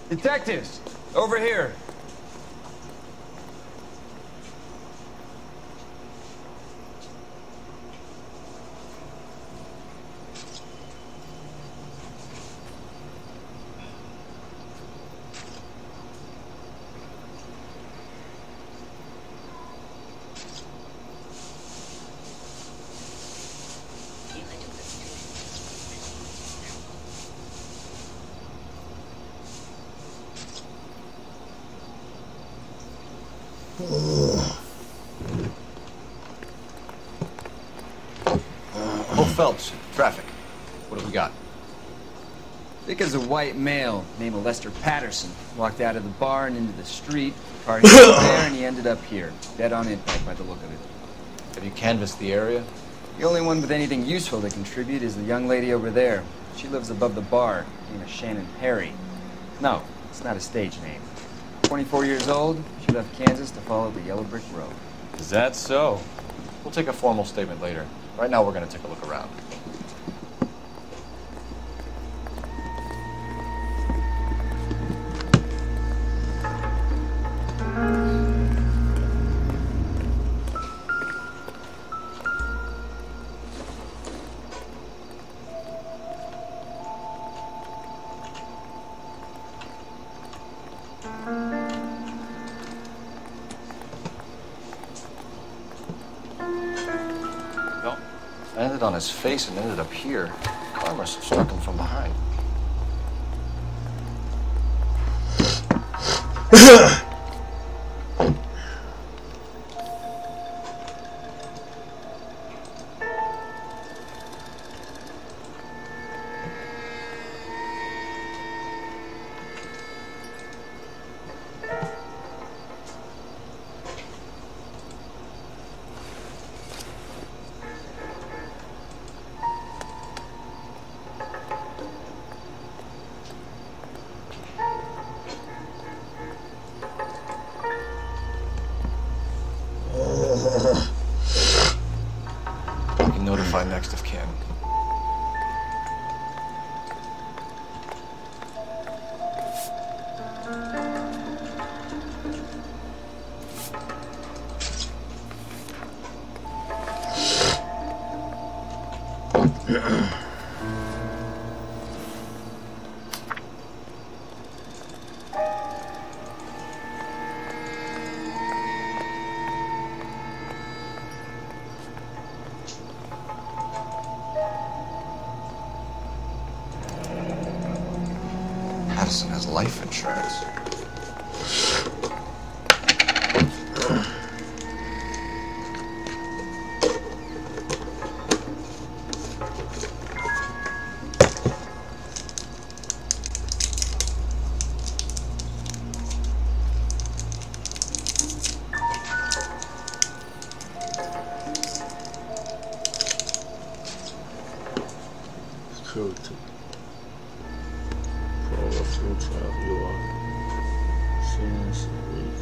Detectives, over here. Phelps, traffic. What have we got? Thick as a white male named Lester Patterson. Walked out of the bar and into the street. Car hit him there and he ended up here. Dead on impact by the look of it. Have you canvassed the area? The only one with anything useful to contribute is the young lady over there. She lives above the bar. Name is Shannon Perry. No, it's not a stage name. 24 years old, she left Kansas to follow the yellow brick road. Is that so? We'll take a formal statement later. Right now, we're going to take a look around. Landed on his face and ended up here. The car must have struck him from behind. I can notify next of kin. Patterson has life insurance. Security. For a future of your sins week.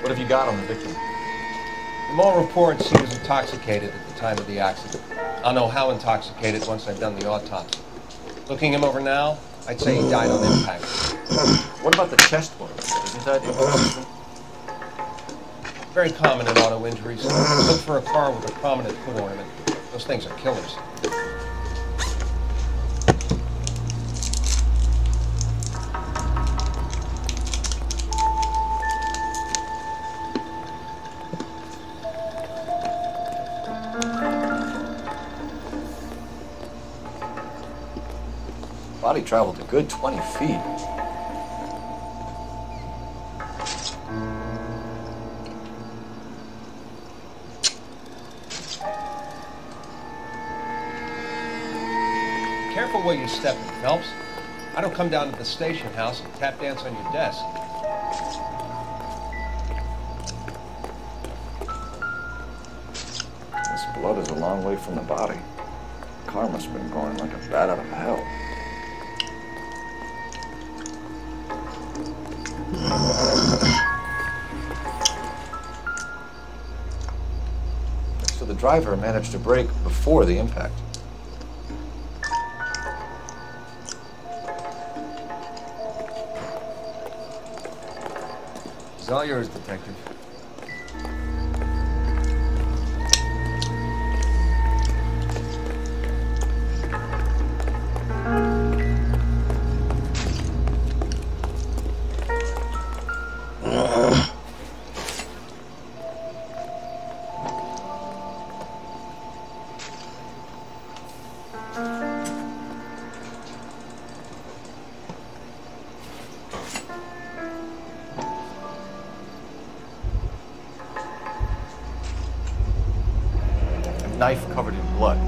What have you got on the victim? From all reports, he was intoxicated at the time of the accident. I'll know how intoxicated once I've done the autopsy. Looking him over now, I'd say he died on impact. What about the chest wound? Isn't that important? Very common in auto injuries. Look for a car with a prominent foot ornament. Those things are killers. Body traveled a good 20 feet. Careful where you're stepping, Phelps. I don't come down to the station house and tap dance on your desk. This blood is a long way from the body. Car must have been going like a bat out of hell. So the driver managed to brake before the impact. It's all yours, Detective. Knife covered in blood.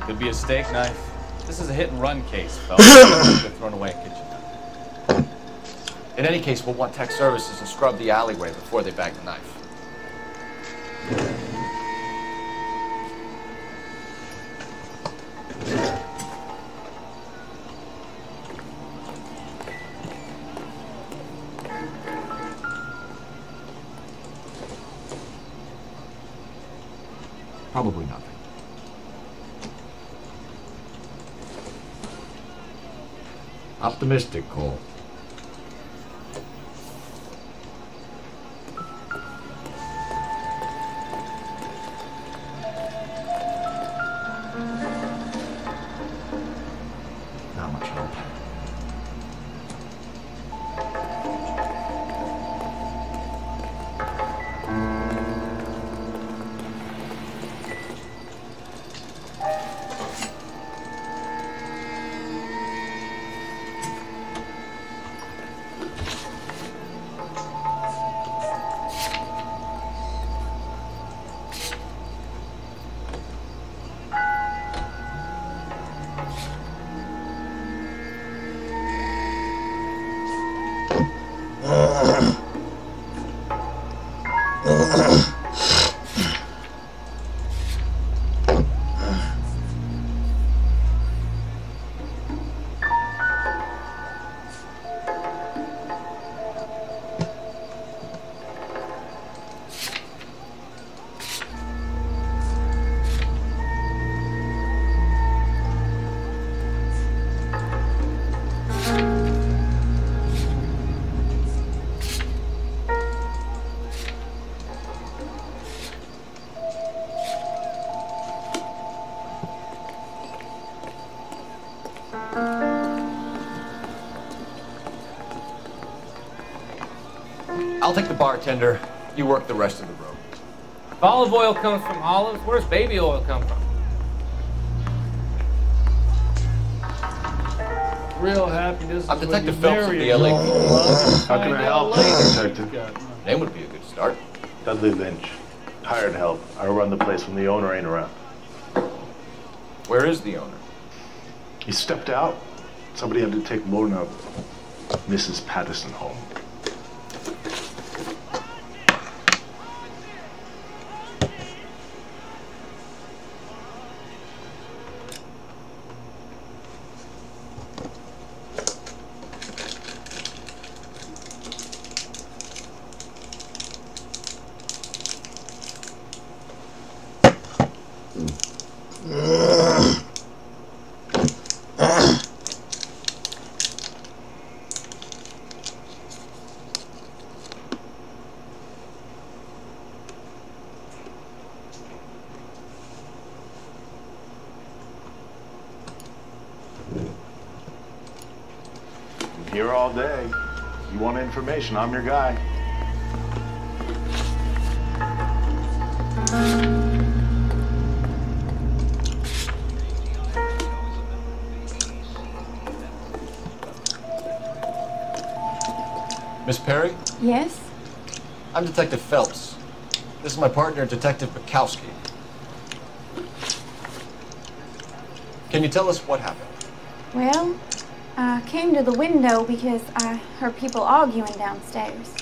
Could be a steak knife. This is a hit-and-run case, fellas. They're thrown away in kitchen. In any case, we'll want tech services to scrub the alleyway before they bag the knife. Probably nothing. Optimistic, Cole. Not much help. I'll take the bartender. You work the rest of the room. If olive oil comes from olives, where does baby oil come from? Real happiness. I'm is when Detective you Phelps of marry the a LA girl. Police. How can I help, Detective? Name would be a good start. Dudley Lynch. Hired help. I run the place when the owner ain't around. Where is the owner? He stepped out. Somebody had to take Mona, Mrs. Patterson, home. I'm here all day. You want information, I'm your guy. Miss Perry? Yes? I'm Detective Phelps. This is my partner, Detective Bukowski. Can you tell us what happened? Well, I came to the window because I heard people arguing downstairs.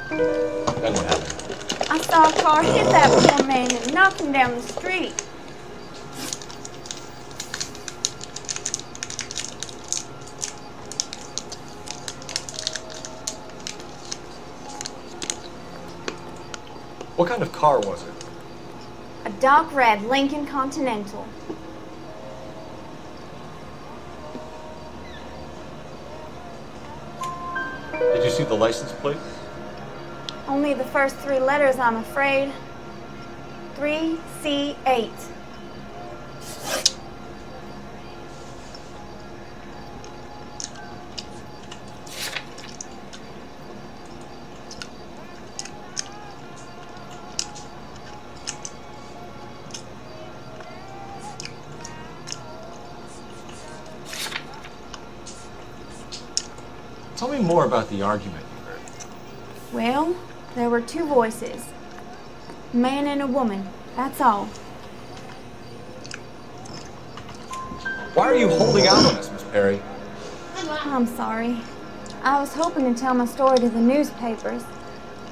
Then what happened? I saw a car hit that poor man and knock him down the street. What kind of car was it? A dark red Lincoln Continental. Did you see the license plate? Only the first 3 letters, I'm afraid. 3C8. Tell me more about the argument you heard. Well, there were 2 voices. A man and a woman, that's all. Why are you holding out on us, Miss Perry? I'm sorry. I was hoping to tell my story to the newspapers.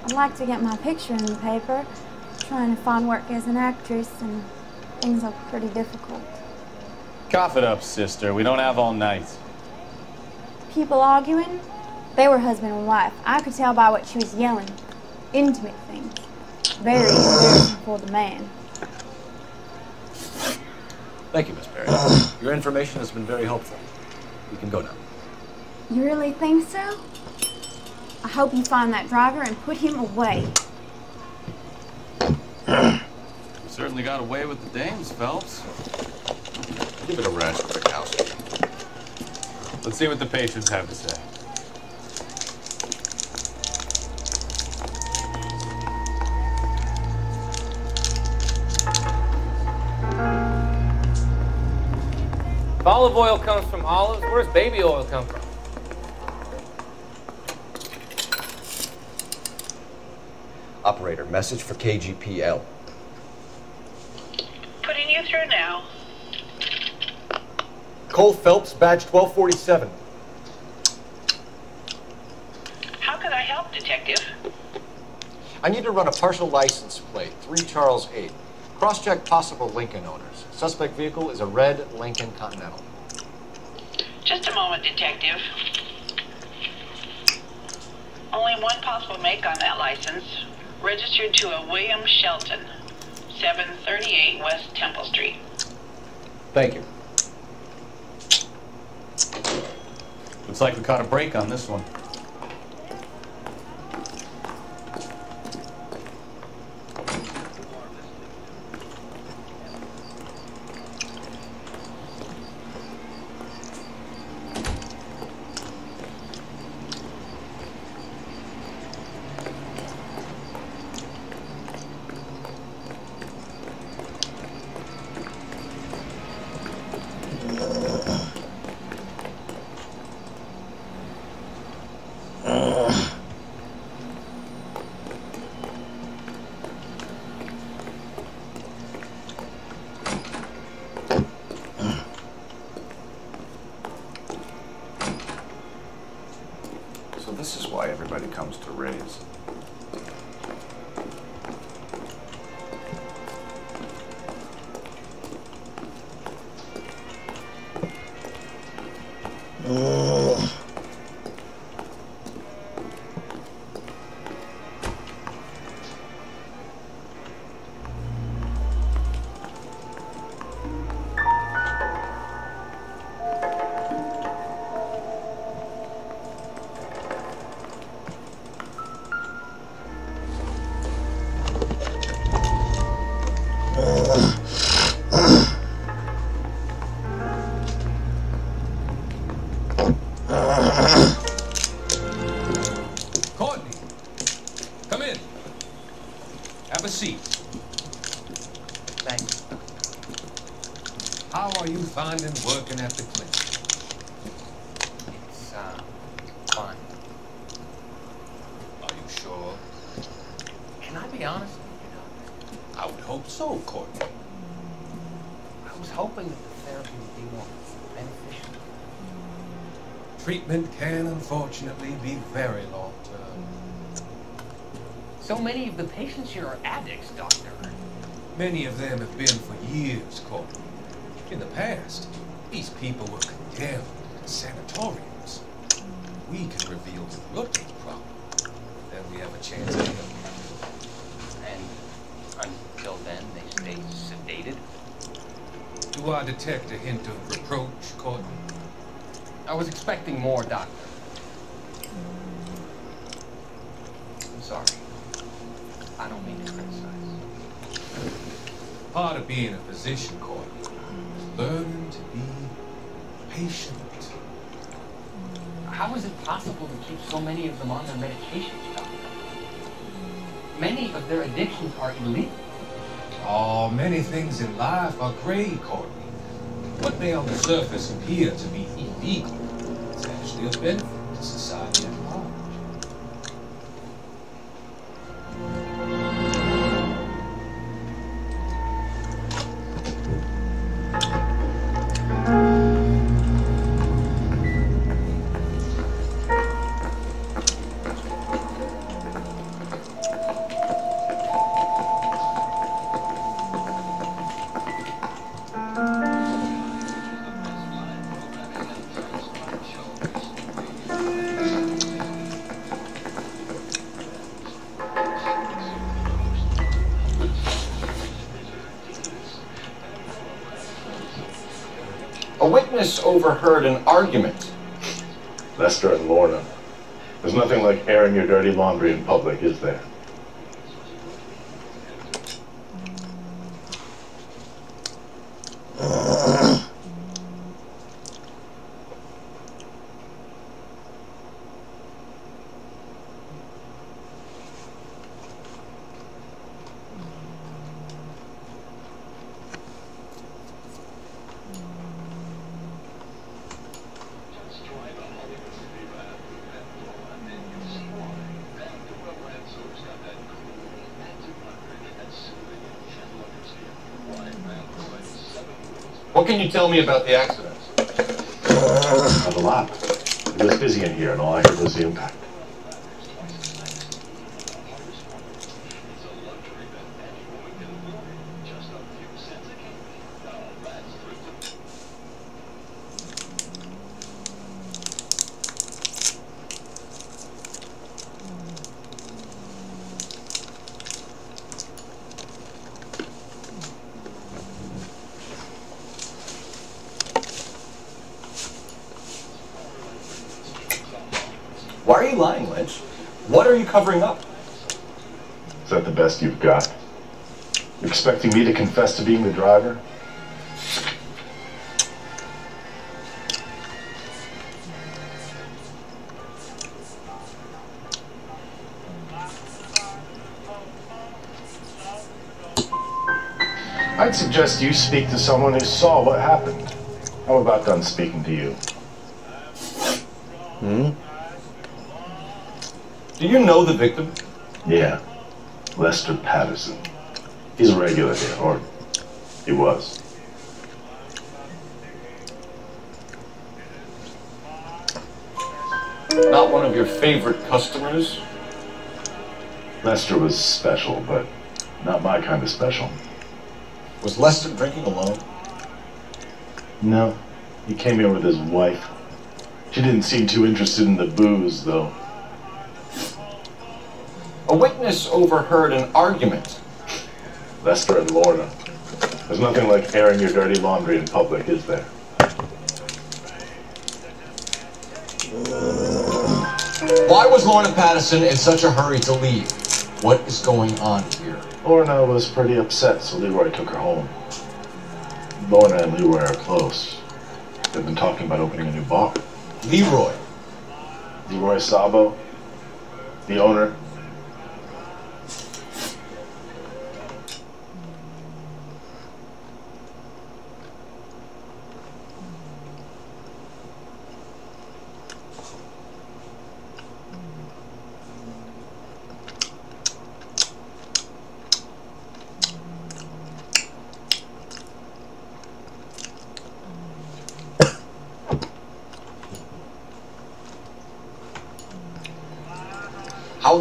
I'd like to get my picture in the paper. Trying to find work as an actress, and things are pretty difficult. Cough it up, sister. We don't have all night. People arguing? They were husband and wife. I could tell by what she was yelling. Intimate things. Very embarrassing for the man. Thank you, Miss Perry. Your information has been very helpful. You can go now. You really think so? I hope you find that driver and put him away. You certainly got away with the dames, Phelps. Give it a rest, Rickhouse. Let's see what the patrons have to say. If olive oil comes from olives, where's baby oil come from? Operator, message for KGPL. Putting you through now. Cole Phelps, badge 1247. How can I help, Detective? I need to run a partial license plate, 3 Charles 8. Cross-check possible Lincoln owners. Suspect vehicle is a red Lincoln Continental. Just a moment, Detective. Only one possible make on that license. Registered to a William Shelton, 738 West Temple Street. Thank you. Looks like we caught a break on this one. Have a seat. Thanks. How are you finding working at the clinic? It's, fun. Are you sure? Can I be honest with you, I would hope so, Courtney. I was hoping that the therapy would be more beneficial. Treatment can, unfortunately, be very long-term. So many of the patients here are addicts, Doctor. Many of them have been for years, Courtney. In the past, these people were condemned in sanatoriums. We can reveal the root of the problem. Then we have a chance at help. And until then, they stay sedated? Do I detect a hint of reproach, Courtney? I was expecting more, Doctor. I'm sorry. I don't mean to criticize. Part of being a physician, Courtney, is learning to be patient. How is it possible to keep so many of them on their medications, Doctor? Many of their addictions are illegal. Oh, many things in life are gray, Courtney. What may on the surface appear to be illegal is actually a benefit to society at large. A witness overheard an argument. Lester and Lorna. There's nothing like airing your dirty laundry in public, is there? What can you tell me about the accident? Not a lot. It was busy in here, and all I heard was the impact. Why are you lying, Lynch? What are you covering up? Is that the best you've got? You expecting me to confess to being the driver? I'd suggest you speak to someone who saw what happened. I'm about done speaking to you. Do you know the victim? Yeah. Lester Patterson. He's a regular here, or he was. Not one of your favorite customers? Lester was special, but not my kind of special. Was Lester drinking alone? No. He came here with his wife. She didn't seem too interested in the booze, though. A witness overheard an argument. Lester and Lorna. There's nothing like airing your dirty laundry in public, is there? Why was Lorna Patterson in such a hurry to leave? What is going on here? Lorna was pretty upset, so Leroy took her home. Lorna and Leroy are close. They've been talking about opening a new bar. Leroy? Leroy Sabo, the owner.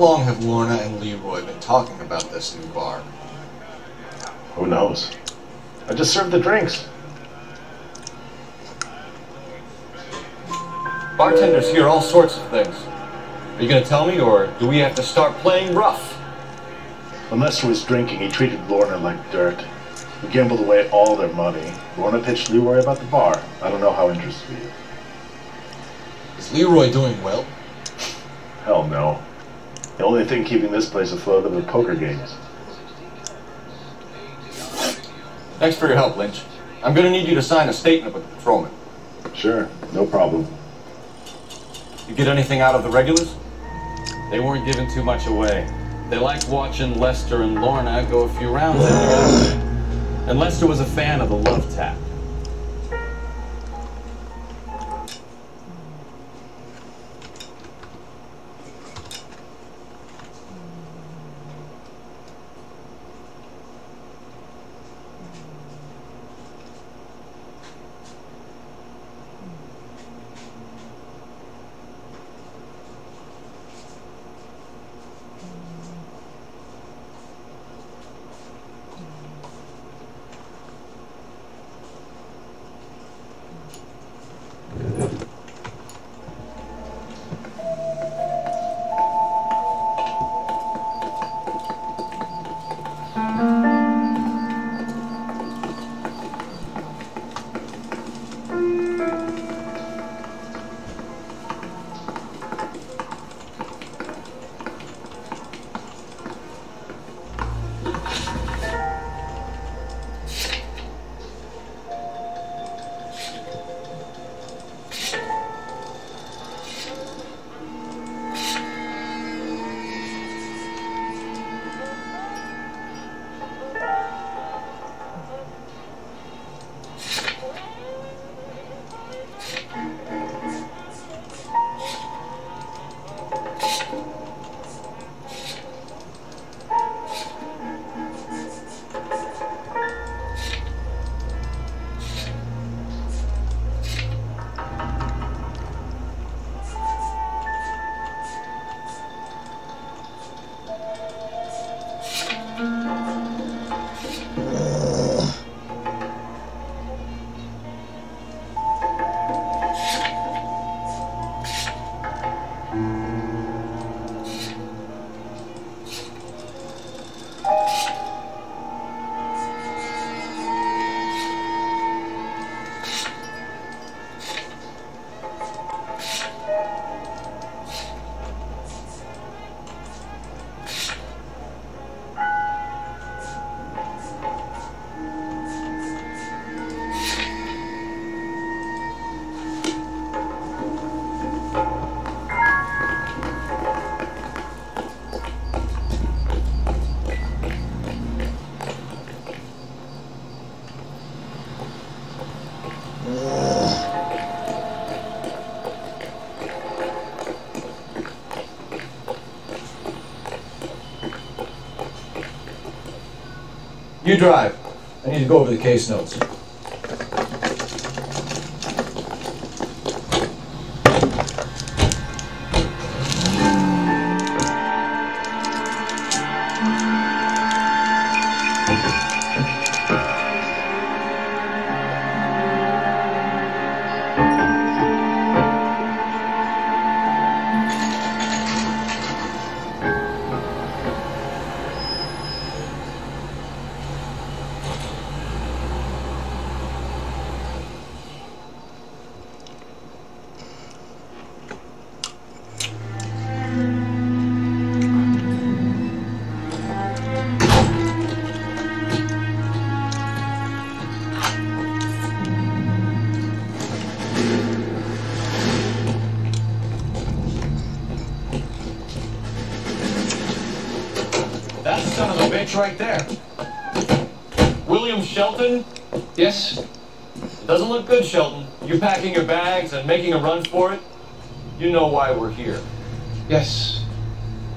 long have Lorna and Leroy been talking about this new bar? Who knows? I just served the drinks. Bartenders hear all sorts of things. Are you gonna tell me, or do we have to start playing rough? When Lester was drinking, he treated Lorna like dirt. He gambled away all their money. Lorna pitched Leroy about the bar. I don't know how interested he is. Is Leroy doing well? Hell no. The only thing keeping this place afloat are the poker games. Thanks for your help, Lynch. I'm gonna need you to sign a statement with the patrolman. Sure, no problem. You get anything out of the regulars? They weren't giving too much away. They liked watching Lester and Lorna go a few rounds together. And Lester was a fan of the love tap. You drive. I need to go over the case notes. Son of a bitch right there. William Shelton? Yes? It doesn't look good, Shelton. You packing your bags and making a run for it? You know why we're here. Yes.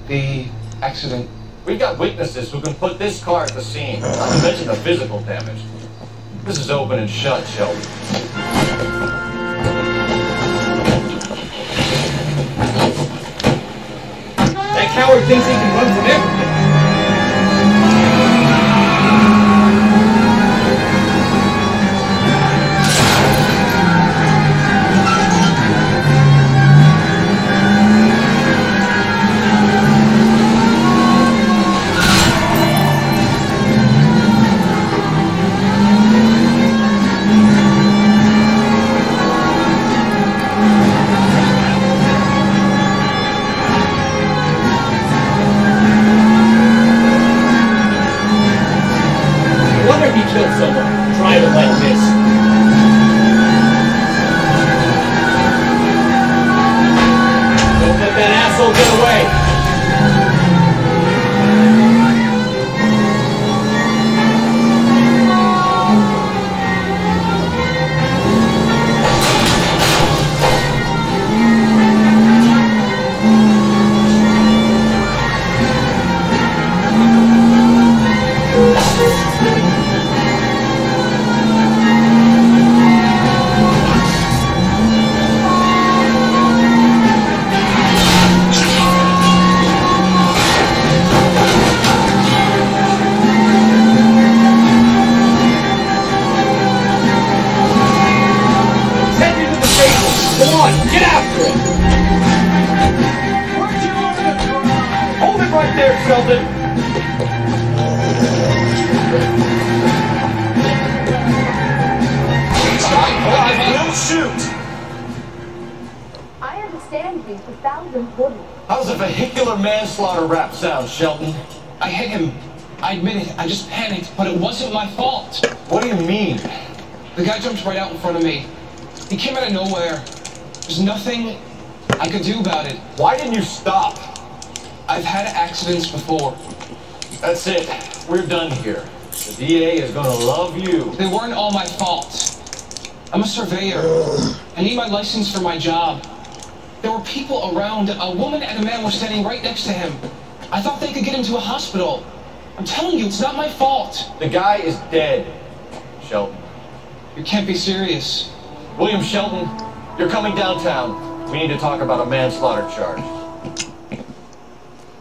The accident. We've got witnesses who can put this car at the scene, not to mention the physical damage. This is open and shut, Shelton. They coward thinks he can run from everything. How does a vehicular manslaughter rap sound, Shelton? I hit him. I admit it. I just panicked, but it wasn't my fault. What do you mean? The guy jumped right out in front of me. He came out of nowhere. There's nothing I could do about it. Why didn't you stop? I've had accidents before. That's it. We're done here. The DA is gonna love you. They weren't all my fault. I'm a surveyor. I need my license for my job. There were people around. A woman and a man were standing right next to him. I thought they could get him to a hospital. I'm telling you, it's not my fault. The guy is dead, Shelton. You can't be serious. William Shelton, you're coming downtown. We need to talk about a manslaughter charge.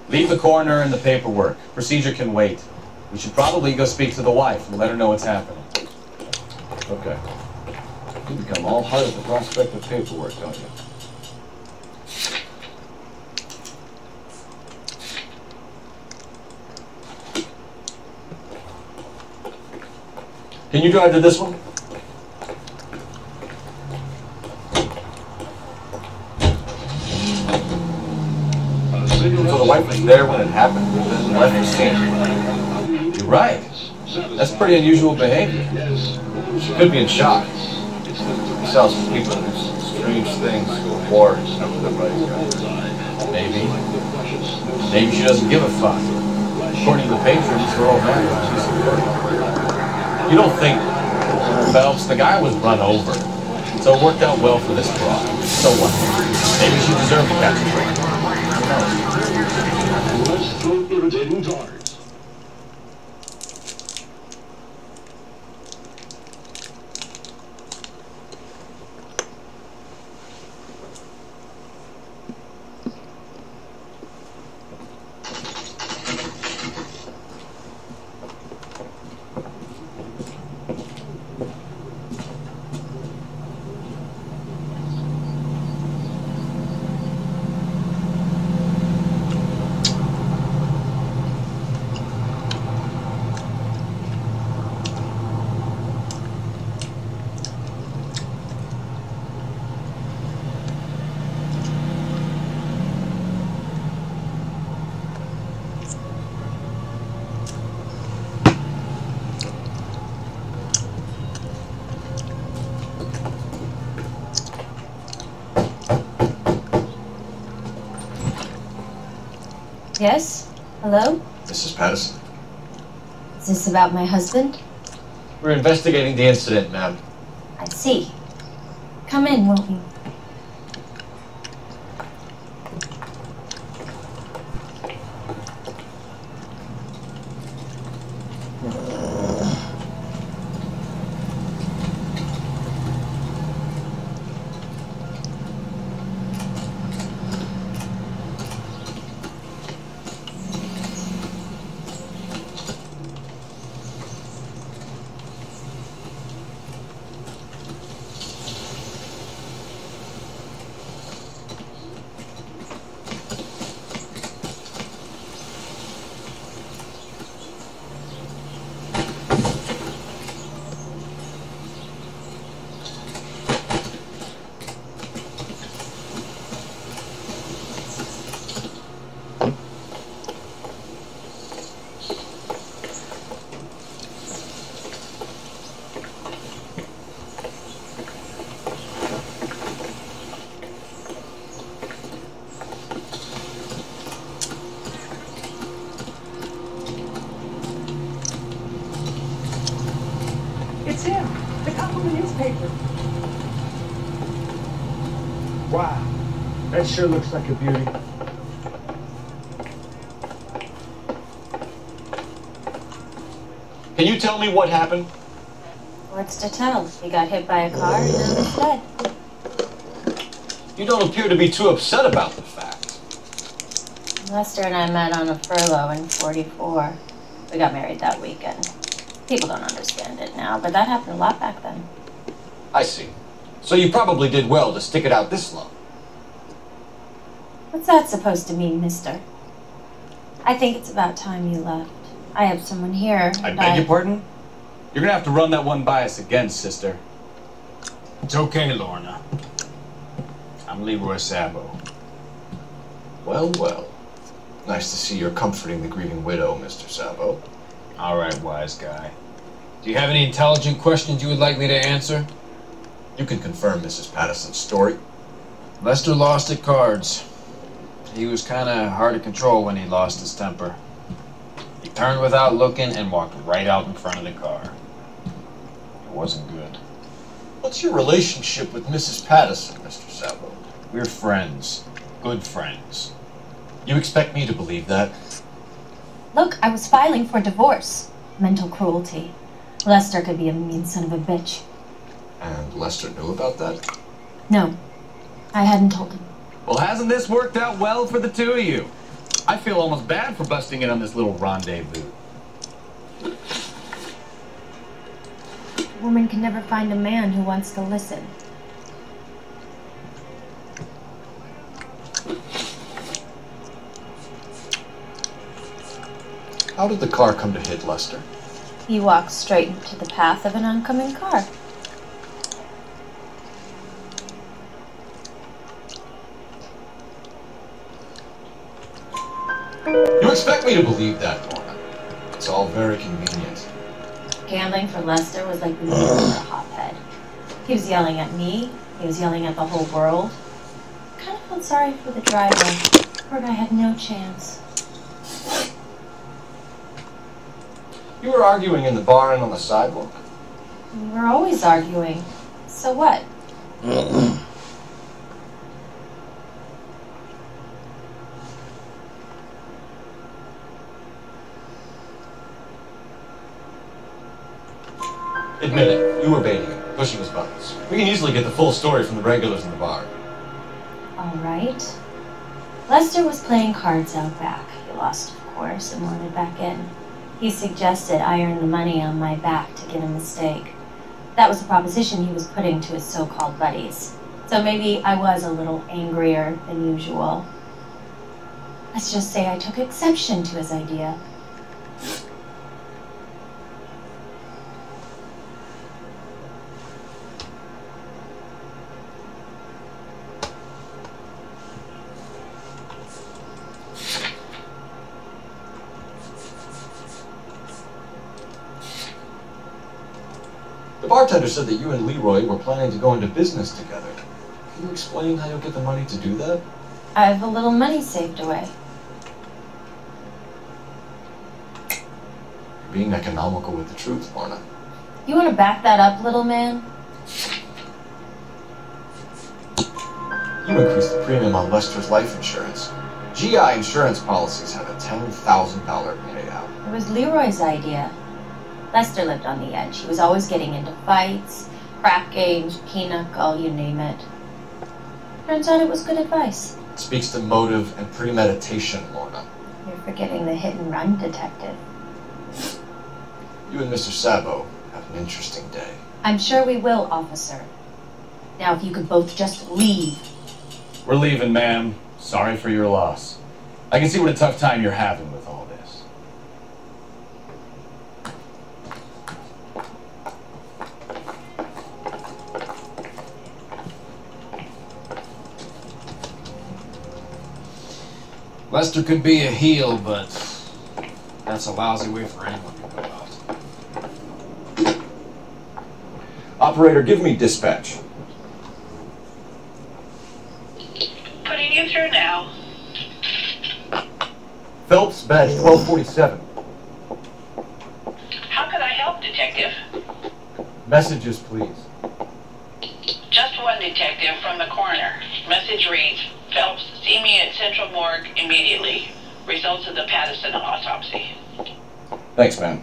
Leave the coroner and the paperwork. Procedure can wait. We should probably go speak to the wife and let her know what's happening. Okay. You become all heart at the prospect of paperwork, don't you? Can you drive to this one? So the wife was there when it happened, and left the scene. You're right. That's pretty unusual behavior. She could be in shock. We saw some people do strange things, war. Maybe. Maybe she doesn't give a fuck. According to the patrons, they're all married. She's supportive. You don't think... Phelps, the guy was run over. So it worked out well for this broad. So what? Maybe she deserved to catch a break. Let's throw irritating darts. Yes? Hello? Mrs. Patterson. Is this about my husband? We're investigating the incident, ma'am. I see. Come in, won't you? the newspaper. Wow, that sure looks like a beauty. Can you tell me what happened? What's to tell? He got hit by a car and now he's dead. You don't appear to be too upset about the fact. Lester and I met on a furlough in '44. We got married that weekend. People don't understand it now, but that happened a lot back then. I see. So you probably did well to stick it out this long. What's that supposed to mean, mister? I think it's about time you left. I have someone here. I beg your pardon? You're gonna have to run that one by us again, sister. It's okay, Lorna. I'm Leroy Sabo. Well, well. Nice to see you're comforting the grieving widow, Mr. Sabo. All right, wise guy. Do you have any intelligent questions you would like me to answer? You can confirm Mrs. Patterson's story. Lester lost at cards. He was kind of hard to control when he lost his temper. He turned without looking and walked right out in front of the car. It wasn't good. What's your relationship with Mrs. Patterson, Mr. Sabo? We're friends. Good friends. You expect me to believe that? Look, I was filing for divorce. Mental cruelty. Lester could be a mean son of a bitch. And Lester knew about that? No, I hadn't told him. Well, hasn't this worked out well for the two of you? I feel almost bad for busting in on this little rendezvous. A woman can never find a man who wants to listen. How did the car come to hit Lester? He walked straight into the path of an oncoming car. You expect me to believe that, Lorna? It's all very convenient. Gambling for Lester was like being for a hotbed. He was yelling at me. He was yelling at the whole world. I kind of felt sorry for the driver. Poor guy had no chance. You were arguing in the bar and on the sidewalk? We were always arguing. So what? Admit it, you were baiting him, pushing his buttons. We can easily get the full story from the regulars in the bar. All right. Lester was playing cards out back. He lost, of course, and wanted back in. He suggested I earn the money on my back to get a mistake. That was the proposition he was putting to his so-called buddies. So maybe I was a little angrier than usual. Let's just say I took exception to his idea. The bartender said that you and Leroy were planning to go into business together. Can you explain how you'll get the money to do that? I have a little money saved away. You're being economical with the truth, Lorna. You want to back that up, little man? You increased the premium on Lester's life insurance. GI insurance policies have a $10,000 payout. It was Leroy's idea. Lester lived on the edge. He was always getting into fights, crap games, pinochle, you name it. Turns out it was good advice. It speaks to motive and premeditation, Lorna. You're forgetting the hit-and-run detective. You and Mr. Sabo have an interesting day. I'm sure we will, officer. Now, if you could both just leave. We're leaving, ma'am. Sorry for your loss. I can see what a tough time you're having with all this. Lester could be a heel, but that's a lousy way for anyone to go out. Operator, give me dispatch. Putting you through now. Phelps, badge 1247. How could I help, Detective? Messages, please. Just one detective from the coroner. Message reads, Phelps, see me at Central Morgue immediately. Results of the Patterson autopsy. Thanks, man.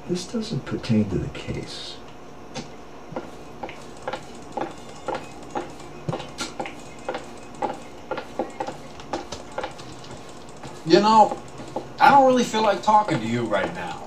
This doesn't pertain to the case. You know, I don't really feel like talking to you right now.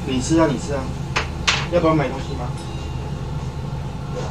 你吃啊，你吃啊，要不要买东西吗？对啊。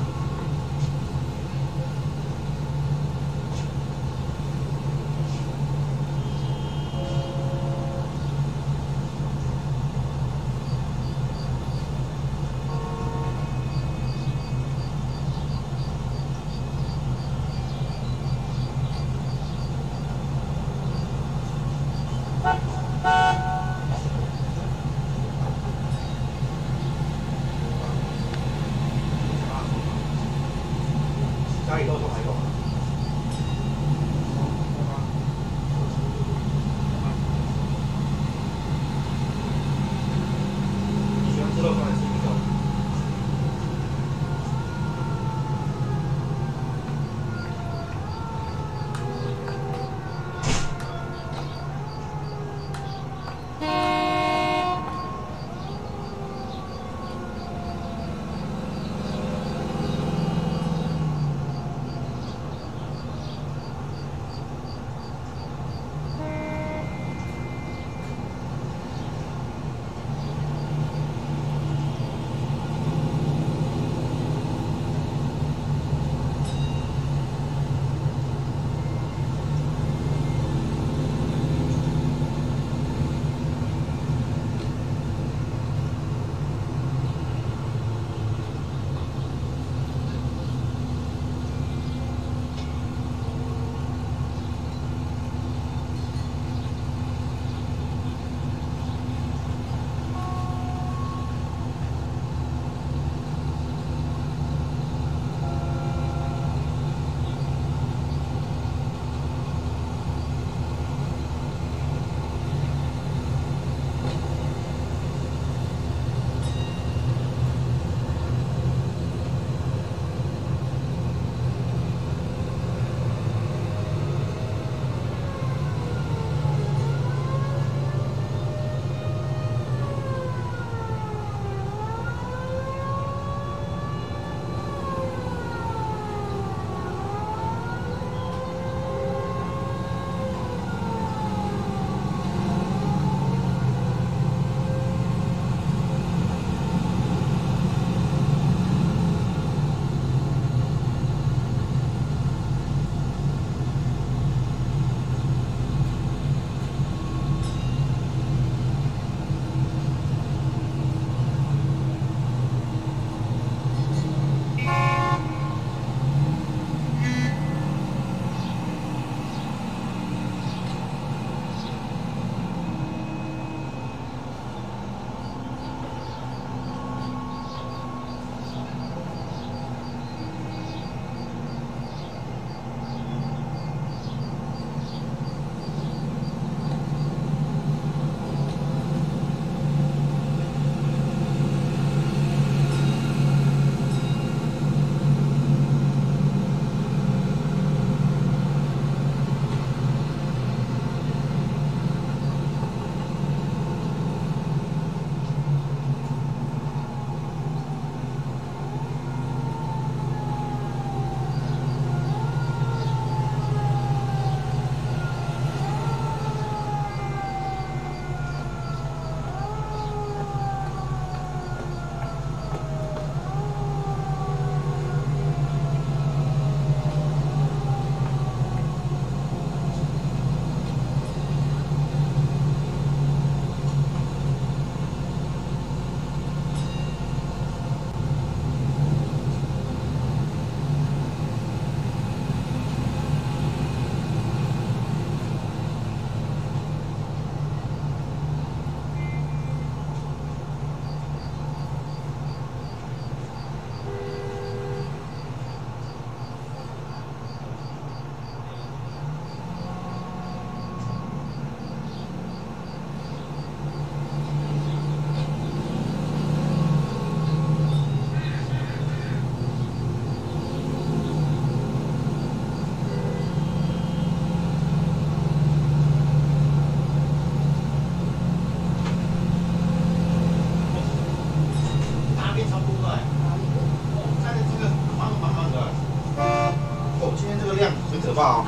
吧？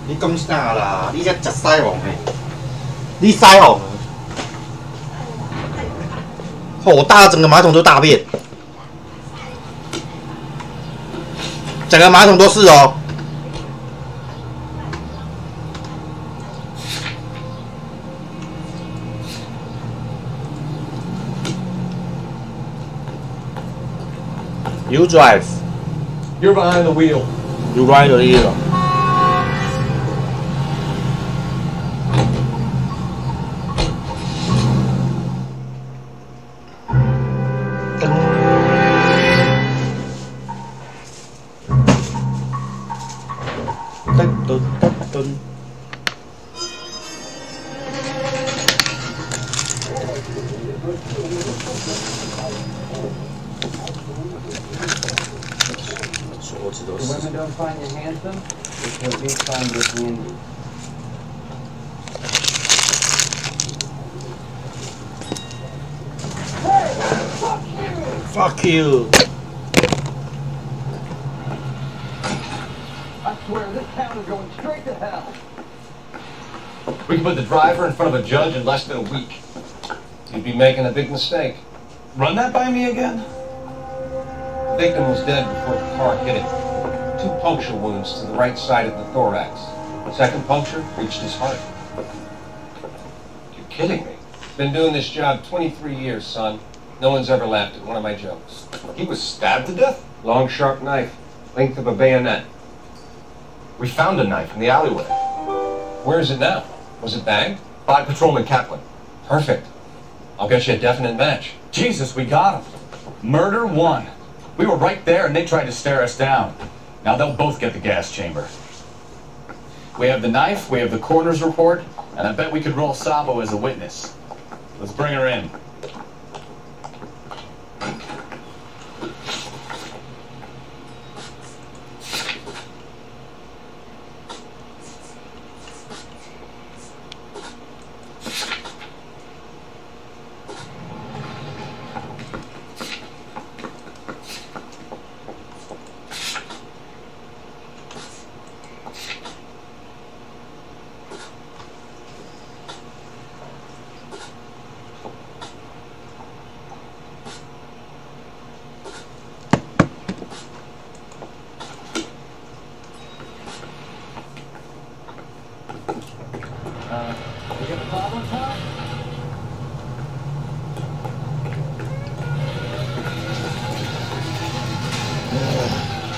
你咁啥啦？你一隻西王嚟，你西王，好大，整個馬桶都大便，整個馬桶都是哦。You drive. You're behind the wheel. You ride the wheel. The women don't find you handsome because we find you handy. Fuck you. I swear this town is going straight to hell. We can put the driver in front of a judge in less than a week. You'd be making a big mistake. Run that by me again? The victim was dead before the car hit him. 2 puncture wounds to the right side of the thorax. Second puncture reached his heart. You're kidding me. Been doing this job 23 years, son. No one's ever laughed at one of my jokes. He was stabbed to death? Long, sharp knife, length of a bayonet. We found a knife in the alleyway. Where is it now? Was it bagged? By Patrolman Kaplan. Perfect. I'll get you a definite match. Jesus, we got him. Murder 1. We were right there and they tried to stare us down. Now they'll both get the gas chamber. We have the knife, we have the coroner's report, and I bet we could roll Sabo as a witness. Let's bring her in. You got a problem, Tom?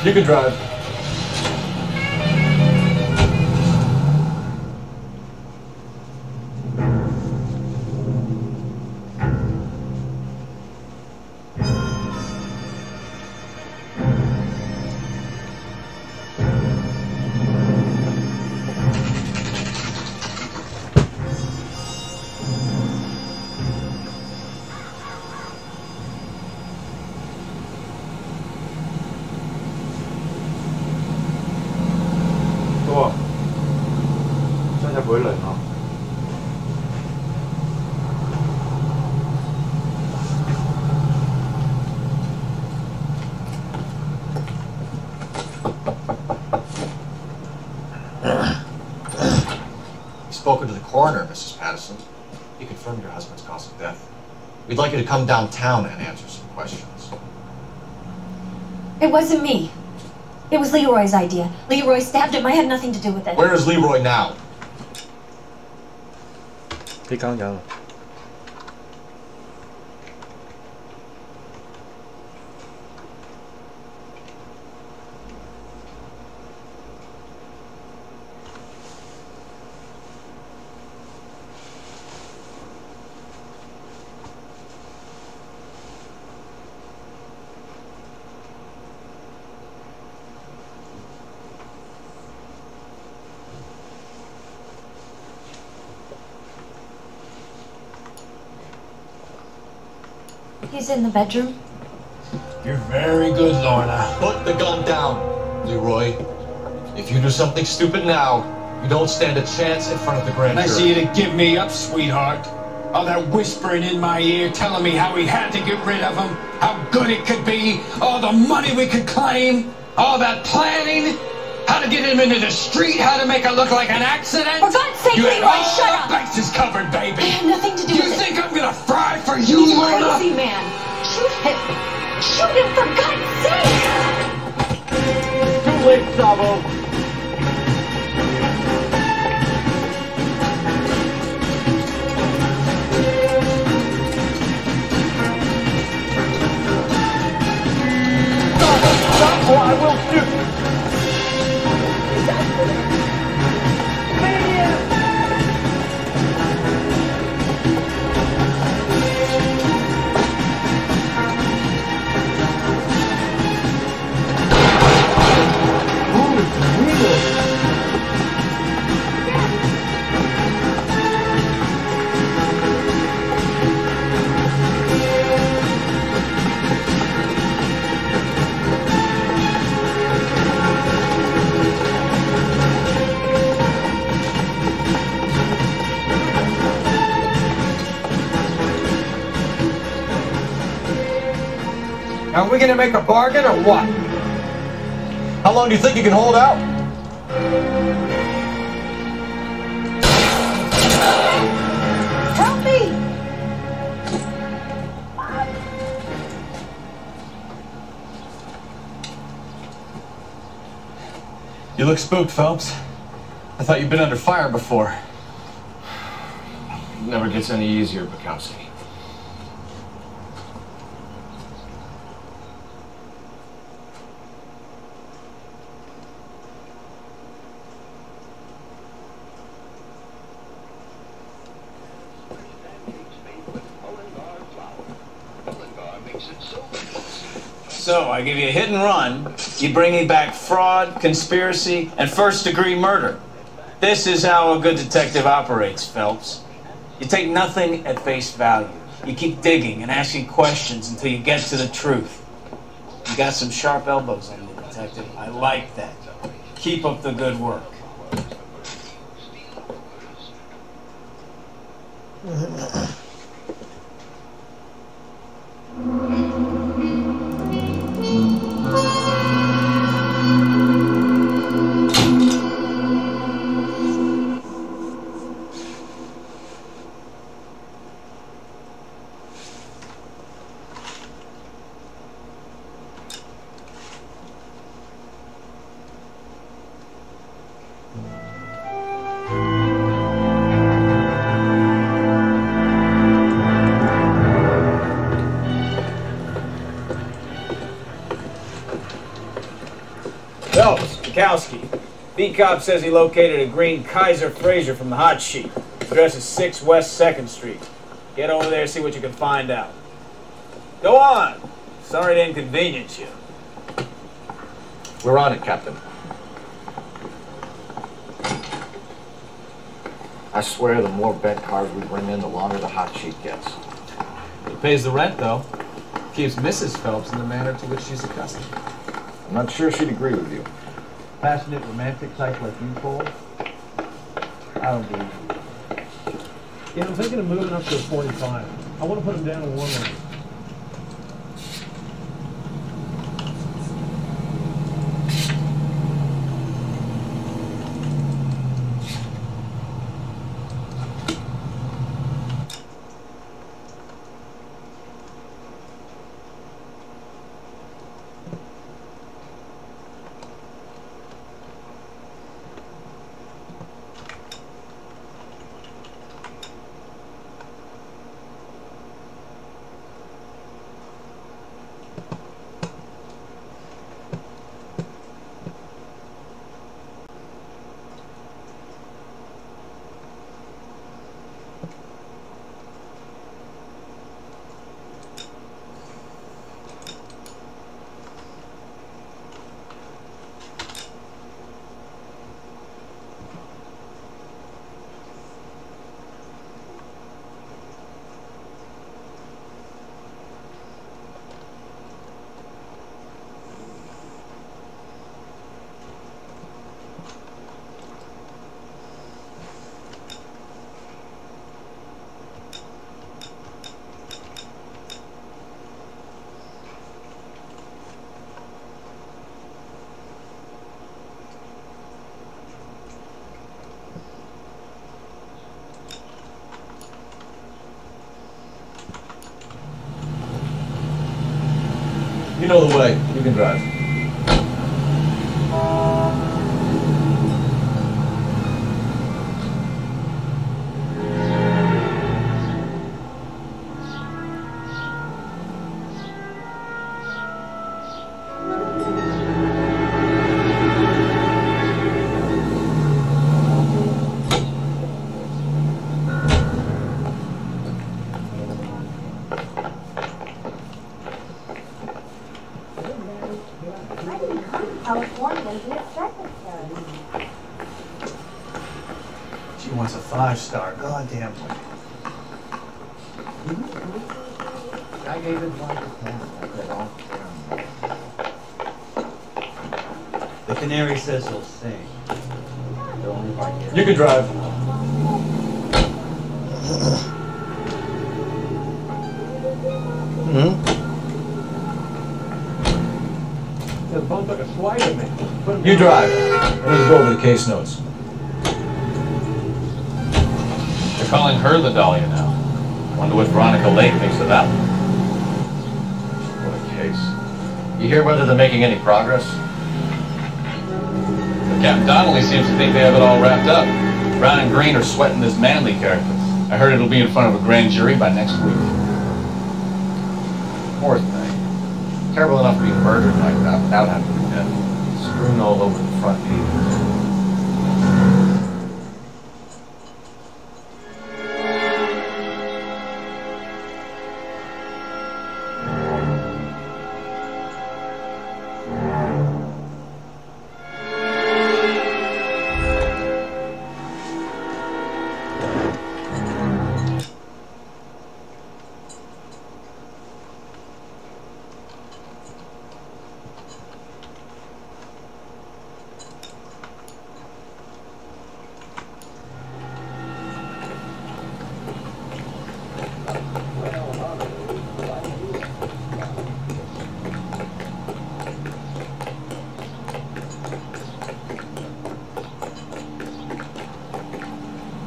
You can drive. Spoken to the coroner, Mrs. Patterson. He confirmed your husband's cause of death. We'd like you to come downtown and answer some questions. It wasn't me. It was Leroy's idea. Leroy stabbed him. I had nothing to do with it. Where is Leroy now? 你剛講。He's in the bedroom. You're very good, Lorna. Put the gun down, Leroy. If you do something stupid now, you don't stand a chance in front of the grand jury. Nice of you to give me up, sweetheart. All that whispering in my ear, telling me how we had to get rid of him, how good it could be, all the money we could claim, all that planning. How to get him into the street, how to make it look like an accident. For God's sake, you Leroy, had shut all up. the bases covered, baby. I had nothing to do with it. You think I'm gonna fry for you, He's Lorna? crazy, man. Shoot him. Shoot him, for God's sake. Too late, Sabo. Stop or I will shoot! Are we gonna make a bargain or what? How long do you think you can hold out? Help me! You look spooked, Phelps. I thought you'd been under fire before. It never gets any easier, Bukowski. So, I give you a hit and run, you bring me back fraud, conspiracy, and first-degree murder. This is how a good detective operates, Phelps. You take nothing at face value. You keep digging and asking questions until you get to the truth. You got some sharp elbows on you, detective. I like that. Keep up the good work. Phelps, Bukowski. B-Cop says he located a green Kaiser Fraser from the hot sheet. Address is 6 West 2nd Street. Get over there, see what you can find out. Go on. Sorry to inconvenience you. We're on it, Captain. I swear the more bet cars we bring in, the longer the hot sheet gets. It pays the rent, though. Keeps Mrs. Phelps in the manner to which she's accustomed. I'm not sure she'd agree with you. Passionate, romantic type like you, Cole? I don't believe you. Yeah, I'm thinking of moving up to a 45. I want to put him down in one lane. You know the way. You can drive. She wants a 5-star. Goddamn way. I gave it 1 to 10. I said, all the canary says he'll sing. You can drive. The phone took a swipe at me. You drive. I need to go over the case notes. They're calling her the Dahlia now. Wonder what Veronica Lake thinks of that one. What a case. You hear whether they're making any progress? Captain Donnelly seems to think they have it all wrapped up. Brown and Green are sweating this Manley character. I heard it'll be in front of a grand jury by next week. Poor thing. Terrible enough to be murdered like that without having to be dead. Strewn all over the front pages.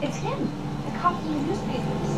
It's him, the cop from the newspapers.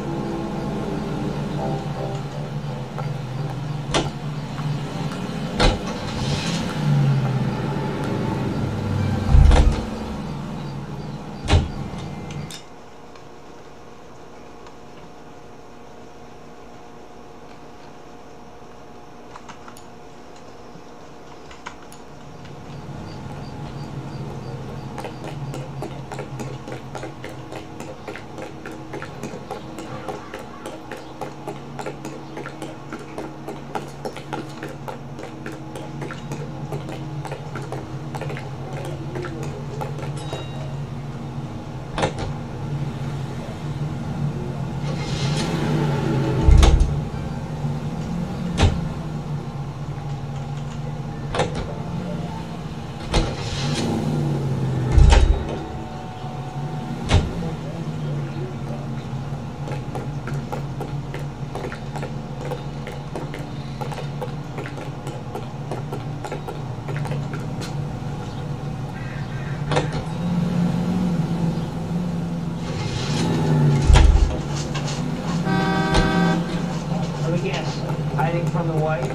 Hiding from the wife?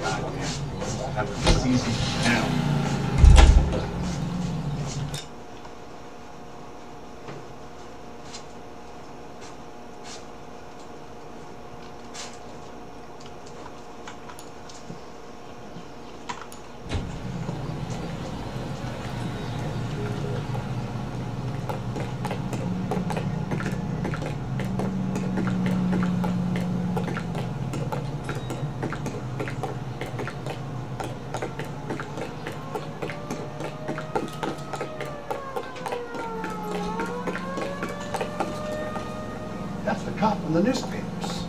Goddamn. Have a season now. That's the cop in the newspapers.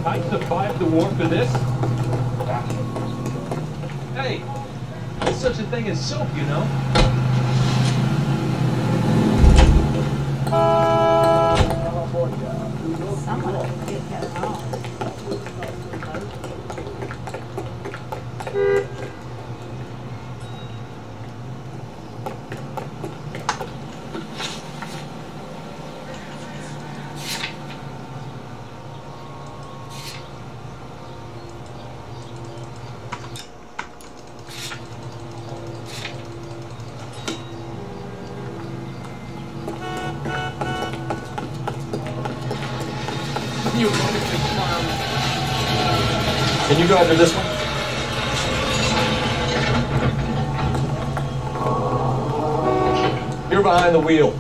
I survived the war for this. Hey, there's such a thing as soap, you know. Someone will get her home. You lunatic clown. Can you go under this one? You're behind the wheel.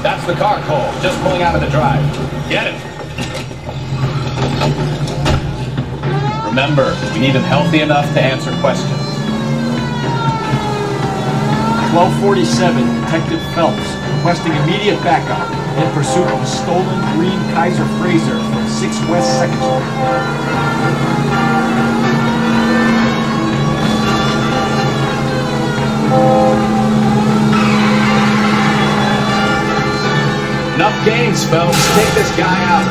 That's the car, Cole. Just pulling out of the drive. Get it. Remember, we need him healthy enough to answer questions. 1247, Detective Phelps, requesting immediate backup in pursuit of a stolen green Kaiser Frazer from 6 West 2nd Street. Enough games, Phelps. Take this guy out.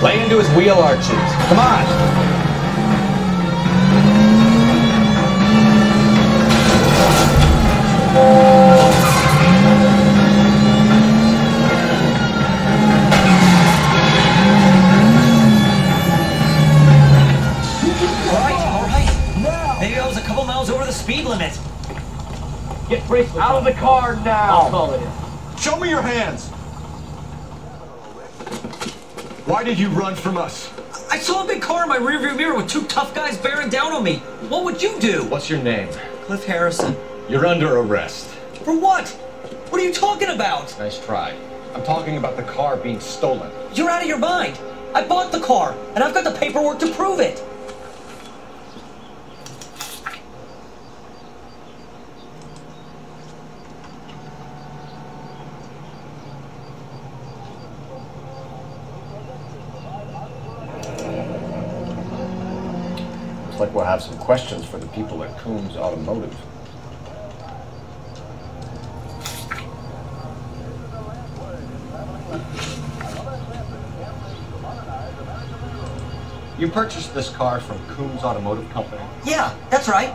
Lay into his wheel arches. Come on. Maybe I was a couple miles over the speed limit. Get bracelets out of the car now! I'll call it in. Show me your hands! Why did you run from us? I saw a big car in my rearview mirror with 2 tough guys bearing down on me. What would you do? What's your name? Cliff Harrison. You're under arrest. For what? What are you talking about? Nice try. I'm talking about the car being stolen. You're out of your mind. I bought the car, and I've got the paperwork to prove it. Looks like we'll have some questions for the people at Coombs Automotive. You purchased this car from Coombs Automotive Company? Yeah, that's right.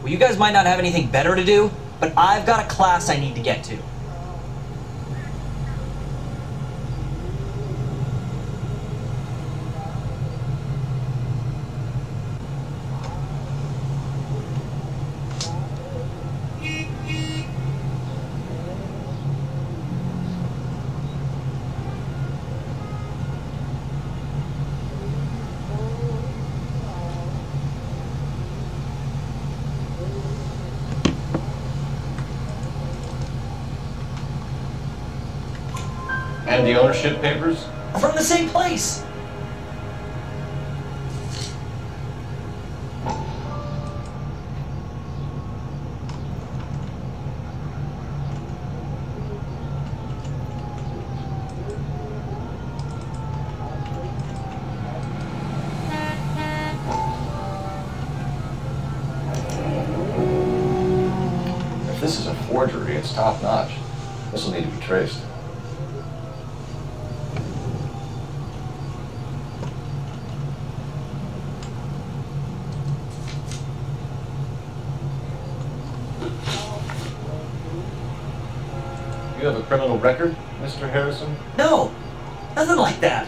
Well, you guys might not have anything better to do, but I've got a class I need to get to. And the ownership papers? From the same place. If this is a forgery, it's top-notch. This will need to be traced. You have a criminal record, Mr. Harrison? No, nothing like that.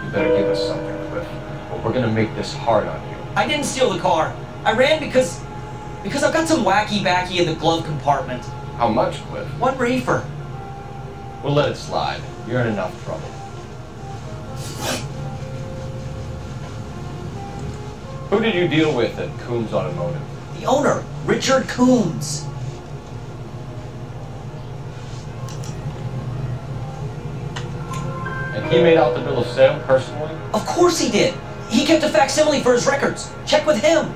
You better give us something, Cliff. Or we're gonna make this hard on you. I didn't steal the car. I ran because I've got some wacky-backy in the glove compartment. How much, Cliff? 1 reefer. We'll let it slide. You're in enough trouble. Who did you deal with at Coombs Automotive? The owner, Richard Coombs. And he made out the bill of sale personally? Of course he did. He kept a facsimile for his records. Check with him.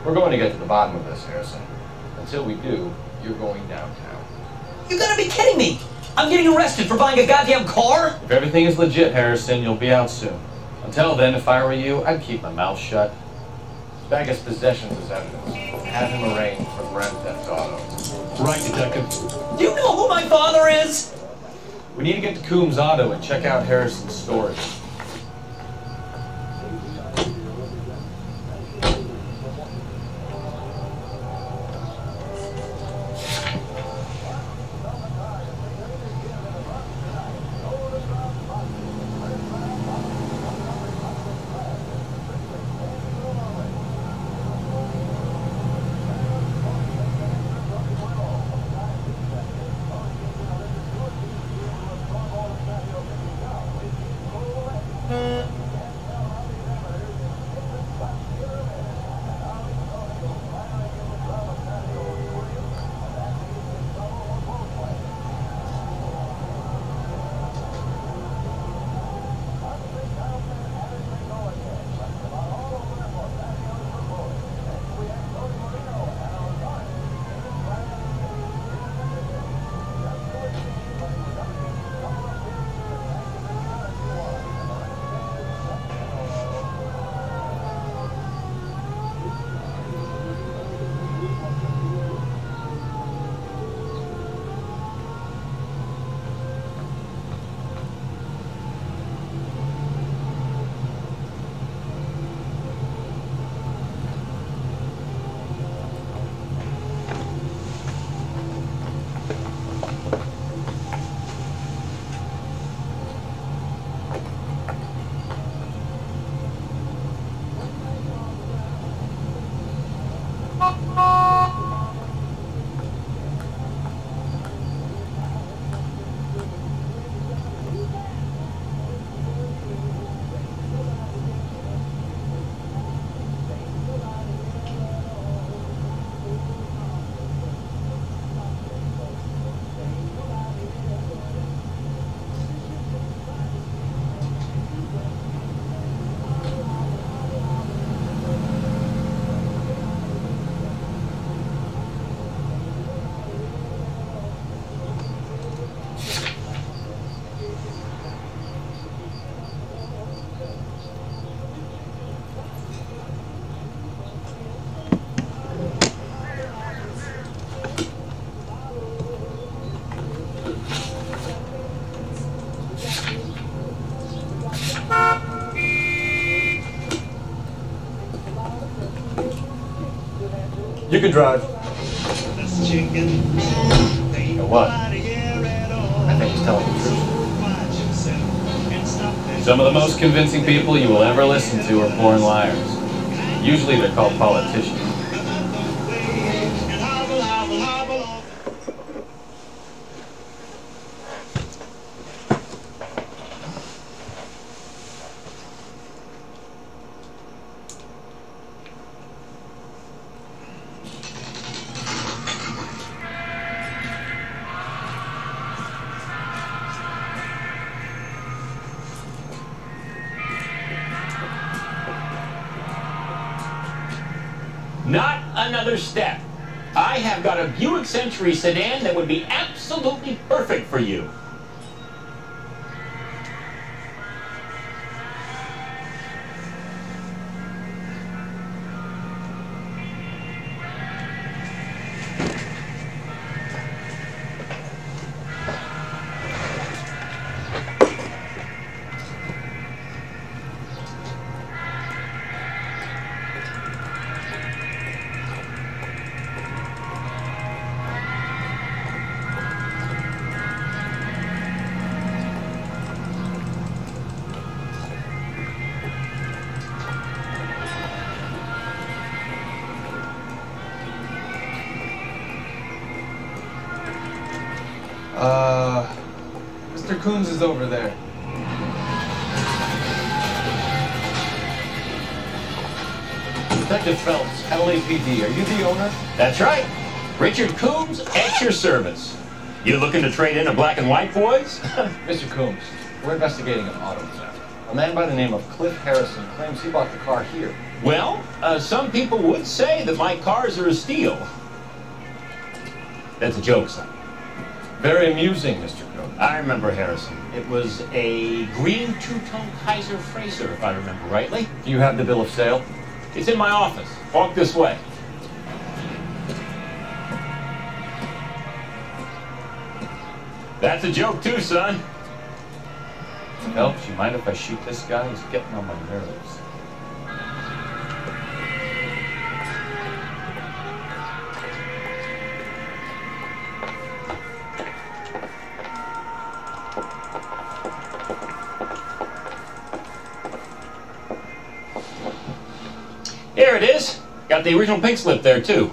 We're going to get to the bottom of this, Harrison. Until we do, you're going downtown. You gotta be kidding me! I'm getting arrested for buying a goddamn car? If everything is legit, Harrison, you'll be out soon. Until then, if I were you, I'd keep my mouth shut. Bag his possessions as evidence. Have him arraigned for grand theft auto. Right, Detective. Do you know who my father is? We need to get to Coombs Auto and check out Harrison's story. You can drive. You know what? I think he's telling the truth. Some of the most convincing people you will ever listen to are born liars. Usually they're called politicians. Not another step. I have got a Buick Century sedan that would be absolutely perfect for you. Coombs is over there. Detective Phelps, LAPD, are you the owner? That's right. Richard Coombs, at your service. You looking to trade in a black and white, boys? Mr. Coombs, we're investigating an auto theft. A man by the name of Cliff Harrison claims he bought the car here. Well, some people would say that my cars are a steal. That's a joke, son. Very amusing, Mr. Coombs. I remember Harrison. It was a green two-tone Kaiser Frazer, if I remember rightly. Do you have the bill of sale? It's in my office. Walk this way. That's a joke too, son. Phelps, you mind if I shoot this guy? He's getting on my nerves. Here it is. Got the original pink slip there too.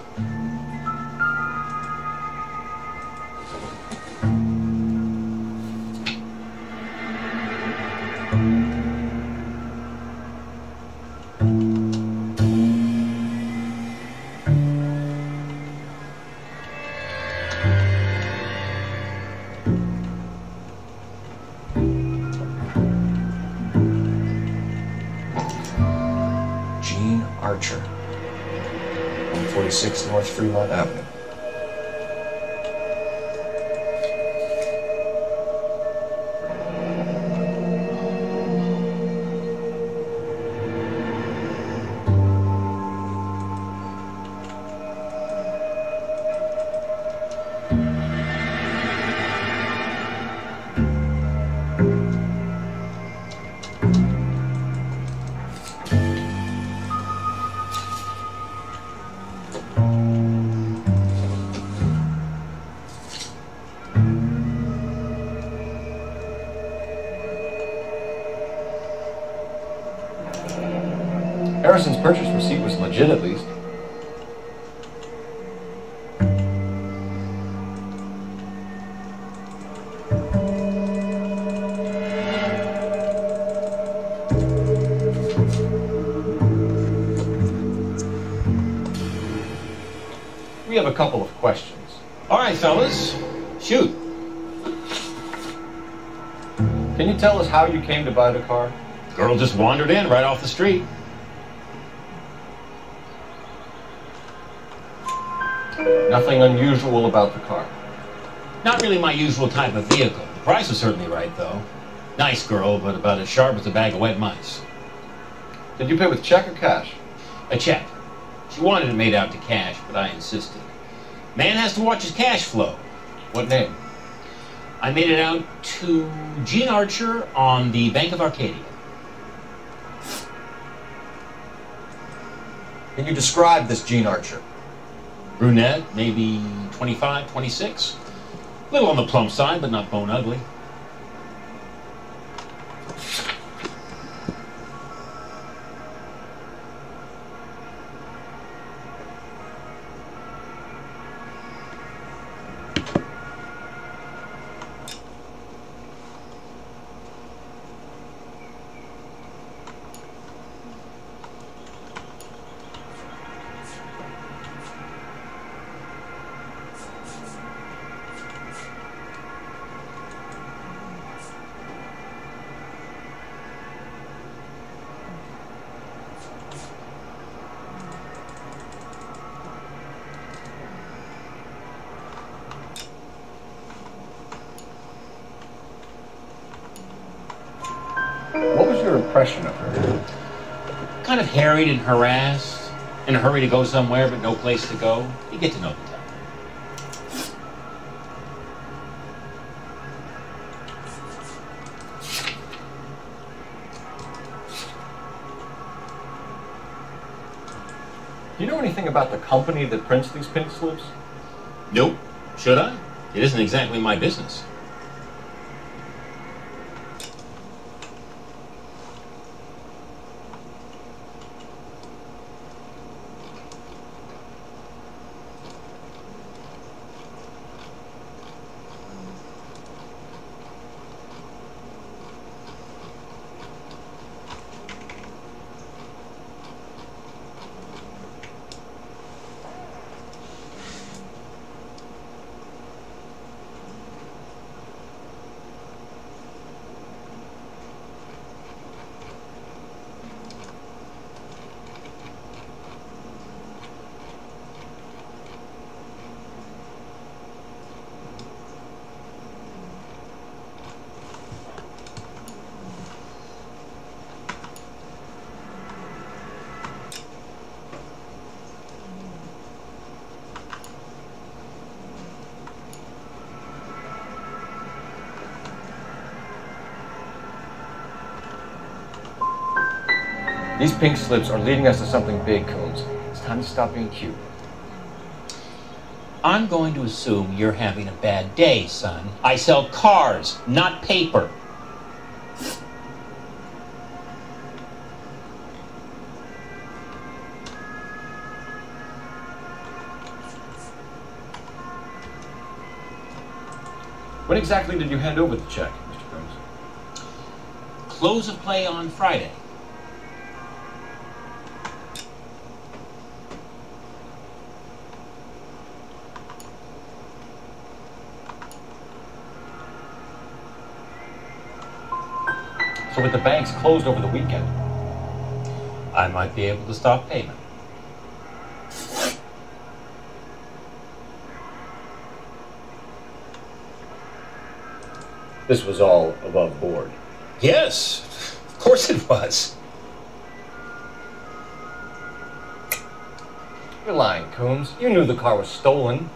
Archer, 146 North Fremont Avenue. Harrison's purchase receipt was legit, at least. We have a couple of questions. All right, fellas. Shoot. Can you tell us how you came to buy the car? Girl just wandered in right off the street. Nothing unusual about the car. Not really my usual type of vehicle. The price was certainly right, though. Nice girl, but about as sharp as a bag of wet mice. Did you pay with check or cash? A check. She wanted it made out to cash, but I insisted. Man has to watch his cash flow. What name? I made it out to Gene Archer on the Bank of Arcadia. Can you describe this Gene Archer? Brunette, maybe 25, 26. A little on the plump side, but not bone ugly. What was your impression of her? Kind of harried and harassed, in a hurry to go somewhere but no place to go. You get to know the type. Do you know anything about the company that prints these pink slips? Nope. Should I? It isn't exactly my business. These pink slips are leading us to something big, Coombs. It's time to stop being cute. I'm going to assume you're having a bad day, son. I sell cars, not paper. When exactly did you hand over the check, Mr. Coombs? Close of play on Friday. So with the banks closed over the weekend, I might be able to stop payment. This was all above board. Yes, of course it was. You're lying, Coombs. You knew the car was stolen.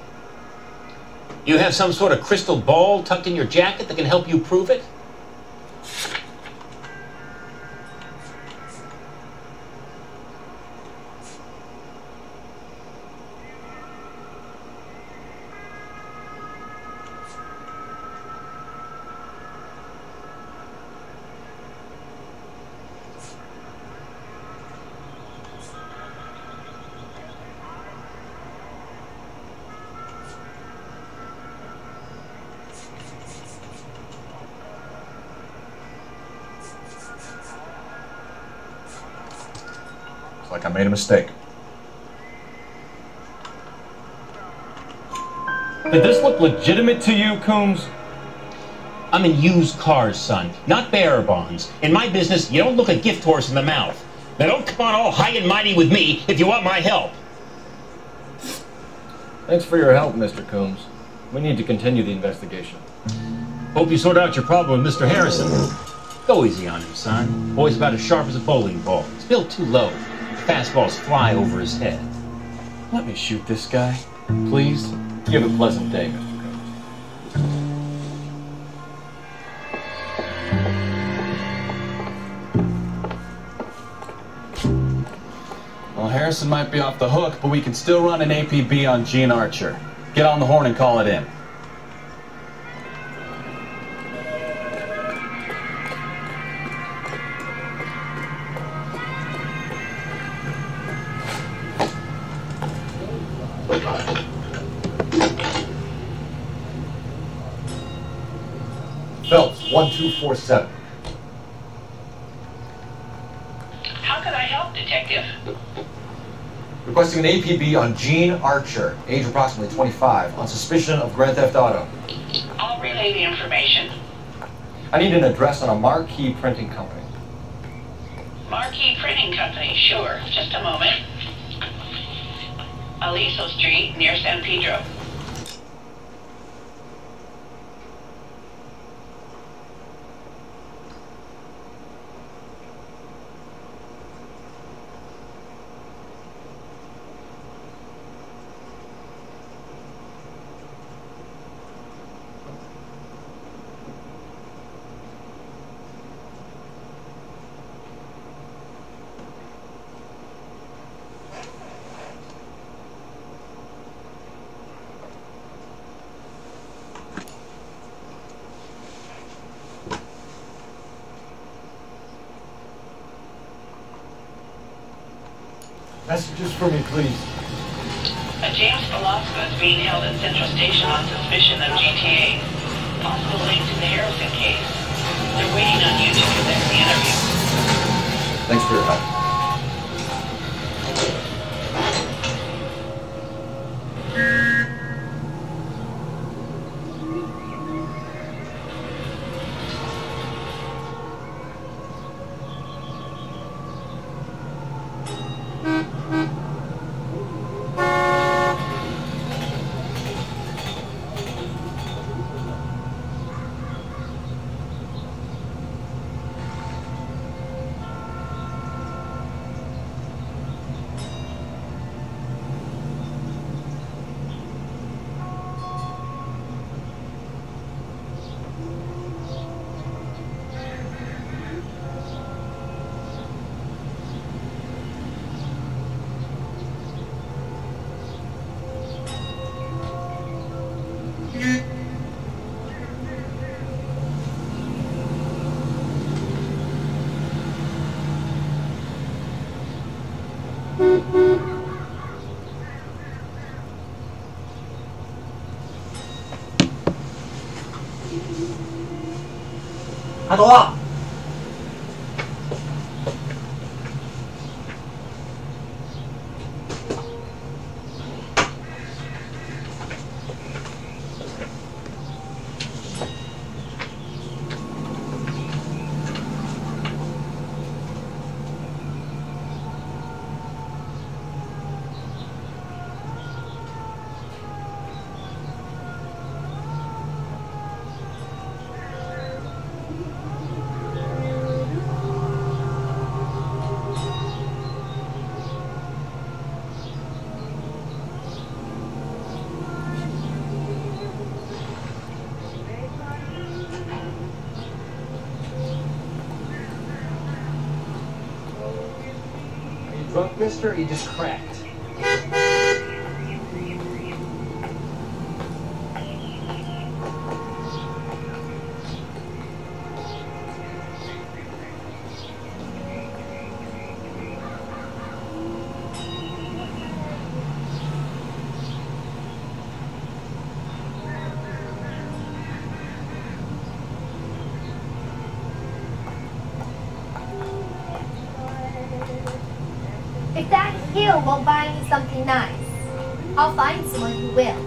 You have some sort of crystal ball tucked in your jacket that can help you prove it? Like I made a mistake. Did this look legitimate to you, Coombs? I'm in used cars, son, not bearer bonds. In my business, you don't look a gift horse in the mouth. Now don't come on all high and mighty with me if you want my help. Thanks for your help, Mr. Coombs. We need to continue the investigation. Hope you sort out your problem with Mr. Harrison. Go easy on him, son. Boy's about as sharp as a bowling ball. He's built too low. Fastballs fly over his head. Let me shoot this guy, please. You have a pleasant day, Mr. Coombs. Well, Harrison might be off the hook, but we can still run an APB on Gene Archer. Get on the horn and call it in. Phelps, 1247. How can I help, Detective? Requesting an APB on Gene Archer, age approximately 25, on suspicion of grand theft auto. I'll relay the information. I need an address on a Marquee Printing Company. Marquee Printing Company, sure. Just a moment. Aliso Street, near San Pedro. Messages for me, please. A James Velasco is being held at Central Station on suspicion of GTA. Possible link to the Harrison case. They're waiting on you to conduct the interview. Thanks for your help. 阿朵啊！ Drunk, mister, or you just cracked? If that hill won't buy me something nice, I'll find someone who will.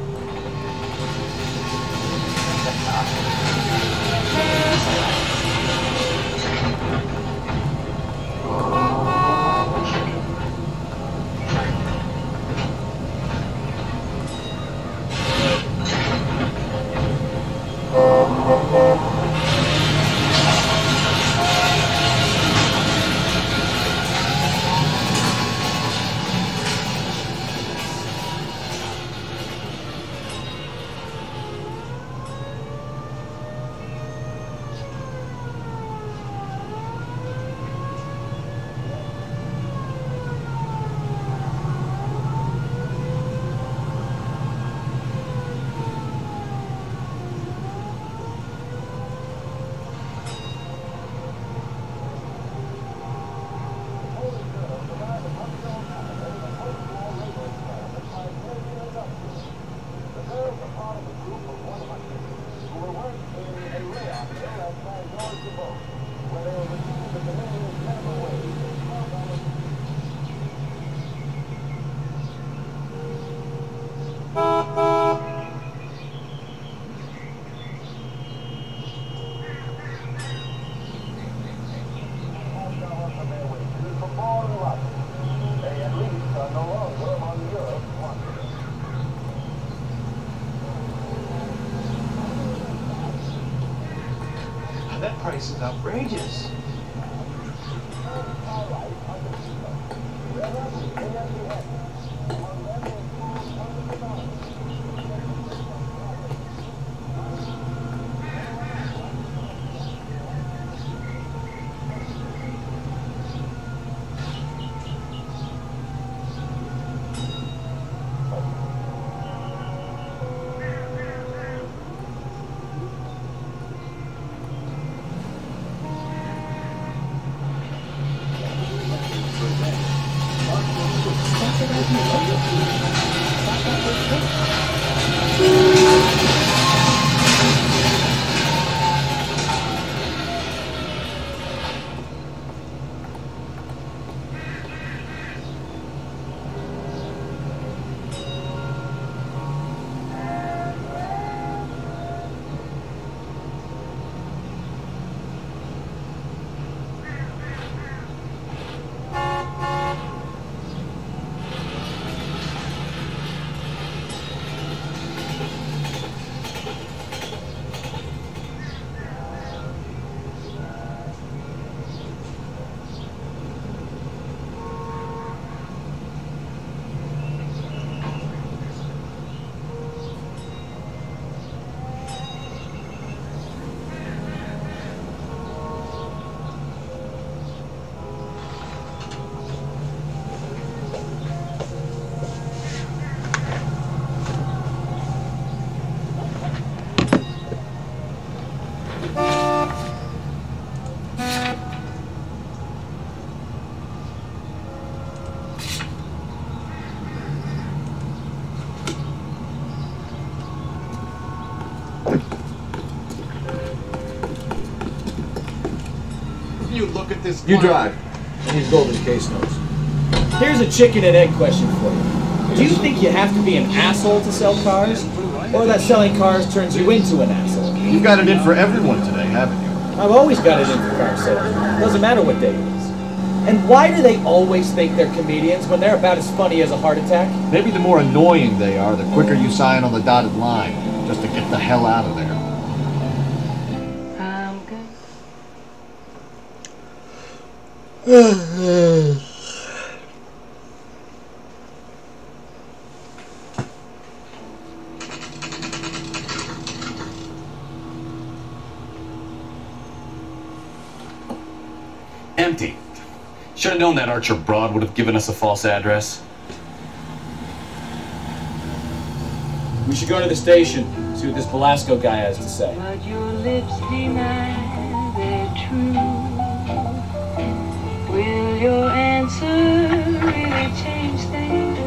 That price is outrageous. of you look at this? You client? drive. I need Golden's case notes. Here's a chicken and egg question for you. Do you think you have to be an asshole to sell cars? Or that selling cars turns you into an asshole? You've got it in for everyone today, haven't you? I've always got it in for car sales. Doesn't matter what day it is. And why do they always think they're comedians when they're about as funny as a heart attack? Maybe the more annoying they are, the quicker you sign on the dotted line, just to get the hell out of there. Empty. Should have known that Archer Broad would have given us a false address. We should go to the station, see what this Velasco guy has to say. But your lips deny their truth. Will your answer really change things?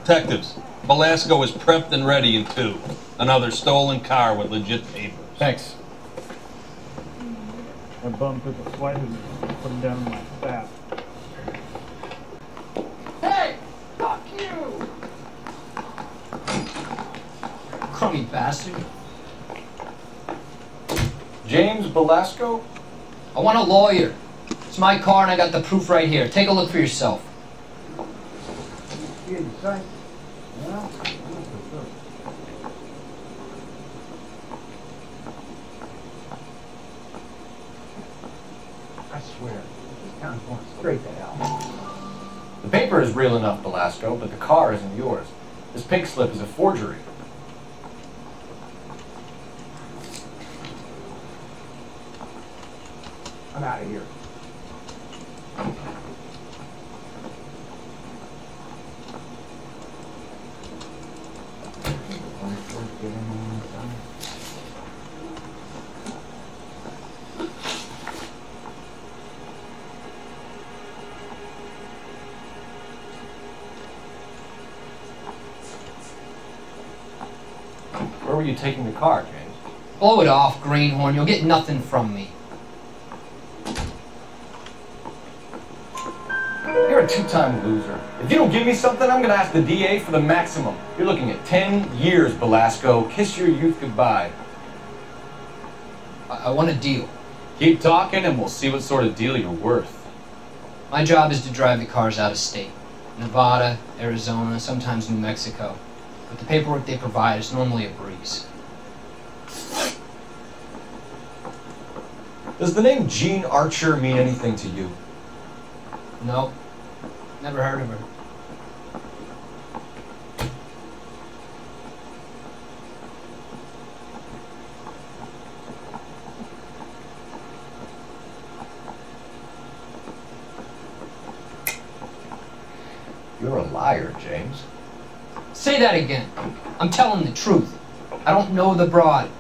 Detectives, Velasco is prepped and ready in 2. Another stolen car with legit papers. Thanks. My bum took a swipe and put him down in my staff. Hey! Fuck you! Crummy bastard. James Velasco? I want a lawyer. It's my car and I got the proof right here. Take a look for yourself. I swear, this town's going straight to hell. The paper is real enough, Velasco, but the car isn't yours. This pink slip is a forgery. I'm out of here. Where were you taking the car, James? Blow it off, greenhorn. You'll get nothing from me. You're a 2-time loser. If you don't give me something, I'm gonna ask the DA for the maximum. You're looking at 10 years, Velasco. Kiss your youth goodbye. I want a deal. Keep talking and we'll see what sort of deal you're worth. My job is to drive the cars out of state. Nevada, Arizona, sometimes New Mexico. But the paperwork they provide is normally a breeze. Does the name Jean Archer mean anything to you? No. Never heard of her. You're a liar, James. Say that again. I'm telling the truth. I don't know the broad.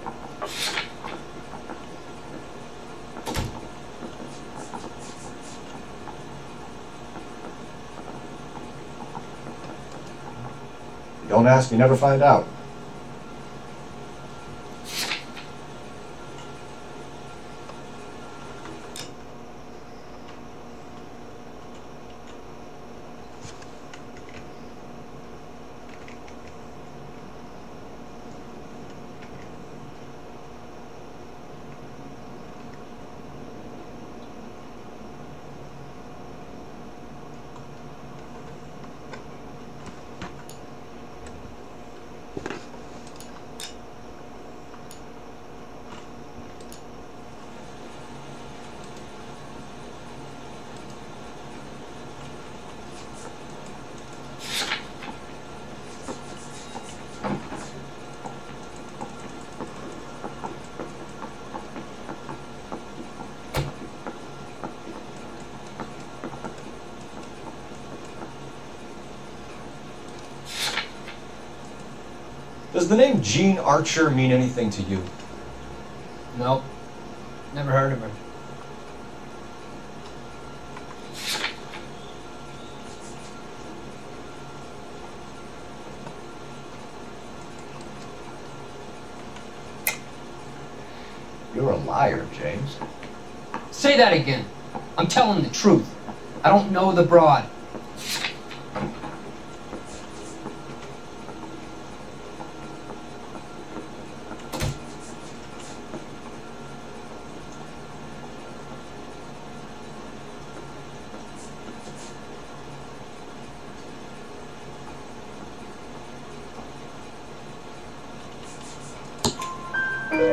You don't ask, you never find out. Does the name Gene Archer mean anything to you? Nope. Never heard of her. You're a liar, James. Say that again. I'm telling the truth. I don't know the broad.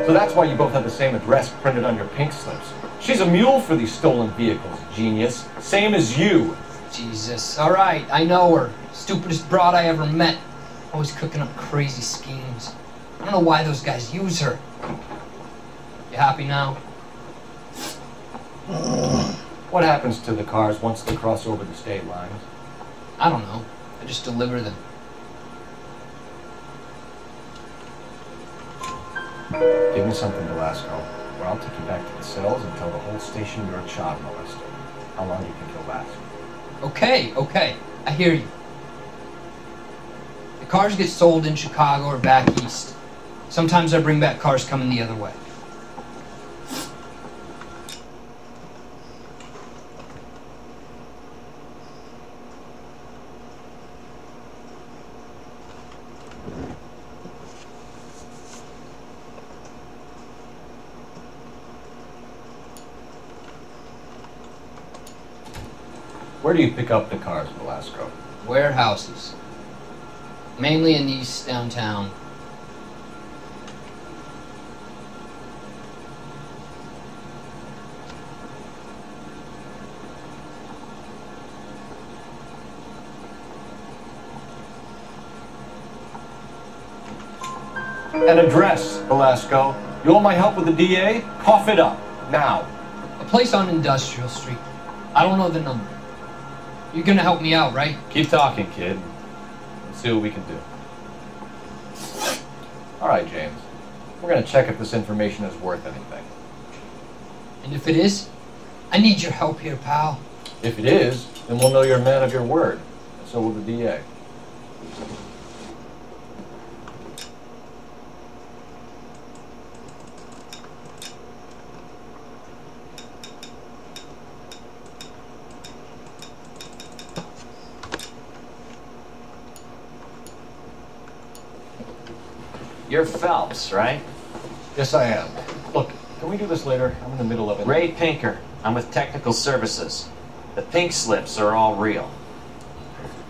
So that's why you both have the same address printed on your pink slips. She's a mule for these stolen vehicles, genius. Same as you. Jesus. All right, I know her. Stupidest broad I ever met. Always cooking up crazy schemes. I don't know why those guys use her. You happy now? What happens to the cars once they cross over the state lines? I don't know. I just deliver them. Give me something, Velasco, or I'll take you back to the cells and tell the whole station you're a child molester. How long do you think you'll last? Okay. I hear you. The cars get sold in Chicago or back east. Sometimes I bring back cars coming the other way. Where do you pick up the cars, Velasco? Warehouses. Mainly in East downtown. An address, Velasco. You want my help with the DA? Cough it up, now. A place on Industrial Street. I don't know the number. You're gonna help me out, right? Keep talking, kid. Let's see what we can do. All right, James. We're gonna check if this information is worth anything. And if it is, I need your help here, pal. If it is, then we'll know you're a man of your word. And so will the DA. You're Phelps, right? Yes, I am. Look, can we do this later? I'm in the middle of it. Ray Pinker. I'm with Technical Services. The pink slips are all real.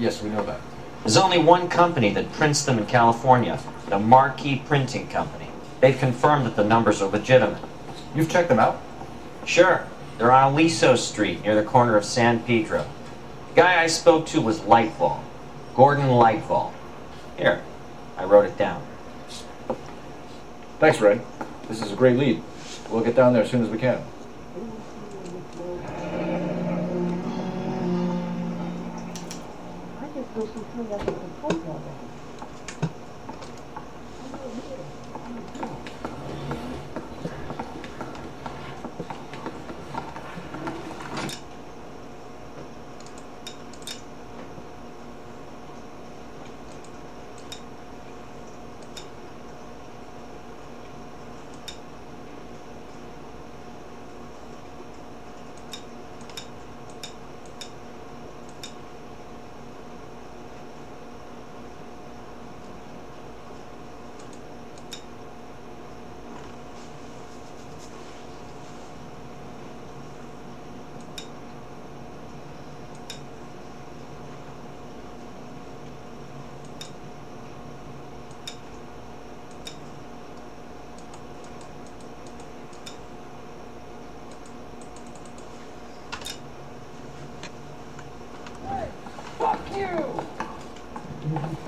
Yes, we know that. There's only one company that prints them in California, the Marquee Printing Company. They've confirmed that the numbers are legitimate. You've checked them out? Sure. They're on Aliso Street, near the corner of San Pedro. The guy I spoke to was Lightfall. Gordon Lightfall. Here, I wrote it down. Thanks, Ray. This is a great lead. We'll get down there as soon as we can.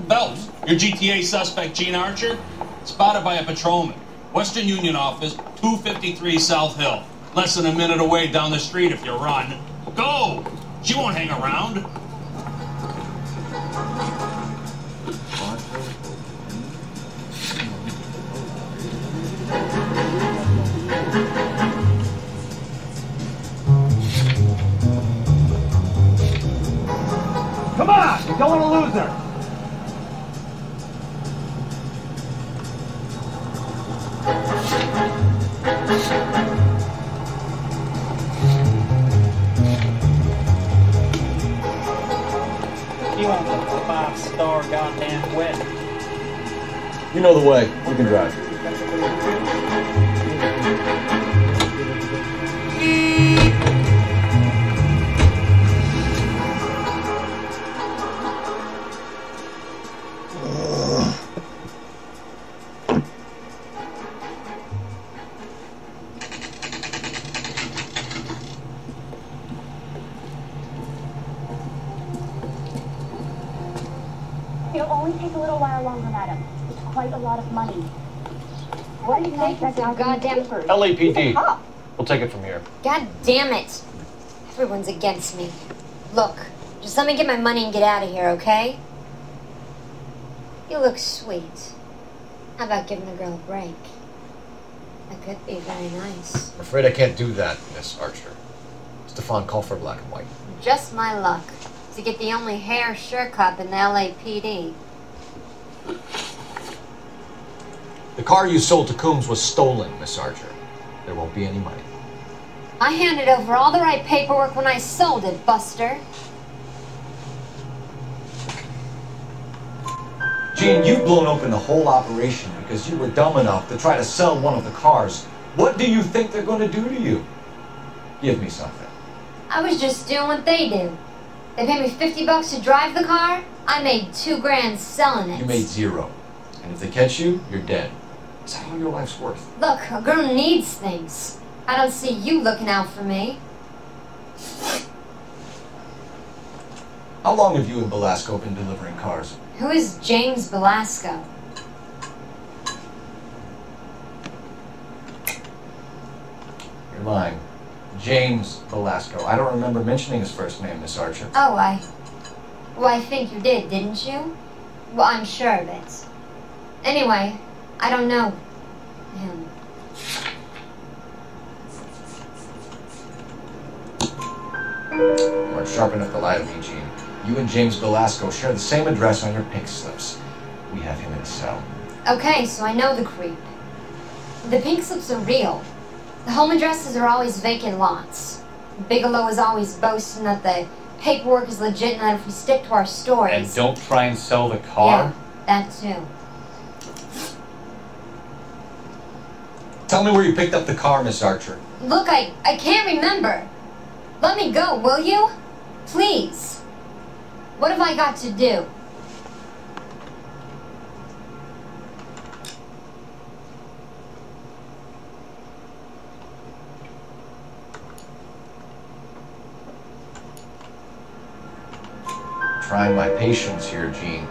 Phelps, your GTA suspect, Gene Archer, spotted by a patrolman. Western Union office, 253 South Hill. Less than a minute away down the street if you run. Go! She won't hang around. off star goddamn win. You know the way. You can drive. It'll only take a little while longer, madam. It's quite a lot of money. What do you think that goddamn first? LAPD. We'll take it from here. God damn it. Everyone's against me. Look, just let me get my money and get out of here, okay? You look sweet. How about giving a girl a break? That could be very nice. I'm afraid I can't do that, Miss Archer. Stefan, call for black and white. Just my luck to get the only hair sure cup in the LAPD. The car you sold to Coombs was stolen, Miss Archer. There won't be any money. I handed over all the right paperwork when I sold it, Buster. Gene, you've blown open the whole operation because you were dumb enough to try to sell one of the cars. What do you think they're going to do to you? Give me something. I was just doing what they do. They paid me $50 to drive the car. I made $2 grand selling it. You made $0. And if they catch you, you're dead. Is that all your life's worth? Look, a girl needs things. I don't see you looking out for me. How long have you and Belasco been delivering cars? Who is James Belasco? You're lying. James Belasco. I don't remember mentioning his first name, Miss Archer. Oh, well, I think you did, didn't you? Well, I'm sure of it. Anyway, I don't know him. You aren't sharp enough to lie to me, Gene. You and James Belasco share the same address on your pink slips. We have him in a cell. Okay, so I know the creep. The pink slips are real. The home addresses are always vacant lots. Bigelow is always boasting that the paperwork is legit and that if we stick to our stories... And don't try and sell the car? Yeah, that too. Tell me where you picked up the car, Miss Archer. Look, I can't remember. Let me go, will you? Please. What have I got to do? Trying my patience here, Gene.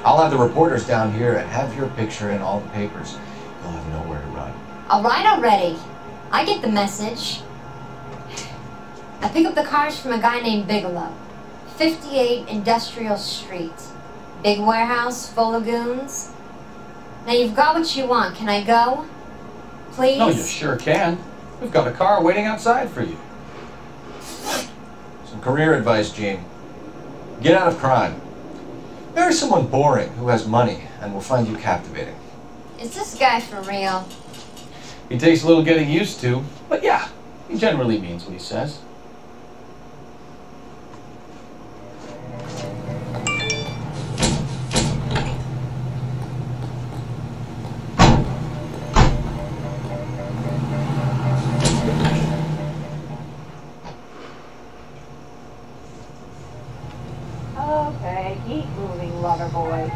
I'll have the reporters down here and have your picture in all the papers. You'll have nowhere to run. All right already. I get the message. I pick up the cars from a guy named Bigelow. 58 Industrial Street. Big warehouse full of goons. Now you've got what you want. Can I go? Please? No, you sure can. We've got a car waiting outside for you. Some career advice, Gene. Get out of crime. Marry someone boring who has money and will find you captivating. Is this guy for real? He takes a little getting used to, but yeah, he generally means what he says. Okay, keep moving, lover boy.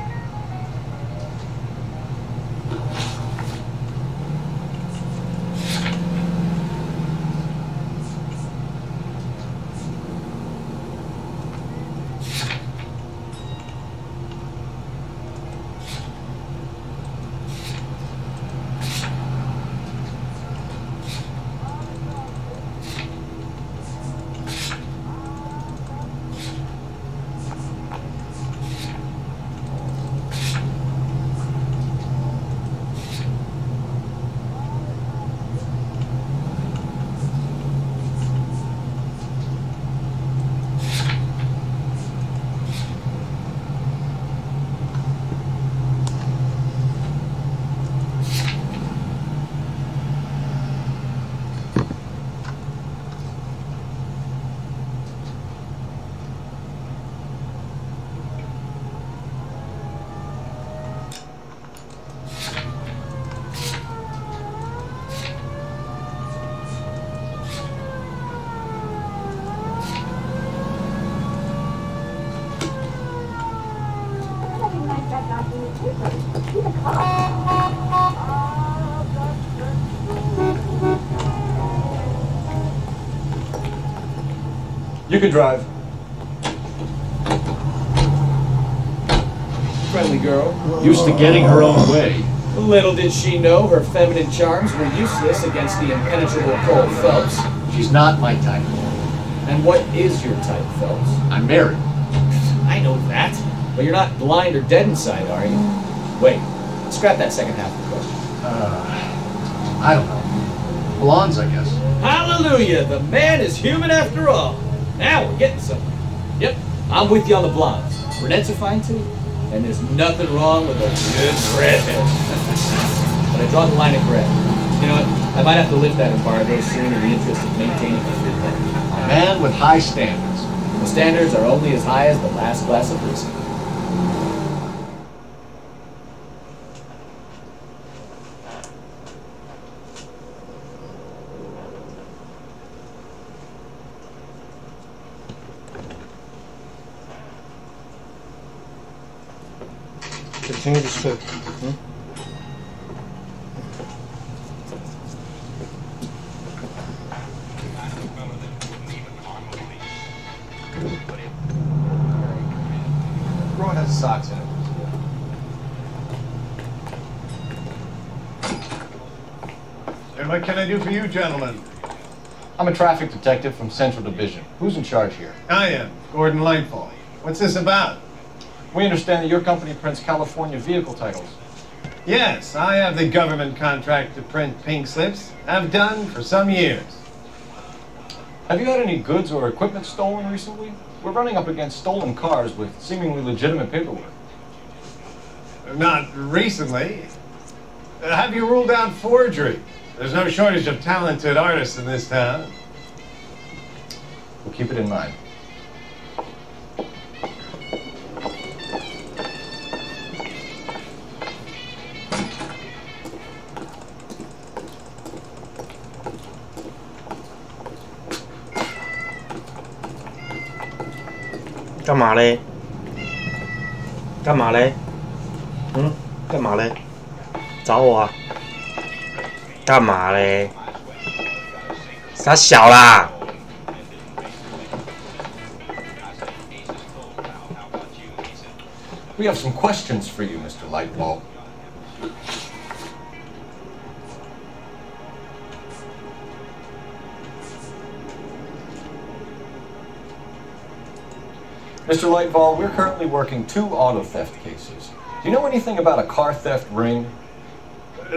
You can drive. Friendly girl. Used to getting her own way. Little did she know her feminine charms were useless against the impenetrable Cole Phelps. She's not my type. And what is your type, Phelps? I'm married. I know that. But you're not blind or dead inside, are you? Wait, scrap that second half of the question. I don't know. Blondes, I guess. Hallelujah! The man is human after all. Now we're getting somewhere. Yep, I'm with you on the blondes. Brunettes are fine too. And there's nothing wrong with a good redhead. But I draw the line at red. You know what? I might have to lift that embargo soon in the interest of maintaining a free market. A man with high standards. The standards are only as high as the last glass of whiskey. Continue to sip. Roy has socks in it. And what can I do for you, gentlemen? I'm a traffic detective from Central Division. Who's in charge here? I am, Gordon Lightfall. What's this about? We understand that your company prints California vehicle titles. Yes, I have the government contract to print pink slips. I've done for some years. Have you had any goods or equipment stolen recently? We're running up against stolen cars with seemingly legitimate paperwork. Not recently. Have you ruled out forgery? There's no shortage of talented artists in this town. We'll keep it in mind. 干嘛嘞？干嘛嘞？嗯？干嘛嘞？找我啊？干嘛嘞？傻小啦！ We have some questions for you, Mr. Lightfall. Mr. Lightfall, we're currently working 2 auto theft cases. Do you know anything about a car theft ring?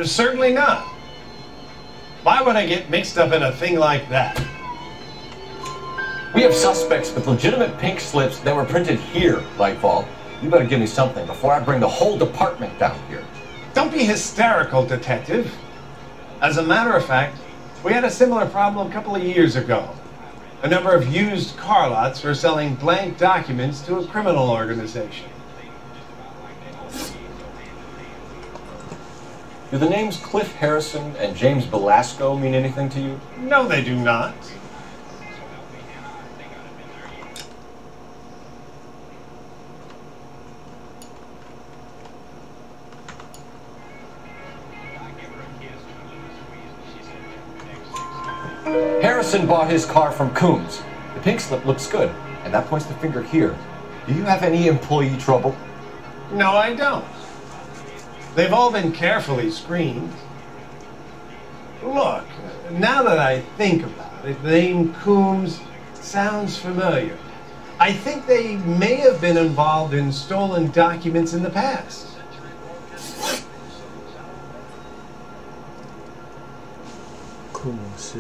Certainly not. Why would I get mixed up in a thing like that? We have suspects with legitimate pink slips that were printed here, Lightfall. You better give me something before I bring the whole department down here. Don't be hysterical, detective. As a matter of fact, we had a similar problem a couple of years ago. A number of used car lots were selling blank documents to a criminal organization. Do the names Cliff Harrison and James Belasco mean anything to you? No, they do not. Harrison bought his car from Coombs. The pink slip looks good, and that points the finger here. Do you have any employee trouble? No, I don't. They've all been carefully screened. Look, now that I think about it, the name Coombs sounds familiar. I think they may have been involved in stolen documents in the past. Coombs.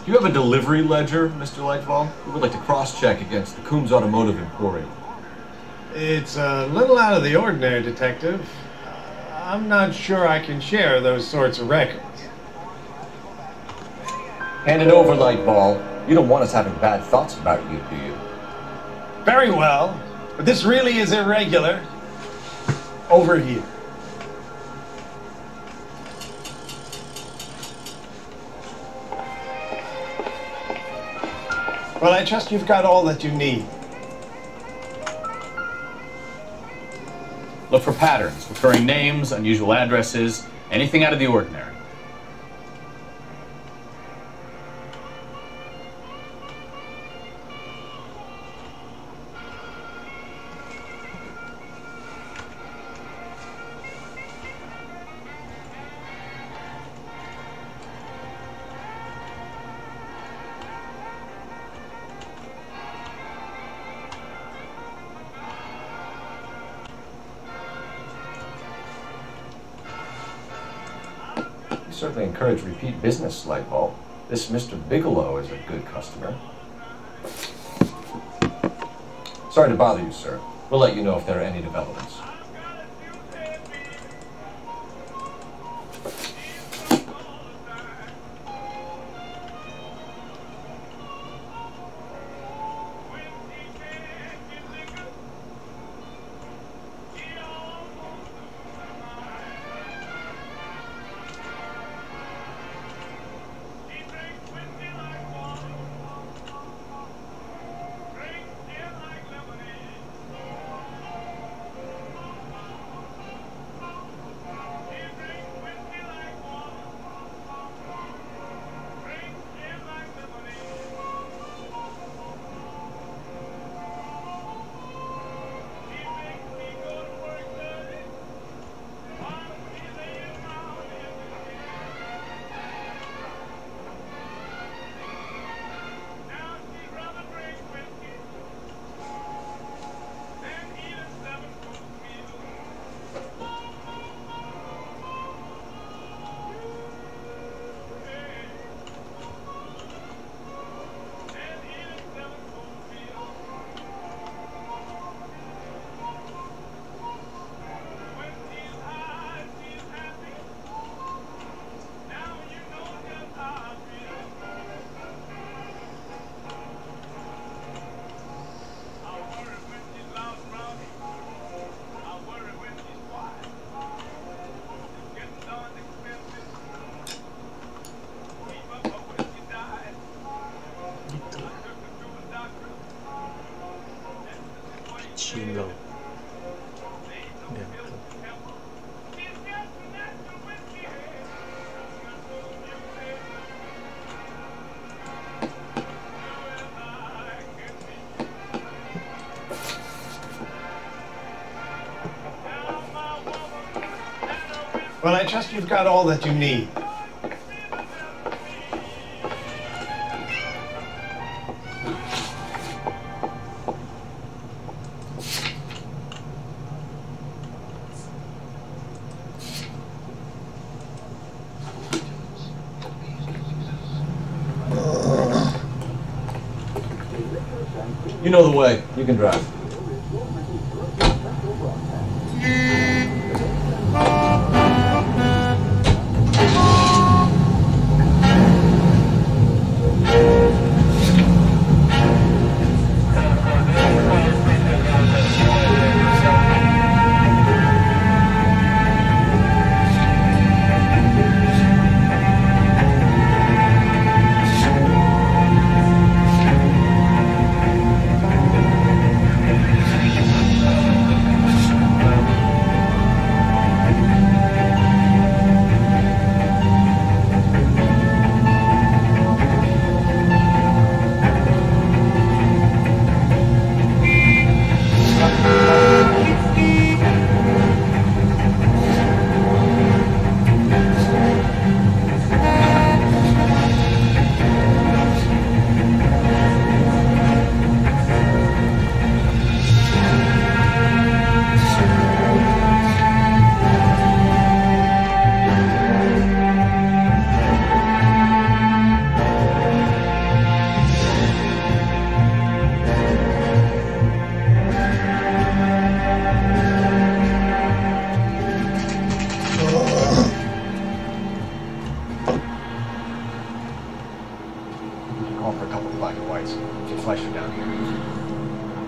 Do you have a delivery ledger, Mr. Lightfall? We would like to cross-check against the Coombs Automotive Emporium. It's a little out of the ordinary, Detective. I'm not sure I can share those sorts of records. Hand it over, Lightball. You don't want us having bad thoughts about you, do you? Very well, but this really is irregular. Over here. Well, I trust you've got all that you need. Look for patterns, recurring names, unusual addresses, anything out of the ordinary. Certainly encourage repeat business, Lightball. This Mr. Bigelow is a good customer. Sorry to bother you, sir. We'll let you know if there are any developments. Well, I trust you've got all that you need. You know the way. You can drive.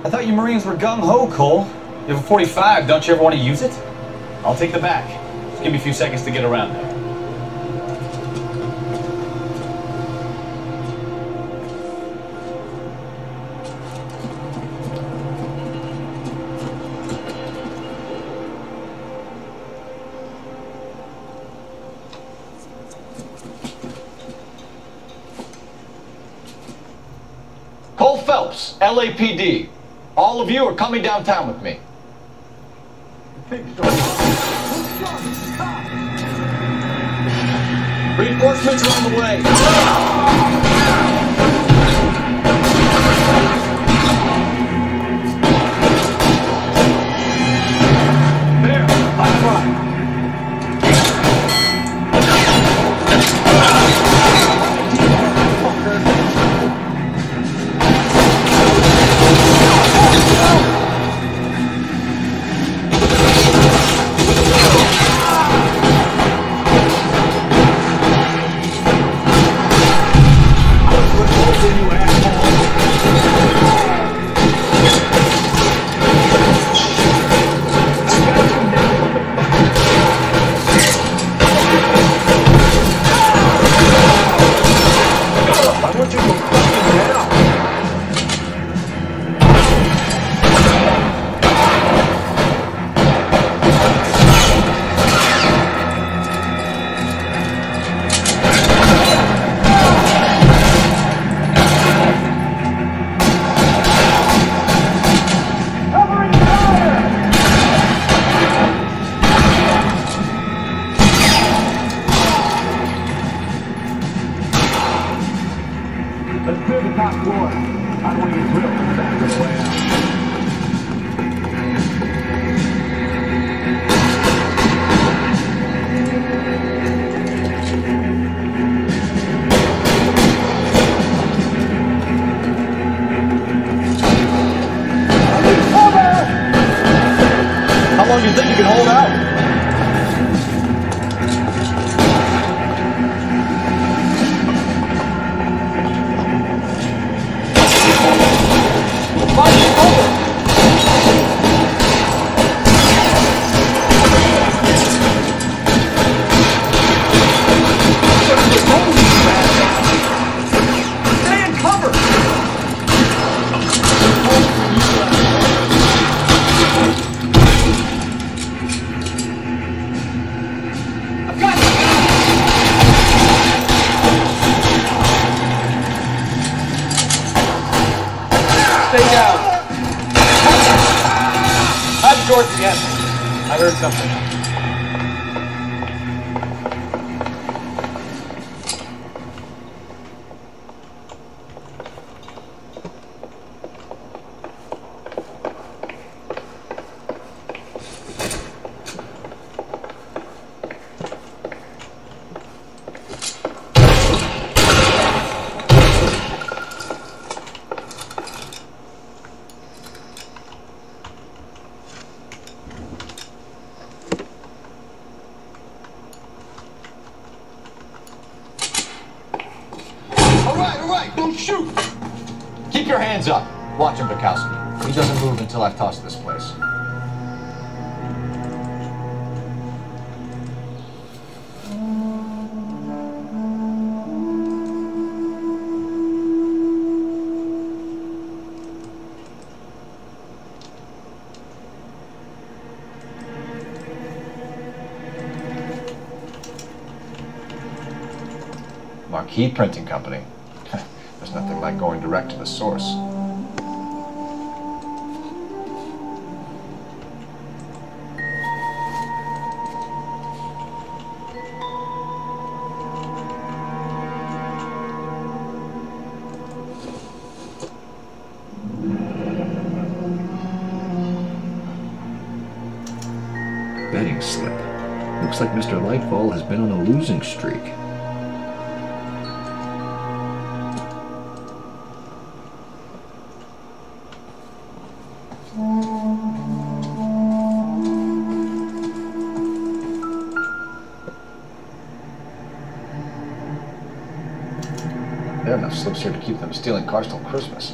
I thought you Marines were gung-ho, Cole. You have a 45, don't you ever want to use it? I'll take the back. Just give me a few seconds to get around there. Cole Phelps, LAPD. All of you are coming downtown with me. Reinforcements are on the way. There, high five. Let's clear the top floor. I don't want to get drilled in the back of the way out. How long do you think you can hold out? Stay down. I'm George again. I heard something. All right, don't shoot! Keep your hands up. Watch him, Bukowski. He doesn't move until I've tossed this place. Marquee Printing Company. There's nothing like going direct to the source. Betting slip. Looks like Mr. Lightfall has been on a losing streak. There are enough slips here to keep them stealing cars till Christmas.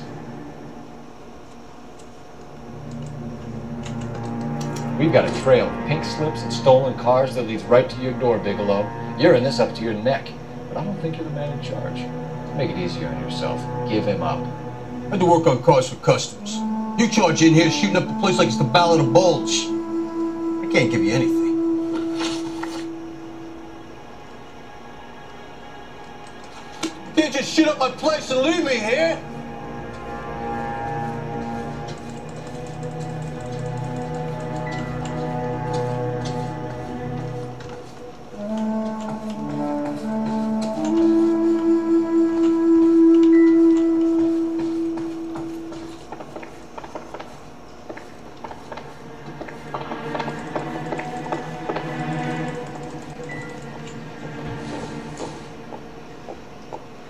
We've got a trail of pink slips and stolen cars that leads right to your door, Bigelow. You're in this up to your neck, but I don't think you're the man in charge. Make it easier on yourself. Give him up. I had to work on cars for customers. You charge in here shooting up the place like it's the Ballad of Bulge. I can't give you anything. You can't just shoot up my place and leave me here.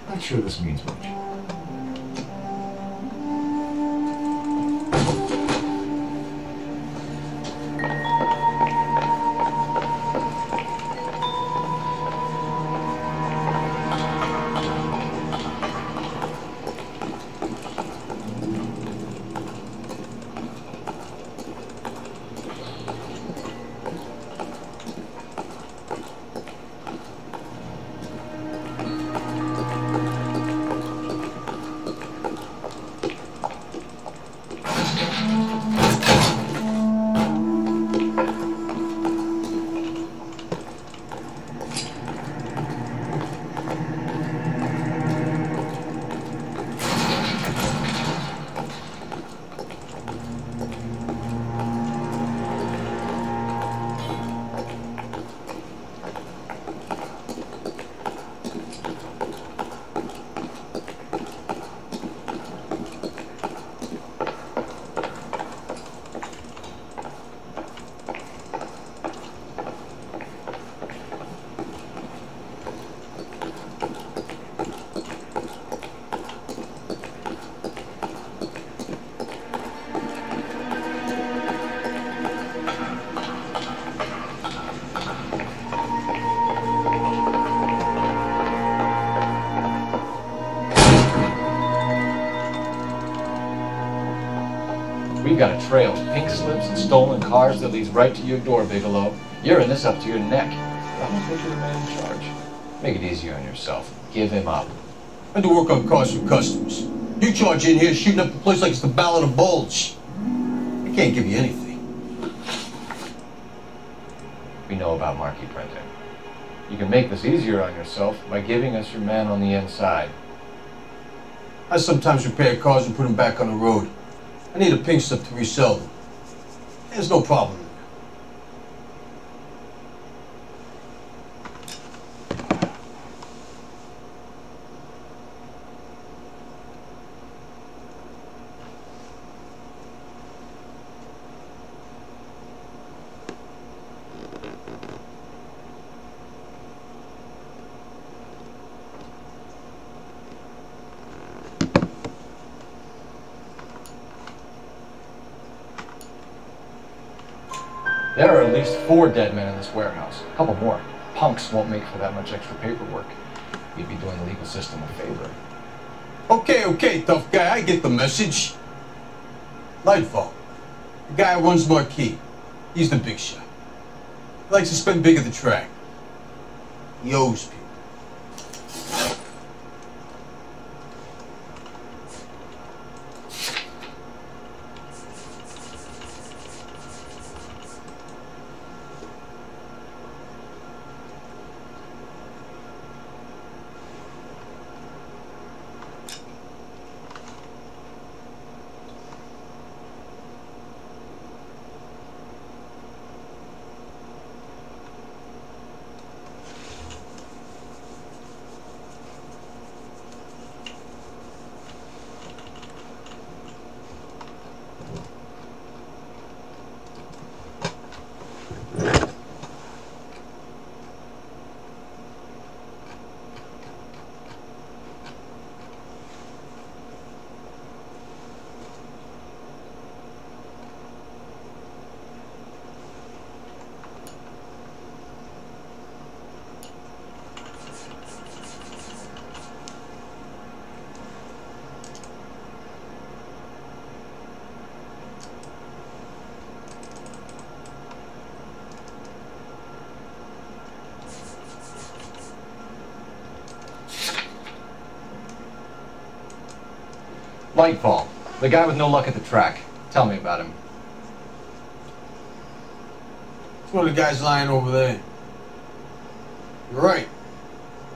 Not sure this means much. We've got a trail of pink slips and stolen cars that leads right to your door, Bigelow. You're in this up to your neck. I don't think you're the man in charge. Make it easier on yourself. Give him up. I had to work on cars for customers. You charge in here shooting up the place like it's the Ballad of Bulge. I can't give you anything. We know about marquee printing. You can make this easier on yourself by giving us your man on the inside. I sometimes repair cars and put them back on the road. I need a pink slip to resell them. There's no problem. There are at least 4 dead men in this warehouse. A couple more. Punks won't make for that much extra paperwork. You'd be doing the legal system a favor. Okay, tough guy, I get the message. Nightfall. The guy who runs Marquee. He's the big shot. He likes to spend big at the track. He owes people. Lightfall, the guy with no luck at the track. Tell me about him. It's one of the guys lying over there. You're right.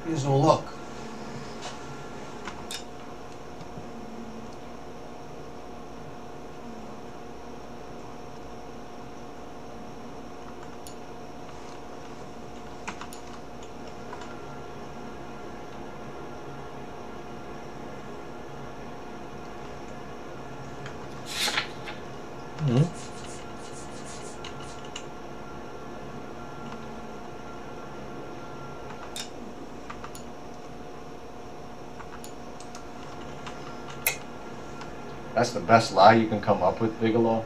He has no luck. That's the best lie you can come up with, Bigelow?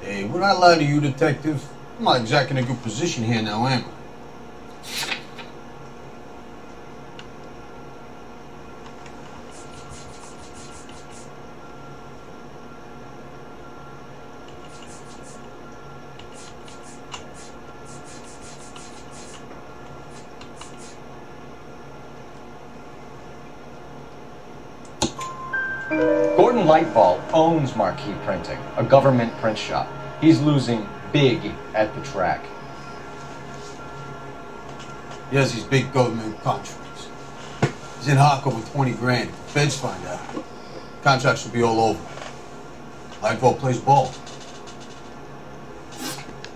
Hey, would I lie to you, detective? I'm not exactly in a good position here now, am I? Gordon Lightfall owns Marquee Printing, a government print shop. He's losing big at the track. He has these big government contracts. He's in hock over 20 grand. If the feds find out, contracts will be all over. Lightfall plays ball.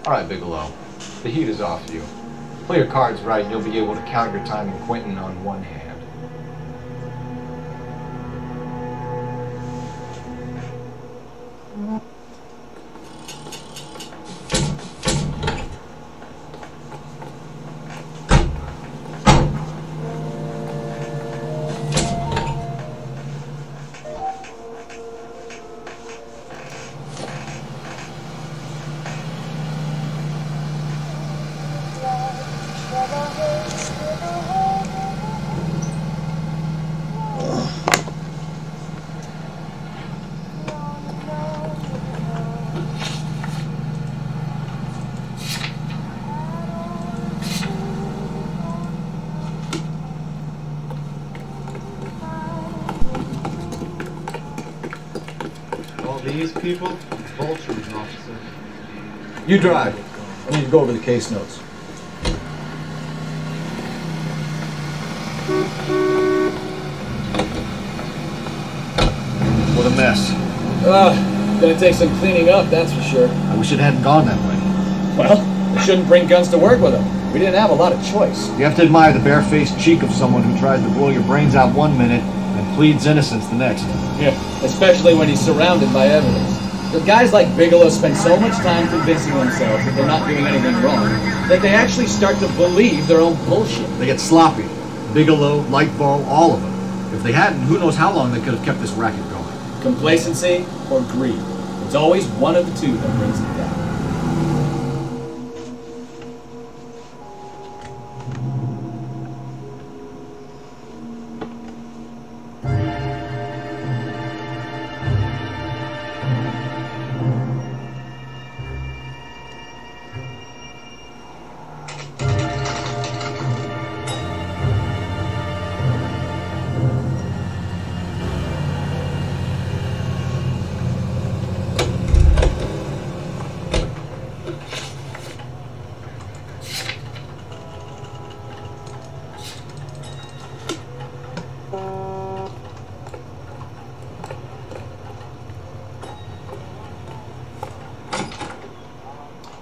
All right, Bigelow. The heat is off you. Play your cards right and you'll be able to count your time in Quentin on one hand. These people, vultures, officer. You drive. I need to go over the case notes. What a mess. Gonna take some cleaning up, that's for sure. I wish it hadn't gone that way. Well, they shouldn't bring guns to work with them. We didn't have a lot of choice. You have to admire the barefaced cheek of someone who tries to blow your brains out one minute and pleads innocence the next. Yeah, especially when he's surrounded by evidence. But guys like Bigelow spend so much time convincing themselves that they're not doing anything wrong that they actually start to believe their own bullshit. They get sloppy. Bigelow, Lightfall, all of them. If they hadn't, who knows how long they could have kept this racket going. Complacency or greed. It's always one of the two that brings it down.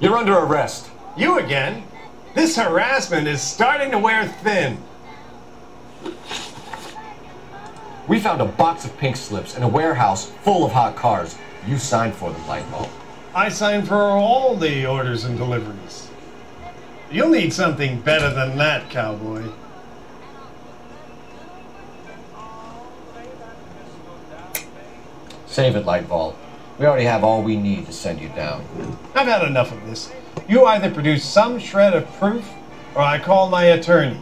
You're under arrest. You again? This harassment is starting to wear thin. We found a box of pink slips in a warehouse full of hot cars. You signed for them, Lightfall. I signed for all the orders and deliveries. You'll need something better than that, cowboy. Save it, Lightfall. We already have all we need to send you down. I've had enough of this. You either produce some shred of proof, or I call my attorney.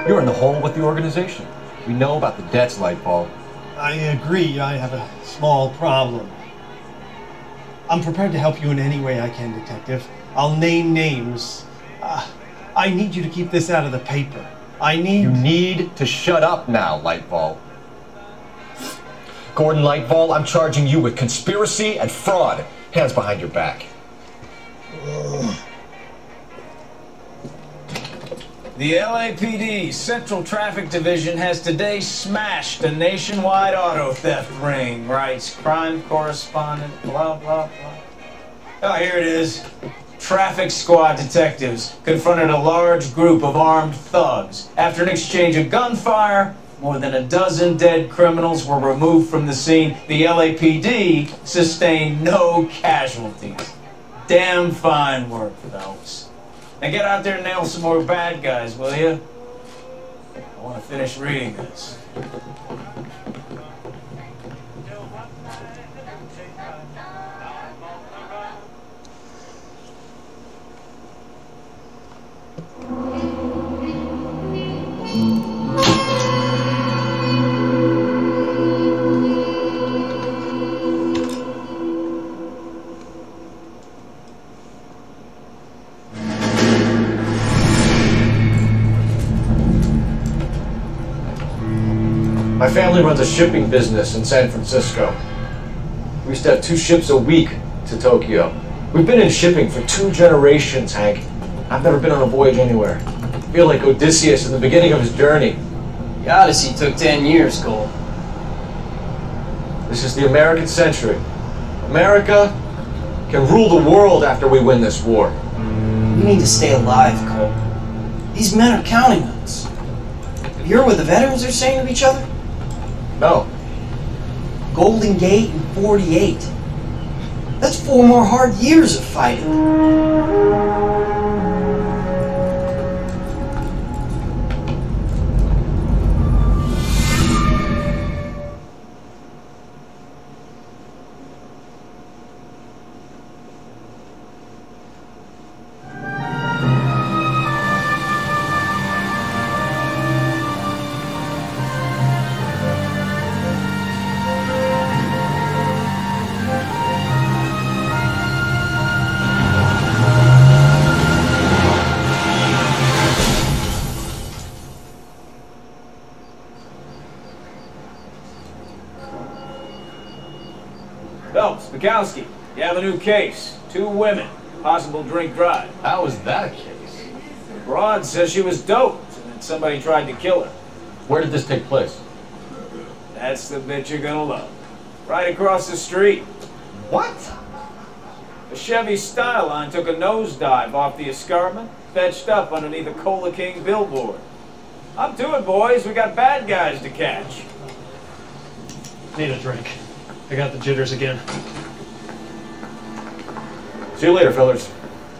You're in the hole with the organization. We know about the debts, Lightfall. I agree, I have a small problem. I'm prepared to help you in any way I can, Detective. I'll name names. I need you to keep this out of the paper. You need to shut up now, Lightfall. Gordon Lightfall, I'm charging you with conspiracy and fraud. Hands behind your back. The LAPD Central Traffic Division has today smashed a nationwide auto theft ring, writes crime correspondent, blah, blah, blah. Oh, here it is. Traffic squad detectives confronted a large group of armed thugs. After an exchange of gunfire, more than a dozen dead criminals were removed from the scene. The LAPD sustained no casualties. Damn fine work, folks. Now get out there and nail some more bad guys, will you? I want to finish reading this. My family runs a shipping business in San Francisco. We used to have 2 ships a week to Tokyo. We've been in shipping for 2 generations, Hank. I've never been on a voyage anywhere. I feel like Odysseus in the beginning of his journey. The Odyssey took 10 years, Cole. This is the American century. America can rule the world after we win this war. We need to stay alive, Cole. These men are counting on us. You hear what the veterans are saying to each other? No. Golden Gate in 48. That's 4 more hard years of fighting. Phelps, Bukowski, you have a new case. 2 women, possible drink drive. How is that a case? The broad says she was doped and that somebody tried to kill her. Where did this take place? That's the bit you're gonna love. Right across the street. What? A Chevy Styline took a nosedive off the escarpment, fetched up underneath a Cola King billboard. Up to it, boys. We got bad guys to catch. Need a drink. I got the jitters again. See you later, fellas.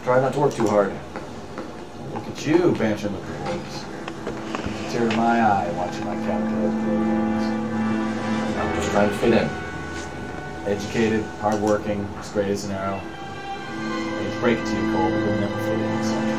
Try not to work too hard. Look at you, banshing with the wings. It's a tear in my eye watching my calculated programs. I'm just trying to fit in. Educated, hardworking, straight as an arrow. I hate to break it to you, Cole, but you'll never fit in this country.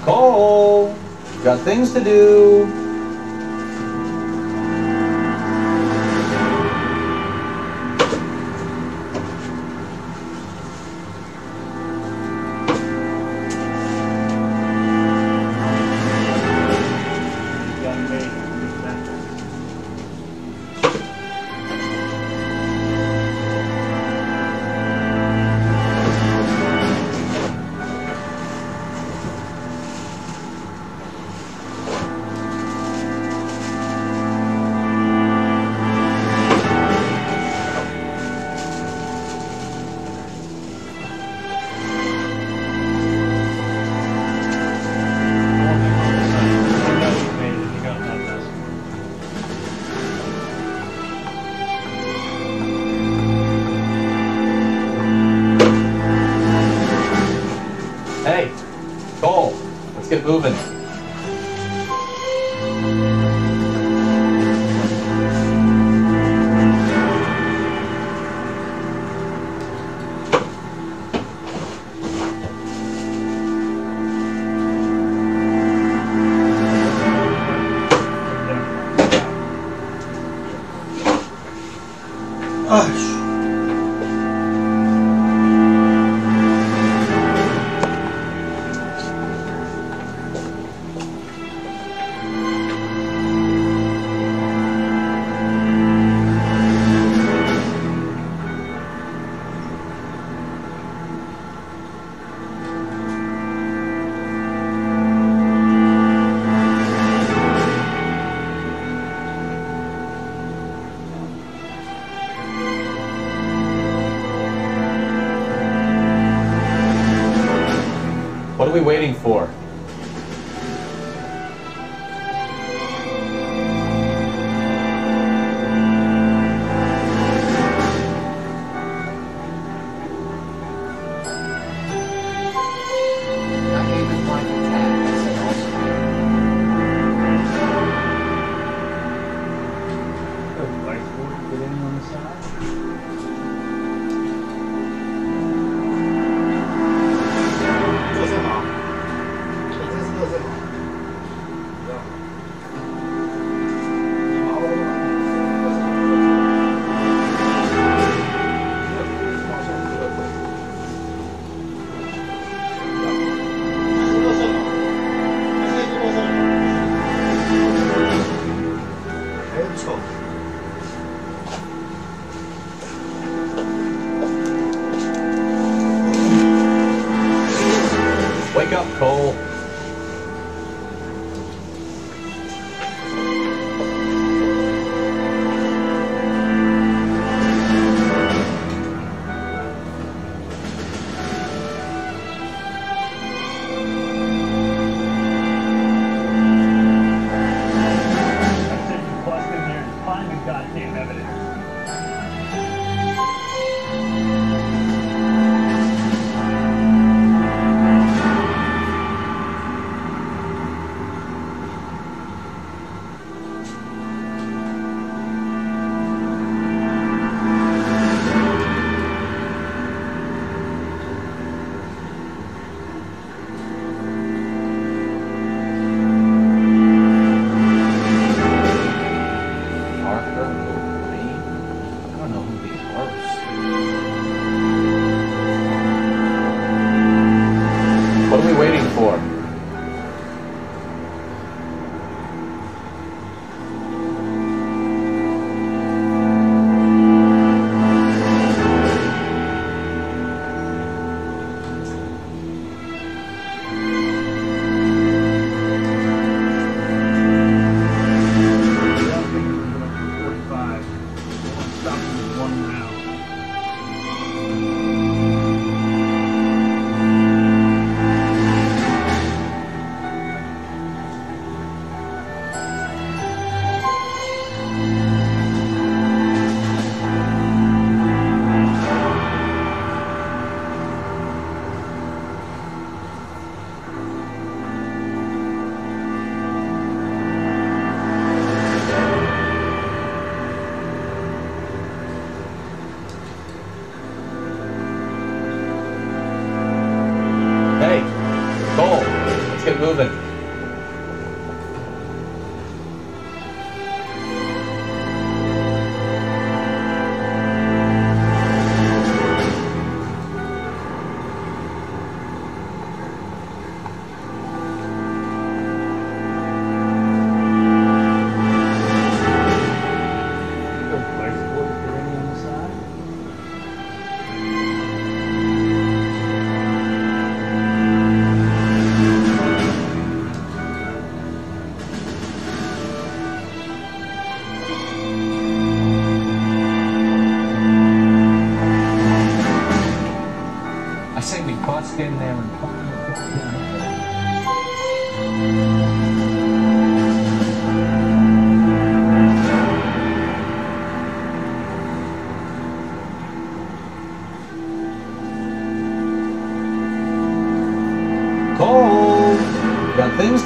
Cole, got things to do. Moving.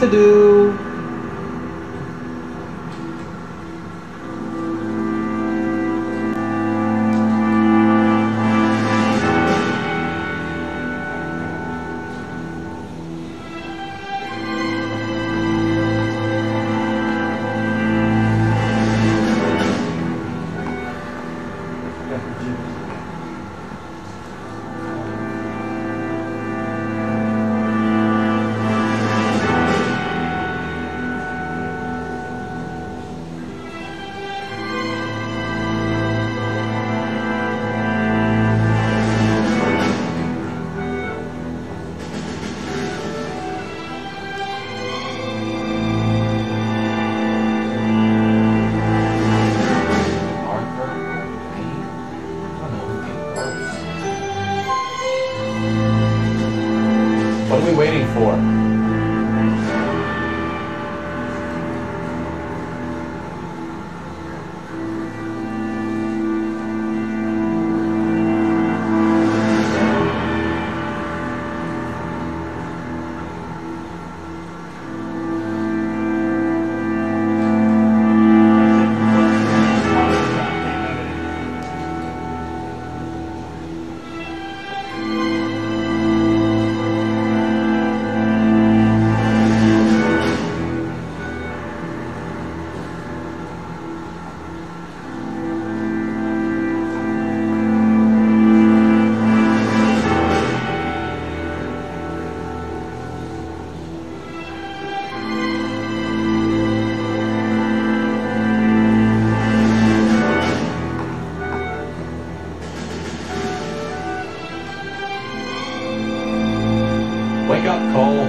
to do. What are we waiting for? Wake up, Cole.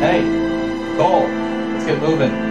Hey, Cole, let's get moving.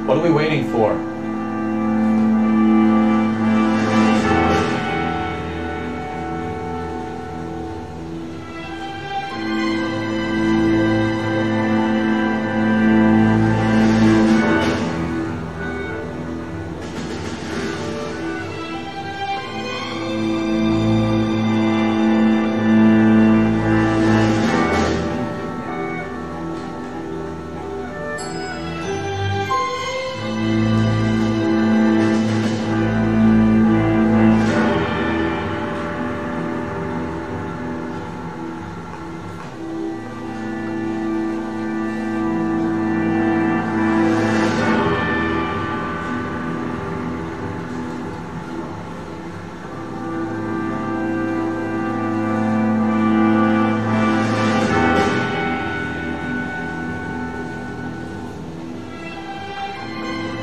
What are we waiting for?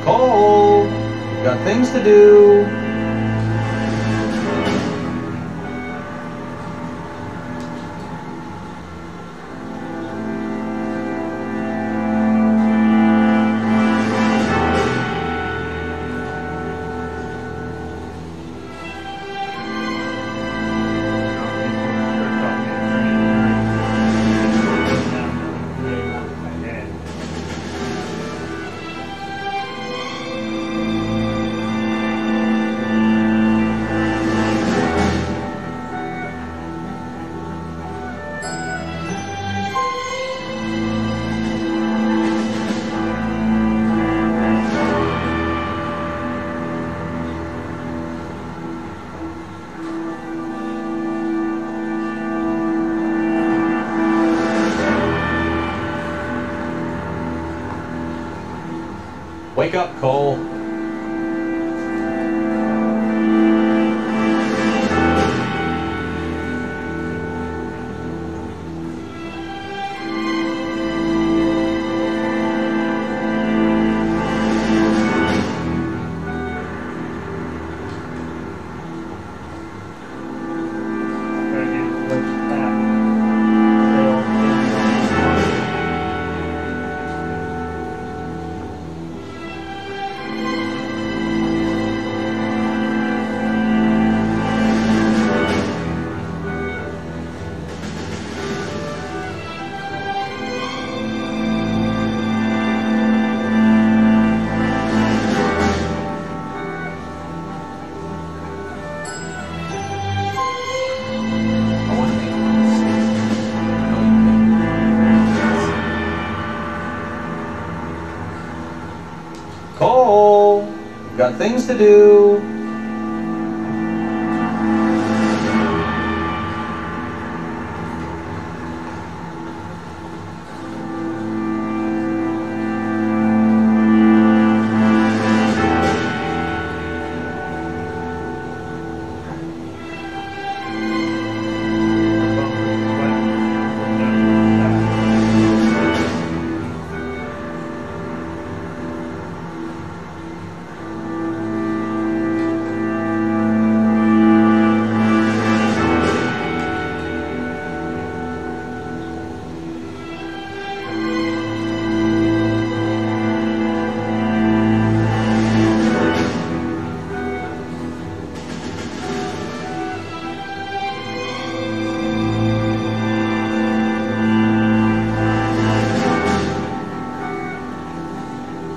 Cole, got things to do. Wake up, Cole. Cole, got things to do.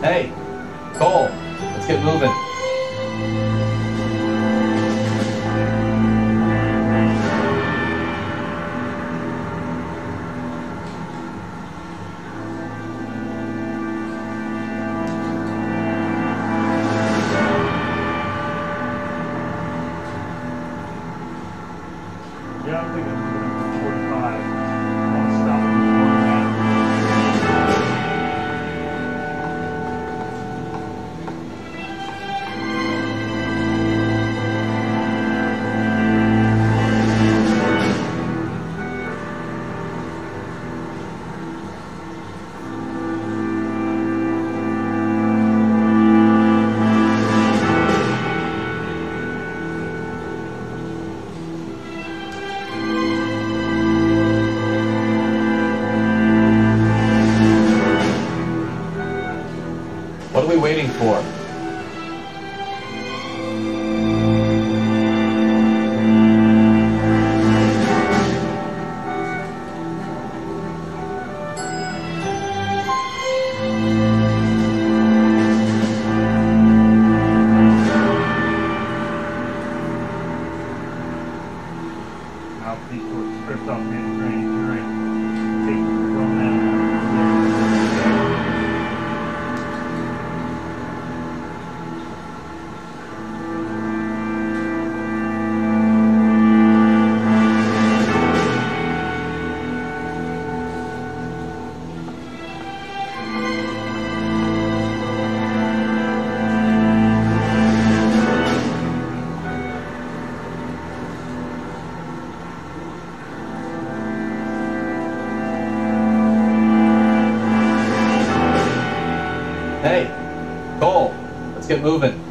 Hey, Cole, let's get moving. Yeah, I'm thinking it's 45. I want to stop it before that. What are we waiting for? Now people stripped off me and trained tonight. Take from them. Hey, Cole, let's get moving.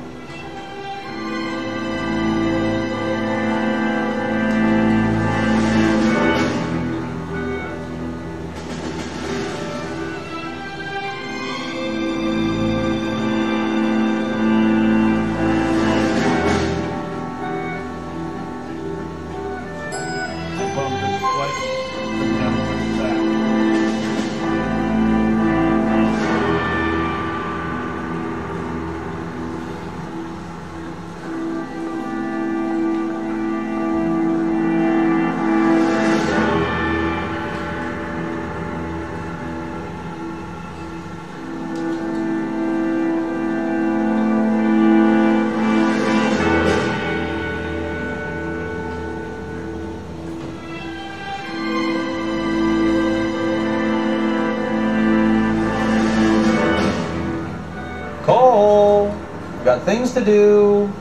things to do.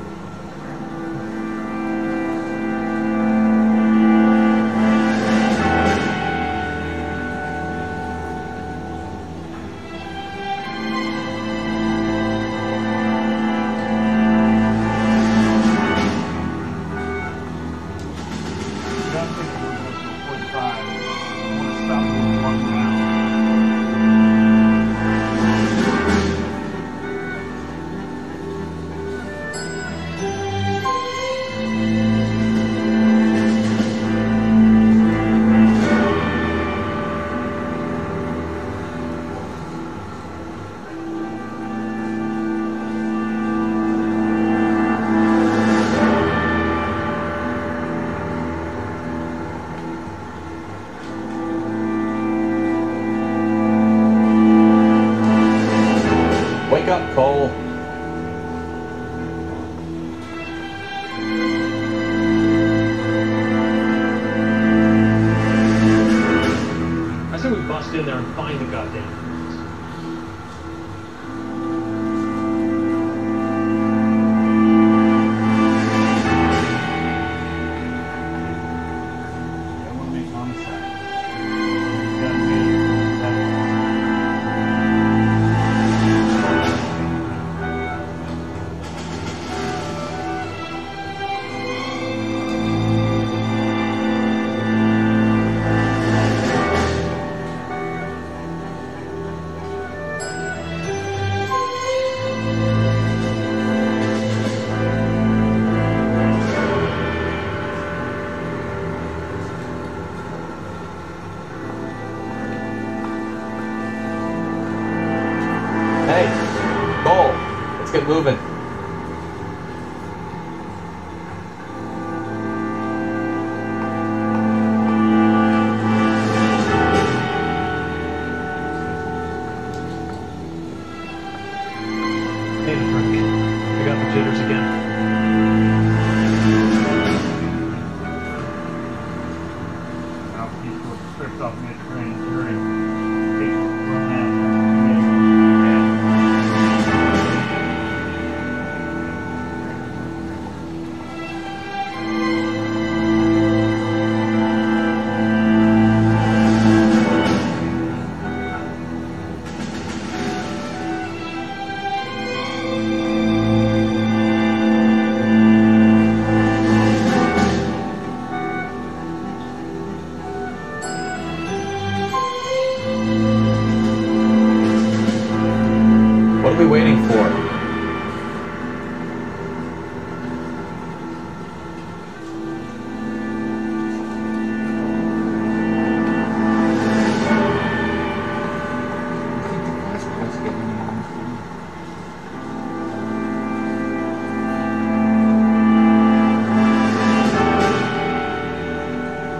Wake up, Cole. I say we bust in there and find the goddamn things. I want to make homicide. He's got me. Hey, Cole, let's get moving. Hey, the drink. I got the jitters again. Mouthpiece stripped off mid-train during. What are we waiting for?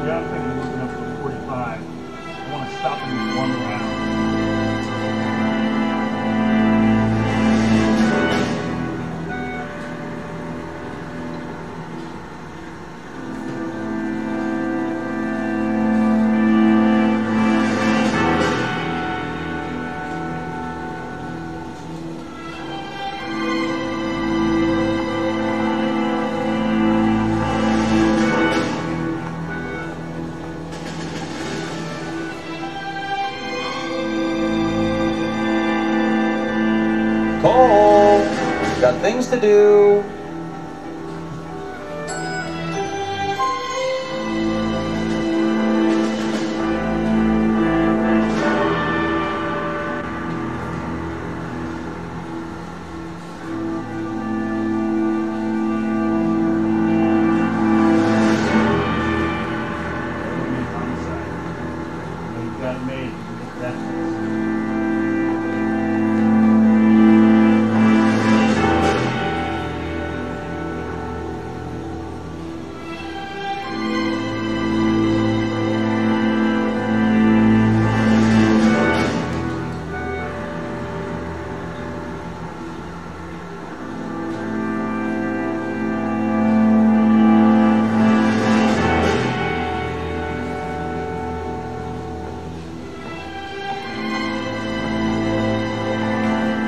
Yeah, I'm thinking of looking up for 45. I want to stop him with one round. Cole, got things to do. You got it made. That's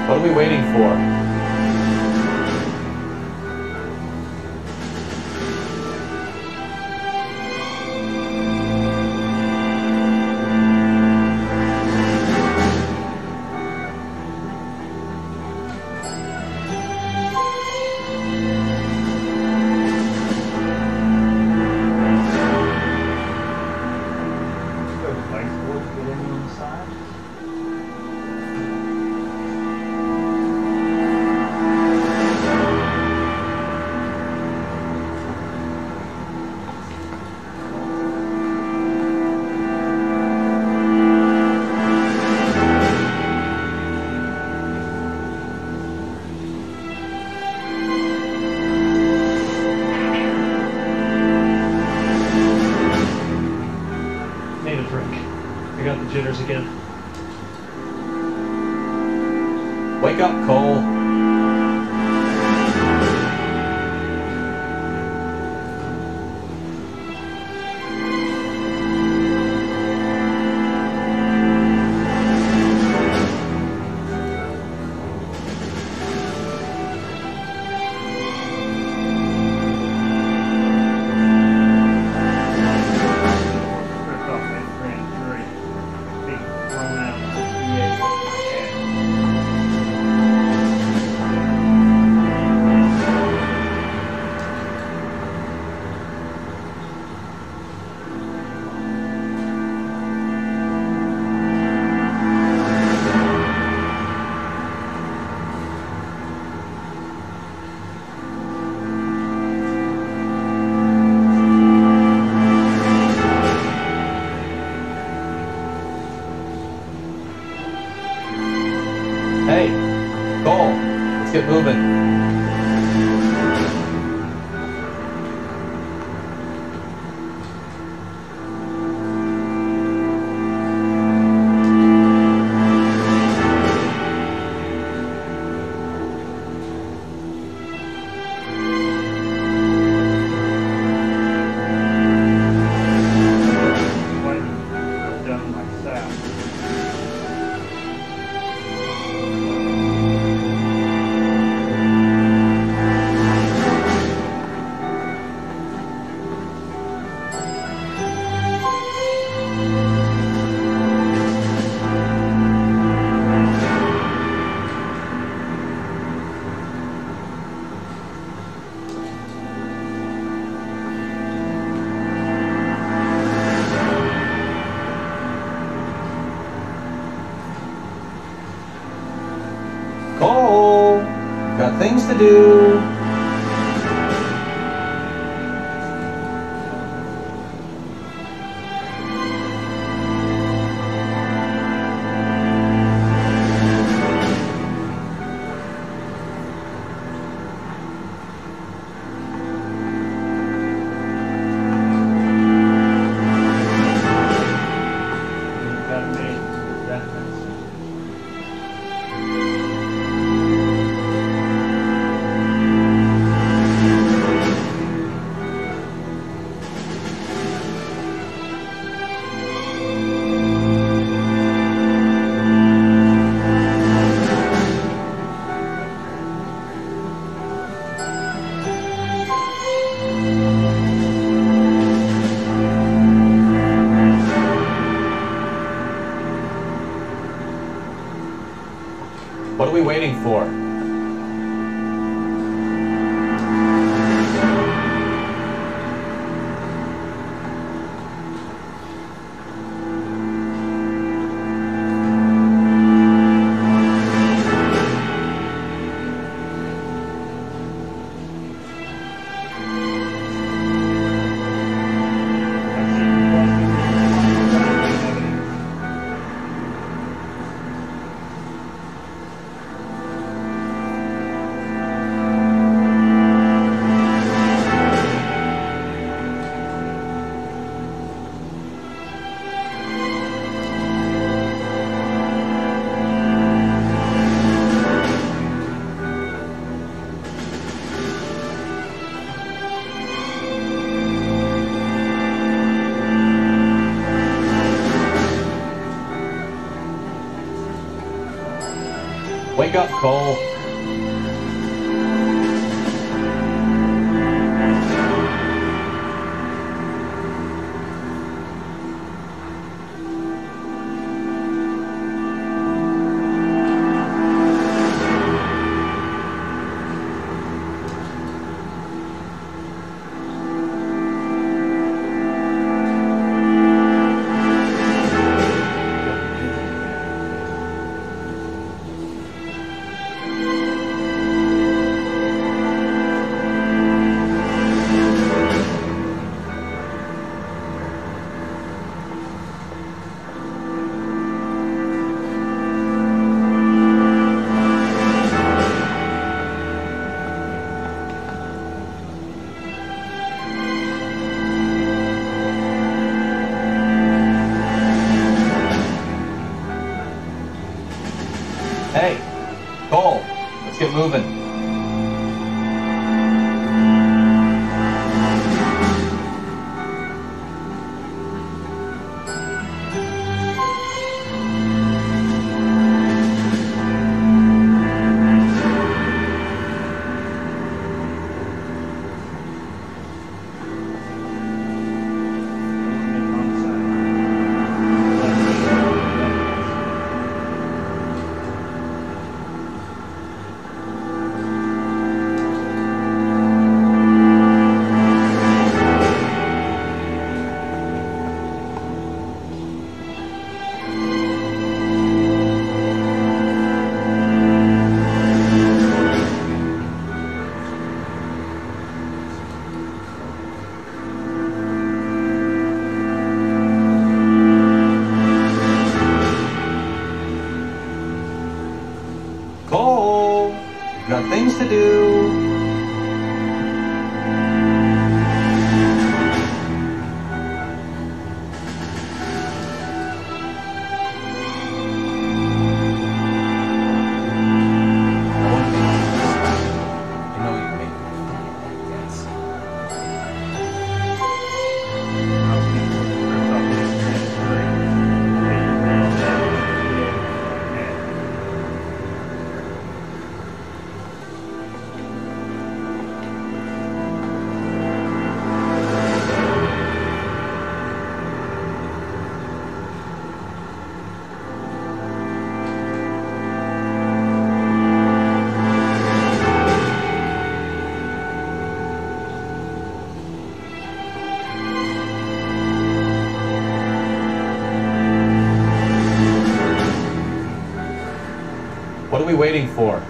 What are we waiting for? again. Wake up, Cole. Hey, Cole, let's get moving. Cole, got things to do. What are we waiting for? Wake up, Cole. waiting for?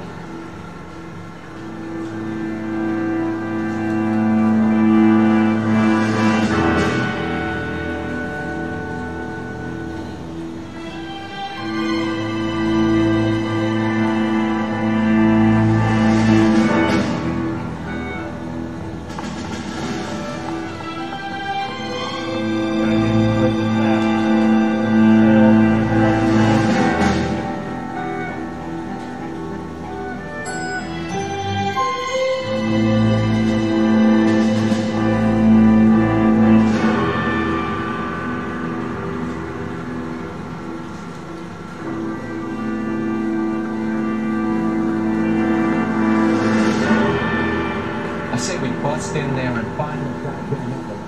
I say we both stand there and find the goddamn envelope.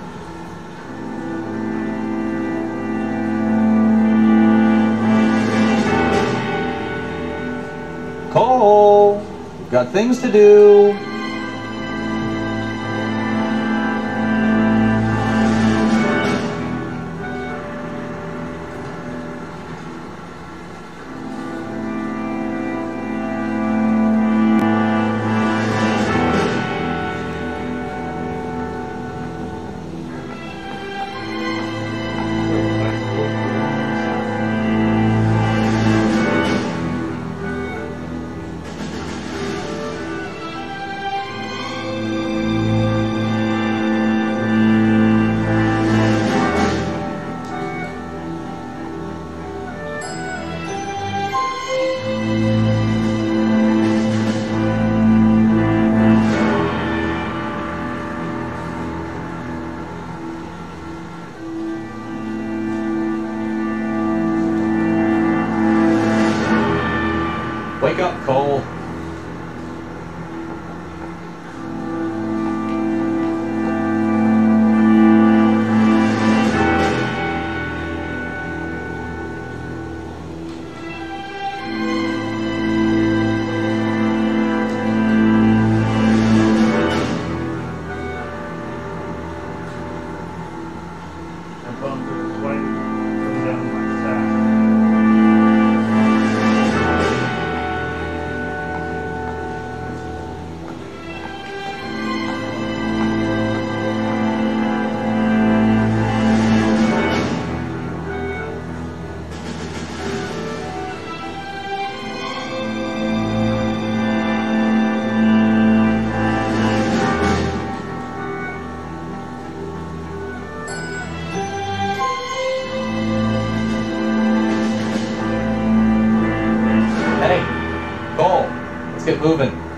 Cole, we've got things to do. Wake up, Cole. Get moving.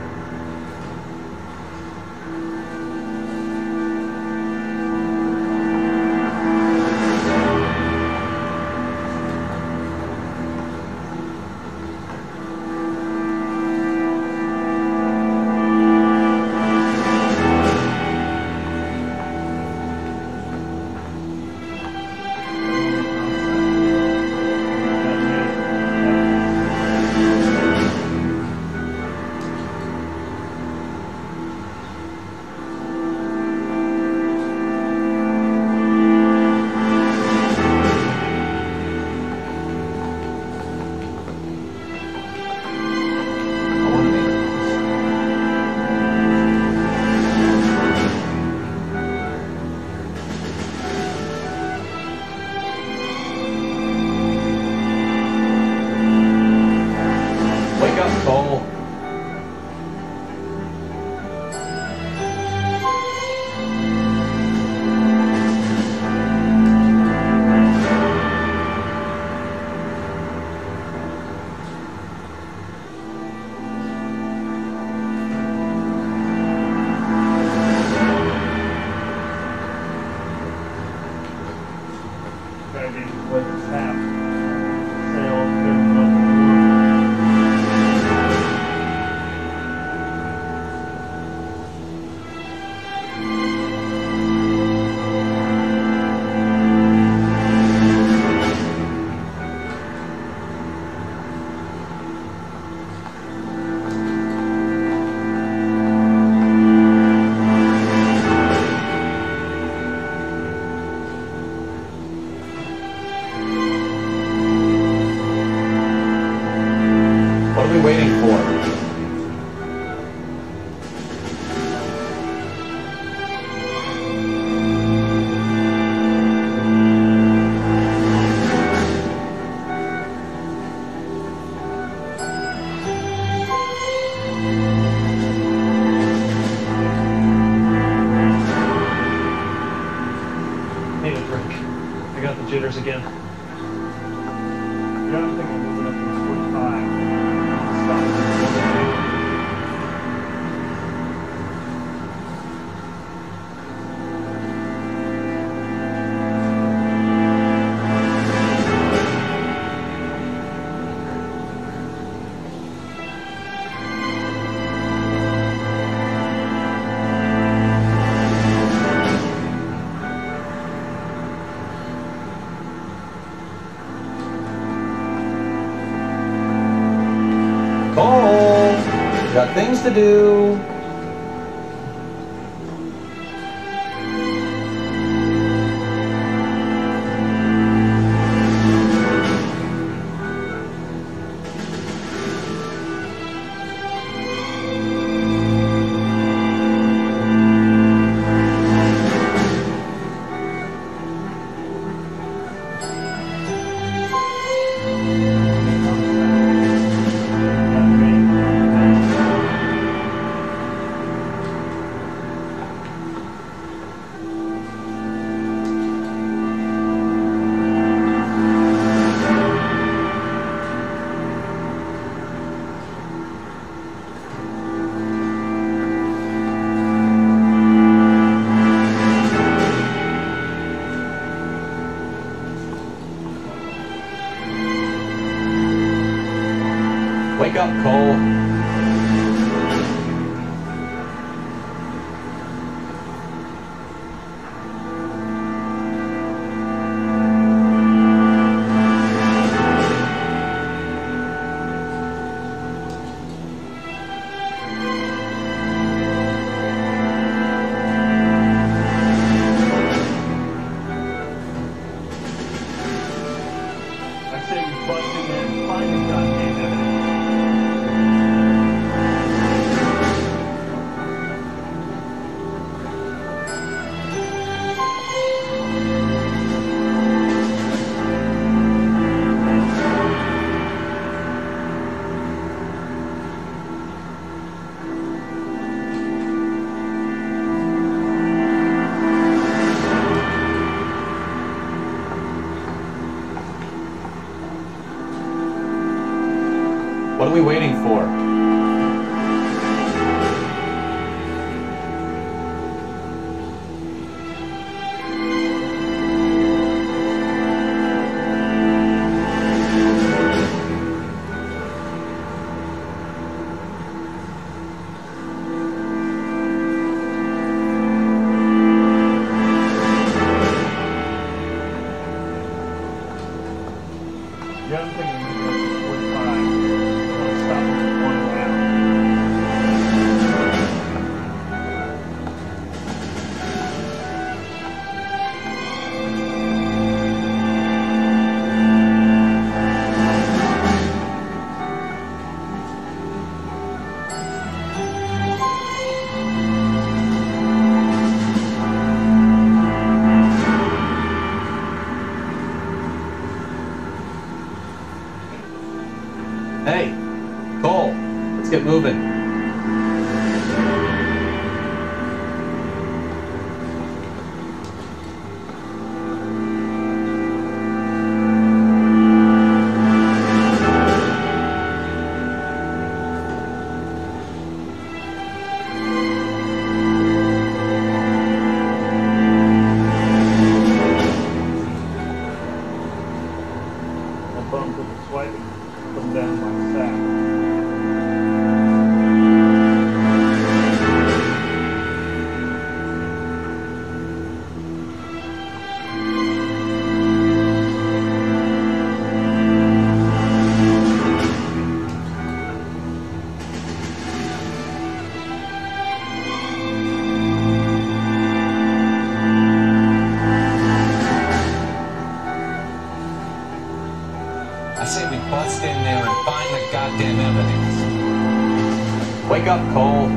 need a drink. I got the jitters again. Yeah, I'm thinking moving up to 45. Got things to do. Wake up, Cole. I say we bust in there and find the goddamn evidence. What are we waiting for? Yeah, I'm thinking moving up to 45. I want to stop at one round. Hey, Cole, let's get moving. That bum took a swipe and put him down my sack. I say we bust in there and find the goddamn evidence. Wake up, Cole.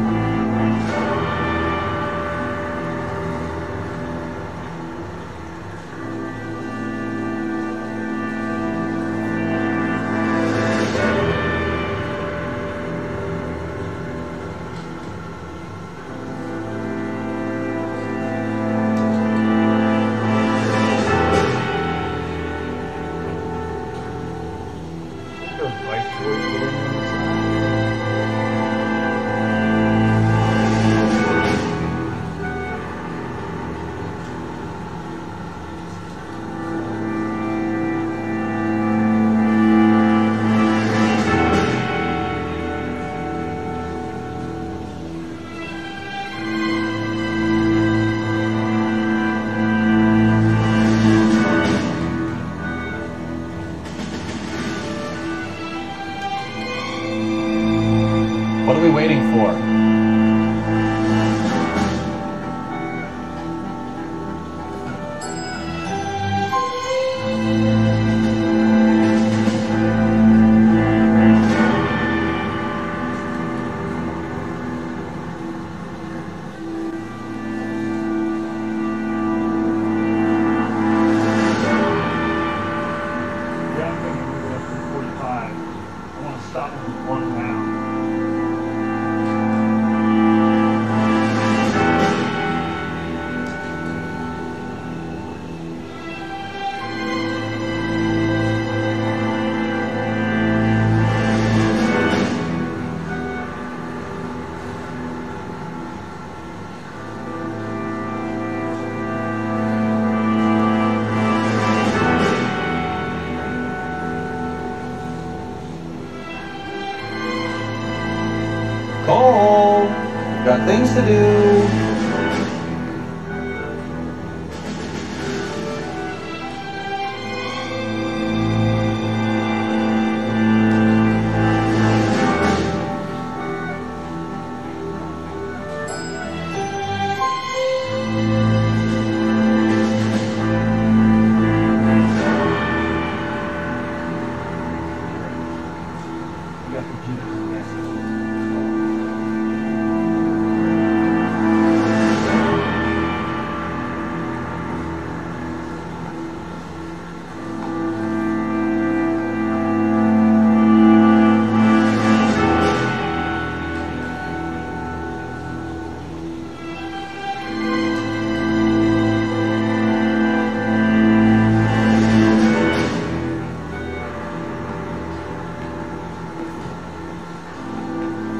Things to do.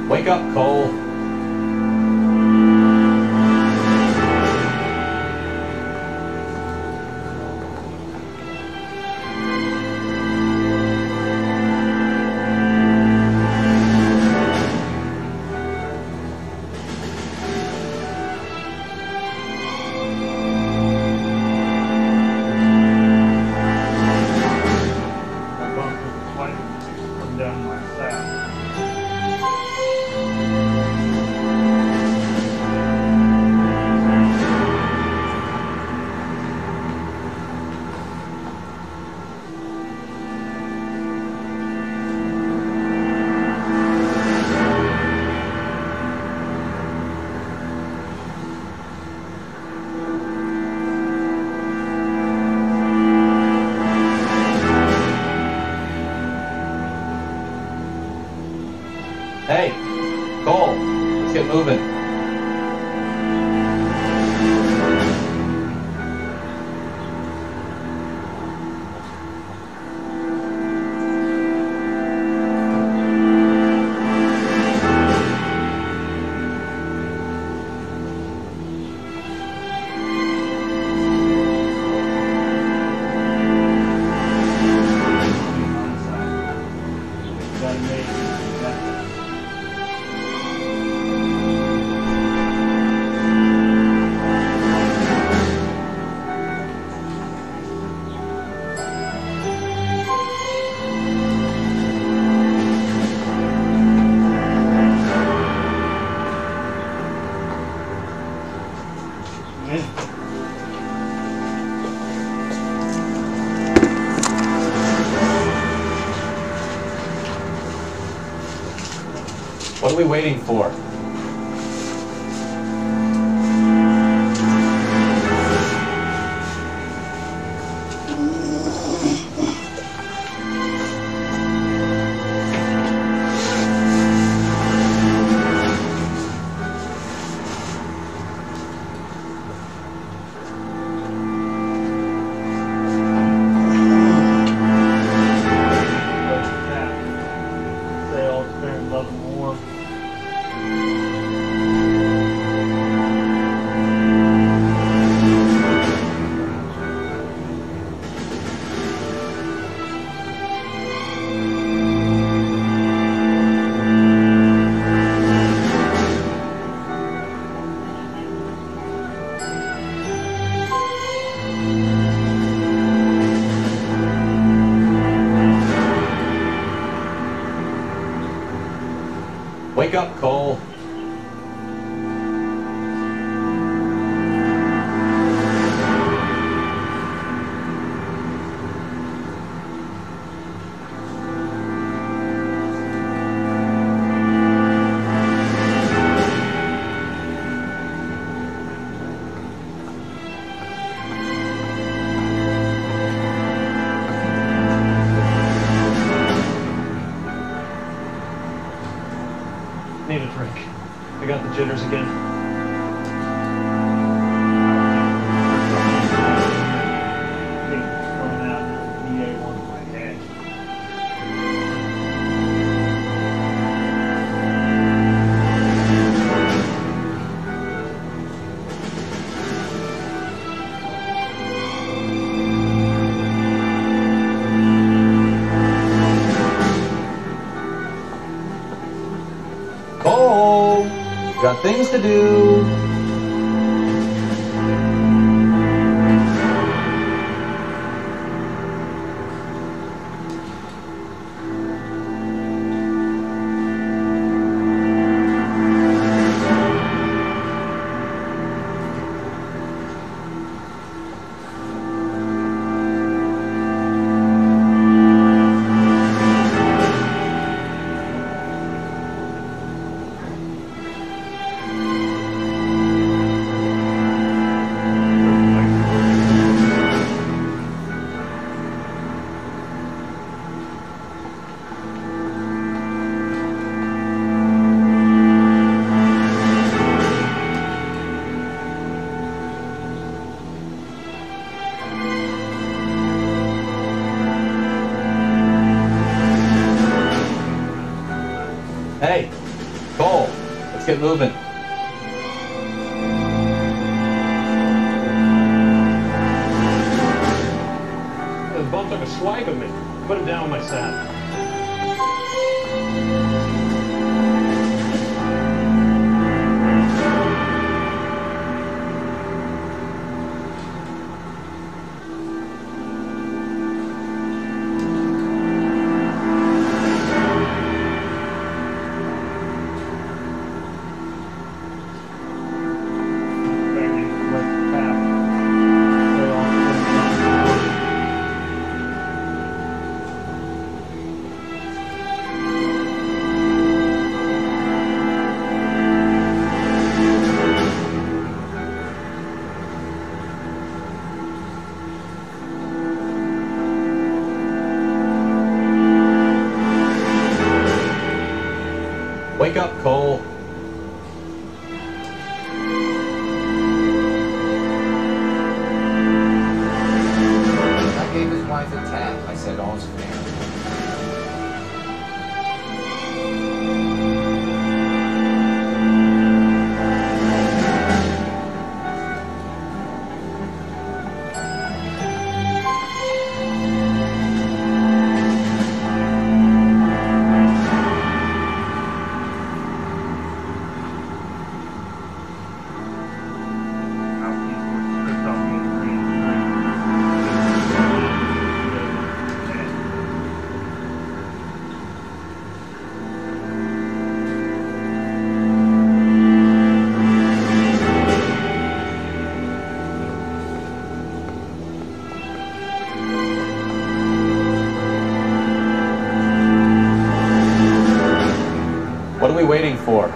Wake up, Cole. Hey, Cole, let's get moving. What are we waiting for? Wake up, Cole. Need a drink. I got the jitters again. Coming out of the EA one in my head. Cole, got things to do. Hey, Cole, let's get moving. The bum took a swipe at me. Put him down with my saddle. Wake up, Cole. I gave his wife a tap. I said all's fair. What are we waiting for?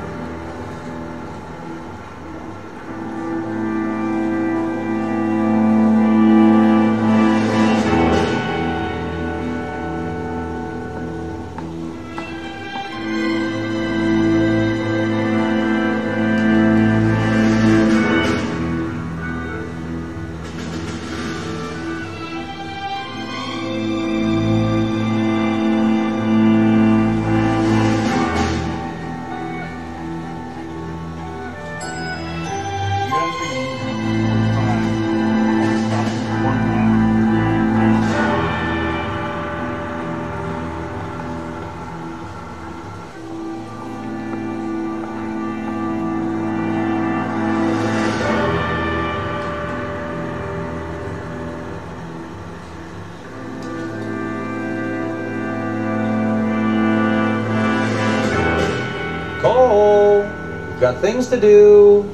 Cole, we've got things to do.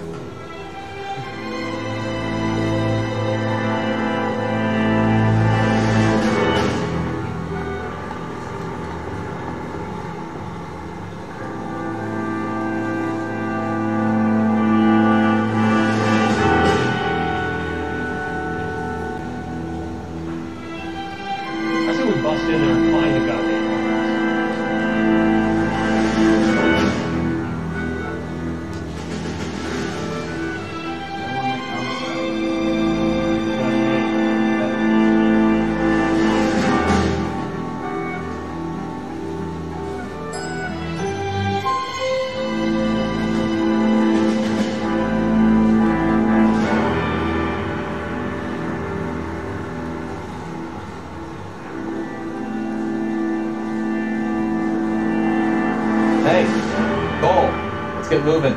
I say we bust in there and find the goddamn Hey, Cole, let's get moving.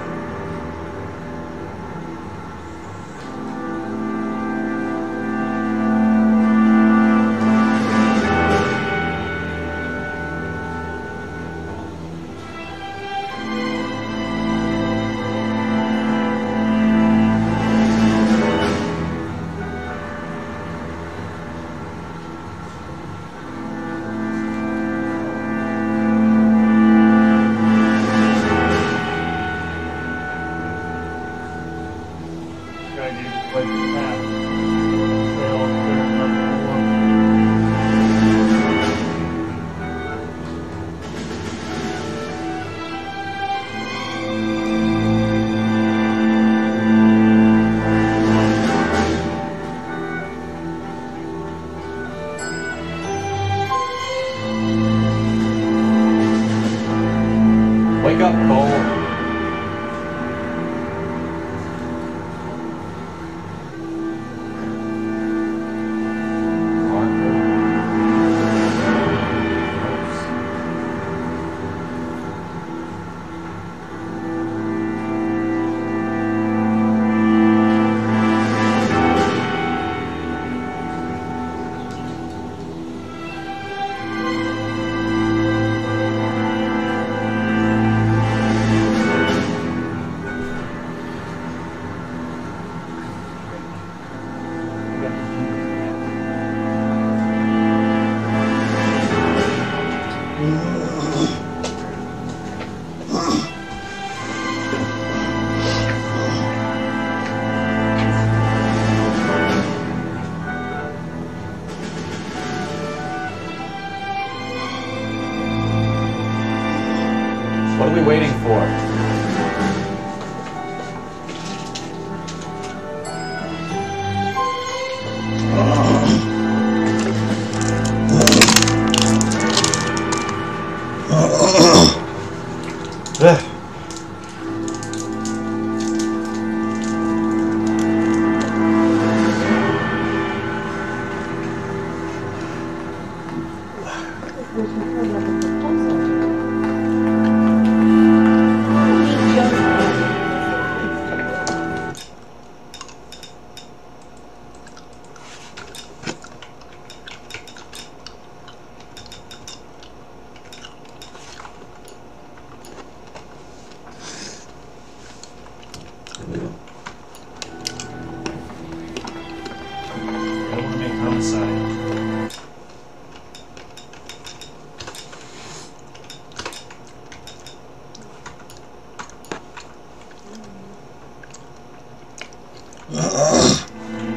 we waiting for?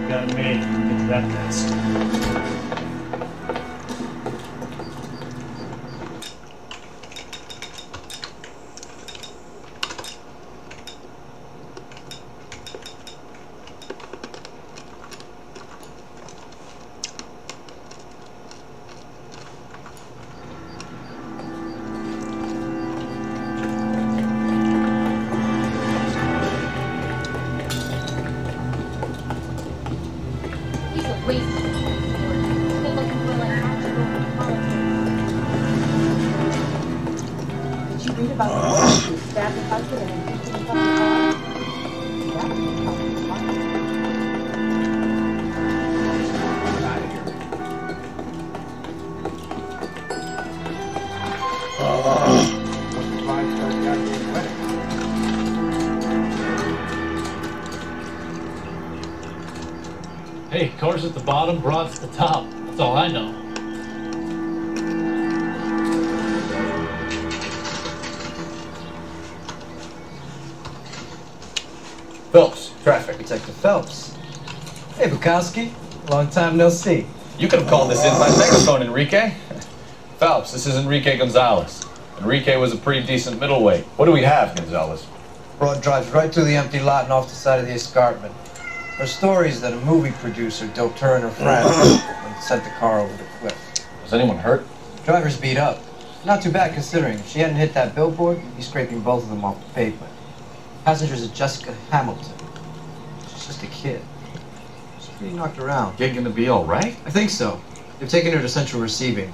Got me. Get that mess. Hey, cars at the bottom, broads at the top. That's all I know. Phelps, traffic. Detective Phelps. Hey, Bukowski. Long time no see. You could have called this in by megaphone, Enrique. Phelps, this is Enrique Gonzalez. Enrique was a pretty decent middleweight. What do we have, Gonzalez? Broad drives right through the empty lot and off the side of the escarpment. Her story is that a movie producer doped her and her friend and sent the car over the cliff. Was anyone hurt? Driver's beat up. Not too bad considering. If she hadn't hit that billboard, he'd be scraping both of them off the pavement. Passenger's is Jessica Hamilton. She's just a kid. She's pretty knocked around. Gig gonna be all right? I think so. They've taken her to central receiving.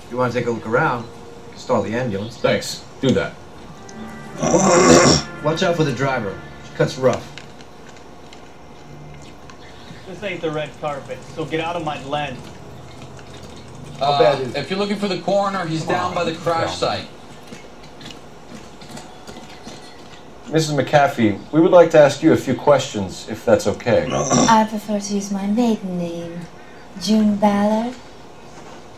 If you want to take a look around, you can stall the ambulance. Thanks. Do that. Watch out for the driver. She cuts rough. This ain't the red carpet, so get out of my lens. How bad is it? If you're looking for the coroner, he's down by the crash site. Mrs. McAfee, we would like to ask you a few questions, if that's okay. I prefer to use my maiden name, June Ballard.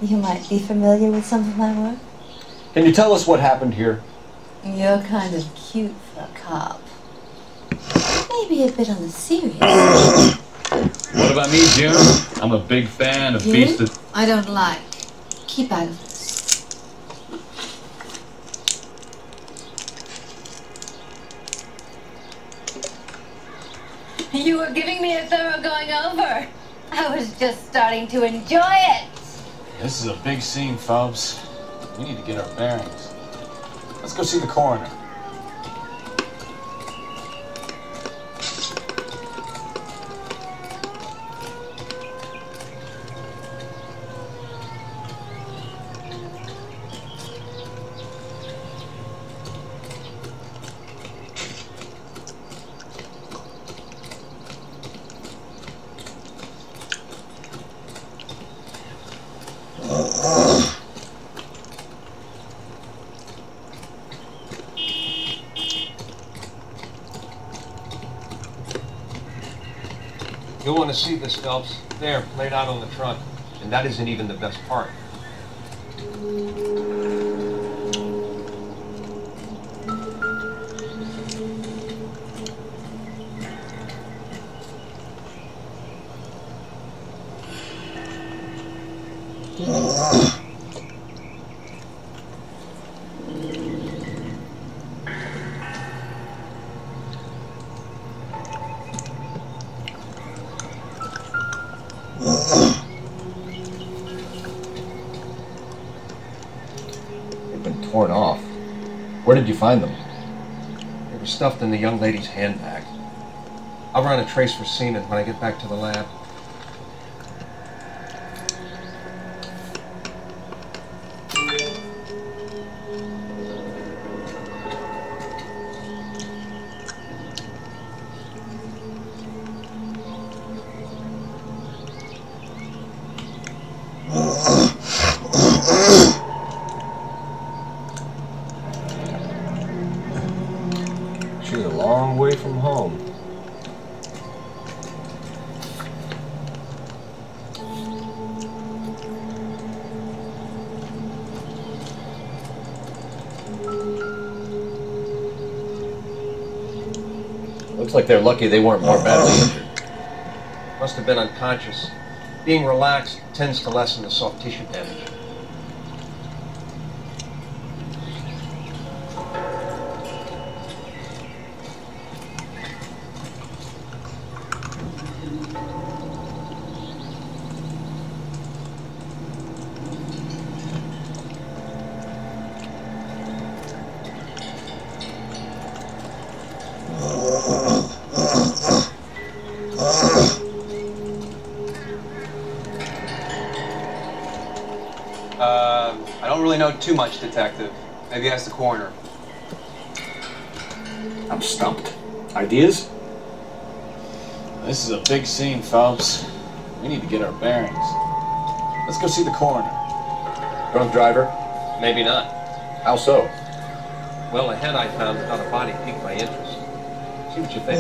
You might be familiar with some of my work. Can you tell us what happened here? You're kind of cute for a cop. Maybe a bit on the serious side. What about me, June? I'm a big fan of You? Beast of... I don't like. Keep out of this. You were giving me a thorough going over. I was just starting to enjoy it. This is a big scene, Phelps. We need to get our bearings. Let's go see the coroner. You'll want to see this, Phelps. There, laid out on the trunk. And that isn't even the best part. They've been torn off. Where did you find them? They were stuffed in the young lady's handbag. I'll run a trace for semen when I get back to the lab. She's a long way from home. Looks like they're lucky they weren't more badly injured. Must have been unconscious. Being relaxed tends to lessen the soft tissue damage. I don't really know too much, Detective. Maybe ask the coroner. I'm stumped. Ideas? This is a big scene, Phelps. We need to get our bearings. Let's go see the coroner. Drunk driver? Maybe not. How so? Well, the head I found without a body piqued my interest. See what you think.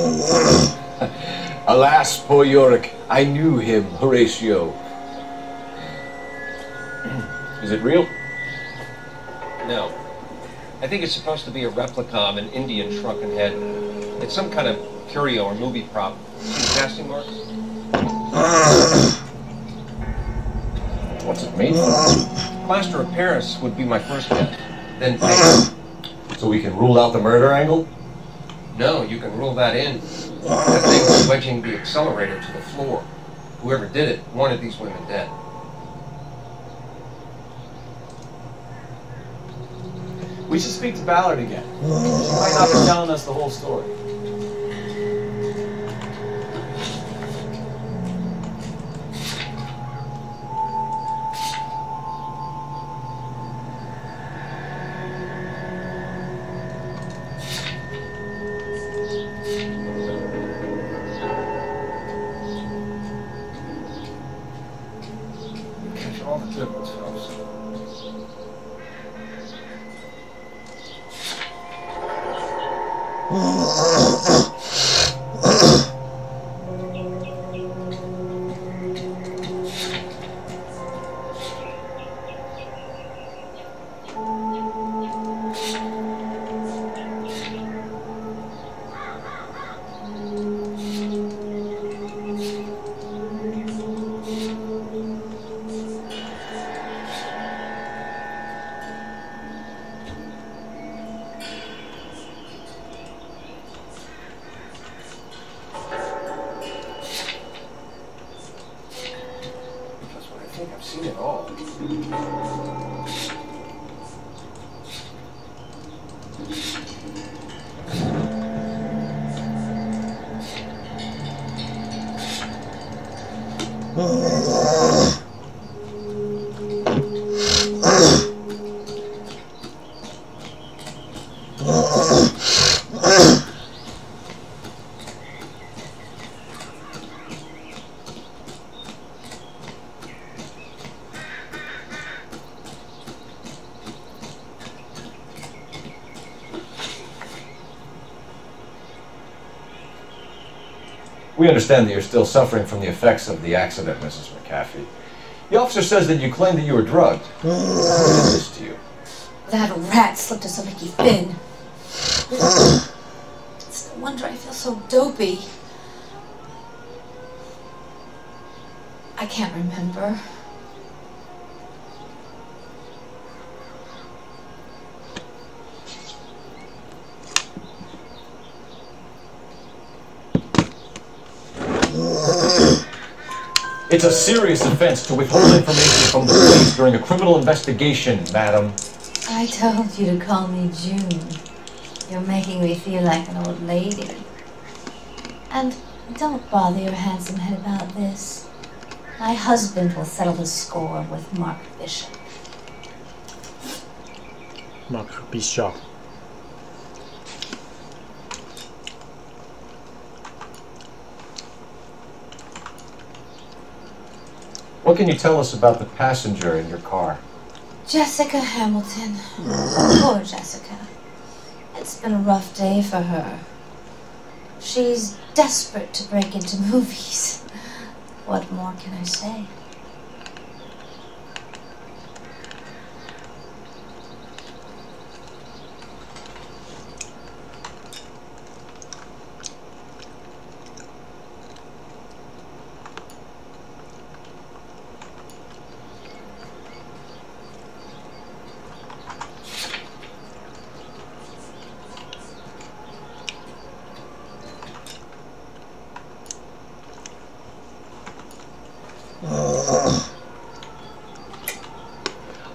Alas, poor Yorick. I knew him, Horatio. Is it real? No. I think it's supposed to be a replica of an Indian shrunken head. It's some kind of curio or movie prop. See the casting marks? What's it made from? Plaster of Paris would be my first guess. Then paint. So we can rule out the murder angle? No, you can rule that in. That thing was wedging the accelerator to the floor. Whoever did it wanted these women dead. We should speak to Ballard again. She might not be telling us the whole story. Catch all the good ones, Phelps. I think I've seen it all. We understand that you're still suffering from the effects of the accident, Mrs. McAfee. The officer says that you claimed that you were drugged. Who did this to you? That rat slipped us a Mickey Finn. It's no wonder I feel so dopey. I can't remember. It's a serious offense to withhold information from the police during a criminal investigation, madam. I told you to call me June. You're making me feel like an old lady. And don't bother your handsome head about this. My husband will settle the score with Mark Bishop. Mark Bishop. What can you tell us about the passenger in your car? Jessica Hamilton. Poor Jessica. It's been a rough day for her. She's desperate to break into movies. What more can I say?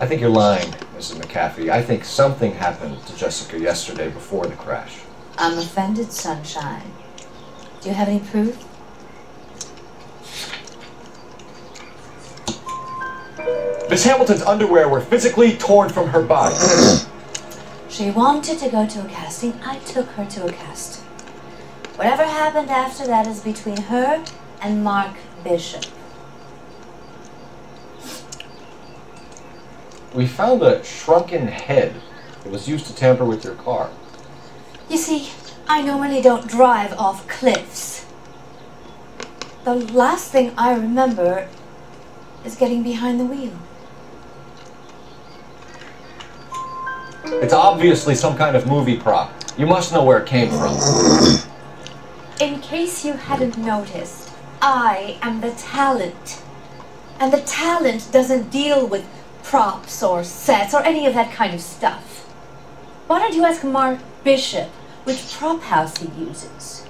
I think you're lying, Mrs. McAfee. I think something happened to Jessica yesterday before the crash. I'm offended, Sunshine. Do you have any proof? Miss Hamilton's underwear were physically torn from her body. She wanted to go to a casting. I took her to a casting. Whatever happened after that is between her and Mark Bishop. We found a shrunken head that was used to tamper with your car. You see, I normally don't drive off cliffs. The last thing I remember is getting behind the wheel. It's obviously some kind of movie prop. You must know where it came from. In case you hadn't noticed, I am the talent. And the talent doesn't deal with props or sets or any of that kind of stuff. Why don't you ask Mark Bishop which prop house he uses?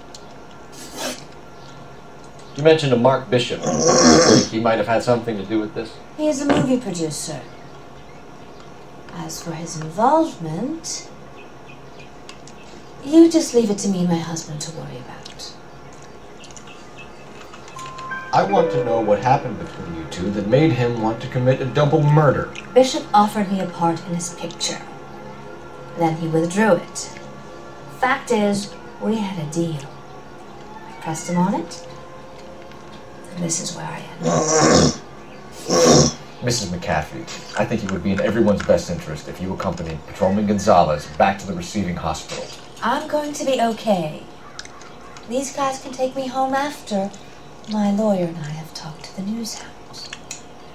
You mentioned a Mark Bishop. Do you think he might have had something to do with this? He is a movie producer. As for his involvement, you just leave it to me and my husband to worry about. I want to know what happened between you two that made him want to commit a double murder. Bishop offered me a part in his picture. Then he withdrew it. Fact is, we had a deal. I pressed him on it, and this is where I ended. Mrs. McAfee, I think it would be in everyone's best interest if you accompanied Patrolman Gonzalez back to the receiving hospital. I'm going to be okay. These guys can take me home after. My lawyer and I have talked to the news hounds.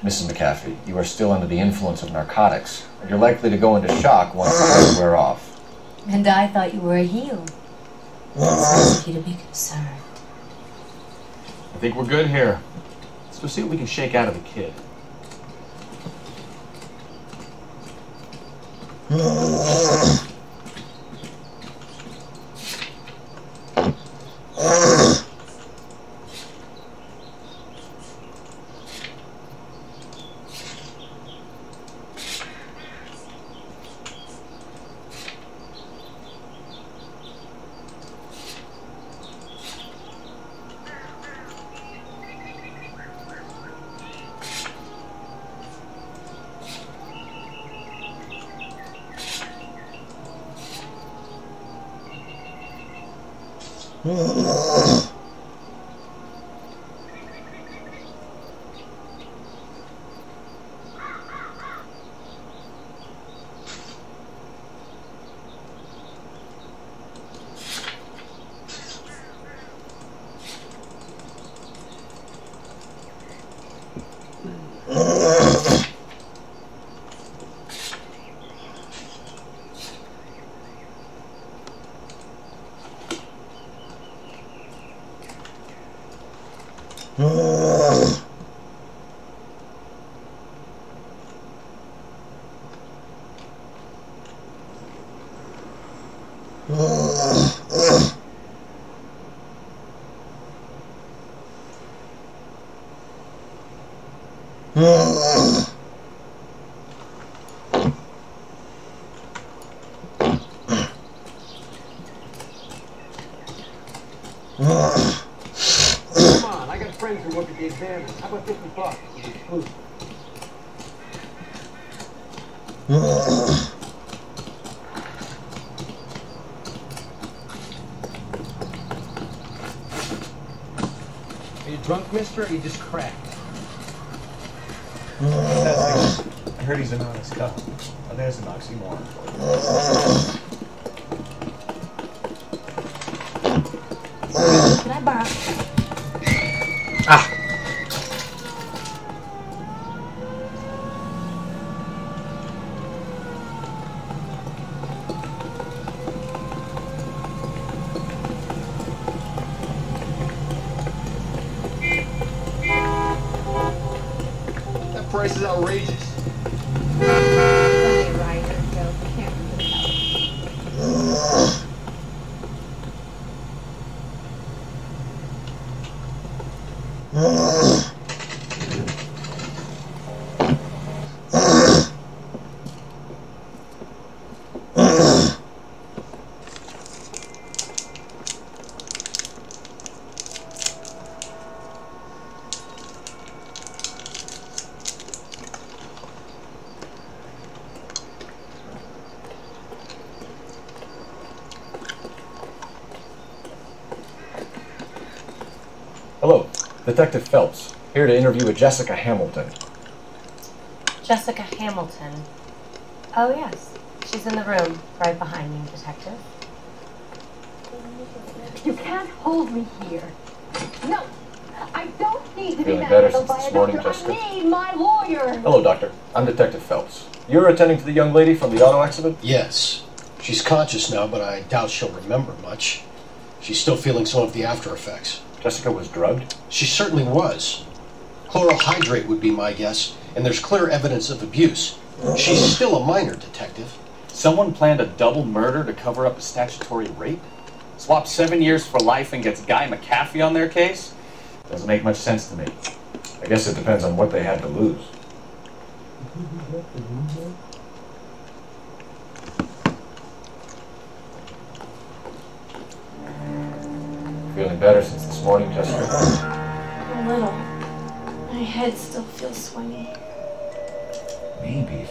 Mrs. McAfee, you are still under the influence of narcotics, and you're likely to go into shock once the drugs wear off. And I thought you were a heel. It's nice of you to be concerned. I think we're good here. Let's go see what we can shake out of the kid. on, I got friends who work at the examiner. How about $50? It's exclusive. Are you drunk, mister, or you just cracked? I heard he's an honest cop. Oh, there's an oxymoron for you. Can I borrow? Ah. That price is outrageous. Hello, Detective Phelps, here to interview a Jessica Hamilton. Jessica Hamilton. Oh, yes. She's in the room, right behind you, Detective. You can't hold me here. No, I don't need to be Feeling better manhandled since by this a morning, doctor. Jessica? I need my lawyer. Hello, Doctor. I'm Detective Phelps. You're attending to the young lady from the auto accident? Yes. She's conscious now, but I doubt she'll remember much. She's still feeling some of the after effects. Jessica was drugged? She certainly was. Chloral hydrate would be my guess, and there's clear evidence of abuse. She's still a minor, Detective. Someone planned a double murder to cover up a statutory rape? Swap 7 years for life and gets Guy McAfee on their case? Doesn't make much sense to me. I guess it depends on what they had to lose. Feeling better since this morning, Jessica? A little. My head still feels swingy. Maybe.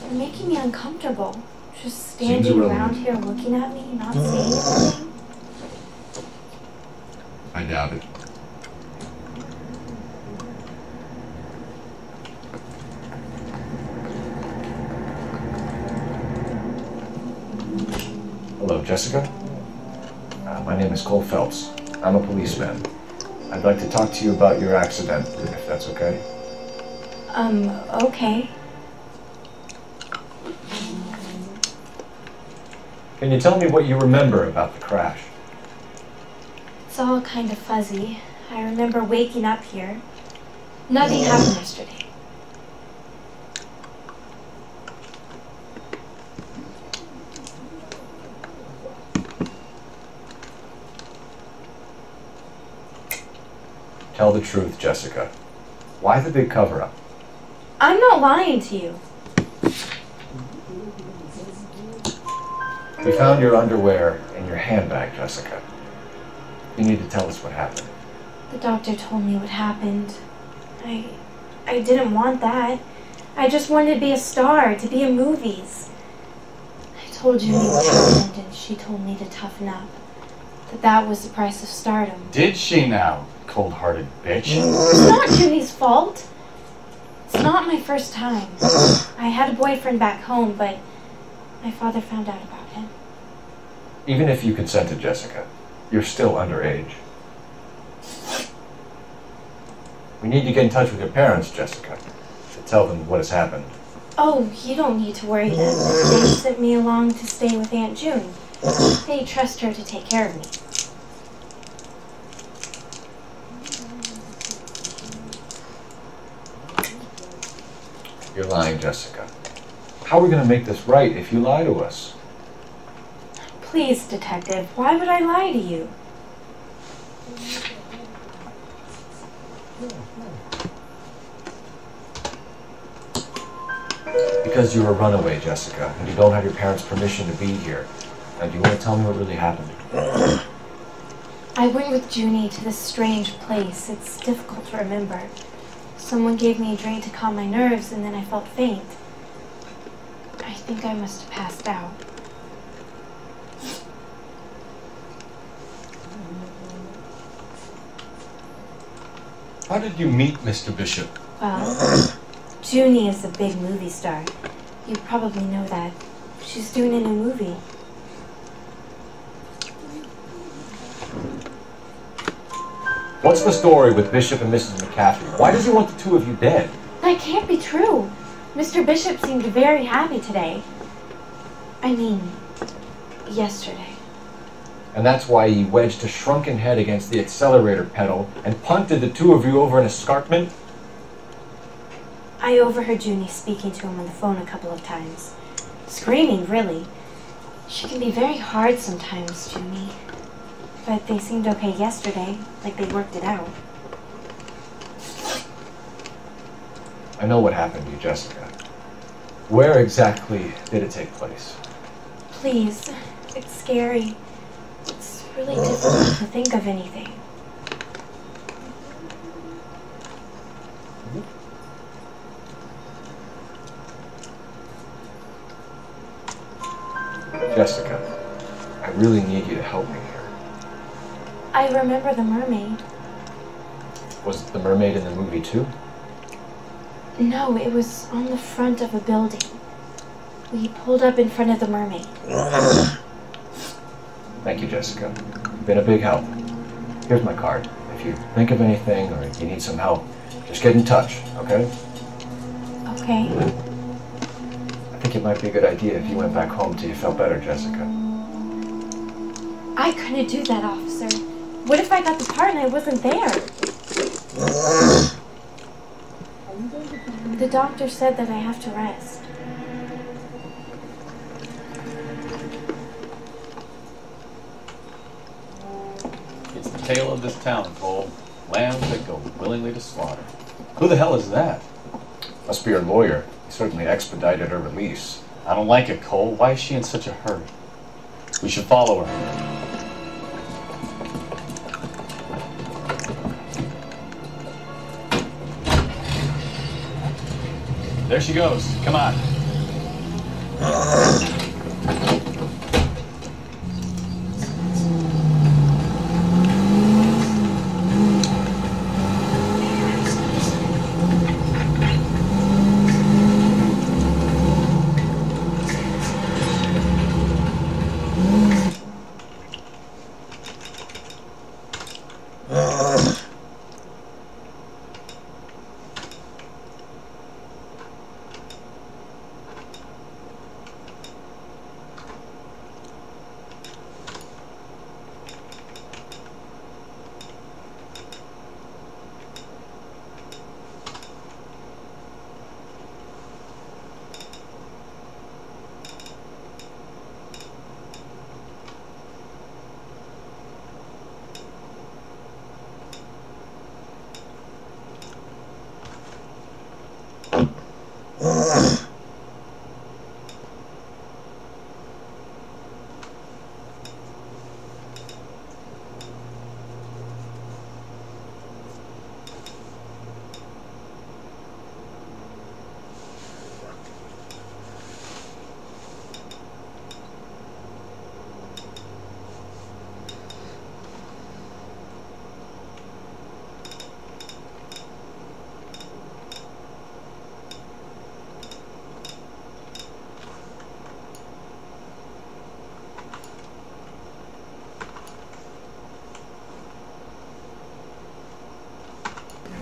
You're making me uncomfortable. Just standing around here looking at me, not saying anything. I doubt it. Hello, Jessica. My name is Cole Phelps. I'm a policeman. I'd like to talk to you about your accident, if that's okay. Okay. Can you tell me what you remember about the crash? It's all kind of fuzzy. I remember waking up here. Nothing happened yesterday. Tell the truth, Jessica. Why the big cover-up? I'm not lying to you. We found your underwear in your handbag, Jessica. You need to tell us what happened. The doctor told me what happened. I didn't want that. I just wanted to be a star, to be in movies. I told Judy what happened, and she told me to toughen up. That was the price of stardom. Did she now, cold-hearted bitch? It's not Judy's fault. It's not my first time. I had a boyfriend back home, but my father found out about him. Even if you consented, Jessica, You're still underage. We need to get in touch with your parents, Jessica, to tell them what has happened. Oh, you don't need to worry then. They sent me along to stay with Aunt June. They trust her to take care of me. You're lying, Jessica. How are we going to make this right if you lie to us? Please, Detective, why would I lie to you? Because you're a runaway, Jessica, and you don't have your parents' permission to be here. Now, do you want to tell me what really happened? I went with Junie to this strange place. It's difficult to remember. Someone gave me a drink to calm my nerves, and then I felt faint. I think I must have passed out. How did you meet Mr. Bishop? Well, Junie is a big movie star. You probably know that. She's doing a new movie. What's the story with Bishop and Mrs. McCaffrey? Why does he want the two of you dead? That can't be true. Mr. Bishop seemed very happy today. I mean, yesterday. And that's why he wedged a shrunken head against the accelerator pedal and punted the two of you over an escarpment? I overheard Junie speaking to him on the phone a couple of times. Screaming, really. She can be very hard sometimes, Junie. But they seemed okay yesterday, like they worked it out. I know what happened to you, Jessica. Where exactly did it take place? Please, it's scary. It's really difficult to think of anything. Jessica, I really need you to help me here. I remember the mermaid. Was the mermaid in the movie too? No, it was on the front of a building. We pulled up in front of the mermaid. Thank you, Jessica. You've been a big help. Here's my card. If you think of anything or you need some help, just get in touch, okay? Okay. I think it might be a good idea if you went back home till you felt better, Jessica. I couldn't do that, officer. What if I got the part and I wasn't there? The doctor said that I have to rest. It's the tale of this town, Cole. Lambs that go willingly to slaughter. Who the hell is that? Must be her lawyer. He certainly expedited her release. I don't like it, Cole. Why is she in such a hurry? We should follow her. There she goes. Come on.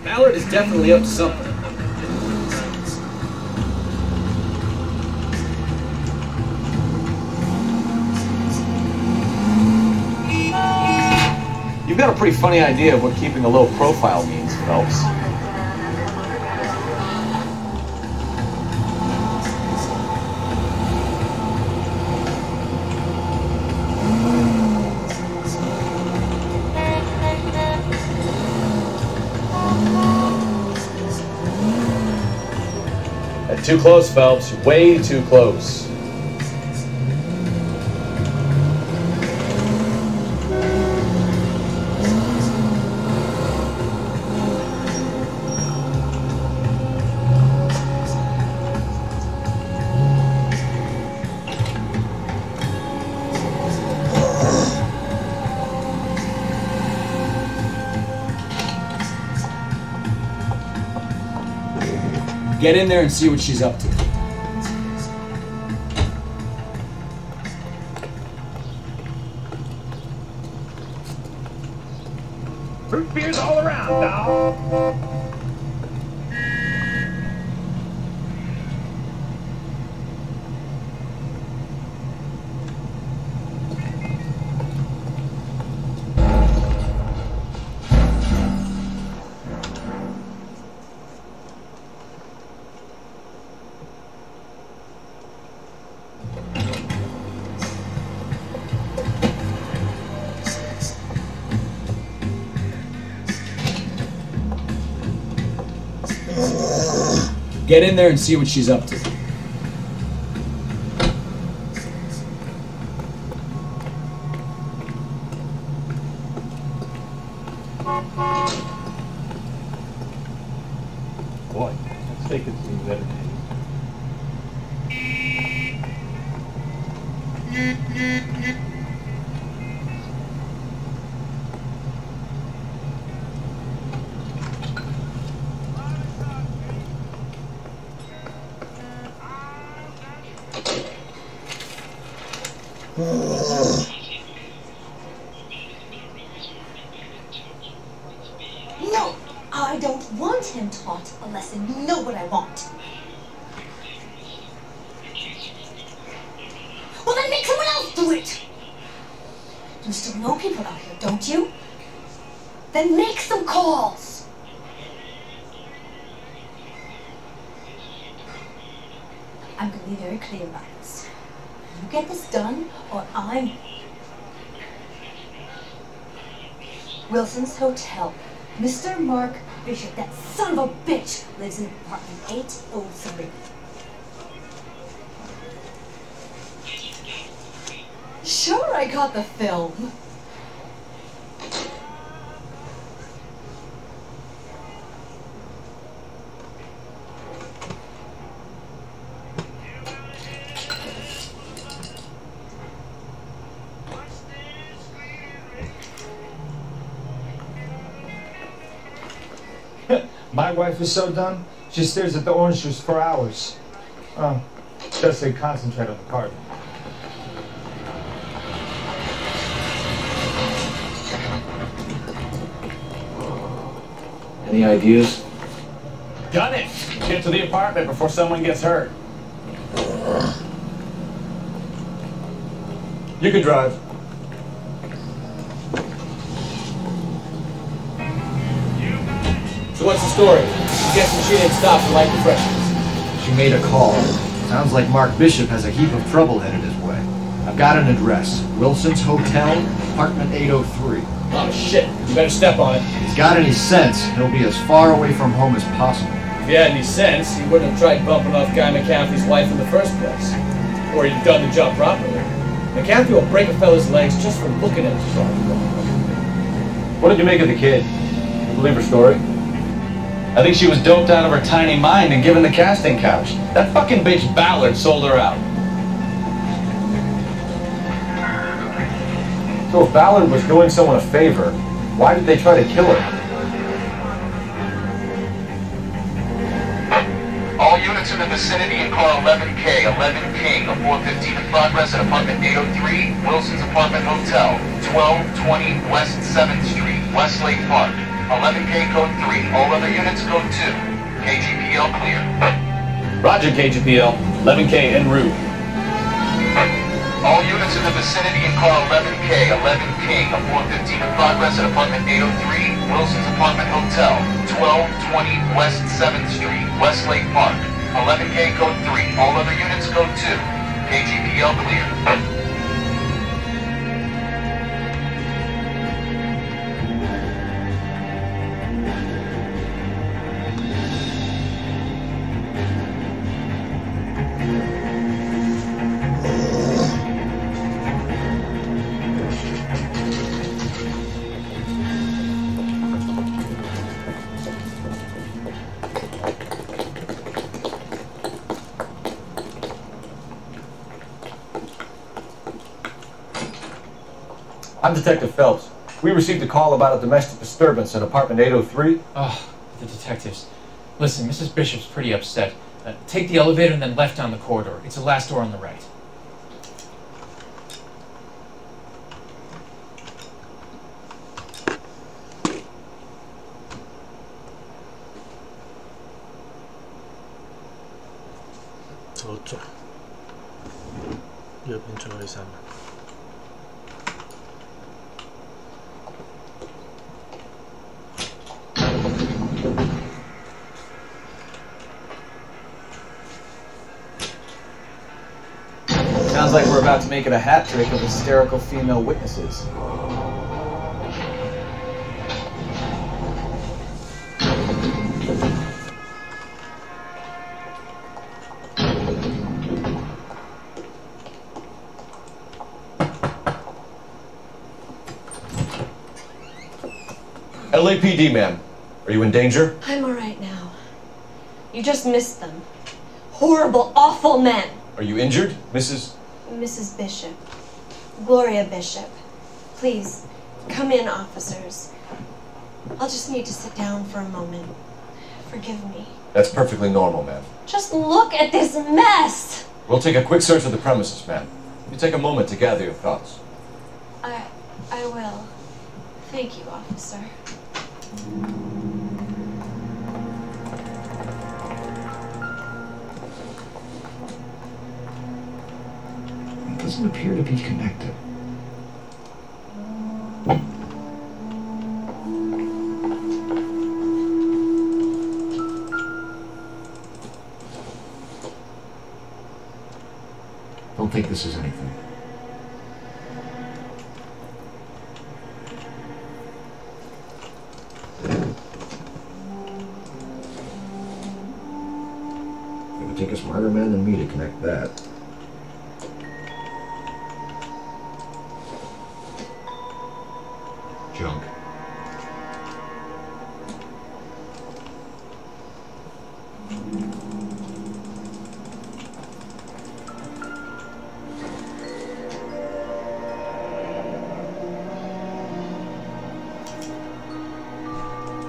Ballard is definitely up to something. You've got a pretty funny idea of what keeping a low profile means, Phelps. Too close, Phelps. Way too close. Get in there and see what she's up to. Root beers all around, dog. Get in there and see what she's up to. Boy, let's take it to the better days. No, I don't want him taught a lesson. You know what I want. Well, then make someone else do it. You still know people out here, don't you? Then make some calls. I'm going to be very clear about this. You get this done, or I'm... Wilson's Hotel. Mr. Mark Bishop, that son of a bitch, lives in apartment 803. Sure, I got the film. My wife is so done, she stares at the orange juice for hours. Just say concentrate on the card. Any ideas? Done it! Get to the apartment before someone gets hurt. You can drive. So what's the story? I'm guessing she didn't stop for light refreshments. She made a call. Sounds like Mark Bishop has a heap of trouble headed his way. I've got an address. Wilson's Hotel, apartment 803. Oh shit, you better step on it. If he's got any sense, he'll be as far away from home as possible. If he had any sense, he wouldn't have tried bumping off Guy McCaffrey's wife in the first place. Or he'd have done the job properly. McCaffrey will break a fella's legs just for looking at his dog. What did you make of the kid? You believe her story? I think she was doped out of her tiny mind and given the casting couch. That fucking bitch Ballard sold her out. So if Ballard was doing someone a favor, why did they try to kill her? All units in the vicinity in car 11K, 11 King, a 415 in progress at apartment 803, Wilson's Apartment Hotel, 1220 West 7th Street, Westlake Park. 11K code 3. All other units code 2. KGPL clear. Roger, KGPL. 11K en route. All units in the vicinity in car 11K, 11 King, a 415 in progress at apartment 803, Wilson's Apartment Hotel, 1220 West 7th Street, Westlake Park. 11K code 3. All other units code 2. KGPL clear. I'm Detective Phelps. We received a call about a domestic disturbance at apartment 803. Oh, the detectives. Listen, Mrs. Bishop's pretty upset. Take the elevator and then left down the corridor. It's the last door on the right. 저쪽.右边最后一扇门。 Sounds like we're about to make it a hat trick of hysterical female witnesses. LAPD, ma'am. Are you in danger? I'm all right now. You just missed them. Horrible, awful men. Are you injured, Mrs. Bishop. Gloria Bishop. Please, come in, officers. I'll just need to sit down for a moment. Forgive me. That's perfectly normal, ma'am. Just look at this mess! We'll take a quick search of the premises, ma'am. You take a moment to gather your thoughts. I will. Thank you, officer. It doesn't appear to be connected. Don't think this is anything. It would take a smarter man than me to connect that. Junk.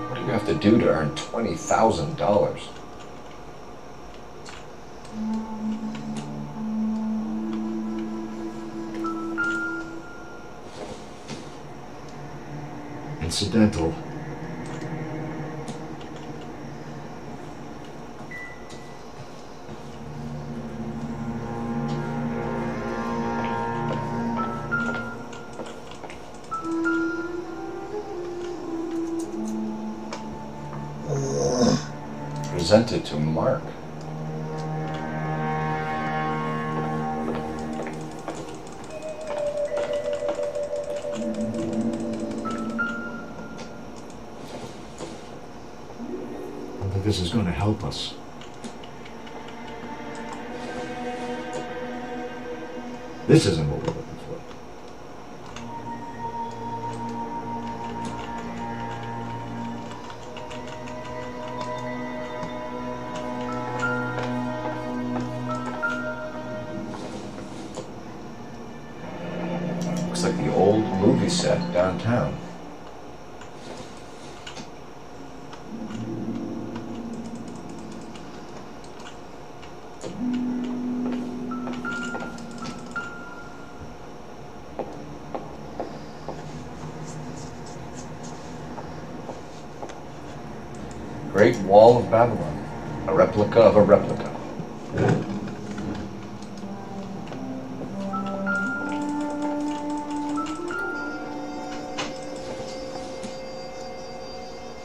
What do you have to do to earn $20,000? Incidental. Presented to Mark. This is going to help us. This isn't what we're looking for. Looks like the old movie set downtown. Great Wall of Babylon. A replica of a replica.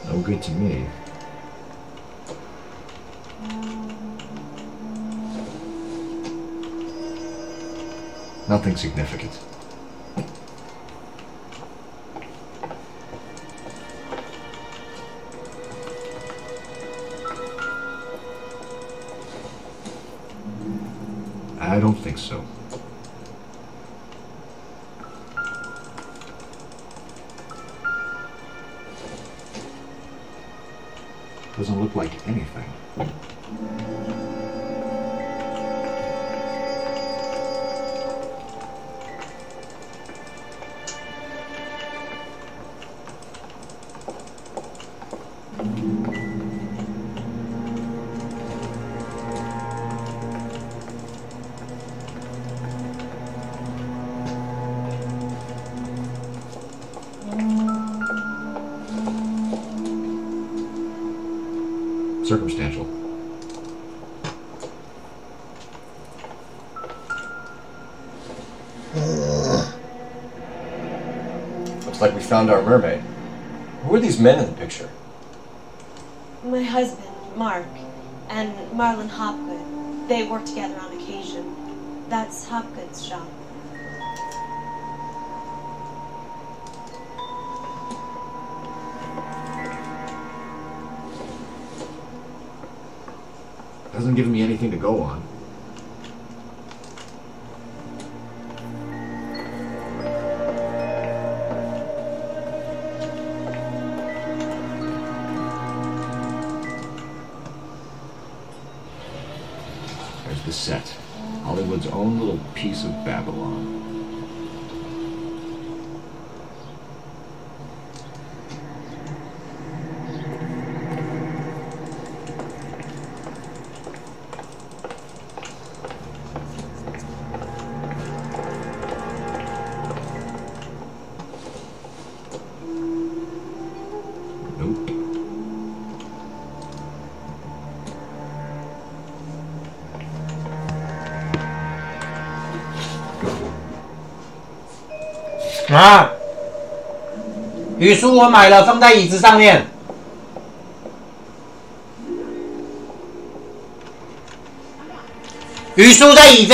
No good to me. Nothing significant. I don't think so. Doesn't look like anything. Circumstantial. Looks like we found our mermaid. Who are these men in the picture? My husband, Mark, and Marlon Hopgood. They work together on occasion. That's Hopgood's shop. Hasn't given me anything to go on. There's the set. Hollywood's own little piece of Babylon.啊，语书我买了，放在椅子上面。语书在椅子。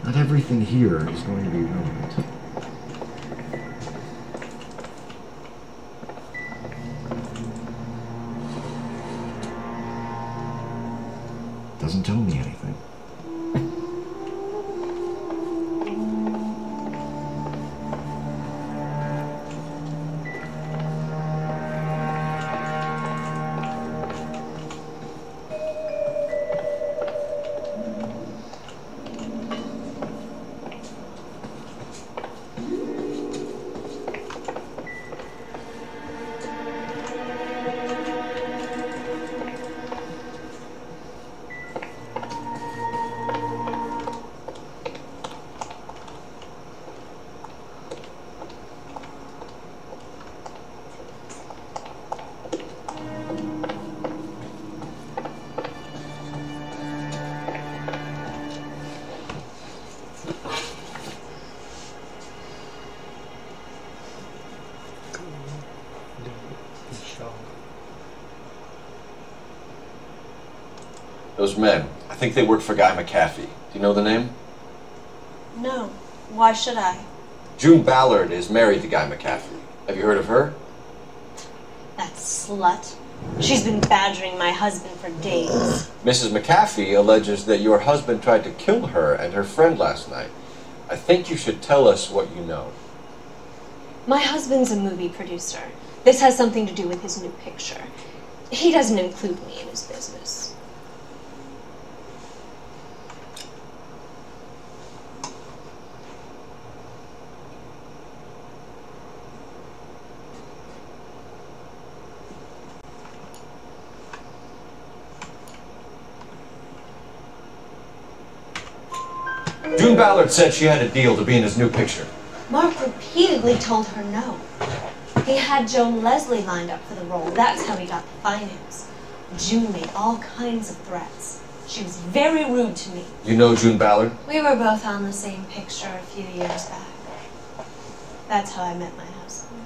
Not everything here is going to be relevant. Doesn't tell me anything. Those men, I think they work for Guy McAfee. Do you know the name? No. Why should I? June Ballard is married to Guy McAfee. Have you heard of her? That slut. She's been badgering my husband for days. Mrs. McAfee alleges that your husband tried to kill her and her friend last night. I think you should tell us what you know. My husband's a movie producer. This has something to do with his new picture. He doesn't include me in his business. June Ballard said she had a deal to be in his new picture. Mark repeatedly told her no. He had Joan Leslie lined up for the role. That's how he got the finance. June made all kinds of threats. She was very rude to me. You know June Ballard? We were both on the same picture a few years back. That's how I met my husband.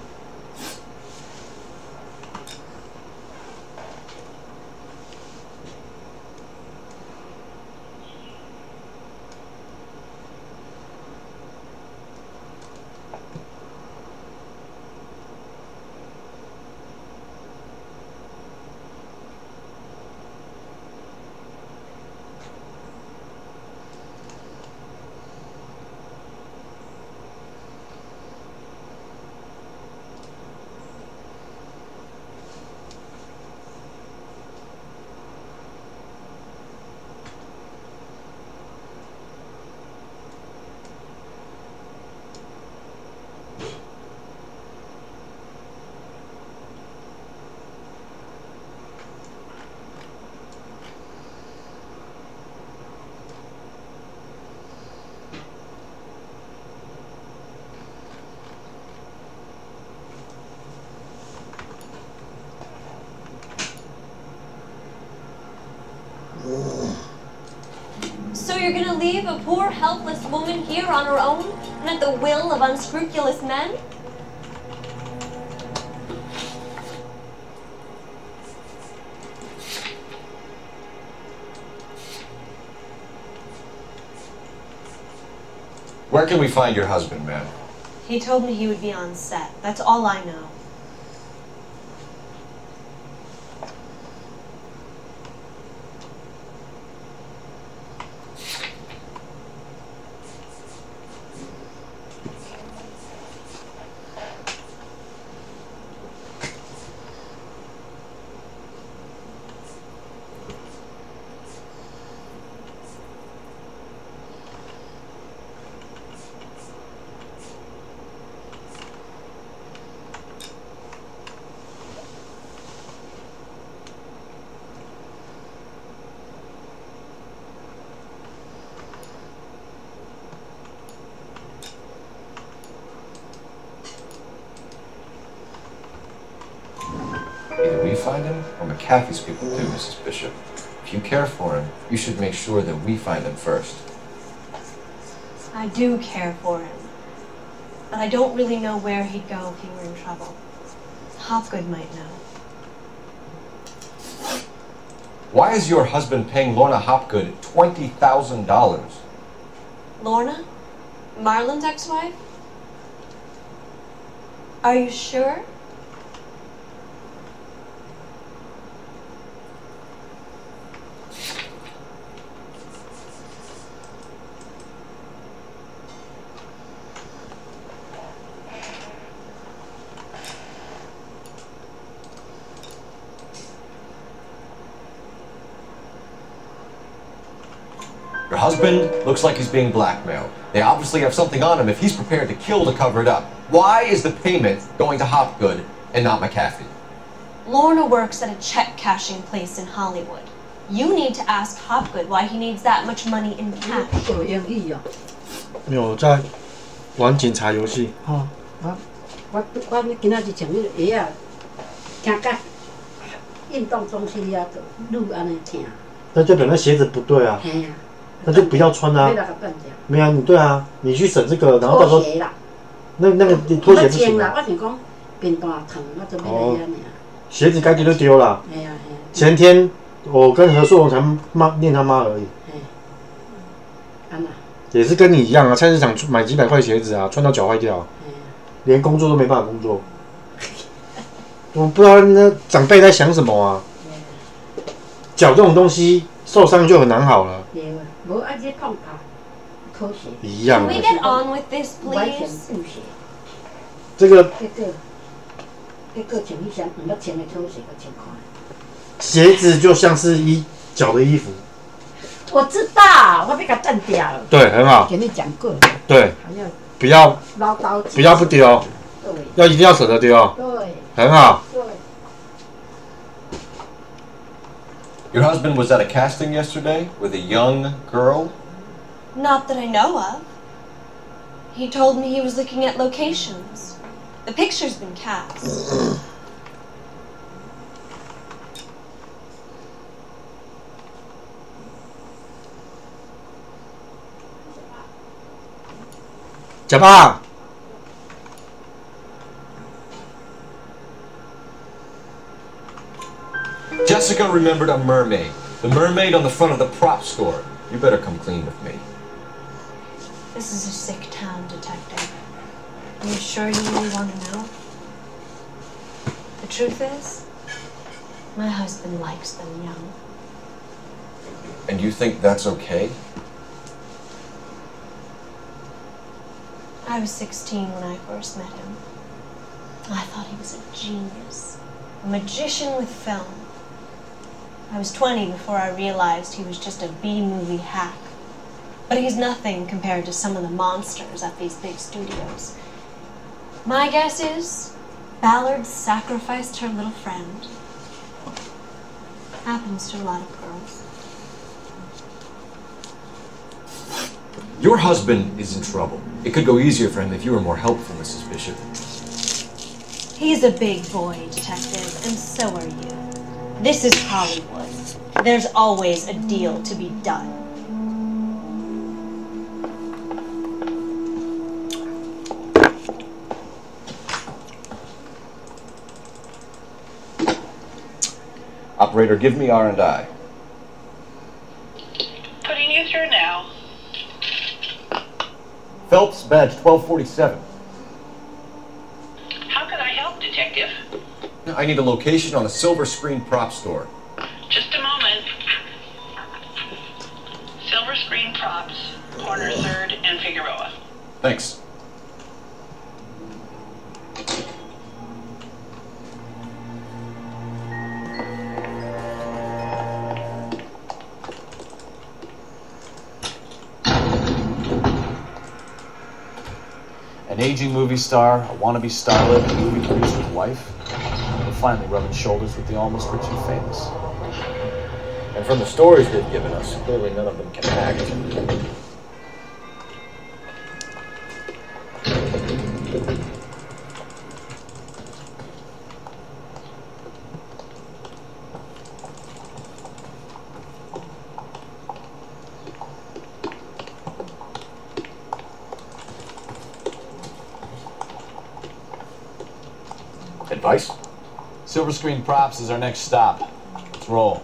So you're gonna leave a poor, helpless woman here on her own and at the will of unscrupulous men? Where can we find your husband, ma'am? He told me he would be on set. That's all I know. Either we find him, or McAfee's people do, Mrs. Bishop. If you care for him, you should make sure that we find him first. I do care for him. But I don't really know where he'd go if he were in trouble. Hopgood might know. Why is your husband paying Lorna Hopgood $20,000? Lorna? Marlon's ex-wife? Are you sure? Your husband looks like he's being blackmailed. They obviously have something on him if he's prepared to kill to cover it up. Why is the payment going to Hopgood and not McAfee? Lorna works at a check cashing place in Hollywood. You need to ask Hopgood why he needs that much money in cash. 没有，我在玩警察游戏。哦，我今仔日穿迄个鞋啊，听甲运动中心啊，就愈安尼听。那就表那鞋子不对啊。嘿呀。那就不要穿啊。没有，你对啊，你去审这个，然后到时候那个拖鞋不行啊。我想讲变大疼，我准备来安尼。鞋子该丢就丢了。哎呀。前天我跟何硕荣才念他妈而已。也是跟你一样啊，菜市场买几百块鞋子啊，穿到脚坏掉，连工作都没办法工作。我不知道那长辈在想什么啊。脚这种东西受伤就很难好了。无啊，这碰卡拖鞋。一样。 Can we get on with this, please? 这个。这个穿一双唔要穿的拖鞋个情况。鞋子就像是脚的衣服。 我知道，我被他断掉了。对，很好。跟你讲过。对。不要唠叨。不要不丢。对。要一定要舍得丢。对。很好。对。 Your husband was at a casting yesterday with a young girl? Not that I know of. He told me he was looking at locations. The picture's been cast. Jessica remembered a mermaid. The mermaid on the front of the prop store. You better come clean with me. This is a sick town, Detective. Are you sure you really want to know? The truth is, my husband likes them young. And you think that's okay? I was 16 when I first met him. I thought he was a genius, a magician with film. I was 20 before I realized he was just a B-movie hack. But he's nothing compared to some of the monsters at these big studios. My guess is Ballard sacrificed her little friend. Happens to a lot of girls. Your husband is in trouble. It could go easier for him if you were more helpful, Mrs. Bishop. He's a big boy, Detective, and so are you. This is Hollywood. There's always a deal to be done. Operator, give me R&I. Putting you through now. Phelps, badge 1247. How can I help, Detective? I need a location on a silver screen prop store. Just a moment. Silver Screen Props, corner 3rd and Figueroa. Thanks. An aging movie star, a wannabe starlet, a movie producer's wife. We're finally rubbing shoulders with the almost rich and famous. And from the stories they've given us, clearly none of them can act. Advice? Silver Screen Props is our next stop. Let's roll.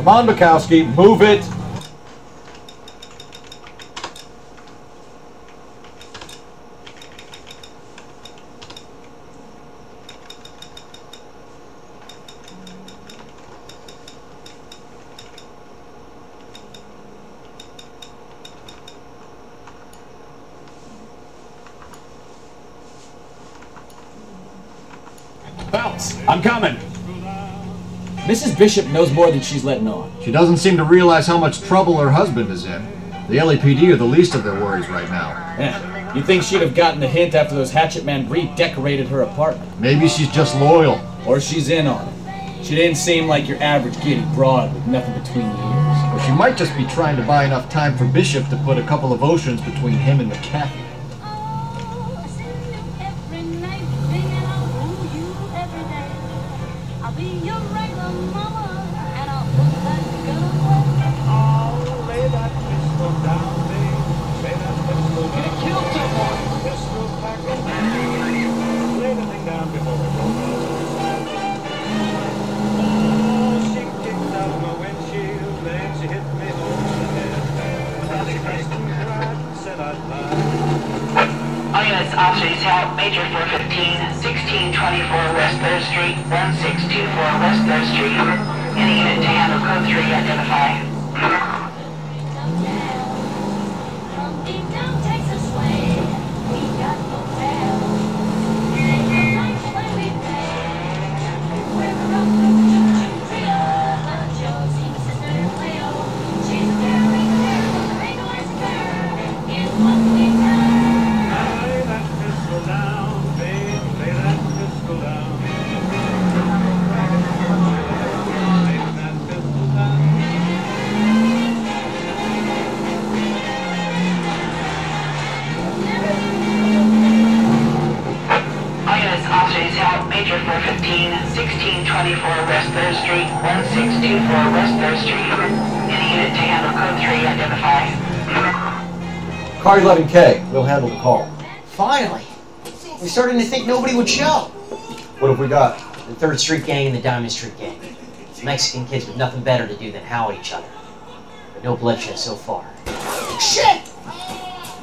Come on, Bukowski, move it. Bounce! I'm coming! Mrs. Bishop knows more than she's letting on. She doesn't seem to realize how much trouble her husband is in. The LAPD are the least of their worries right now. Yeah. You'd think she'd have gotten the hint after those hatchet men redecorated her apartment. Maybe she's just loyal. Or she's in on it. She didn't seem like your average giddy broad with nothing between the ears. Or she might just be trying to buy enough time for Bishop to put a couple of oceans between him and McCaffrey. Officers help Major 415, 1624 West 3rd Street, 1624 West 3rd Street. Any unit to handle code 3, identify. Major 415, 1624 West 3rd Street, 1624 West 3rd Street. Any unit to handle code 3, identify. Car 11K, we'll handle the call. Finally! We're starting to think nobody would show. What have we got? The 3rd Street Gang and the Diamond Street Gang. Mexican kids with nothing better to do than howl at each other. But no bloodshed so far. Shit!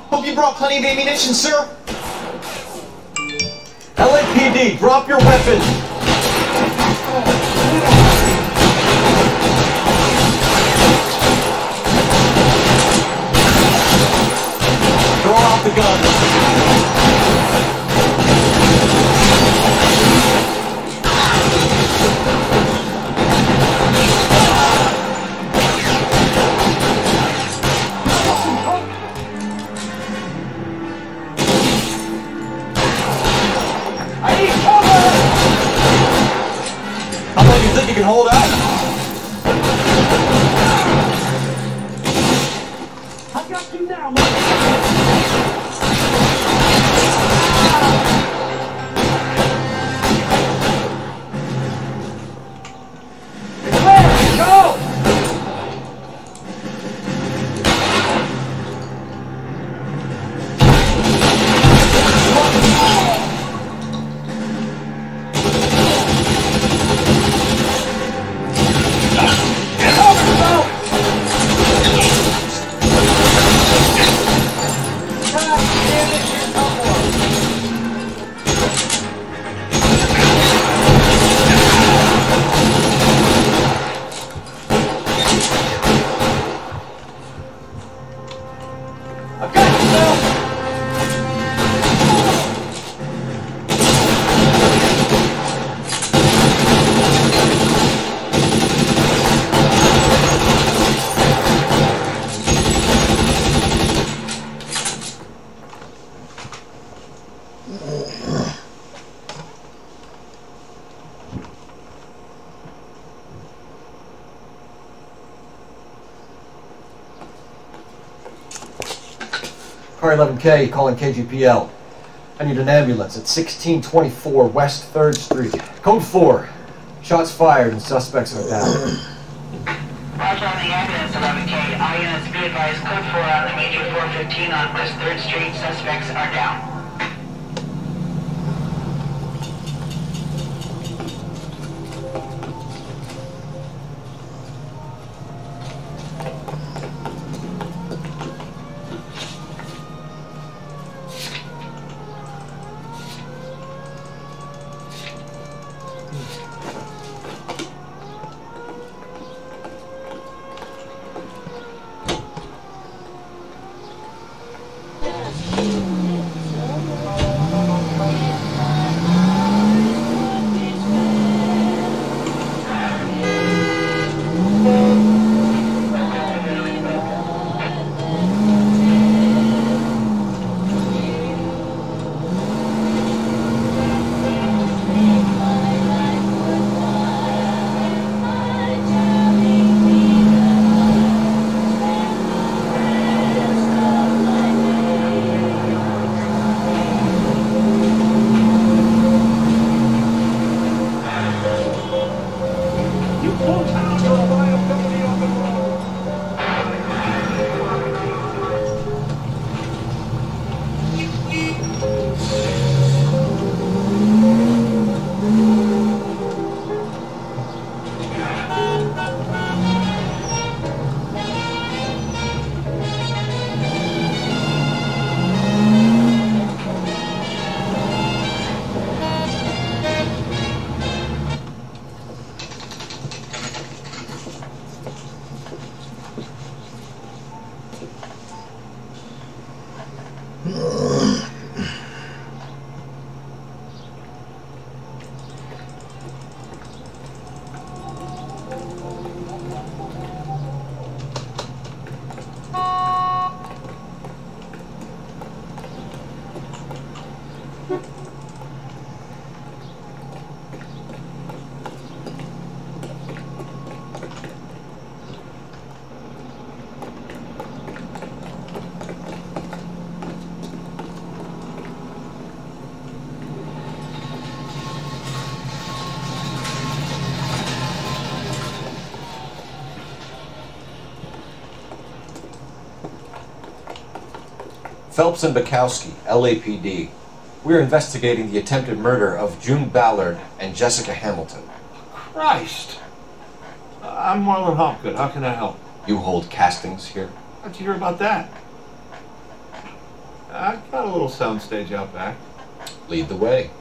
Hope you brought plenty of ammunition, sir. LAPD, drop your weapons! Throw out the gun. How long do you think you can hold out? I got you now, Car 11K, calling KGPL. I need an ambulance at 1624 West 3rd Street. Code 4. Shots fired and suspects are down. Roger on the ambulance, 11K. All units be advised, code 4 on the Major 415 on West 3rd Street. Suspects are down. Phelps and Bukowski, LAPD. We're investigating the attempted murder of June Ballard and Jessica Hamilton. Christ! I'm Marlon Hopgood. How can I help? You hold castings here? How'd you hear about that? I've got a little soundstage out back. Lead the way.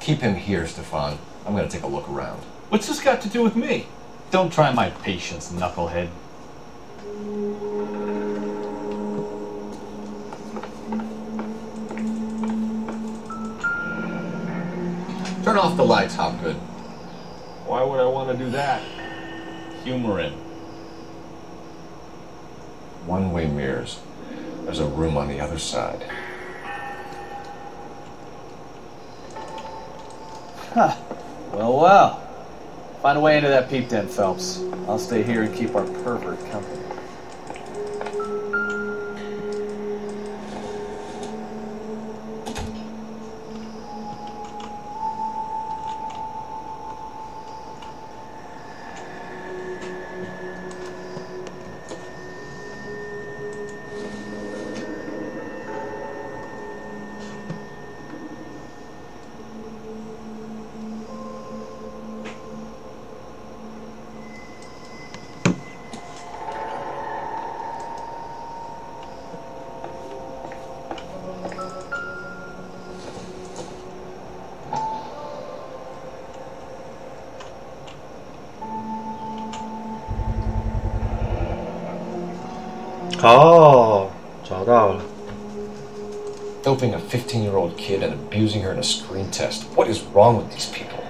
Keep him here, Stefan. I'm gonna take a look around. What's this got to do with me? Don't try my patience, knucklehead. Turn off the lights, Hopgood. Why would I want to do that? Humor him. One-way mirrors. There's a room on the other side. Huh. Well, well. Find a way into that peep den, Phelps. I'll stay here and keep our pervert company. Oh, 找到了。 Doping a 15-year-old kid and abusing her in a screen test. What is wrong with these people?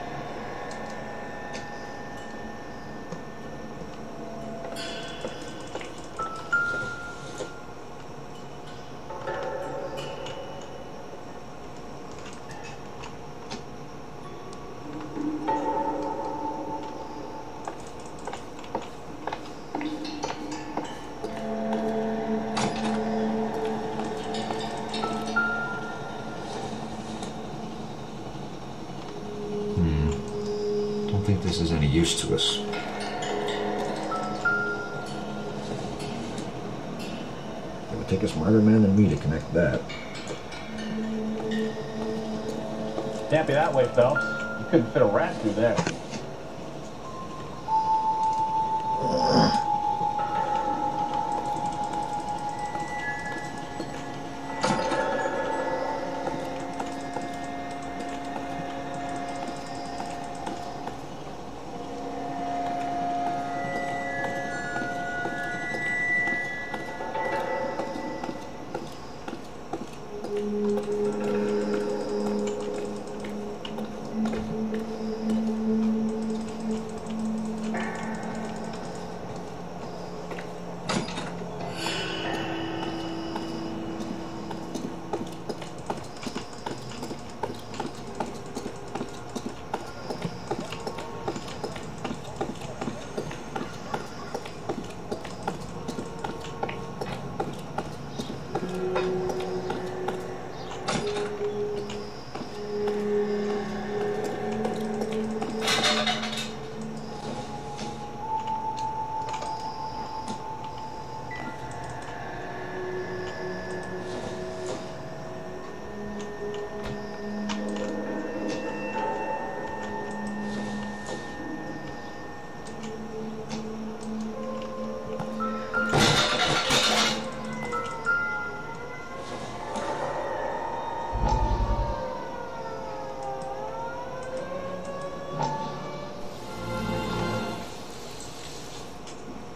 Don't think this is any use to us. It would take a smarter man than me to connect that. Can't be that way, Phelps. You couldn't fit a rat through there.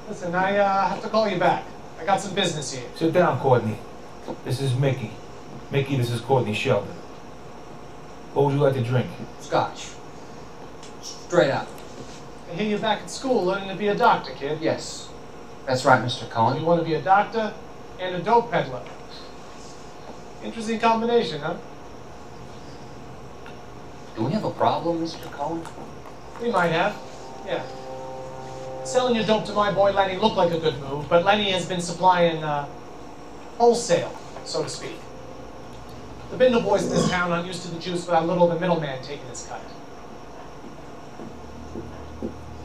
Listen, I have to call you back. I got some business here. Sit down, Courtney. This is Mickey. Mickey, this is Courtney Sheldon. What would you like to drink? Scotch. Straight up. I hear you're back at school learning to be a doctor, kid. Yes. That's right, Mr. Cullen. You want to be a doctor and a dope peddler. Interesting combination, huh? Do we have a problem, Mr. Cohen? We might have, yeah. Selling your dope to my boy Lenny looked like a good move, but Lenny has been supplying, wholesale, so to speak. The Bindle boys in this town aren't used to the juice without little of the middleman taking his cut.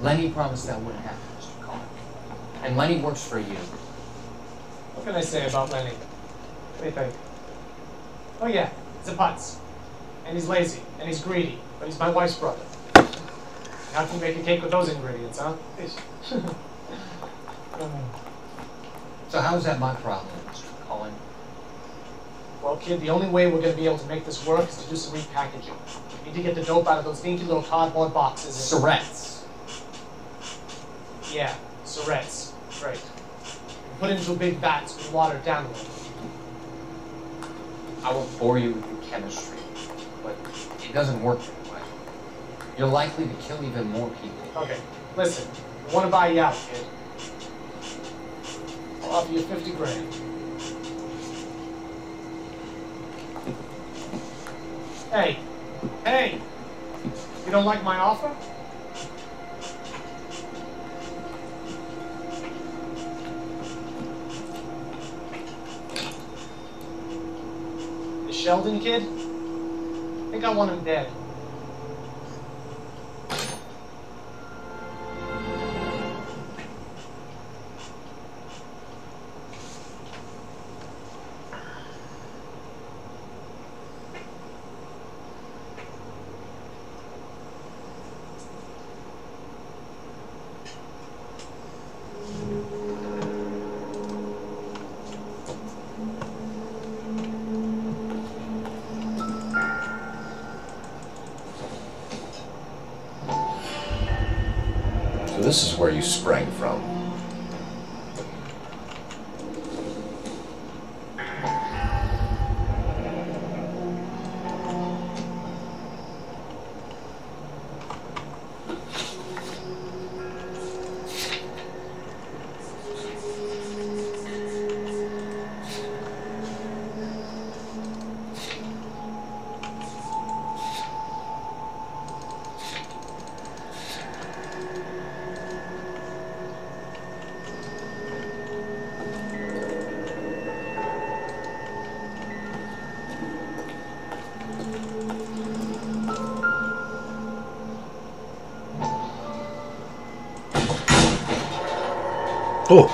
Lenny promised that wouldn't happen, Mr. Cohen. And Lenny works for you. What can I say about Lenny? What do you think? Oh yeah, he's a putz. And he's lazy, and he's greedy, but he's my wife's brother. How can you make a cake with those ingredients, huh? So how's that my problem, Mr. Cohen? Well, kid, the only way we're going to be able to make this work is to do some repackaging. We need to get the dope out of those dinky little cardboard boxes. Surrettes. Yeah, surrettes. Right. Put into a big vat so we water it down a little. I won't bore you with the chemistry, but it doesn't work that way. You're likely to kill even more people. Okay, listen. I want to buy you out, kid. I'll offer you 50 grand. Hey. Hey! You don't like my offer? The Sheldon kid? I think I want him dead. So this is where you sprang from. Oh.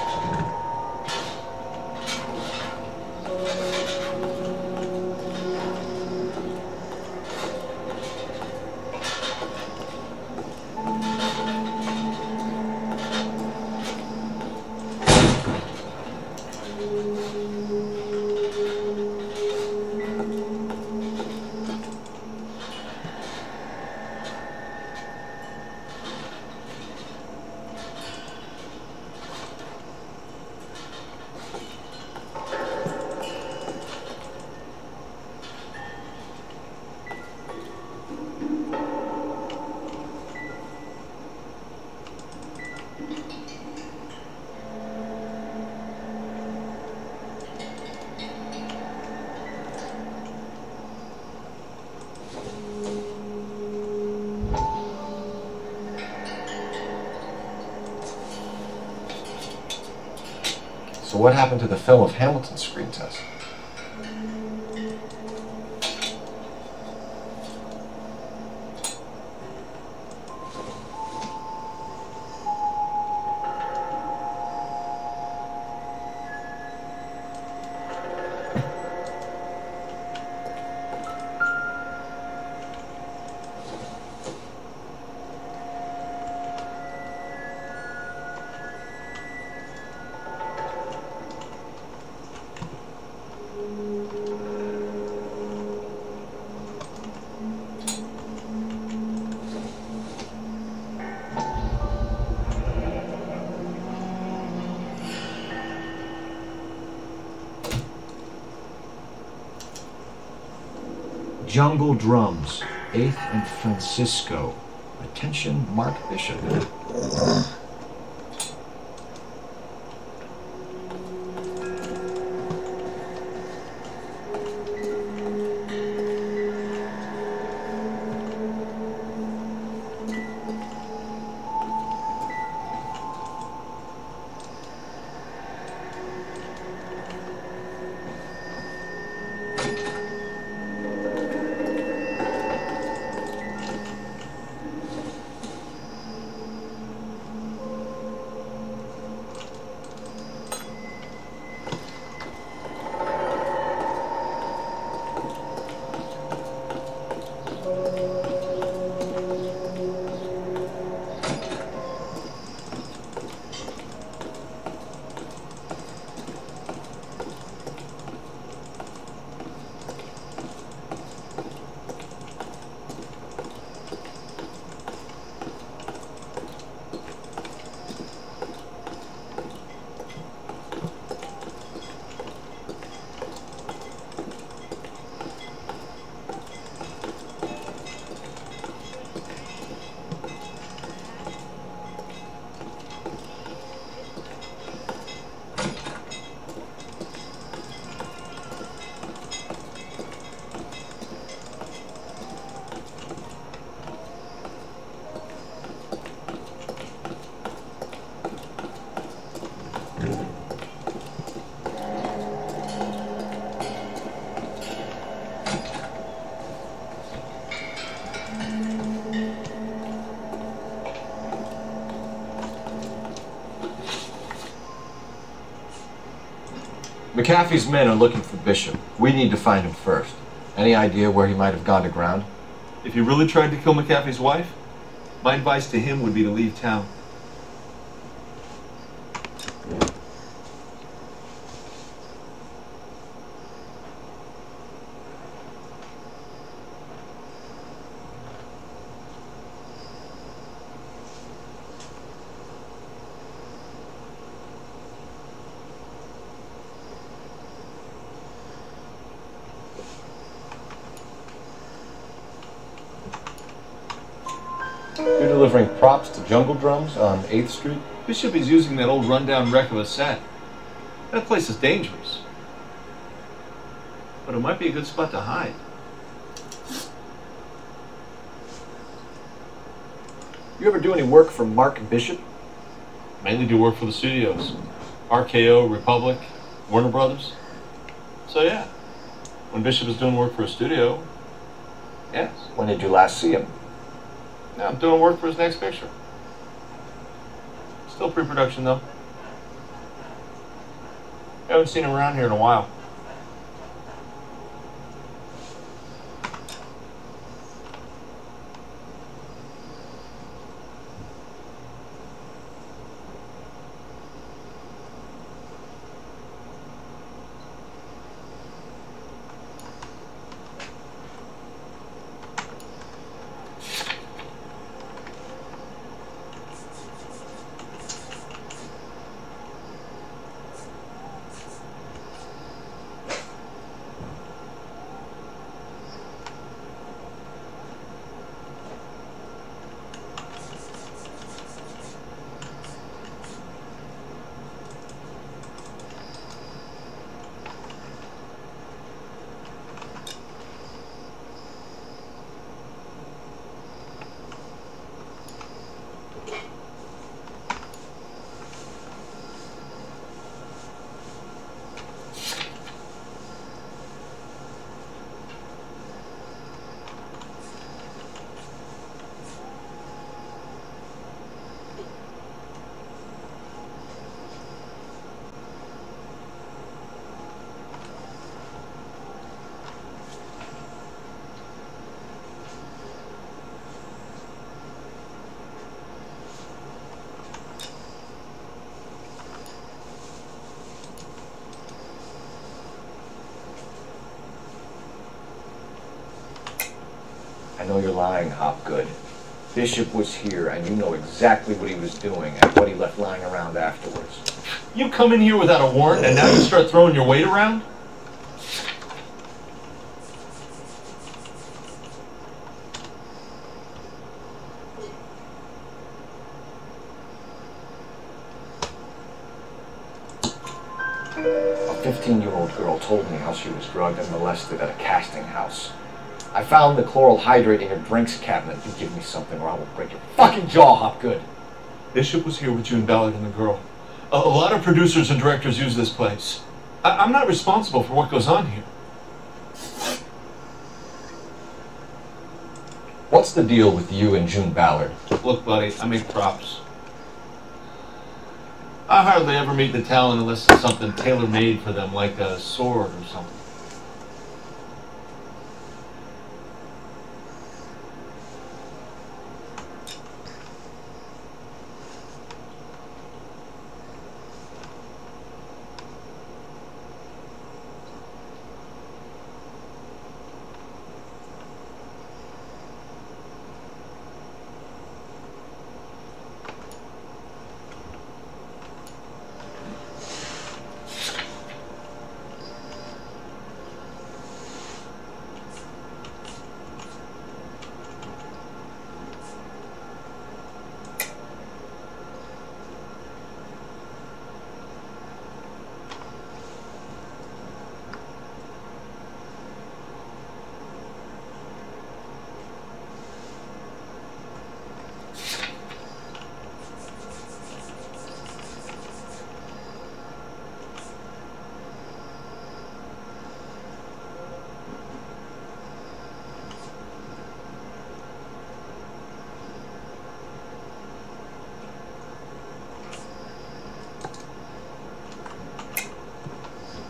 So what happened to the film of Hamilton's screen test? Jungle Drums, 8th and Francisco. Attention, Mark Bishop. McAfee's men are looking for Bishop. We need to find him first. Any idea where he might have gone to ground? If you really tried to kill McAfee's wife, my advice to him would be to leave town. You're delivering props to Jungle Drums on 8th Street? Bishop is using that old rundown wreck of a set. That place is dangerous. But it might be a good spot to hide. You ever do any work for Mark Bishop? Mainly do work for the studios. RKO, Republic, Warner Brothers. So yeah, when Bishop is doing work for a studio, yes. When did you last see him? Now I'm doing work for his next picture. Still pre-production though. Haven't seen him around here in a while. I know you're lying, Hopgood. Bishop was here, and you know exactly what he was doing and what he left lying around afterwards. You come in here without a warrant, and now you start throwing your weight around? A 15-year-old girl told me how she was drugged and molested at a casting house. I found the chloral hydrate in your drinks cabinet. You give me something or I will break your fucking jaw, Hopgood. Bishop was here with June Ballard and the girl. A lot of producers and directors use this place. I'm not responsible for what goes on here. What's the deal with you and June Ballard? Look, buddy, I make props. I hardly ever meet the talent unless it's something tailor-made for them, like a sword or something.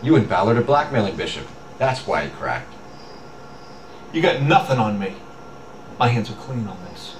You and Ballard are blackmailing Bishop. That's why he cracked. You got nothing on me. My hands are clean on this.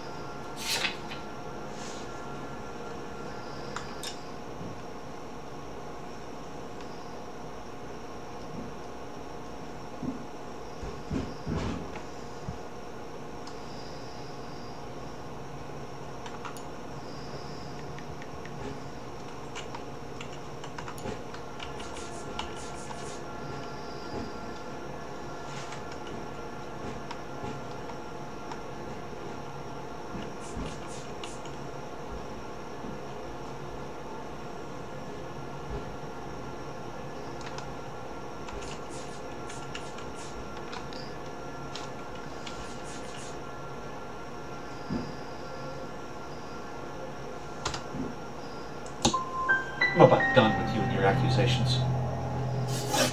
I'm about done with you and your accusations.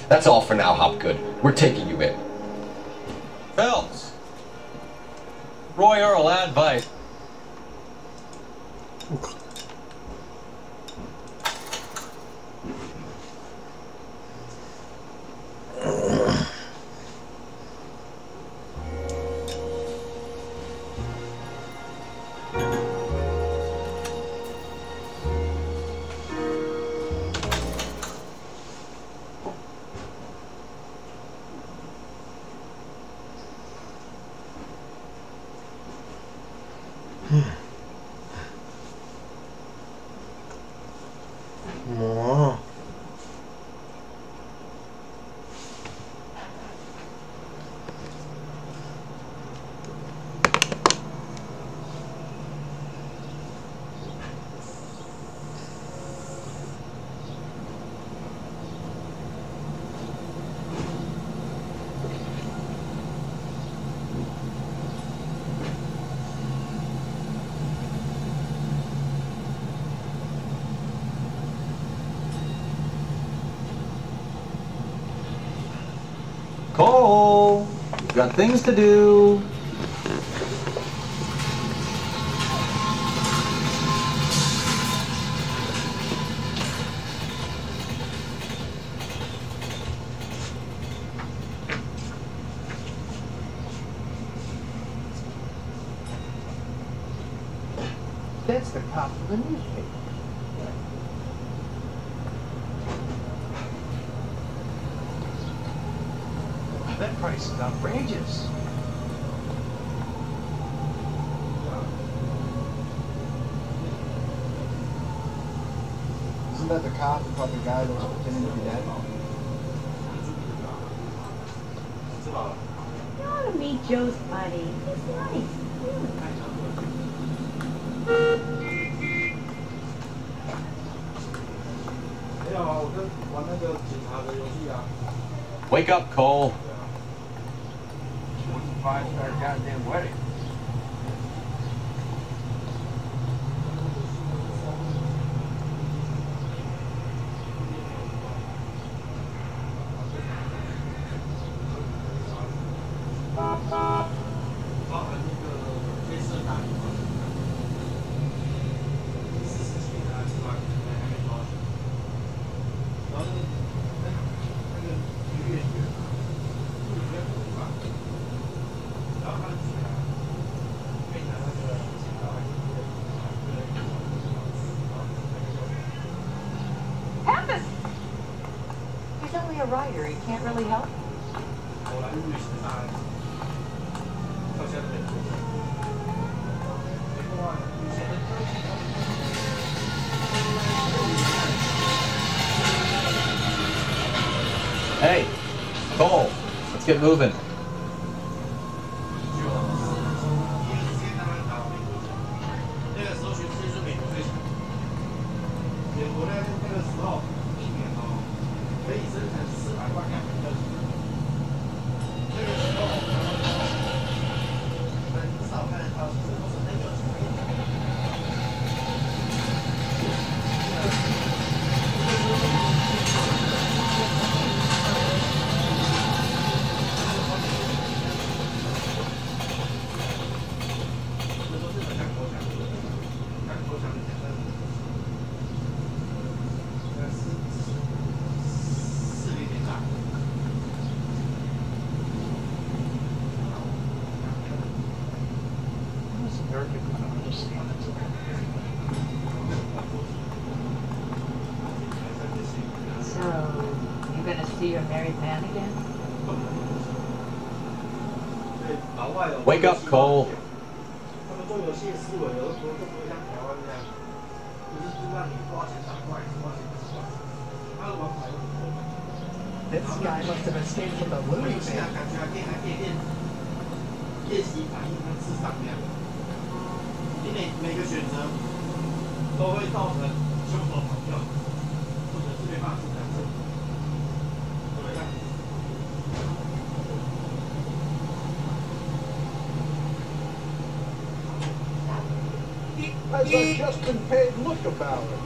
That's all for now, Hopgood. We're taking you in. Phelps! Roy Earl, advite. Wow. Cole, we've got things to do. That's the cop for the newspaper. That price is outrageous. Isn't that the cop who caught the guy that was pretending to be dead? You ought to meet Joe's buddy. He's nice. Wake up, Cole. Five-star goddamn wedding. He's only a writer. He can't really help. Hey, Cole, let's get moving. American could understand it. So, you gonna see your married man again? Wake up, Cole. This guy must have escaped from the movie van. 练习反应跟智商量，你每个选择都会造成凶手跑掉，或者是被骂出来。怎么样？ Has a just been paid look about it.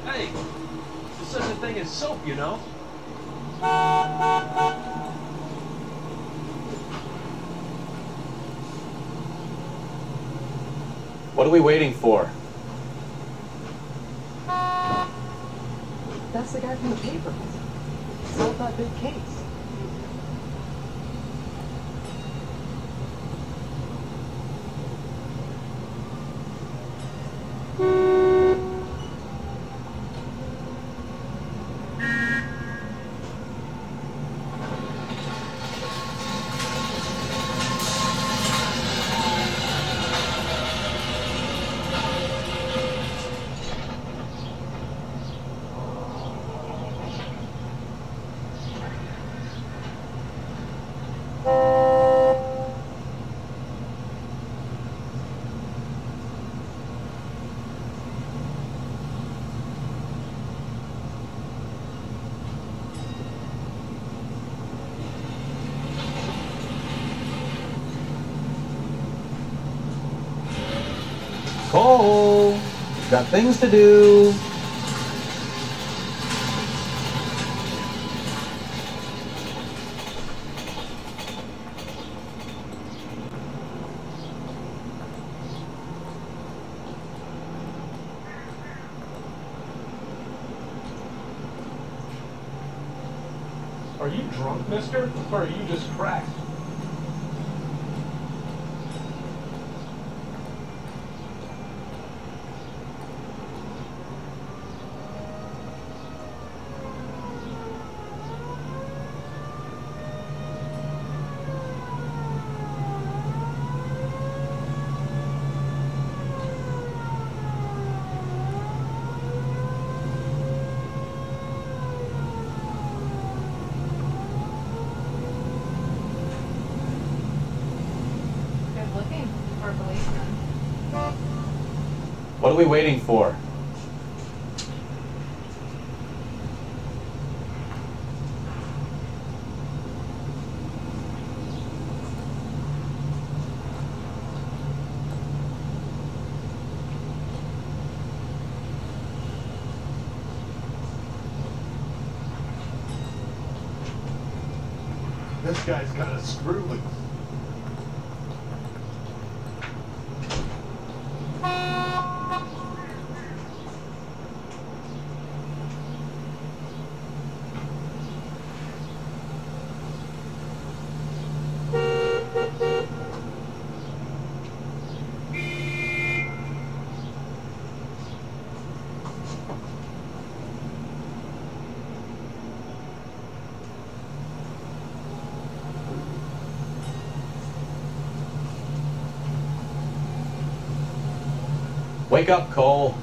Hey, there's such a thing as soap, you know? What are we waiting for? That's the guy from the paper. Solved that big case. Cole, got things to do. Are you drunk, mister? Or are you just cracked? What are we waiting for? This guy's got a screw loose. Wake up, Cole.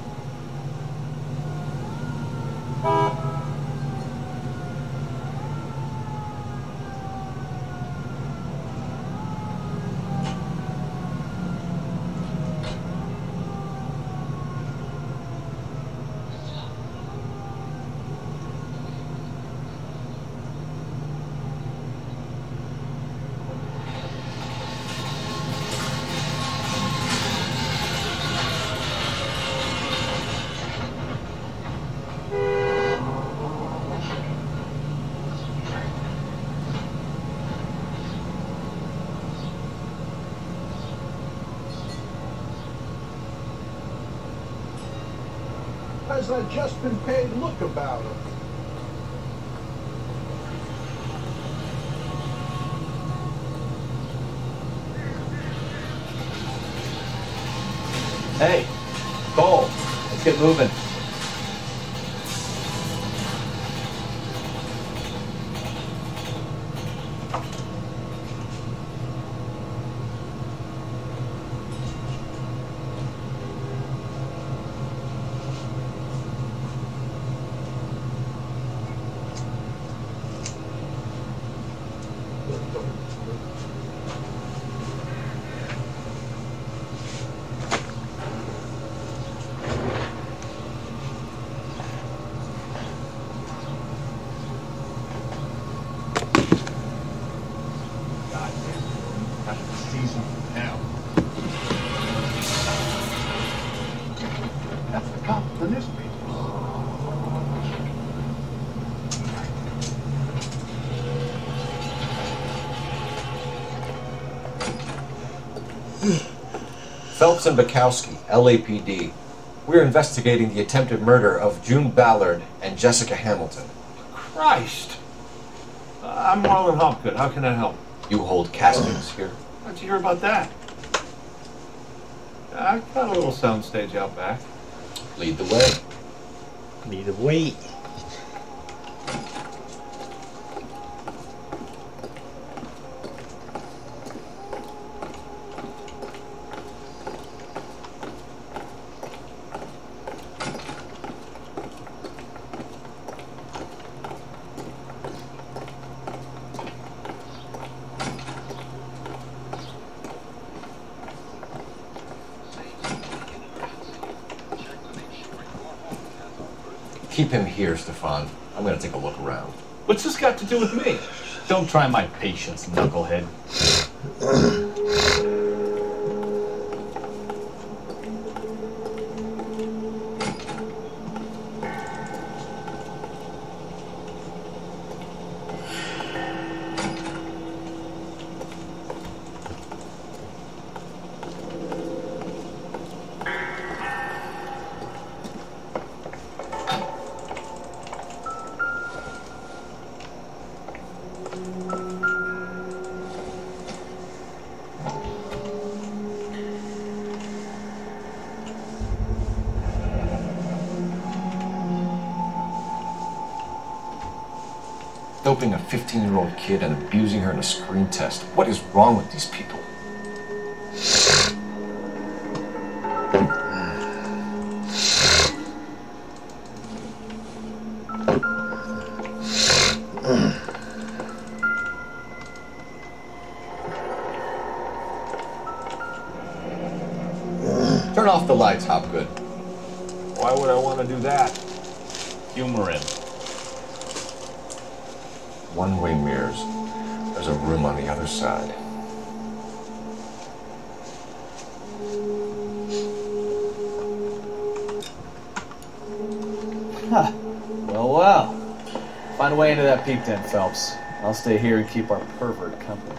has that just been paid look about her? Hey, Cole, let's get moving. That's the cop of the newspaper. Phelps and Bukowski, LAPD. We're investigating the attempted murder of June Ballard and Jessica Hamilton. Christ! I'm Marlon Hopgood. How can I help? You hold castings here? How'd you hear about that? I've got a little soundstage out back. Lead the way. Lead the way. Keep him here, Stefan. I'm gonna take a look around. What's this got to do with me? Don't try my patience, knucklehead. Doping a 15-year-old kid and abusing her in a screen test. What is wrong with these people? Turn off the lights, Hopgood. Why would I want to do that? Humor him. One-way mirrors. There's a room on the other side. Huh. Well. Find a way into that peep den, Phelps. I'll stay here and keep our pervert company.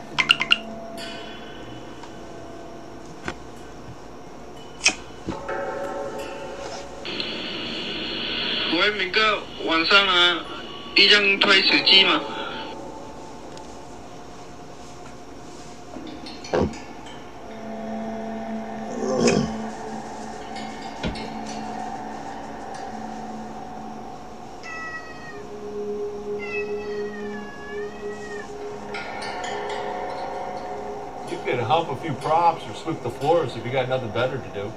喂，明哥，晚上啊，一张推土机嘛。You could hump a few props or sweep the floors if you got nothing better to do.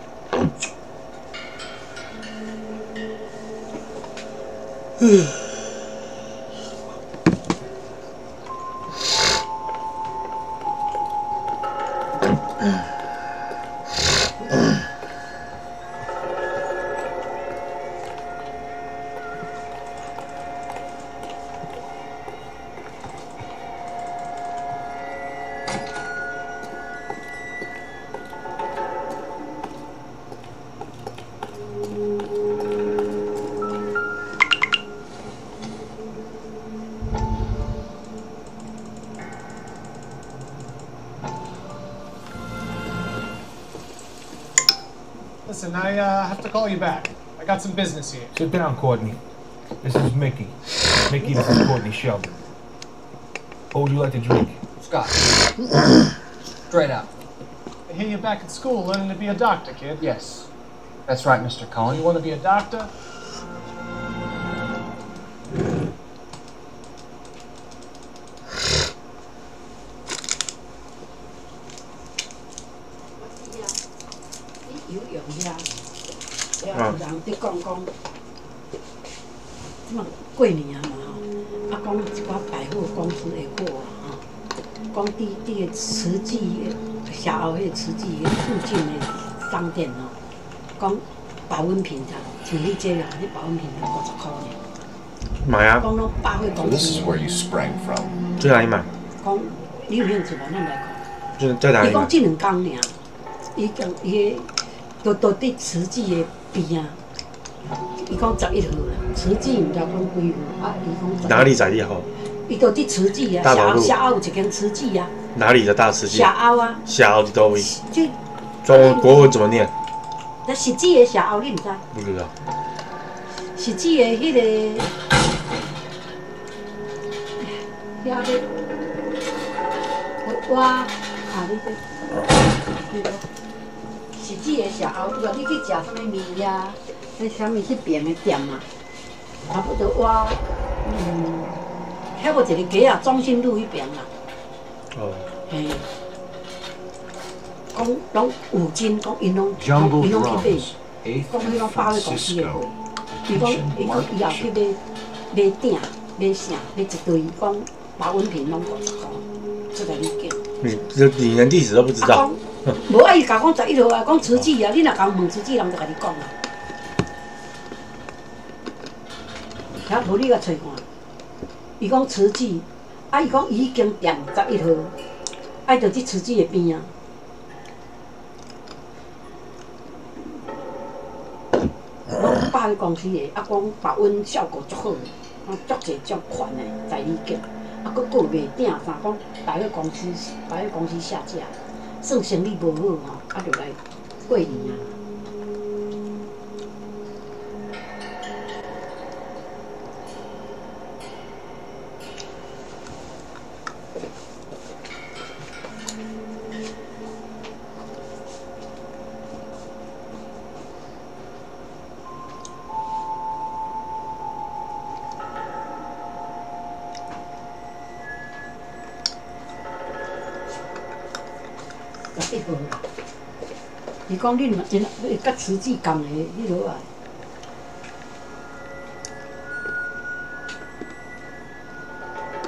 Listen, I have to call you back. I got some business here. Sit down, Courtney. This is Mickey. Mickey, this is Courtney Sheldon. What would you like to drink? Scott. Straight out. I hear you're back at school learning to be a doctor, kid. Yes. That's right, Mr. Cohen. You want to be a doctor?过年啊嘛吼，啊讲一寡百货公司的货啊吼，讲伫个慈济社后迄个慈济附近的商店哦，讲保温瓶啊，像你这样，你保温瓶才50块呢。买啊！讲拢百货公 This 司。 is where you sprang from. 去哪里买？讲你有兴趣无？咱来看。就是在哪里买？伊讲这2工尔，伊讲伊都伫慈济的边啊。 伊讲11号啦，慈济毋知讲几号啊？伊讲哪里11号？伊就伫慈济啊，下凹有一间慈济啊。哪里的大慈济？下凹啊。下凹的都位。就中国文怎么念？那实际的下凹你毋知？不知道。实际的迄个，遐个，我啊，你这，实际的下凹，你去食啥物面呀？ 迄啥物迄边的店嘛，差不多我，遐无一个街啊，中心路迄边啦。哦。嘿。讲拢有金，讲因拢去买，讲迄种百货公司的货。伊讲伊后去买鼎、买啥、买一堆，讲保温瓶拢50块，这个你讲。你连地址都不知道。无啊，伊甲讲11号啊，讲慈济啊，你若甲问慈济，人就甲你讲啦。 遐无你甲找看，伊讲慈济，啊伊讲伊间店11号，啊就伫慈济的边啊。讲百货公司的，啊讲保温效果足好，啊足济足款的在你间，啊佫有卖鼎啥，讲百货公司下架，算生意无好吼，啊就来过年啊。 伊讲恁甲慈济共的，你落来。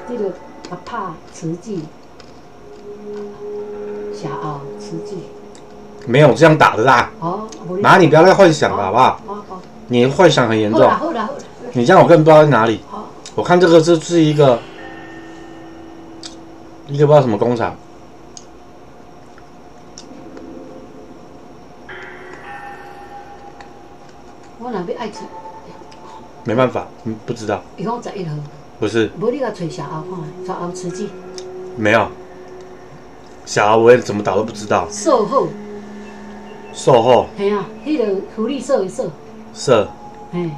你着甲拍慈济，下后慈济。没有这样打的啦。哦。妈，你不要再幻想了，好不好？好。你幻想很严重。好啦。你这样我根本不知道在哪里。我看这个是一个不知道什么工厂。 我若要爱吃，没办法，不知道。伊讲11号。不是。无你甲找下后看，下后慈济。没有。小孩我也怎么打都不知道。售后。售后。嘿啊，迄个福利社的社。社。嘿，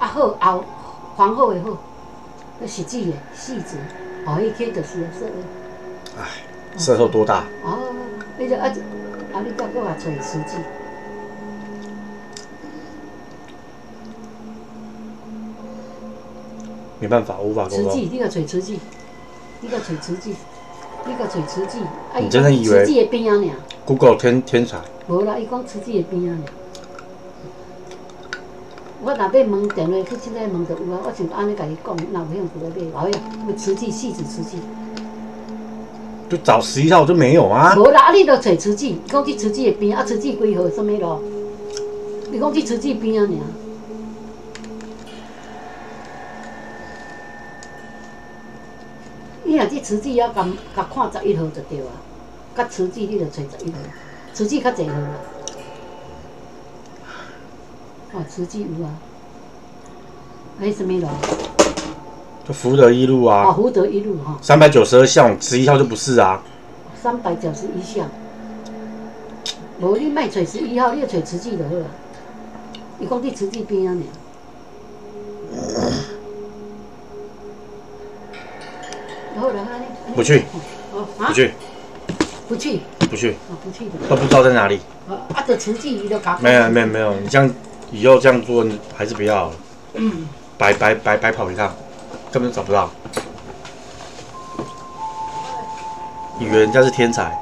啊后皇后的后，那实际的细致，哦，迄个就是社的。唉，社后多大？哦，你就你再搁来找慈济。 没办法，无法沟通。慈济，你个找慈济，你个找慈济，你个找慈济。你真的以为？慈济的边啊，尔。Google 天才。无啦，伊讲慈济的边啊，尔。我若要问电话去即个问就有啊，我就安尼甲伊讲，若有兴趣来买，好呀，慈济细致慈济。就找11号就没有啊。无啦，你著找慈济，伊讲去慈济的边啊，慈济几号？什么路？你讲去慈济边啊，尔。 你若去慈济啊，甲看11号就对啊。甲慈济你著找11号，慈济较济号啦。哦，慈济有啊。迄什么路？就福德一路啊。哦，福德一路哈。392巷11号就不是啊。391巷。无你莫找11号，你就找慈济就好啦。伊讲伫慈济边啊尔。好了，不去。不去。不去。不去。不去的。都不知道在哪里。就慈济伊就讲。没有，你这样以后这样做还是不要了。白跑一趟，根本找不到。以为人家是天才。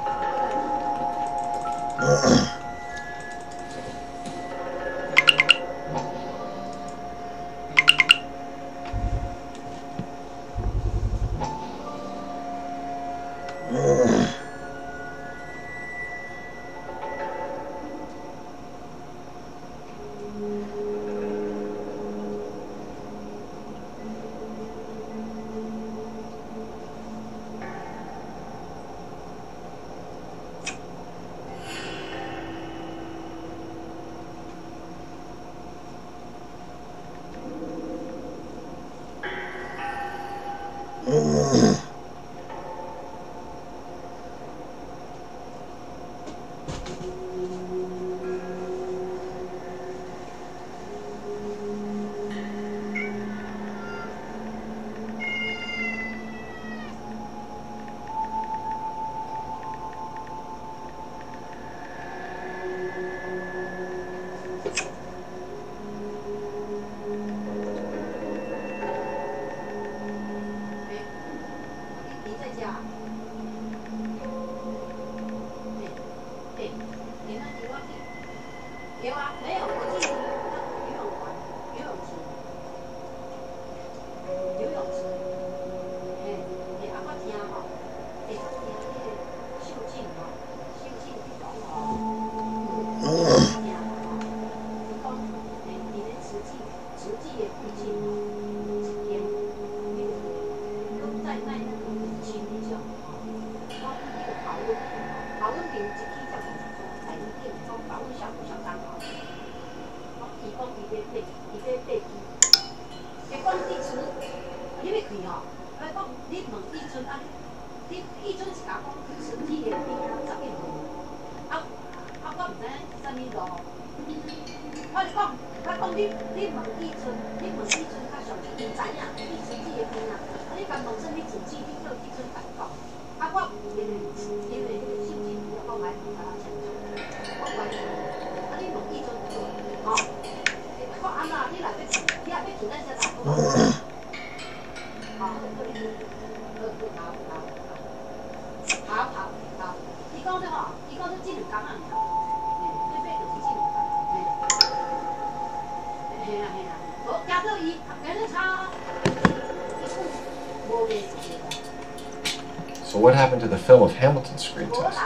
So what happened to the film of Hamilton's screen test?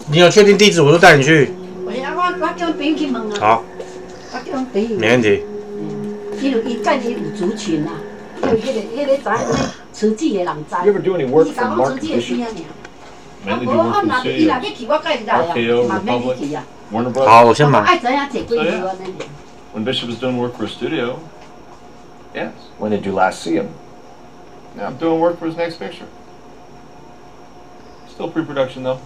你有确定地址，我就带你去。我叫朋友去问啊。好。我叫朋友。没问题。伊介己有族群啊，就迄个知慈济的人知。You ever do any work for Mark Bishop? Mainly do work for the studios. RKO, Republic, Warner Brothers. 好，我先忙。When Bishop was doing work for a studio, yes. When did you last see him? Now I'm doing work for his next picture. Still pre-production though.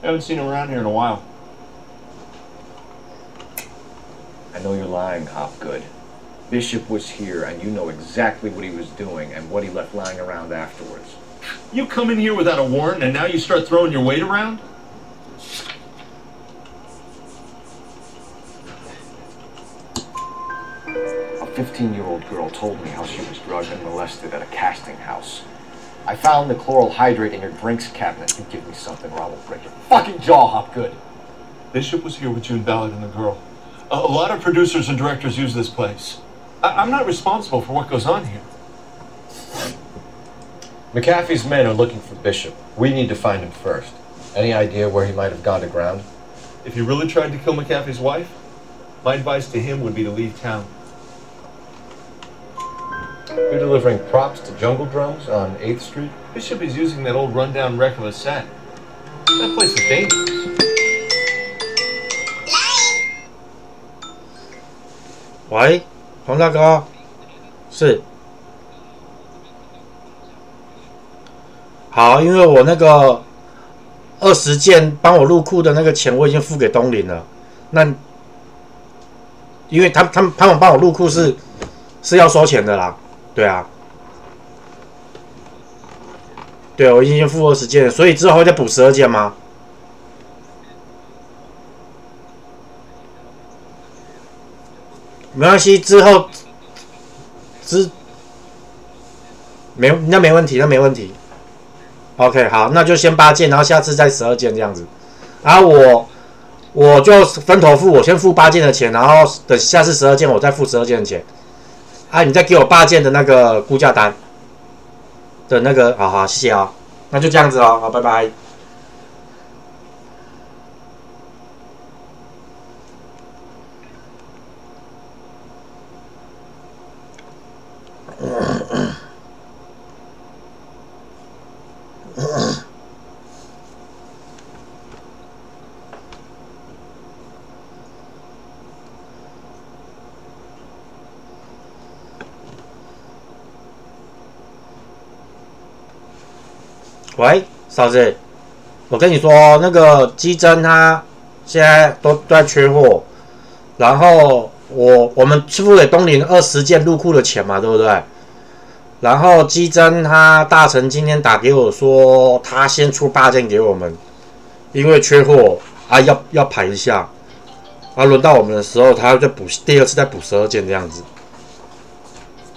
Haven't seen him around here in a while. I know you're lying, Hopgood. Bishop was here, and you know exactly what he was doing and what he left lying around afterwards. You come in here without a warrant, and now you start throwing your weight around? A 15-year-old girl told me how she was drugged and molested at a casting house. I found the chloral hydrate in your drinks cabinet. You give me something or I will break your fucking jaw, Hopgood. Bishop was here with June Ballard and the girl. A lot of producers and directors use this place. I'm not responsible for what goes on here. McAfee's men are looking for Bishop. We need to find him first. Any idea where he might have gone to ground? If he really tried to kill McAfee's wife, my advice to him would be to leave town. You're delivering props to jungle drums on 8th Street? Bishop is using that old rundown wreck of a set. That place is dangerous. 喂，洪大哥，是。好，因为我那个20件帮我入库的那个钱我已经付给东林了，那因为他们帮我入库是要收钱的啦，对啊，对，我已经付20件，所以之后会再补12件吗？没关系，之后那没问题，那没问题。OK， 好，那就先8件，然后下次再12件这样子。然后我就分头付，我先付8件的钱，然后等下次12件我再付12件的钱。啊，你再给我8件的那个估价单的那个，好，谢谢啊、哦，那就这样子哦，好，拜拜。喂，嫂子，我跟你说，那个基针它现在都在缺货，然后我们付给东林20件入库的钱嘛，对不对？然后基针他大成今天打给我说，他先出8件给我们，因为缺货啊，要排一下，啊，轮到我们的时候，他要再补第2次再补12件这样子。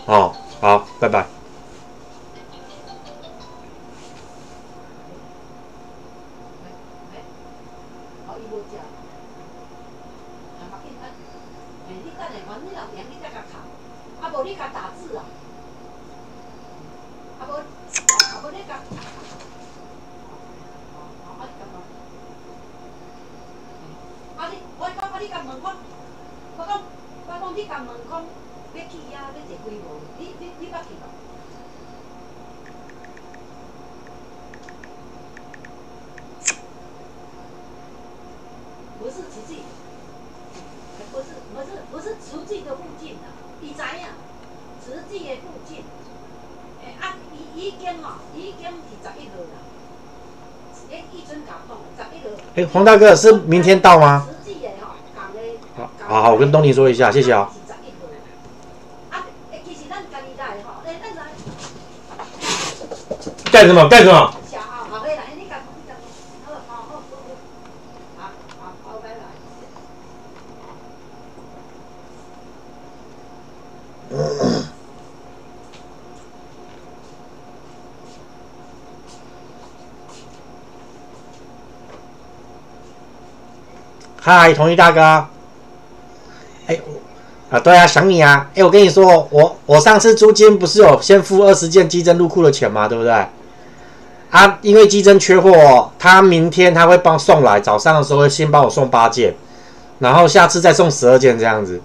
哦，好，拜拜。不是实际的附近啦，你知影？实际的附近，已经是11号啦。一尊甲讲11号。黄大哥是明天到吗？好，我跟东尼说一下，谢谢啊。干什么？干什么？嗨，同一大哥。对啊，想你啊。我跟你说，我上次租金不是有先付20件基针入库的钱吗？对不对？啊，因为基针缺货，他明天他会送来，早上的时候会先帮我送8件，然后下次再送12件这样子。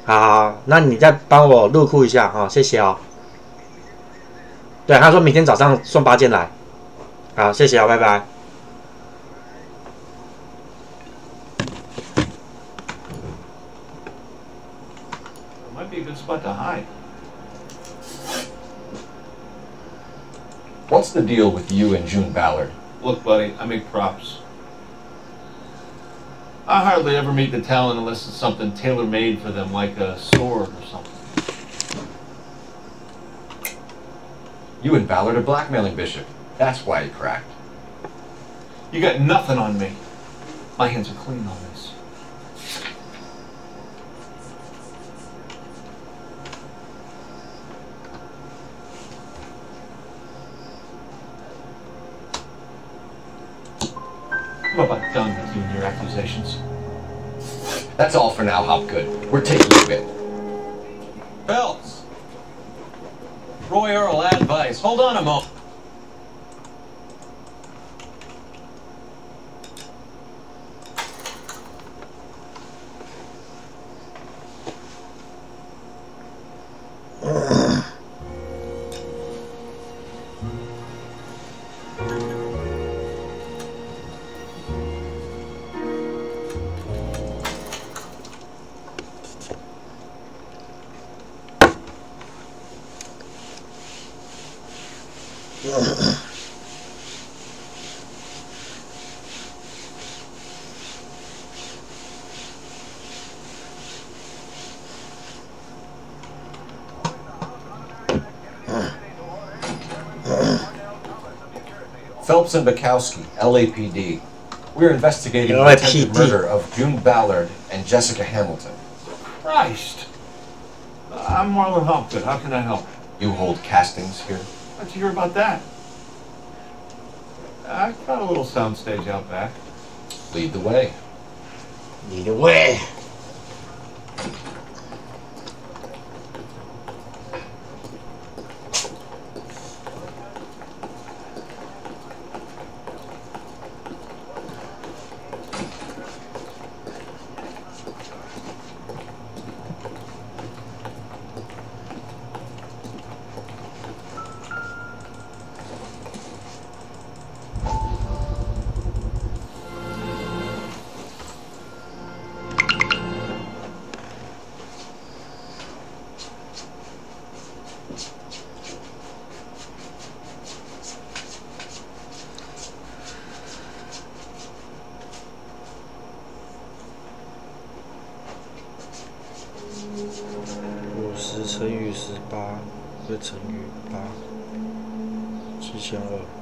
好，那你再帮我入库一下啊、谢谢哦。对，他说明天早上送8件来。好，谢谢啊，拜拜。Be a good spot to hide. What's the deal with you and June Ballard? Look, buddy, I make props. I hardly ever meet the talent unless it's something tailor-made for them, like a sword or something. You and Ballard are blackmailing Bishop. That's why he cracked. You got nothing on me. My hands are clean on this. I'm about done with you and your accusations. That's all for now, Hopgood. We're taking you in. Bells! Roy Earl advice. Hold on a moment. Phelps and Bukowski, LAPD. We're investigating the attempted murder of June Ballard and Jessica Hamilton. Christ. I'm Marlon Hopgood. How can I help? You hold castings here? How'd you hear about that? I got a little soundstage out back. Lead the way. Lead the way.乘以18会乘以8，7200。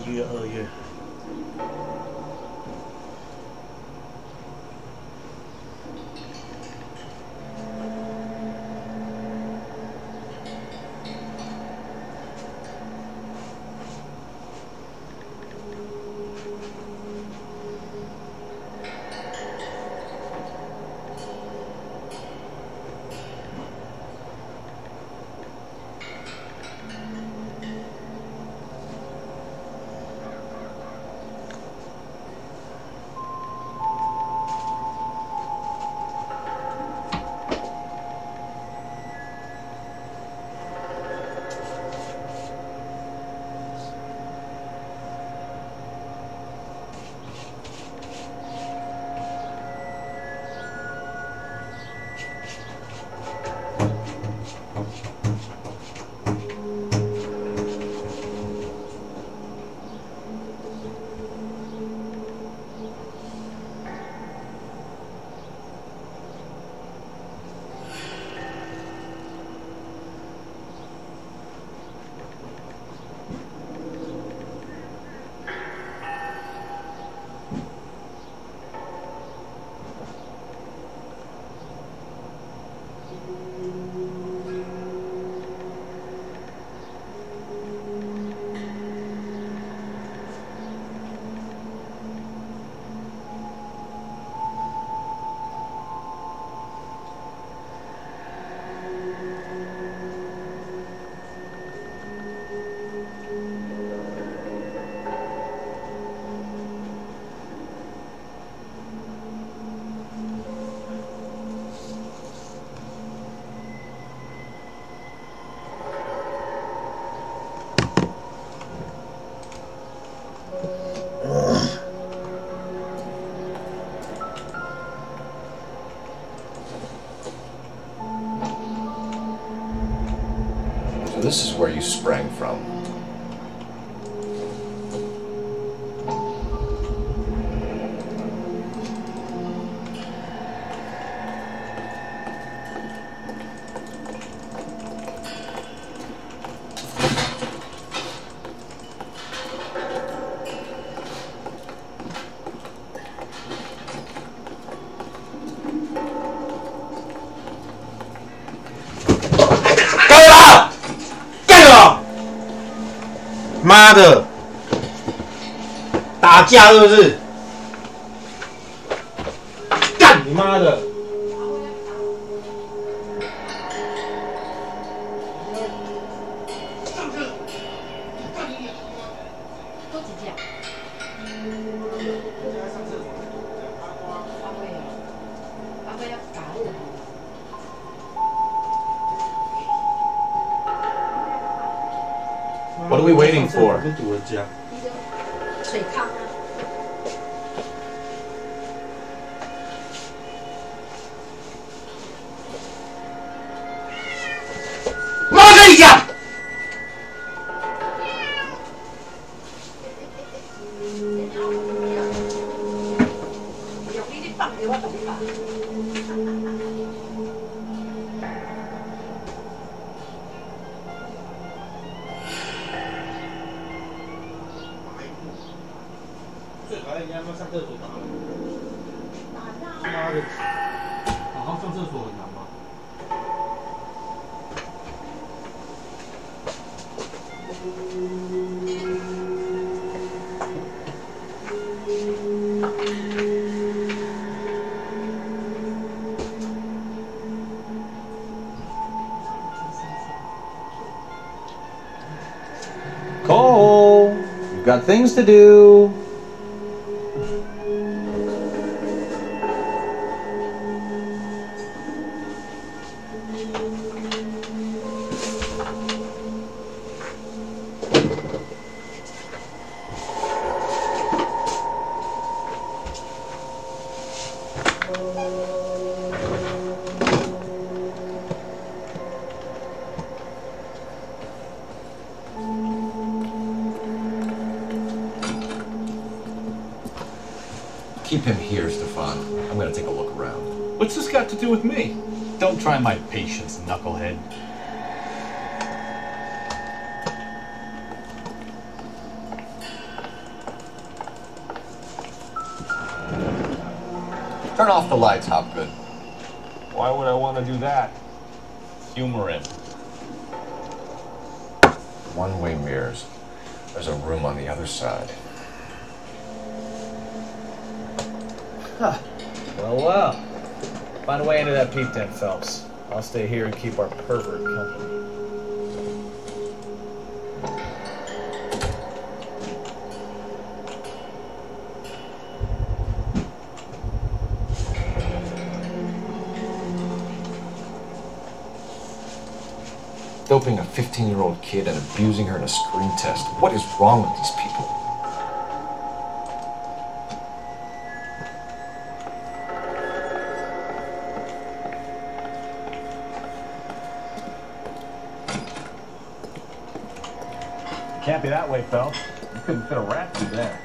1月、2月。this is where you sprang from.妈的，打架是不是？干你妈的！What are we waiting for? 水糠啊。妈跟你讲，最讨厌人家他妈上厕所干嘛？妈的，好好上厕所很难吗？ Cole, you've got things to do. Keep him here, Stefan. I'm gonna take a look around. What's this got to do with me? Don't try my patience, knucklehead. Turn off the lights, Hopgood. Why would I want to do that? Humor him. One-way mirrors. There's a room on the other side. Huh. Well. Find a way into that peep tent, Phelps. I'll stay here and keep our pervert company. Doping a 15-year-old kid and abusing her in a screen test. What is wrong with these people? Can't be that way, Phelps. You couldn't fit a rat through there.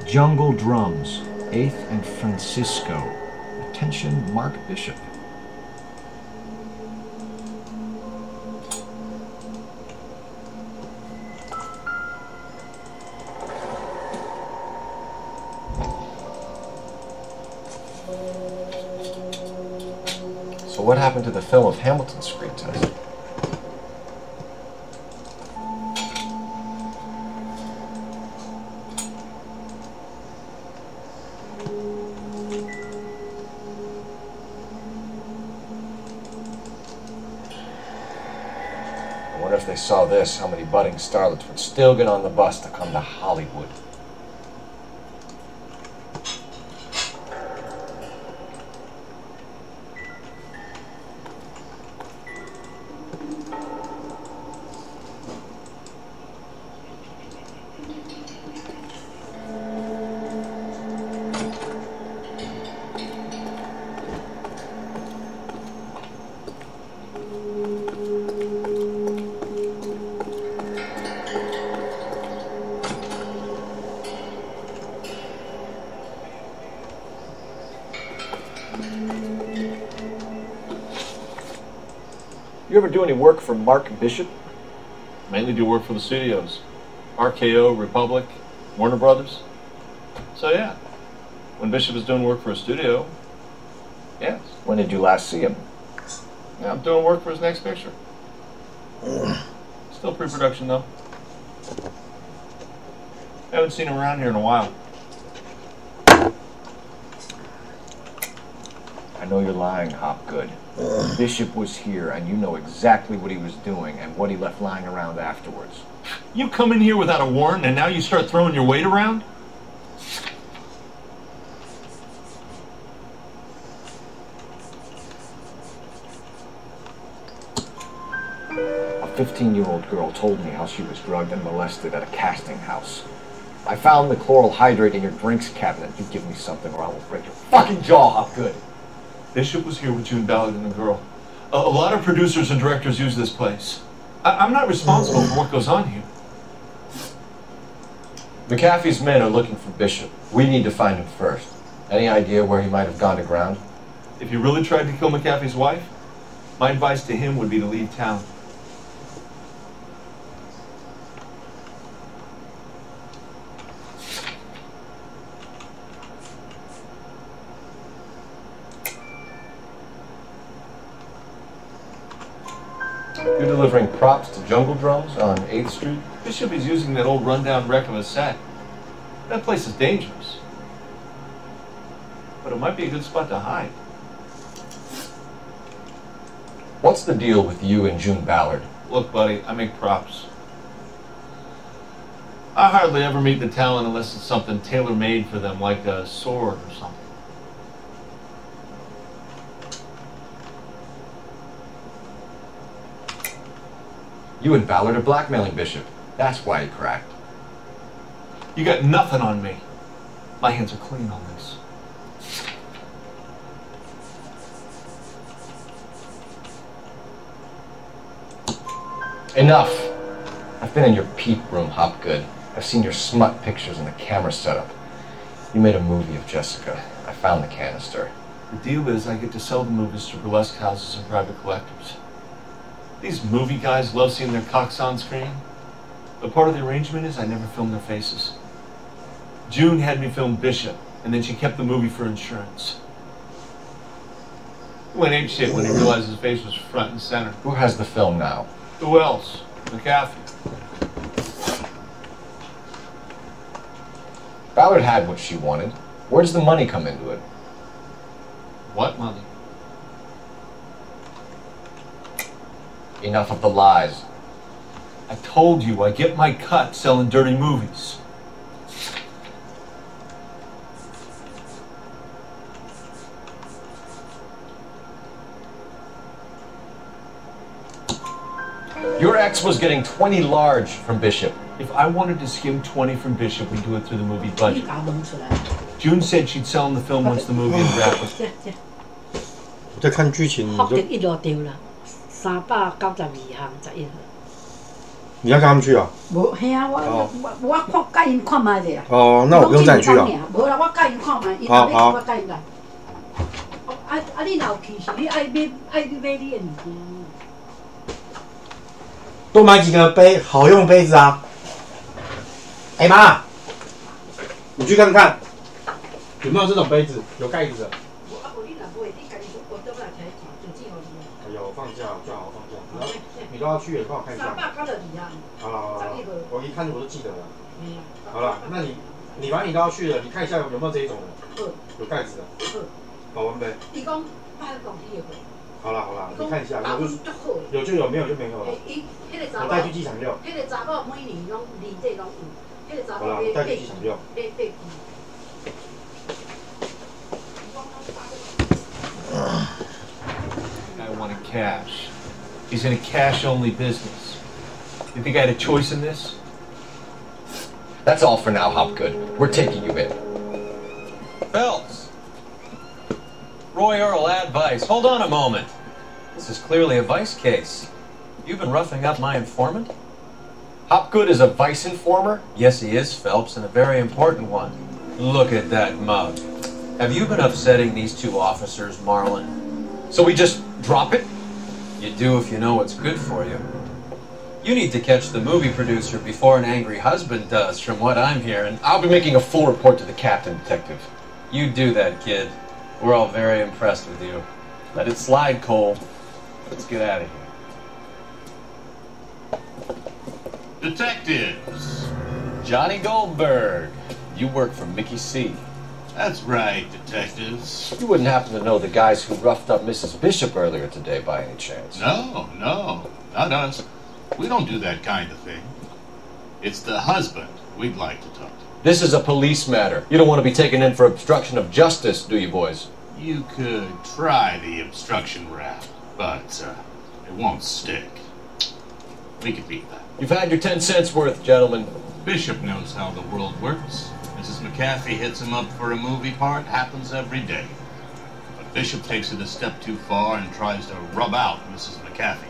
Jungle Drums, 8th and Francisco. Attention, Mark Bishop. what happened to the film of Hamilton's screen test? I wonder if they saw this, how many budding starlets would still get on the bus to come to Hollywood. You ever do any work for Mark Bishop? Mainly do work for the studios. RKO, Republic, Warner Brothers. So yeah, when Bishop is doing work for a studio, yes. When did you last see him? Yeah, I'm doing work for his next picture. Still pre-production though. Haven't seen him around here in a while. I know you're lying, Hopgood. Bishop was here, and you know exactly what he was doing and what he left lying around afterwards. You come in here without a warrant, and now you start throwing your weight around? A 15-year-old girl told me how she was drugged and molested at a casting house. I found the chloral hydrate in your drinks cabinet. You give me something or I will break your fucking jaw, Hopgood. Bishop was here with June Ballard and the girl. A lot of producers and directors use this place. I'm not responsible for what goes on here. McAfee's men are looking for Bishop. We need to find him first. Any idea where he might have gone to ground? If you really tried to kill McAfee's wife, my advice to him would be to leave town. You're delivering props to Jungle Drums on 8th Street? Bishop is using that old rundown wreck of a set. That place is dangerous. But it might be a good spot to hide. What's the deal with you and June Ballard? Look, buddy, I make props. I hardly ever meet the talent unless it's something tailor-made for them, like a sword or something. You and Ballard are blackmailing Bishop. That's why he cracked. You got nothing on me. My hands are clean on this. Enough! I've been in your peep room, Hopgood. I've seen your smut pictures and the camera setup. You made a movie of Jessica. I found the canister. The deal is I get to sell the movies to burlesque houses and private collectors. These movie guys love seeing their cocks on screen. But part of the arrangement is I never film their faces. June had me film Bishop, and then she kept the movie for insurance. He went apeshit when he realized his face was front and center. Who has the film now? Who else? McAfee. Ballard had what she wanted. Where does the money come into it? What money? Enough of the lies. I told you I get my cut selling dirty movies. Your ex was getting 20 large from Bishop. If I wanted to skim 20 from Bishop, we'd do it through the movie budget. June said she'd sell him the film once the movie had wrapped. 我在看剧情，福建一路掉啦，392项11。你要跟他们去啊？无，嘿啊，我看甲因看卖者啊。哦，那我不用载你去啊。无啦，我甲因看卖，伊若要我甲因来。你若有去是你爱买你的物件。多买几个杯，好用杯子啊！哎妈，你去看看，有没有这种杯子，有盖子的。都要去了，你帮我看一下。300到2啊。好了好了，我一看我都记得了。好了，那你反正你都要去了，你看一下有没有这种的，有盖子的。保温杯。你讲8公斤的。好了好了，你看一下，有就有，没有就没有了。我带去机场用。那个查某每年拢年底拢有，那个查某我带去机场用。I wanted cash. He's in a cash-only business. You think I had a choice in this? That's all for now, Hopgood. We're taking you in. Phelps! Roy Earl, ad vice. Hold on a moment. This is clearly a vice case. You've been roughing up my informant? Hopgood is a vice informer? Yes, he is, Phelps, and a very important one. Look at that mug. Have you been upsetting these two officers, Marlon? So we just drop it? You do if you know what's good for you. You need to catch the movie producer before an angry husband does, from what I'm hearing. I'll be making a full report to the captain, Detective. You do that, kid. We're all very impressed with you. Let it slide, Cole. Let's get out of here. Detectives. Johnny Goldberg. You work for Mickey C. That's right, detectives. You wouldn't happen to know the guys who roughed up Mrs. Bishop earlier today by any chance? No, not us. We don't do that kind of thing. It's the husband we'd like to talk to. This is a police matter. You don't want to be taken in for obstruction of justice, do you, boys? You could try the obstruction rap, but it won't stick. We could beat that. You've had your 10 cents worth, gentlemen. Bishop knows how the world works. Mrs. McAfee hits him up for a movie part. Happens every day. But Bishop takes it a step too far and tries to rub out Mrs. McAfee.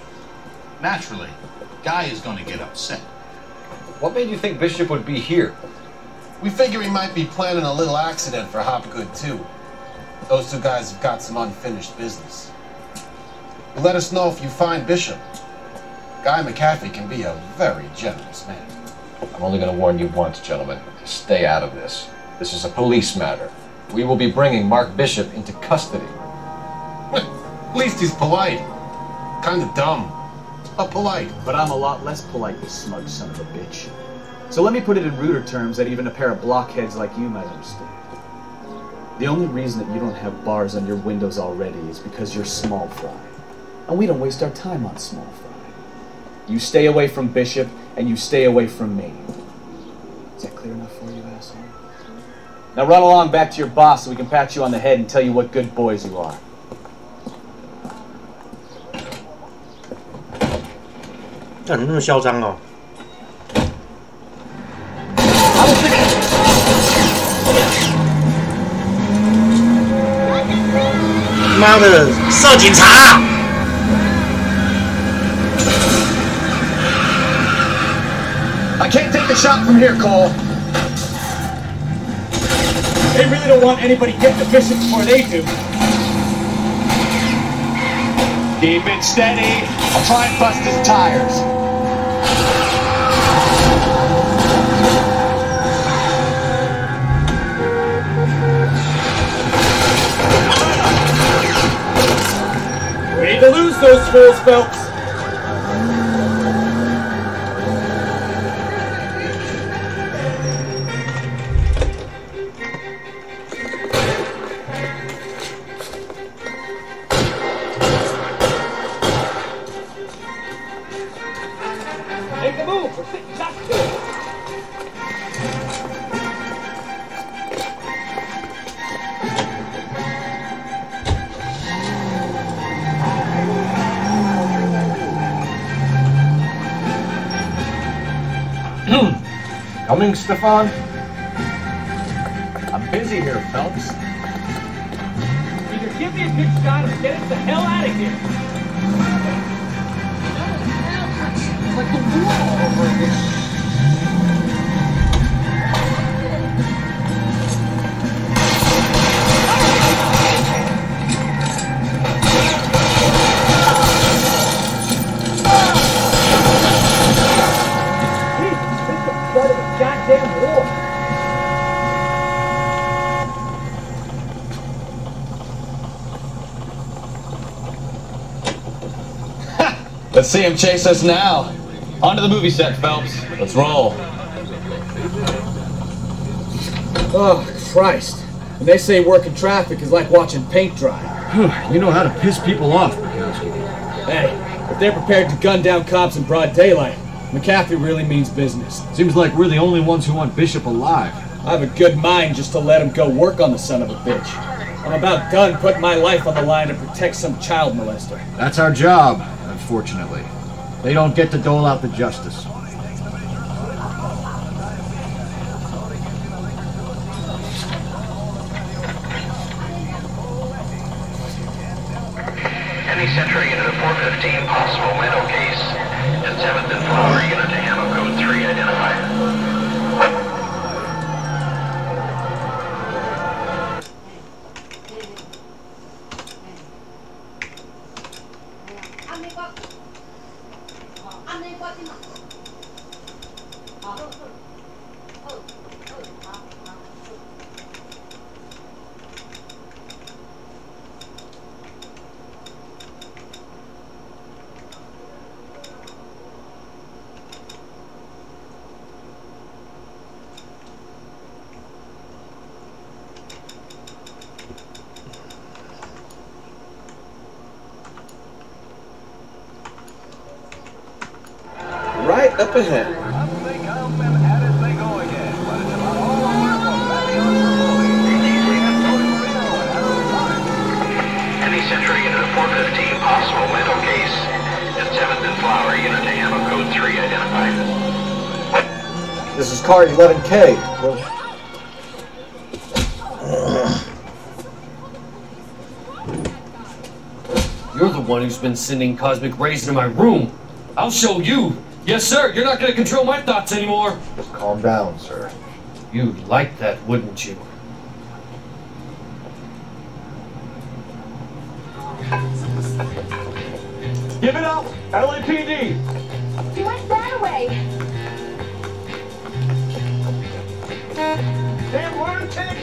Naturally, Guy is going to get upset. What made you think Bishop would be here? We figure he might be planning a little accident for Hopgood, too. Those two guys have got some unfinished business. Let us know if you find Bishop. Guy McAfee can be a very generous man. I'm only going to warn you once, gentlemen. Stay out of this. This is a police matter. We will be bringing Mark Bishop into custody. At least he's polite. Kind of dumb, but polite. But I'm a lot less polite, you smug son of a bitch. So let me put it in ruder terms that even a pair of blockheads like you might understand. The only reason that you don't have bars on your windows already is because you're small fry. And we don't waste our time on small fry. You stay away from Bishop, and you stay away from me. Is that clear enough for you, asshole? Now run along back to your boss so we can pat you on the head and tell you what good boys you are. How 你那么嚣张哦！妈的，色警察！ I can't take the shot from here, Cole. They really don't want anybody getting the Bishop before they do. Keep it steady. I'll try and bust his tires. We need to lose those fools, Phelps. Coming, Stefan? I'm busy here, Phelps. Either give me a good shot or get us the hell out of here. It's like the wall over here. Goddamn war. Let's see him chase us now. Onto the movie set, Phelps. Let's roll. Oh, Christ. When they say working traffic is like watching paint dry. You know how to piss people off, Mikowski. Hey, if they're prepared to gun down cops in broad daylight, McAfee really means business. Seems like we're the only ones who want Bishop alive. I have a good mind just to let him go work on the son of a bitch. I'm about done putting my life on the line to protect some child molester. That's our job, unfortunately. They don't get to dole out the justice. Any Central unit of 415 possible mental case and 7th and Flower unit to ammo code 3 identified. Right up ahead. Any Central unit of 415 possible mental case and 7th and Flower unit to ammo code 3 identified. This is car 11K. You're the one who's been sending cosmic rays into my room. I'll show you. Yes, sir. You're not going to control my thoughts anymore. Just calm down, sir. You'd like that, wouldn't you? Give it up! LAPD! He went that way. Damn lunatic!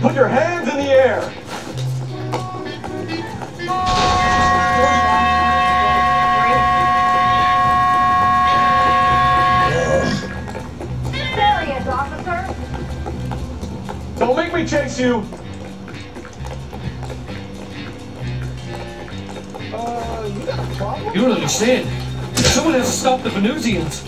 Put your hands in the air! There he is, officer. Don't make me chase you! You got a problem? You don't understand. Someone has to stop the Venusians.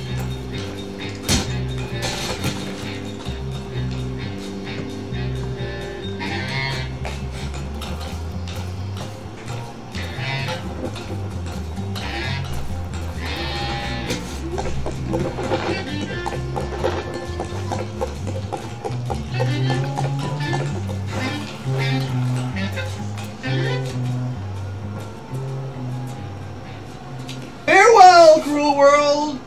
Farewell, cruel world!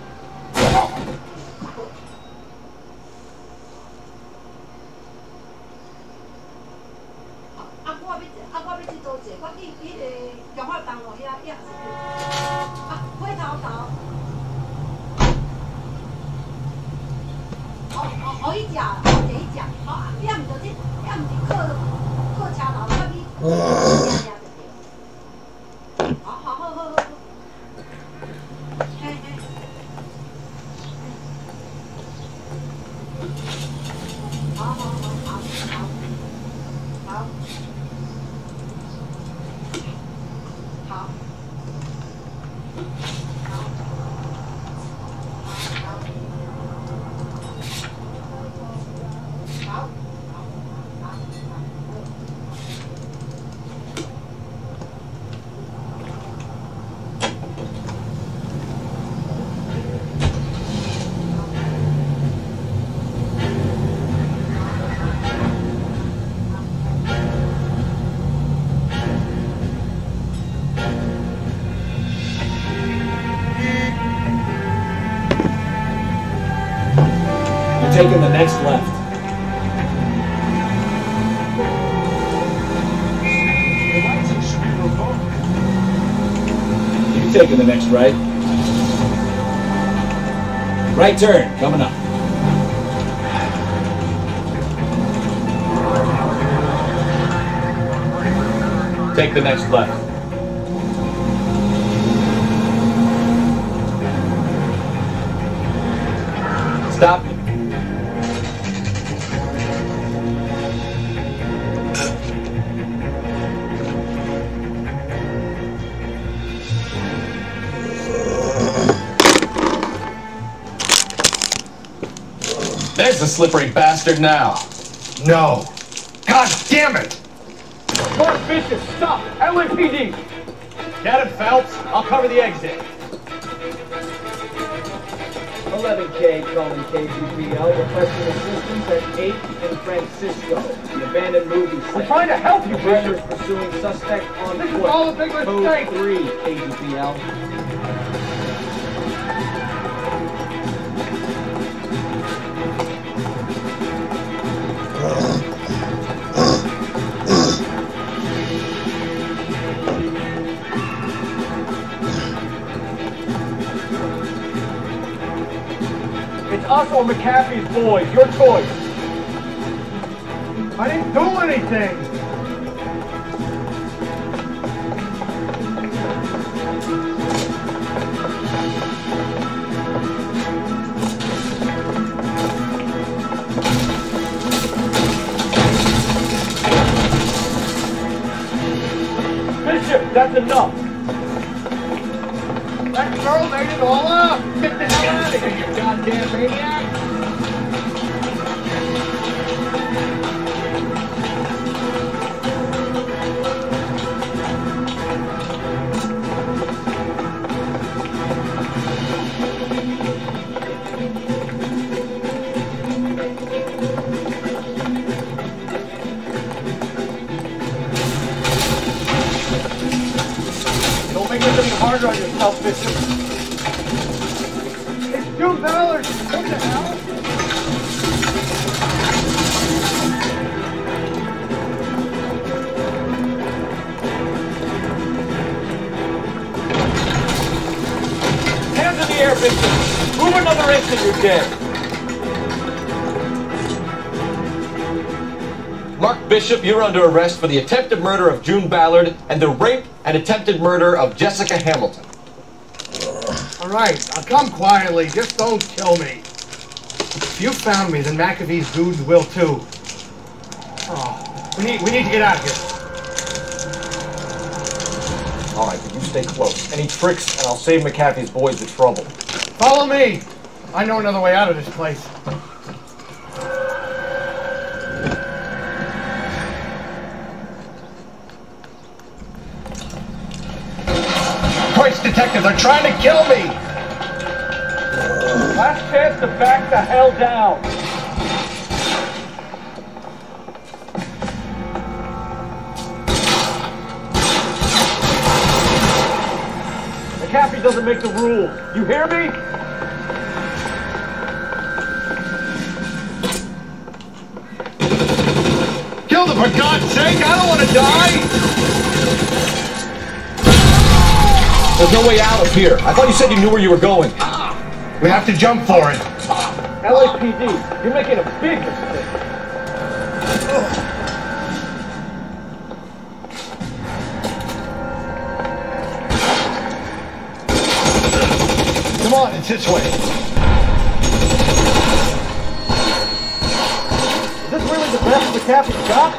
Taking the next left. You taking the next right. Right turn, coming up. Take the next left. stop it. There's the slippery bastard now. No. God damn it! Mark Bishop, stop! LAPD! Get him, Phelps. I'll cover the exit. 11K calling KGPL, requesting assistance at 8th and Francisco, the abandoned movie set. I'm trying to help you, Officers pursuing suspect on This foot. is all a big mistake. Code 3, KGPL. It's us or McAfee's boys. Your choice. I didn't do anything. Bishop, that's enough. That girl made it all up. Get the hell out of here, you goddamn maniac. Don't make it any harder on yourself, Bishop. It's $2. What the hell? Hands in the air, Bishop. Move another inch and you're dead. Mark Bishop, you're under arrest for the attempted murder of June Ballard and the rape and attempted murder of Jessica Hamilton. All right, I'll come quietly. Just don't kill me. If you found me, then McAfee's dudes will too. Oh, we need to get out of here. All right, but you stay close. Any tricks, and I'll save McAfee's boys the trouble. Follow me. I know another way out of this place. Christ, detectives are trying to kill me! Last chance to back the hell down. McAfee doesn't make the rules. You hear me? Kill them, for God's sake! I don't want to die! There's no way out of here. I thought you said you knew where you were going. We have to jump for it. LAPD, you're making a big mistake. Come on, it's this way. Is this really the best McAfee's got?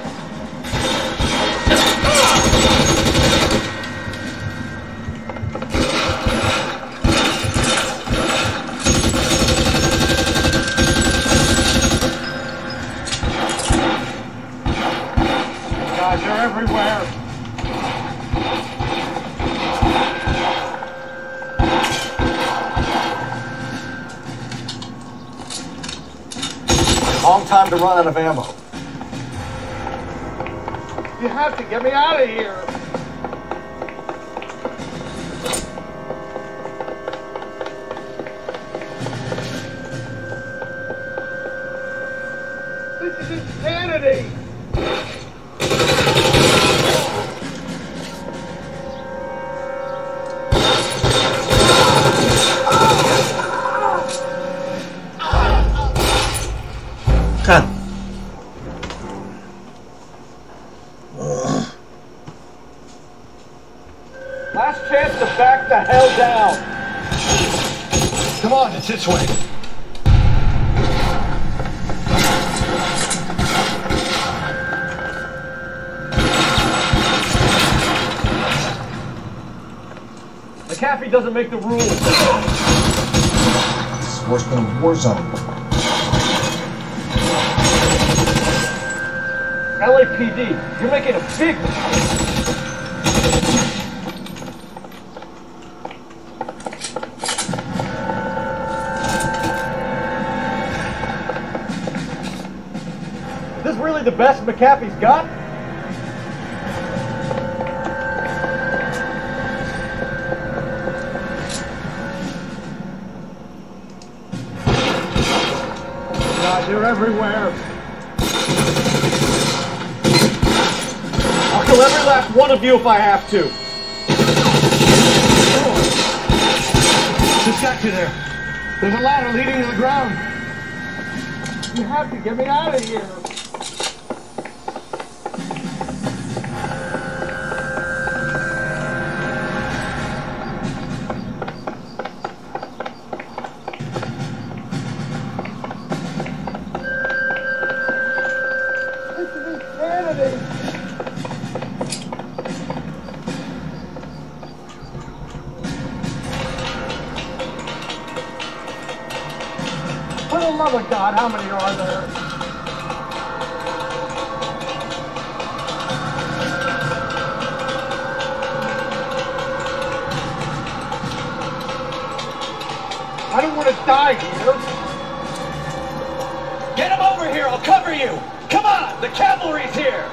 God, they're everywhere. Long time to run out of ammo. You have to get me out of here. This is insanity. Kan. Last chance to back the hell down. Come on, it's this way. McAfee doesn't make the rules. It's worse than a war zone. LAPD, you're making a big mistake. Is this really the best McAfee's got? God, they're everywhere. I'll kill every last one of you if I have to. Just got you there. There's a ladder leading to the ground. You have to get me out of here. For the love of God, how many are there? I don't want to die here. Get him over here, I'll cover you! Come on, the cavalry's here!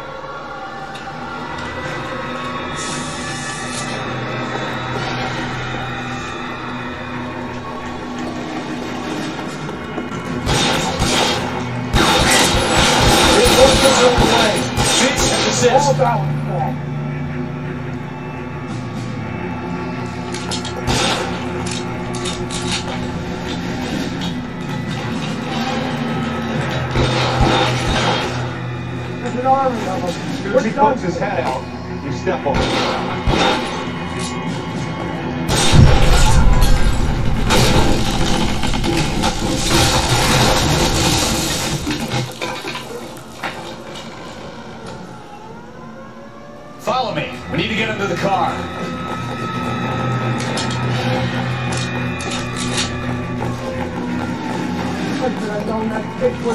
All about there's an army of them. As he pokes his head out, you step on it. Follow me. We need to get into the car.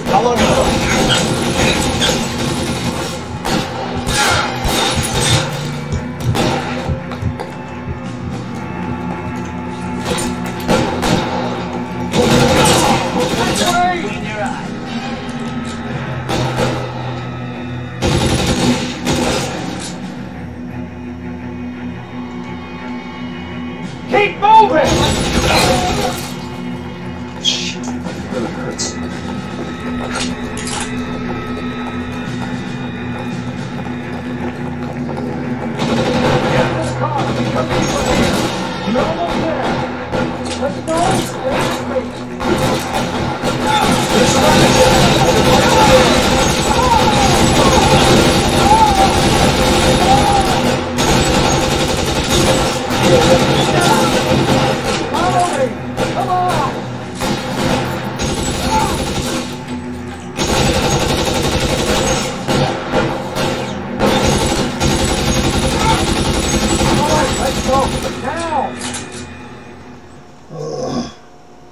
How long Keep moving! Shit, it really hurts.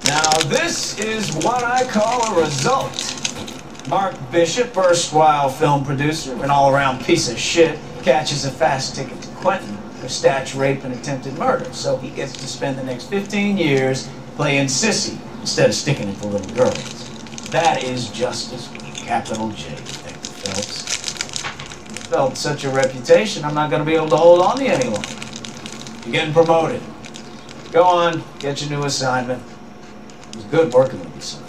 Now this is what I call a result. Mark Bishop, erstwhile film producer and all-around piece of shit, catches a fast ticket to Quentin for statch rape and attempted murder, so he gets to spend the next 15 years playing sissy instead of sticking it for little girls. That is justice with a capital J, Detective Phelps. Developed such a reputation, I'm not going to be able to hold on to you any longer. You're getting promoted. Go on, get your new assignment. It was good working with you, son.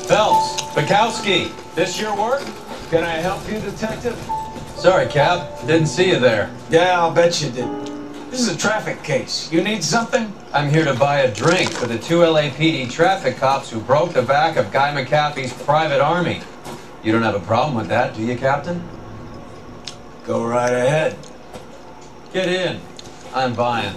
Phelps, Bukowski, this your work? Can I help you, detective? Sorry, Cap. Didn't see you there. Yeah, I'll bet you did. This is a traffic case. You need something? I'm here to buy a drink for the 2 LAPD traffic cops who broke the back of Guy McAfee's private army. You don't have a problem with that, do you, Captain? Go right ahead. Get in. I'm buying.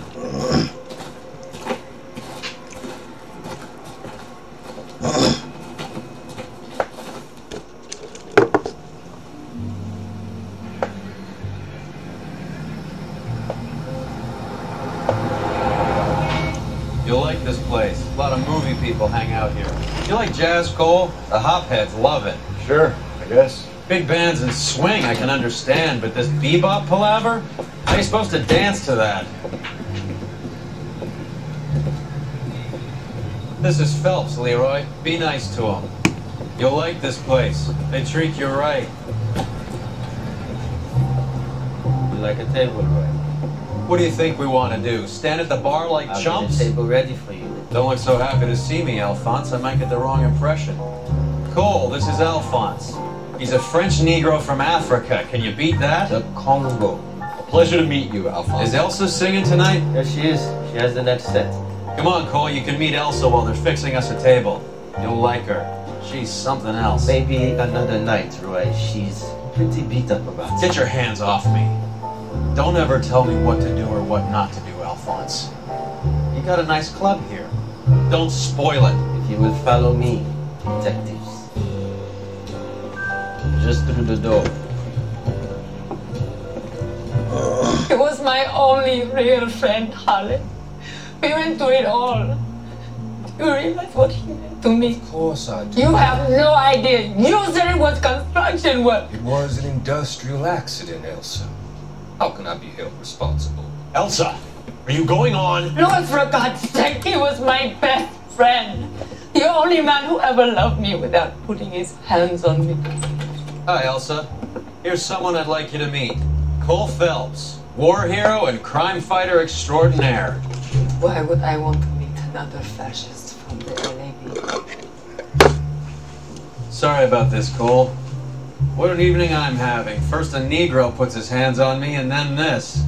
You'll like this place. A lot of movie people hang out here. You like jazz, Cole? The hopheads love it. Sure, I guess. Big bands and swing I can understand, but this bebop palaver? How are you supposed to dance to that? This is Phelps, Leroy. Be nice to him. You'll like this place. They treat you right. You like a table, Roy? What do you think we want to do? Stand at the bar like chumps? I'll get a table ready for you. Don't look so happy to see me, Alphonse. I might get the wrong impression. Cole, this is Alphonse. He's a French Negro from Africa. Can you beat that? The Congo. A pleasure to meet you, Alphonse. Is Elsa singing tonight? Yes, she is. She has the next set. Come on, Cole. You can meet Elsa while they're fixing us a table. You'll like her. She's something else. Maybe another night, Roy. She's pretty beat up about it. Get your hands off me. Don't ever tell me what to do or what not to do, Alphonse. You got a nice club here. Don't spoil it. If you will follow me, detectives. Just through the door. He was my only real friend, Harley. We went through it all. You realize what he meant to me? Of course I do. You have no idea. You said it was construction work. It was an industrial accident, Elsa. How can I be held responsible? Elsa, are you going on? Lord, for God's sake, he was my best friend. The only man who ever loved me without putting his hands on me. Hi, Elsa. Here's someone I'd like you to meet. Cole Phelps, war hero and crime fighter extraordinaire. Why would I want to meet another fascist from the LAPD? Sorry about this, Cole. What an evening I'm having. First a Negro puts his hands on me, and then this.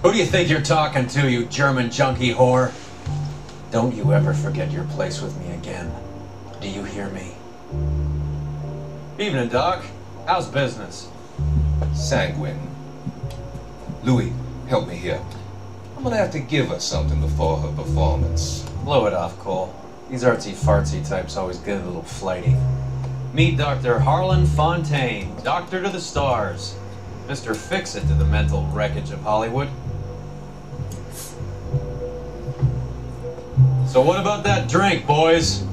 Who do you think you're talking to, you German junkie whore? Don't you ever forget your place with me again. Do you hear me? Evening, Doc. How's business? Sanguine. Louis, help me here. I'm gonna have to give her something before her performance. Blow it off, Cole. These artsy-fartsy types always get a little flighty. Meet Dr. Harlan Fontaine, doctor to the stars. Mr. Fix-It to the mental wreckage of Hollywood. So what about that drink, boys?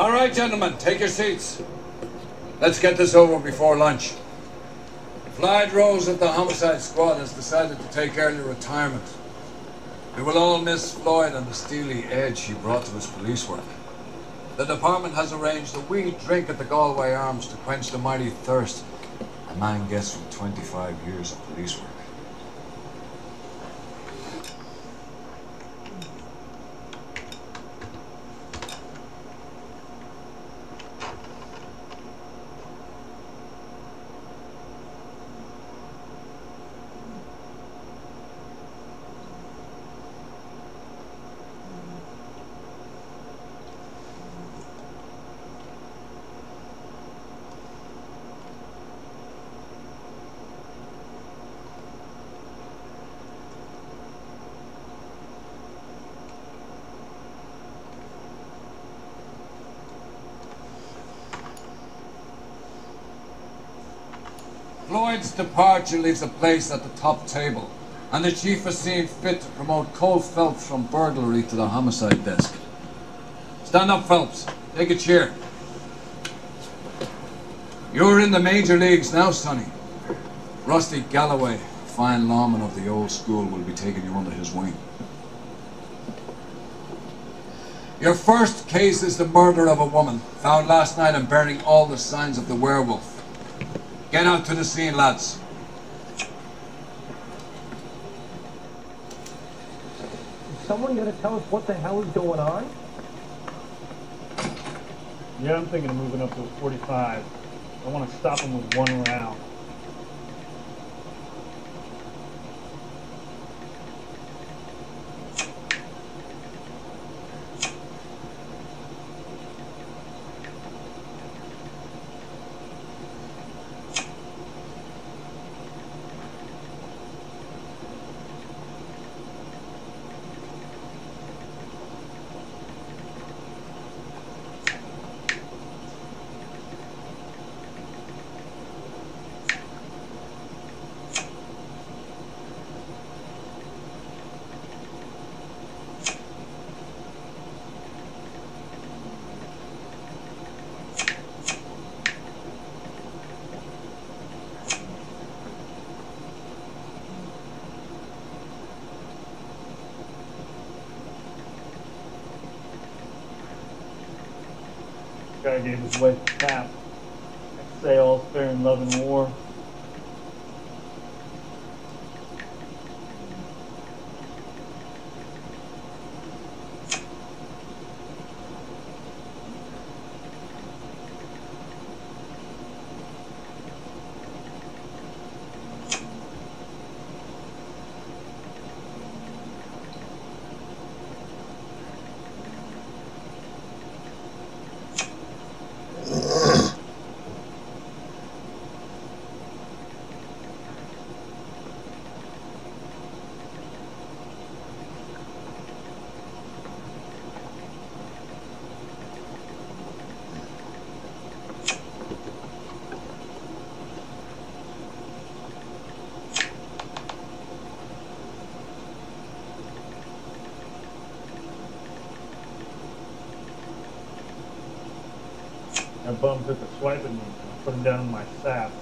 All right, gentlemen, take your seats. Let's get this over before lunch. Floyd Rose of the homicide squad has decided to take early retirement. We will all miss Floyd and the steely edge he brought to his police work. The department has arranged a wee drink at the Galway Arms to quench the mighty thirst a man gets from 25 years of police work. Floyd's departure leaves a place at the top table, and the chief has seen fit to promote Cole Phelps from burglary to the homicide desk. Stand up, Phelps. Take a chair. You're in the major leagues now, Sonny. Rusty Galloway, a fine lawman of the old school, will be taking you under his wing. Your first case is the murder of a woman, found last night and bearing all the signs of the werewolf. Get out to the scene, lads. Is someone gonna tell us what the hell is going on? Yeah, I'm thinking of moving up to a 45. I want to stop him with one round. Guy gave his wife a tap. I'd say all's fair in love and war. My bum took a swipe at me. I put him down in my sap.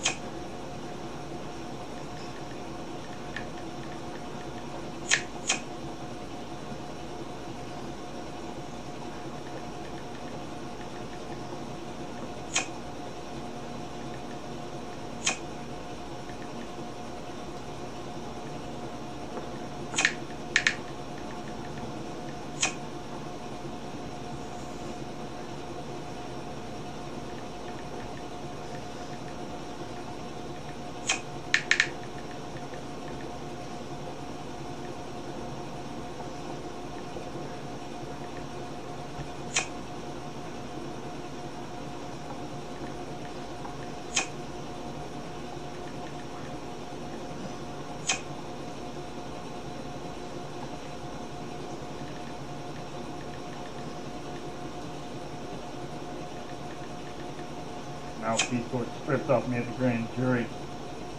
Mouthpiece got stripped off me at the grand jury.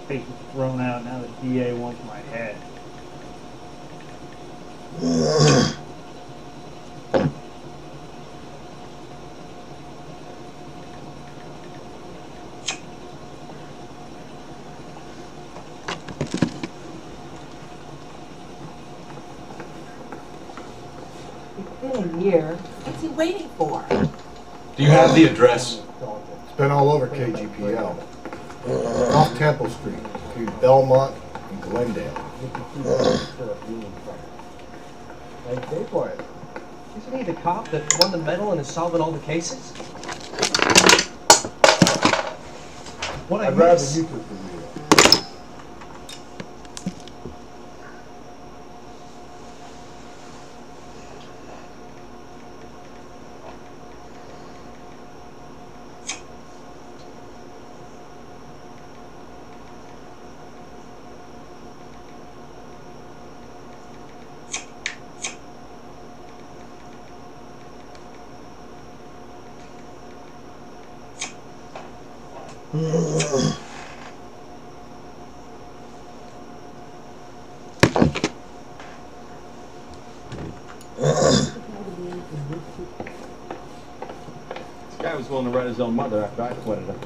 Face was thrown out. Now the DA wants my head. him here. What's he waiting for? Do you have the address? It's been all over KGPL. Off Temple Street, between Belmont and Glendale. Pay for it. Isn't he the cop that won the medal and is solving all the cases? What I'd rather you took the wheel. This guy was willing to write his own mother after I sweated him.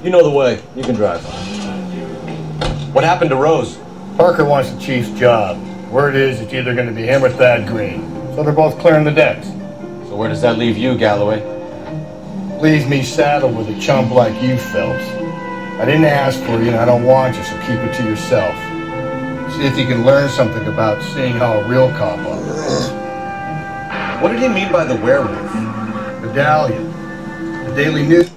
You know the way. You can drive. What happened to Rose? Parker wants the chief's job. Word is it's either going to be him or Thad Green. So they're both clearing the decks. So where does that leave you, Galloway? Leaves me saddled with a chump like you, Phelps. I didn't ask for you and I don't want you, so keep it to yourself. See if you can learn something about seeing how a real cop operates. What did he mean by the werewolf? Medallion. The Daily News.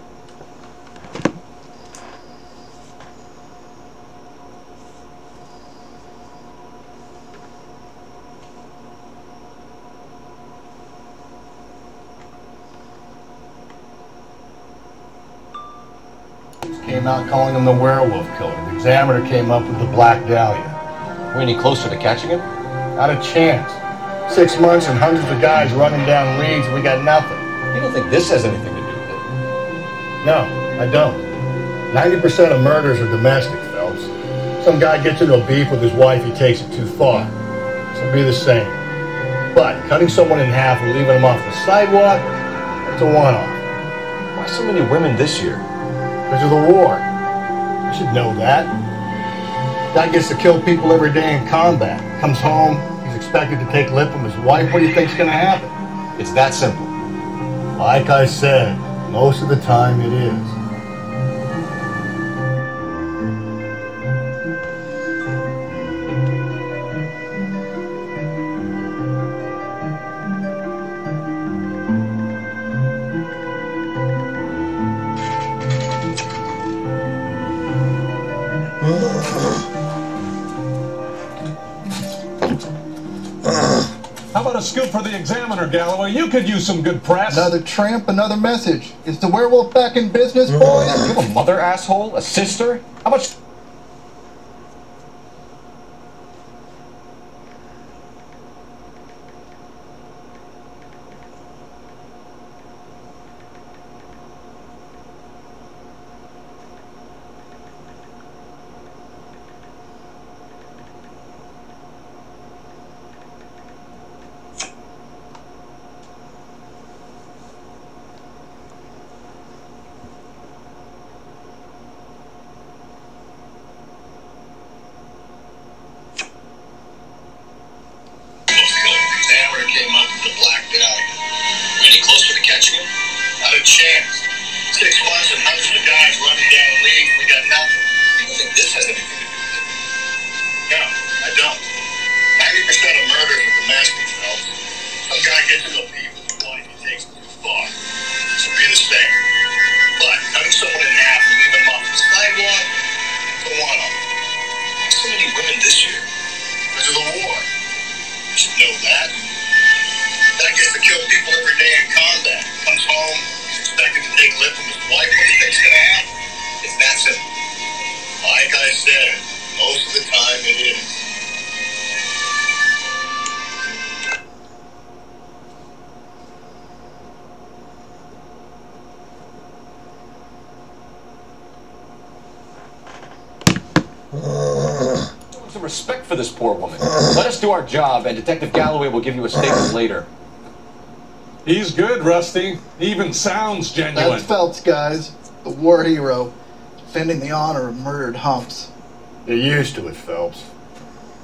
Came out calling him the werewolf killer. The Examiner came up with the Black Dahlia. Were any closer to catching him? Not a chance. 6 months and hundreds of guys running down leads and we got nothing. You don't think this has anything to do with it? No, I don't. 90% of murders are domestic, Phelps. Some guy gets into a beef with his wife, he takes it too far. This will be the same. But cutting someone in half and leaving them off the sidewalk, that's a one-off. Why so many women this year? Because of the war. You should know that. Guy gets to kill people every day in combat. Comes home, he's expected to take lip from his wife. What do you think's going to happen? It's that simple. Like I said, most of the time it is. How about a scoop for the Examiner, Galloway? You could use some good press. Another tramp, another message. Is the werewolf back in business, boys? You have a mother, asshole? A sister? How much... Came up with the Black Dahlia. Were any closer to catching him? Not a chance. 6 months and hundreds of guys running down the league. We got nothing. You don't think this has anything to do with it? No, I don't. 90% of murders are domestic, Phelps. Some guy gets into a beef with his wife, he takes it too far. This will be the same. But cutting someone in half and leaving them off the sidewalk, it's a one-off. Why so many women this year? Because of the war. You should know that. That gets to kill people every day in combat. Comes home, he's expected to take lip from his wife. What do you think's gonna happen? It's that simple. Like I said, most of the time it is. Some respect for this poor woman. Let us do our job, and Detective Galloway will give you a statement later. He's good, Rusty. He even sounds genuine. That's Phelps, guys. The war hero. Defending the honor of murdered humps. You're used to it, Phelps.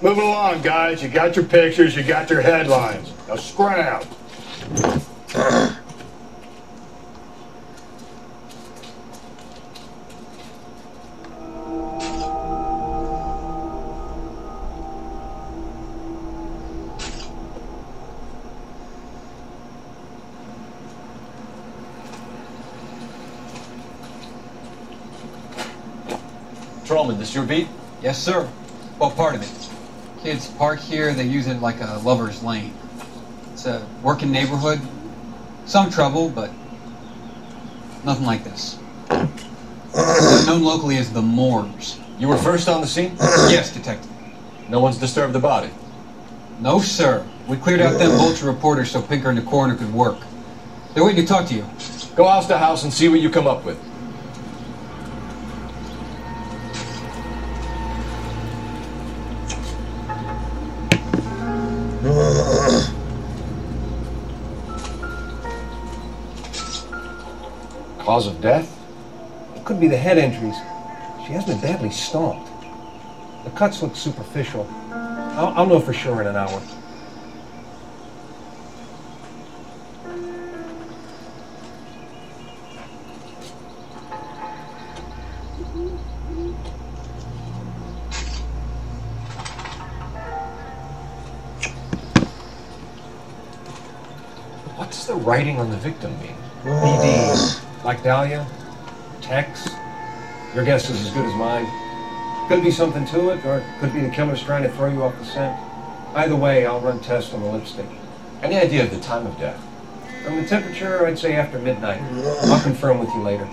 Moving along, guys. You got your pictures, you got your headlines. Now scram. Patrolman, this your beat? Yes, sir. What part of it? Kids park here, they use it like a lover's lane. It's a working neighborhood. Some trouble, but nothing like this. They're known locally as the Moors. You were first on the scene? Yes, detective. No one's disturbed the body? No, sir. We cleared out them vulture reporters so Pinker and the coroner could work. They're waiting to talk to you. Go house to house and see what you come up with. Cause of death? It could be the head injuries. She has been badly stomped. The cuts look superficial. I'll know for sure in an hour. What's the writing on the victim mean? BD. Like Dahlia? Tex? Your guess is as good as mine. Could be something to it, or it could be the killer's trying to throw you off the scent. Either way, I'll run tests on the lipstick. Any idea of the time of death? From the temperature, I'd say after midnight. I'll confirm with you later.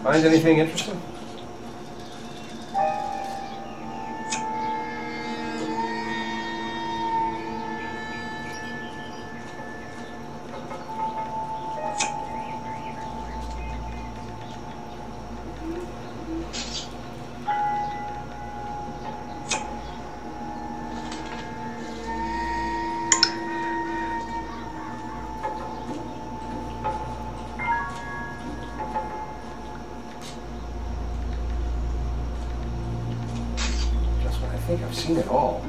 Find anything interesting? I think I've seen it all.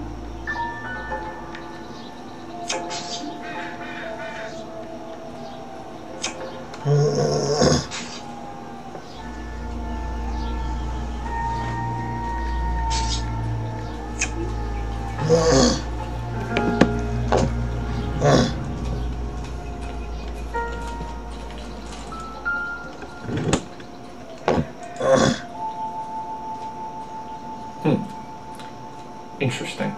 Interesting.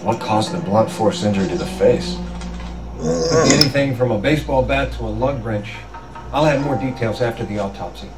What caused the blunt force injury to the face? Could be anything from a baseball bat to a lug wrench. I'll have more details after the autopsy.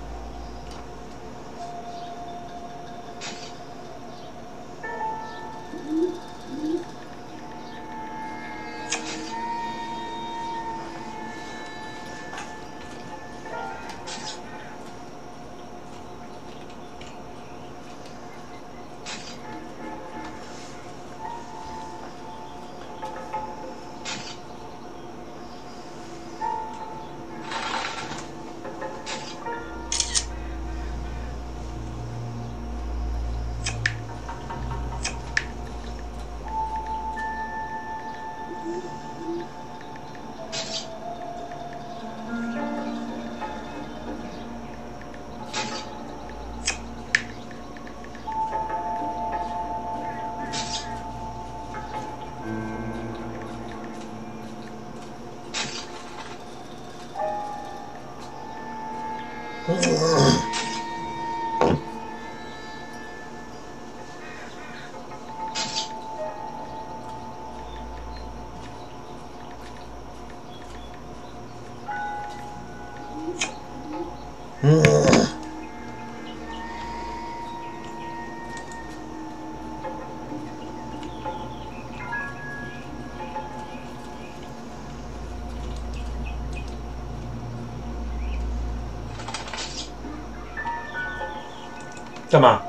干嘛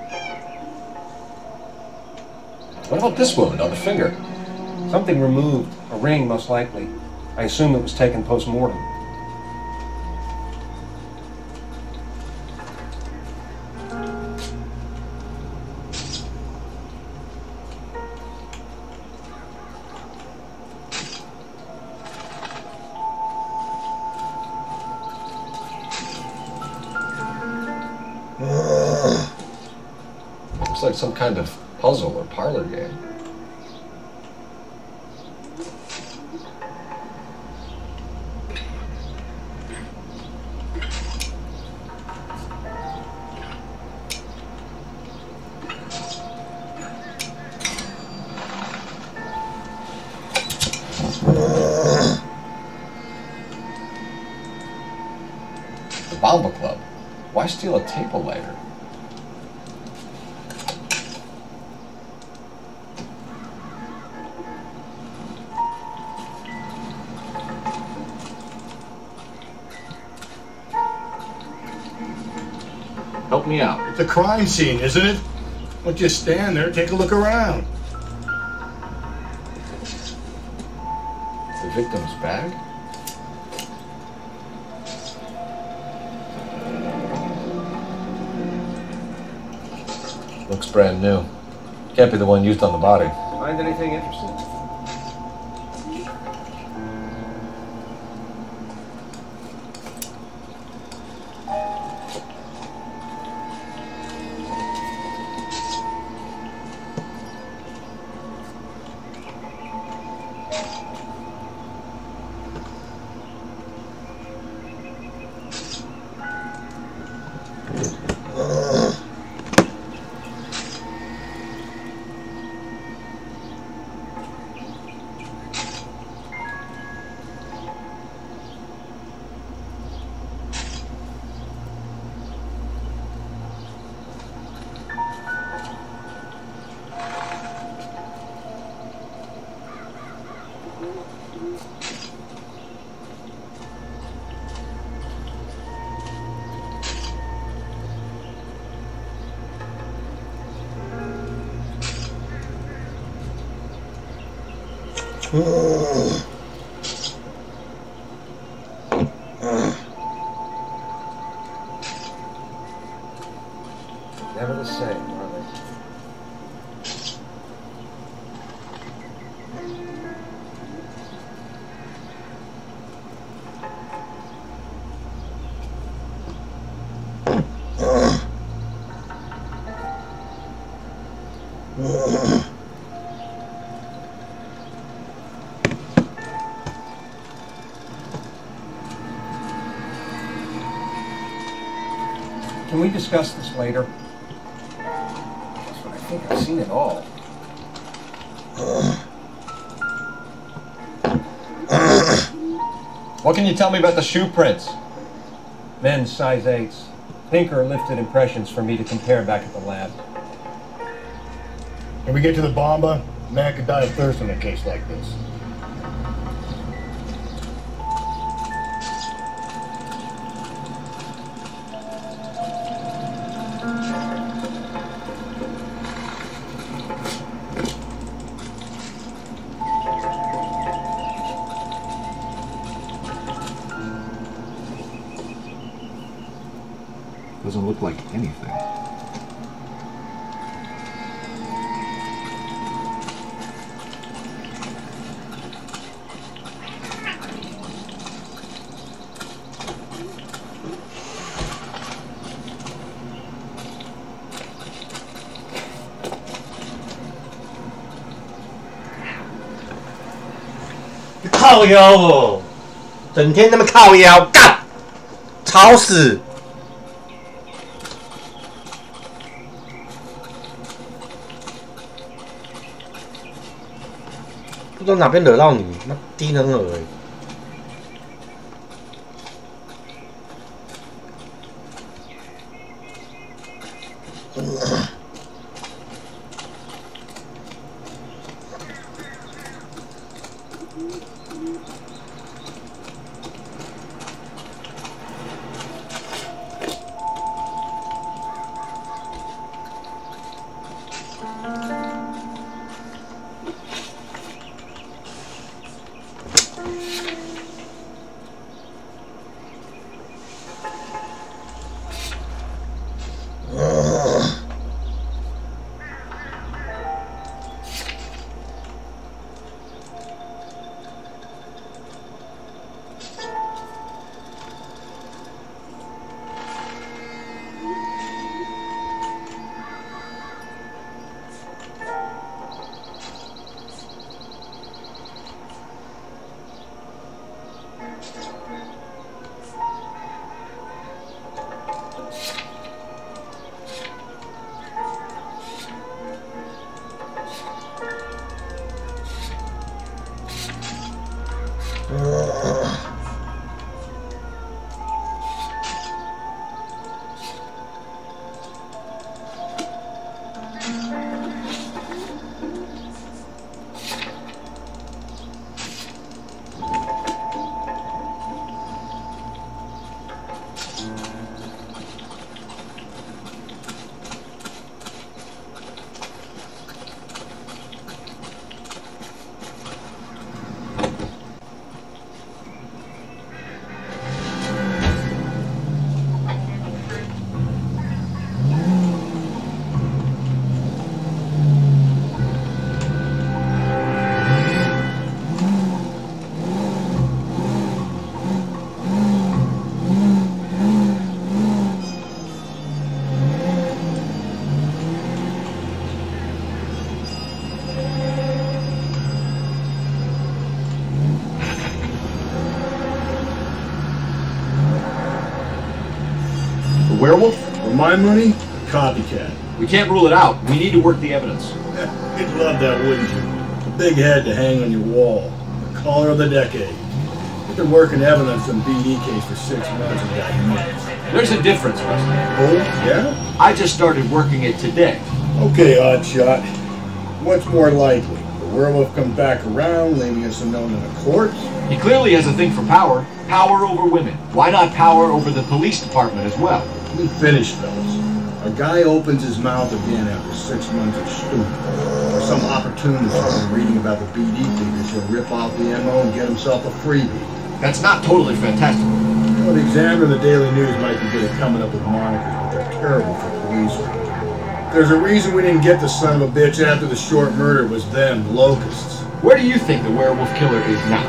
What about this wound on the finger? Something removed. A ring, most likely. I assume it was taken post-mortem. Looks like some kind of puzzle or parlor game. The Bomba Club. Why steal a table lighter? Help me out. It's a crime scene, isn't it? Don't just stand there, take a look around. The victim's bag? Looks brand new. Can't be the one used on the body. Find anything interesting? Never the same, are they? Can we discuss this later? I think I've seen it all. What can you tell me about the shoe prints? Men's size 8s. Tinker lifted impressions for me to compare back at the lab. When we get to the Bomba, man could die of thirst in a case like this. Doesn't look like anything. "靠腰哦，整天那么靠腰，干，吵死！不知道哪边惹到你，妈低能儿哎！ Werewolf? For my money, copycat. We can't rule it out. We need to work the evidence. You'd love that, wouldn't you? A big head to hang on your wall. The caller of the decade. We've been working evidence on BD case for 6 months and got minutes. There's a difference, Rusty. Oh, yeah? I just started working it today. Okay, oddshot. What's more likely? The werewolf comes back around, leaving us unknown in a court? He clearly has a thing for power. Power over women. Why not power over the police department as well? Let me finish, fellas. A guy opens his mouth again after 6 months of stupid. Or some opportunist who's been reading about the BD figures, he'll rip off the MO and get himself a freebie. That's not totally fantastic. Well, the Examiner and the Daily News might be good at coming up with monikers, but they're terrible for police work. There's a reason we didn't get the son of a bitch after the short murder was them, locusts. Where do you think the werewolf killer is now?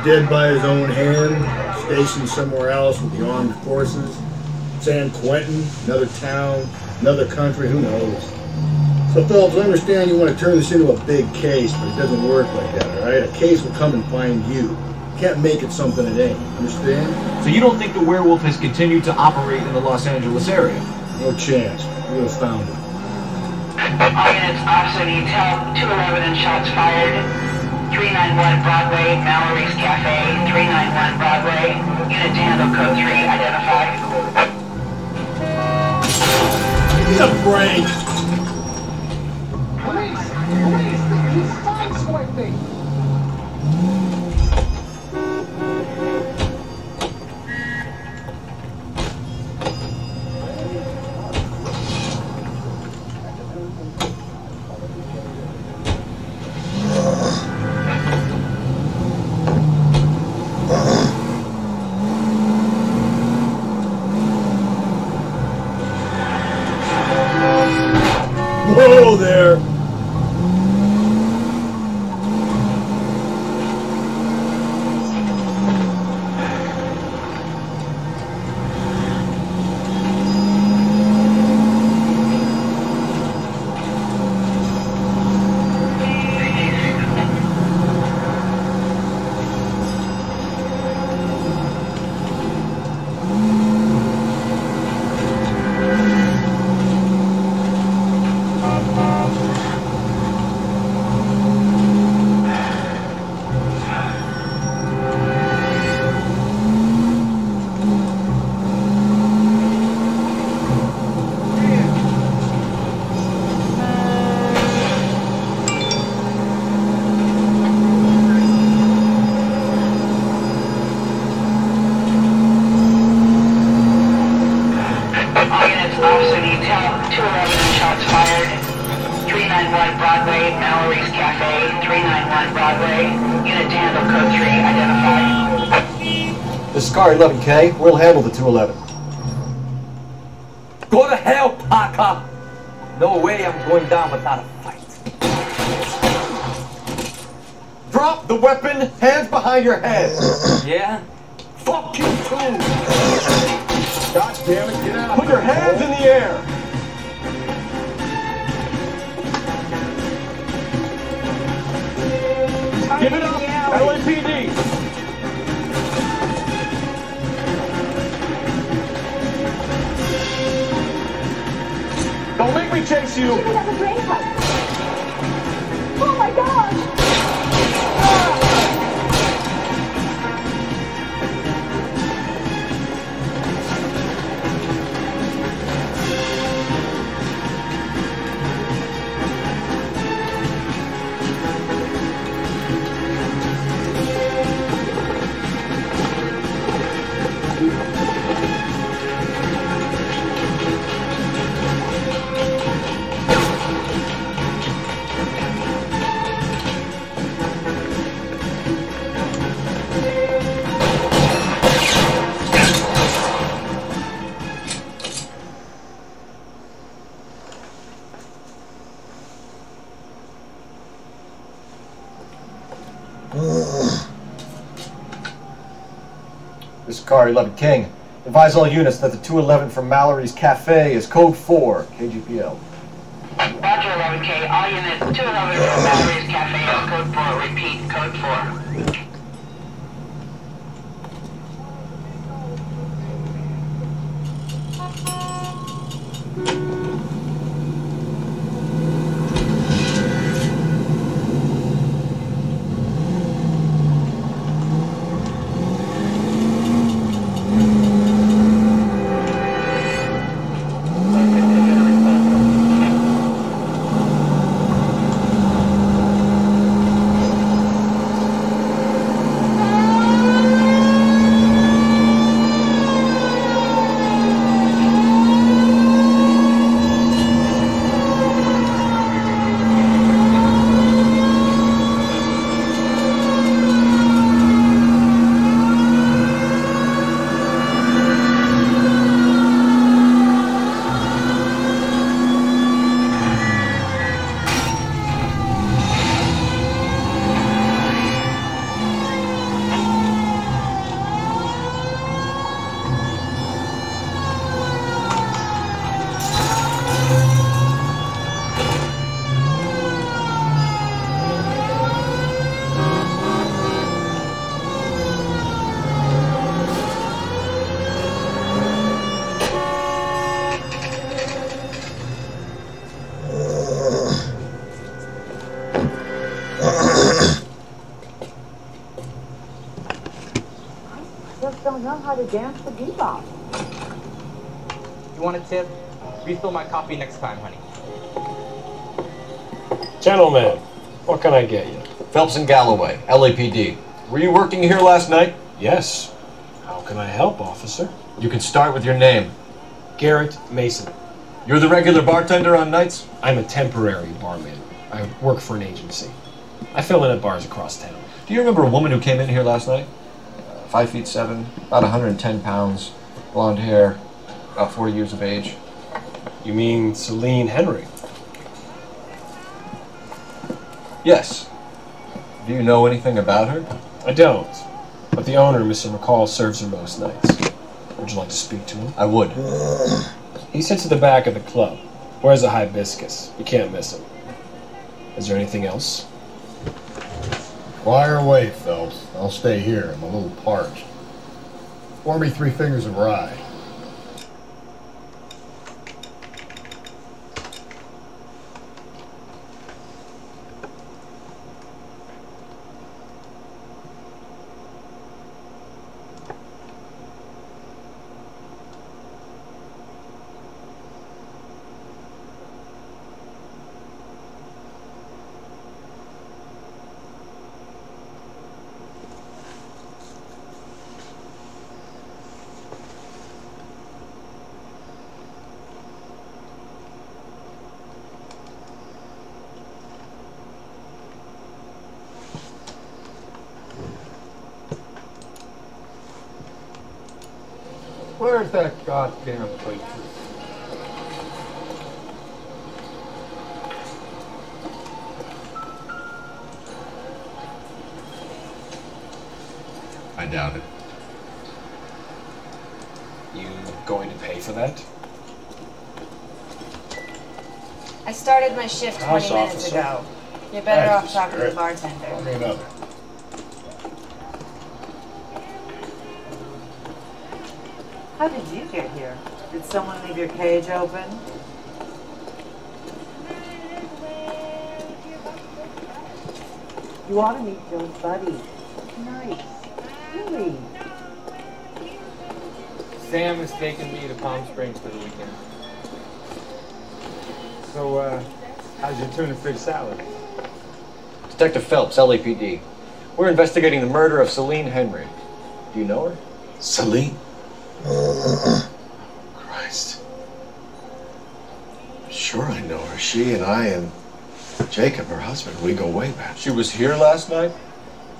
Dead by his own hand, stationed somewhere else with the armed forces. San Quentin, another town, another country, who knows? So, Phelps, I understand you want to turn this into a big case, but it doesn't work like that, all right? A case will come and find you. You can't make it something it ain't, understand? So you don't think the werewolf has continued to operate in the Los Angeles area? No chance. We would have found him. All units, officer needs help. 211 and shots fired. 391 Broadway, Mallory's Cafe. 391 Broadway. Unit to handle code 3. Identify. Give me a break. Police! He's sideswiping! Whoa there! 211 and shots fired. 391 Broadway, Mallory's Cafe. 391 Broadway. Unit to handle code 3 identified. This is car 11K. We'll handle the 211. Go to hell, Parker! No way I'm going down without a fight. Drop the weapon, hands behind your head. Yeah? Fuck you too! God damn it, get out. Put your hands in the air. Give it up, LAPD. Don't make me chase you. She could have a drain pipe. Oh my gosh! This is car 11 King. Advise all units that the 211 from Mallory's Cafe is code 4, KGPL. Roger 11K. All units 211 from Mallory's Cafe is code 4. Repeat, code 4. Don't know how to dance the bebop. You want a tip? Refill my coffee next time, honey. Gentlemen, what can I get you? Phelps and Galloway, LAPD. Were you working here last night? Yes. How can I help, officer? You can start with your name. Garrett Mason. You're the regular bartender on nights? I'm a temporary barman. I work for an agency. I fill in at bars across town. Do you remember a woman who came in here last night? 5'7", about 110 pounds, blonde hair, about 40 years of age. You mean Celine Henry? Yes. Do you know anything about her? I don't. But the owner, Mr. McCall, serves her most nights. Would you like to speak to him? I would. He sits at the back of the club. Wears a hibiscus. You can't miss him. Is there anything else? Fire away, Phelps. I'll stay here. I'm a little parched. Pour me 3 fingers of rye. Where's that goddamn plate? I doubt it. You going to pay for that? I started my shift 20 minutes ago. You're better off talking to the bartender. Call me another. How did you get here? Did someone leave your cage open? You ought to meet Joe's buddy. Nice. Really? Sam is taking me to Palm Springs for the weekend. So, how's your tuna fish salad? Detective Phelps, LAPD. We're investigating the murder of Celine Henry. Do you know her? Celine? Christ. Sure I know her. She and I and Jacob, her husband, we go way back. She was here last night?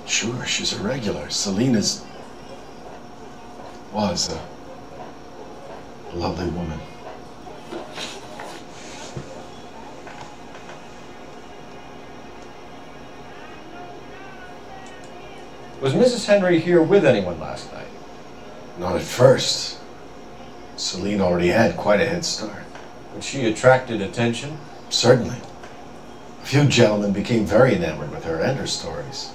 Sure, she's a regular. Celine was a lovely woman. Was Mrs. Henry here with anyone last night? Not at first. Celine already had quite a head start. But she attracted attention? Certainly. A few gentlemen became very enamored with her and her stories.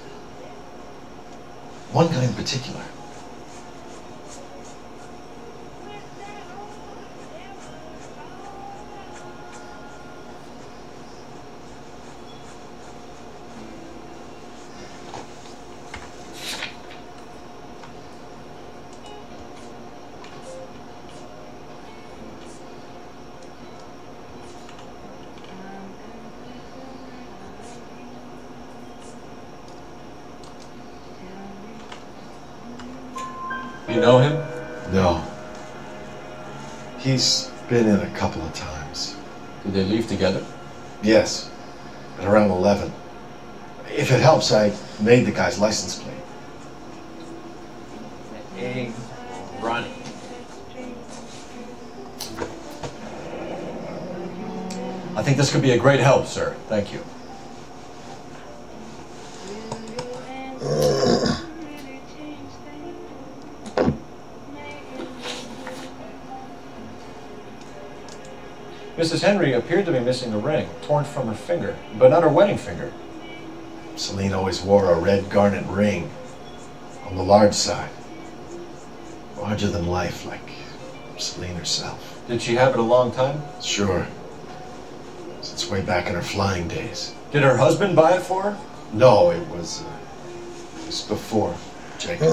One guy in particular. You know him? No. He's been in a couple of times. Did they leave together? Yes. At around 11. If it helps, I made the guy's license plate. Eggs running. I think this could be a great help, sir. Thank you. Mrs. Henry appeared to be missing a ring, torn from her finger, but not her wedding finger. Celine always wore a red garnet ring on the large side. Larger than life, like Celine herself. Did she have it a long time? Sure. Since way back in her flying days. Did her husband buy it for her? No, it was before Jacob.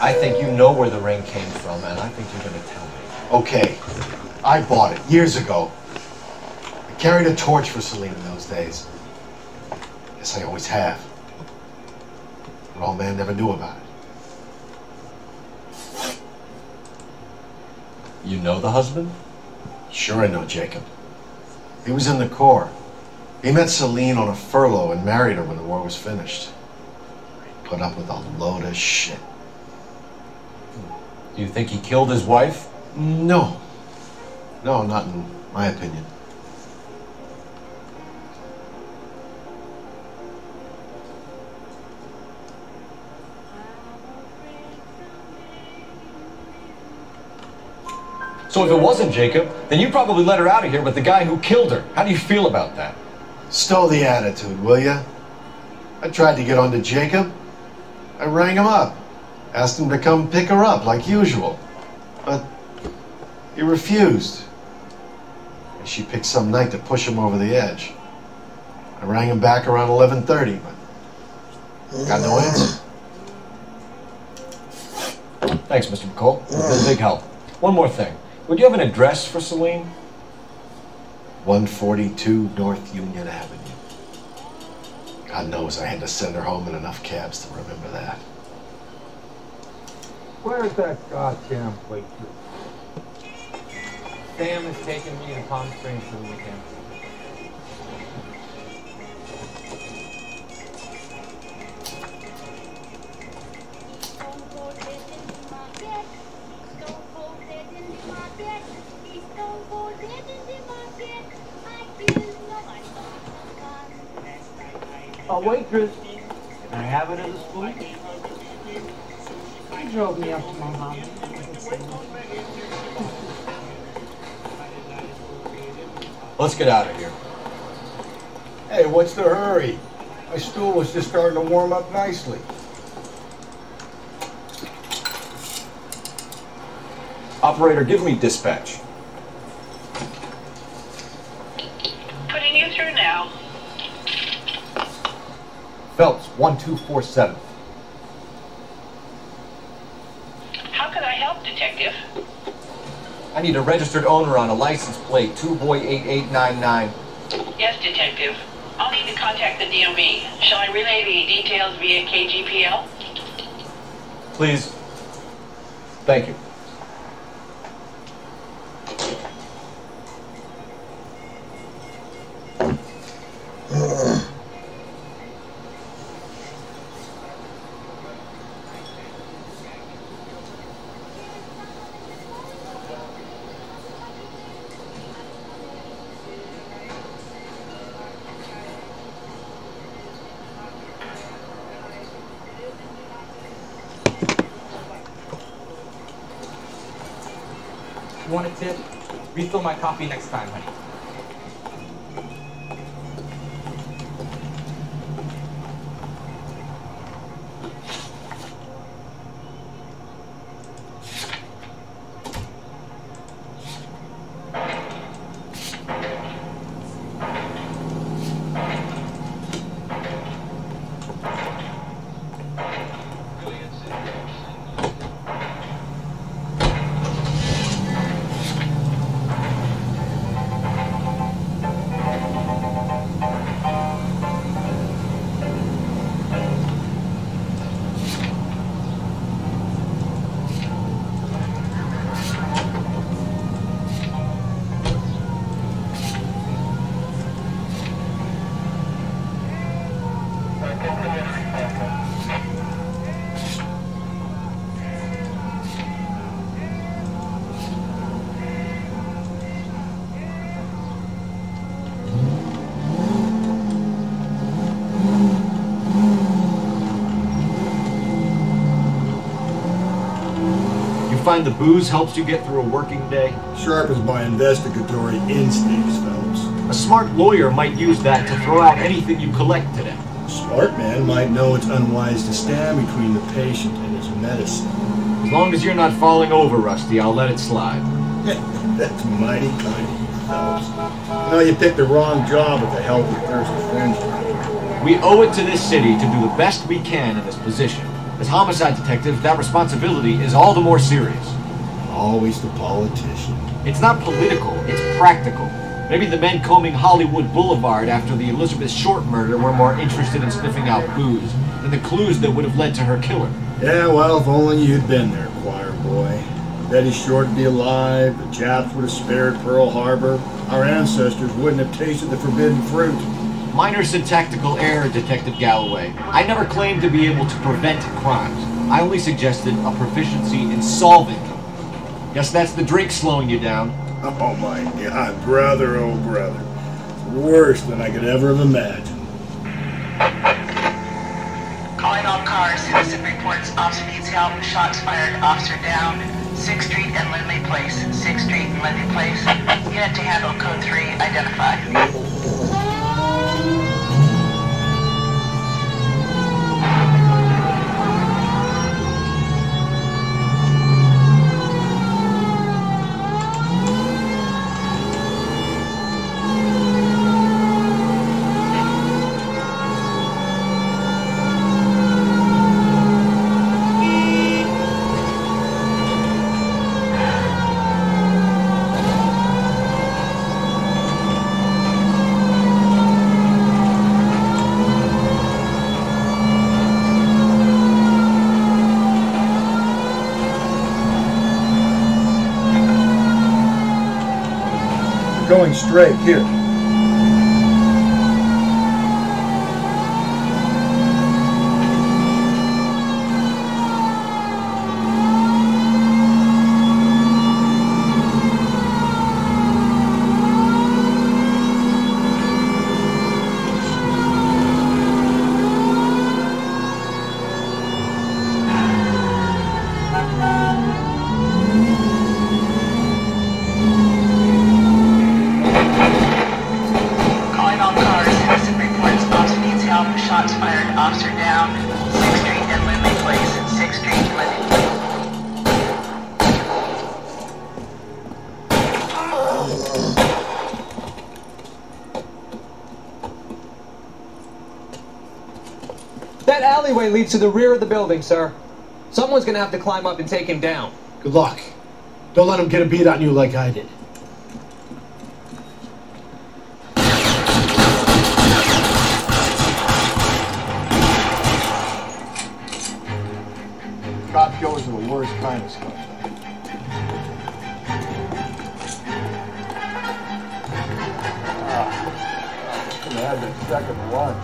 I think you know where the ring came from, and I think you're going to tell me. Okay, I bought it years ago. I carried a torch for Celine in those days. Guess I always have. But old man never knew about it. You know the husband? Sure I know Jacob. He was in the Corps. He met Celine on a furlough and married her when the war was finished. He put up with a load of shit. Do you think he killed his wife? No. No, not in my opinion. So if it wasn't Jacob, then you probably let her out of here with the guy who killed her. How do you feel about that? Stow the attitude, will ya? I tried to get on to Jacob. I rang him up. Asked him to come pick her up, like usual. But he refused. And she picked some night to push him over the edge. I rang him back around 11:30, but got no answer. Thanks, Mr. McCall. You've been a big help. One more thing. Would you have an address for Celine? 142 North Union Avenue. God knows I had to send her home in enough cabs to remember that. Where's that goddamn waitress? Sam is taking me to Palm Springs for the weekend. Waitress, can I have it as a spoon? He drove me up to Mohammed. Let's get out of here. Hey, what's the hurry? My stool was just starting to warm up nicely. Operator, give me dispatch. Putting you through now. Phelps, 1247. How can I help, Detective? I need a registered owner on a license plate, 2boy8899. Yes, Detective. I'll need to contact the DMV. Shall I relay the details via KGPL? Please. Thank you. Want a tip? Refill my coffee next time, honey. Find the booze helps you get through a working day? Sharp as my investigatory instincts, Phelps. A smart lawyer might use that to throw out anything you collect today. A smart man might know it's unwise to stand between the patient and his medicine. As long as you're not falling over, Rusty, I'll let it slide. That's mighty kind of you, Phelps. You know, you picked the wrong job with a healthy thirst offender. We owe it to this city to do the best we can in this position. As homicide detectives, that responsibility is all the more serious. Always the politician. It's not political, it's practical. Maybe the men combing Hollywood Boulevard after the Elizabeth Short murder were more interested in sniffing out booze than the clues that would have led to her killer. Yeah, well, if only you'd been there, choir boy. Betty Short would be alive, the Japs would have spared Pearl Harbor, our ancestors wouldn't have tasted the forbidden fruit. Minor syntactical error, Detective Galloway. I never claimed to be able to prevent crimes. I only suggested a proficiency in solving them. Guess that's the drink slowing you down. Oh my God, brother, oh brother. Worse than I could ever have imagined. Calling all cars, citizen reports, officer needs help, shots fired, officer down, 6th Street and Lindley Place, 6th Street and Lindley Place. Unit to handle code 3, identify. going straight here. Shots fired, officer down, 6th Street and Lindley Place, 6th Street, Lindley. That alleyway leads to the rear of the building, sir. Someone's gonna have to climb up and take him down. Good luck. Don't let him get a beat on you like I did. Cop goers are the worst kind of stuff. Just gonna have that second lunch.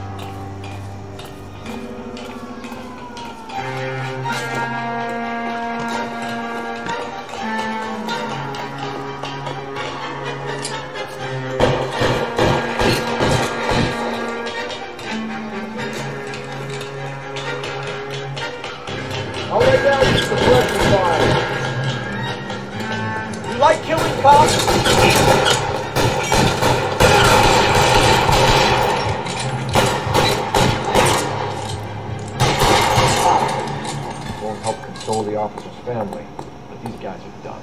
I'll lay down the suppression fire. You like killing cops? Won't help console the officer's family, but these guys are done.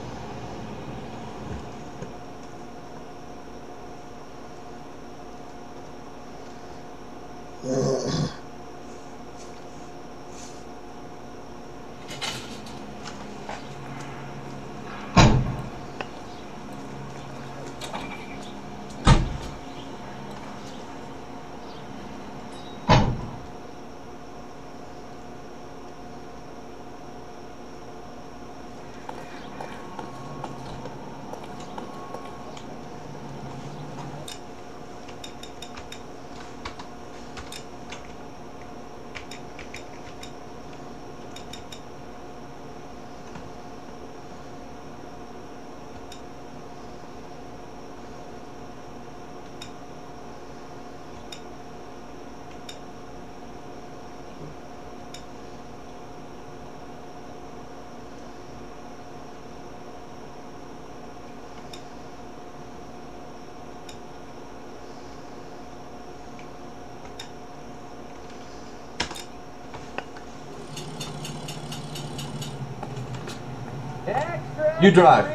You drive.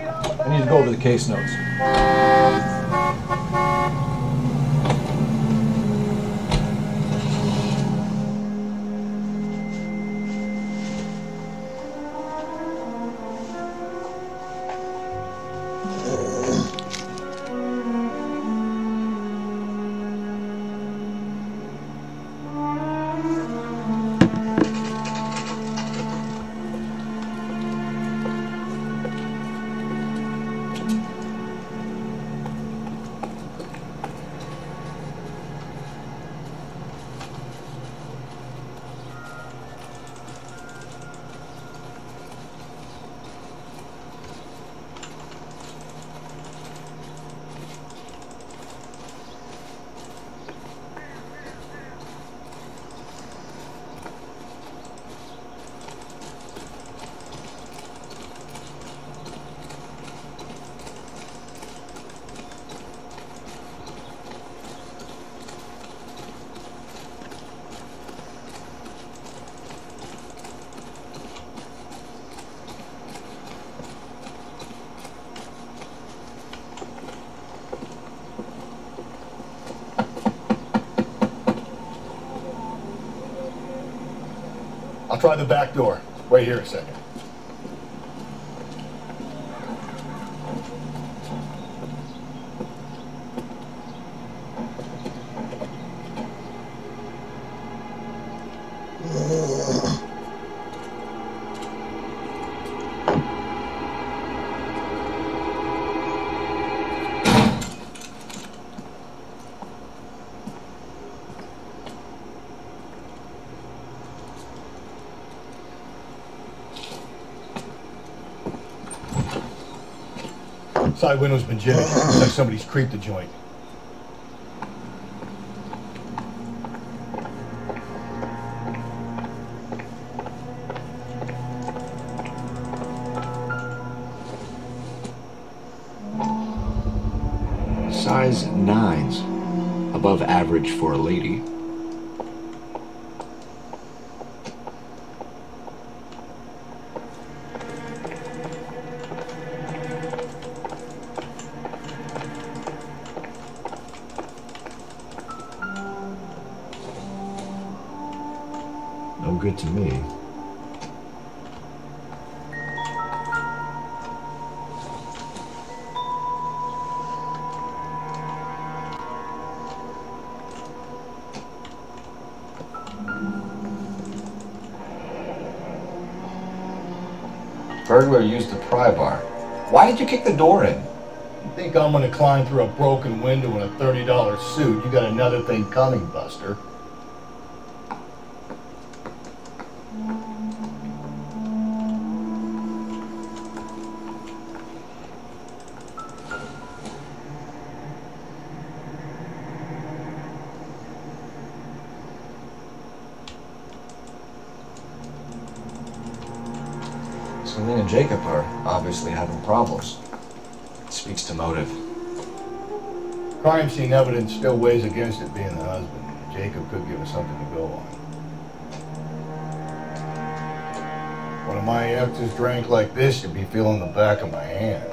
I need to go over the case notes. I'll try the back door. Wait here a second. Side window's been jimmied. Looks like somebody's creeped the joint. Size 9s. Above average for a lady. No good to me. Burglar used the pry bar. Why did you kick the door in? You think I'm gonna climb through a broken window in a $30 suit? You got another thing coming, Buster. Celine and Jacob are obviously having problems. It speaks to motive. Crime scene evidence still weighs against it being the husband. Jacob could give us something to go on. One of my exes drank like this, you'd be feeling the back of my hand.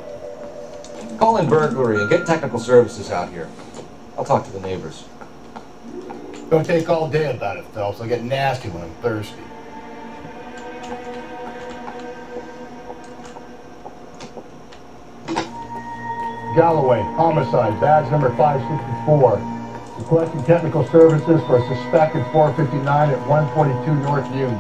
Call in burglary and get technical services out here. I'll talk to the neighbors. Don't take all day about it, Phelps. I'll get nasty when I'm thirsty. Galloway, homicide, badge number 564. Requesting technical services for a suspected 459 at 142 North Union.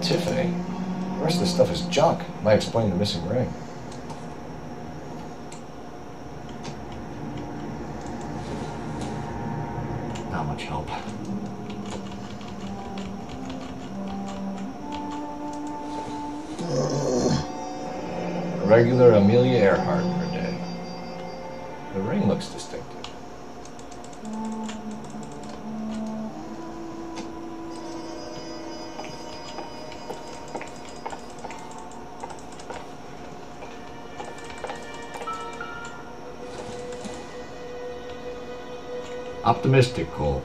Tiffany? The rest of this stuff is junk. Might explain the missing ring. Not much help. A regular Amelia Earhart per day. The ring looks distinctive. Optimistic, Cole.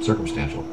Circumstantial.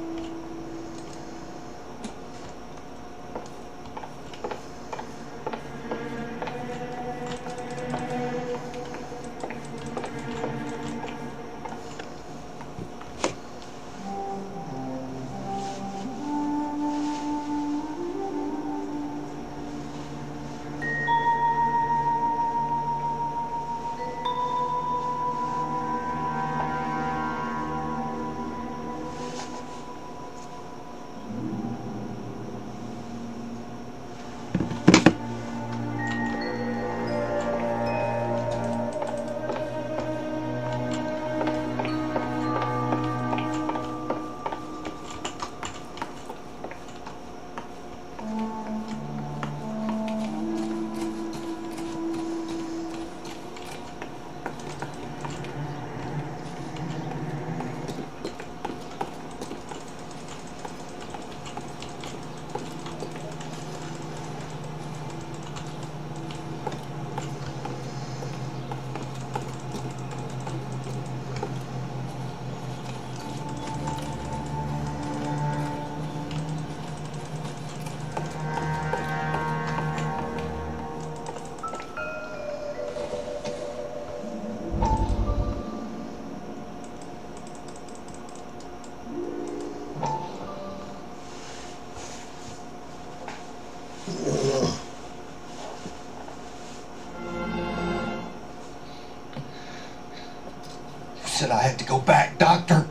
said I had to go back, Doctor.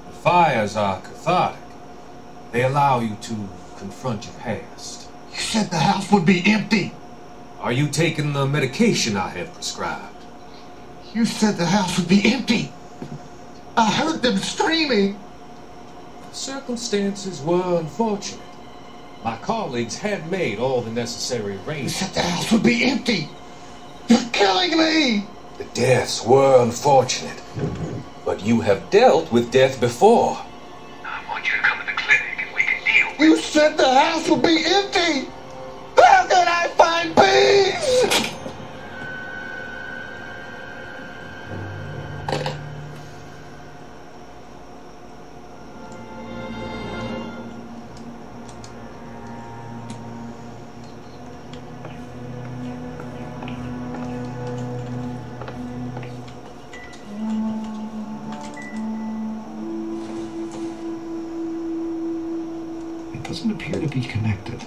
The fires are cathartic. They allow you to confront your past. You said the house would be empty. Are you taking the medication I have prescribed? You said the house would be empty. I heard them screaming. Circumstances were unfortunate. My colleagues had made all the necessary You arrangements. said the house would be empty. You're killing me. The deaths were unfortunate, but you have dealt with death before. I want you to come to the clinic and we can deal with You said the house would be empty. How can I find peace? It doesn't appear to be connected.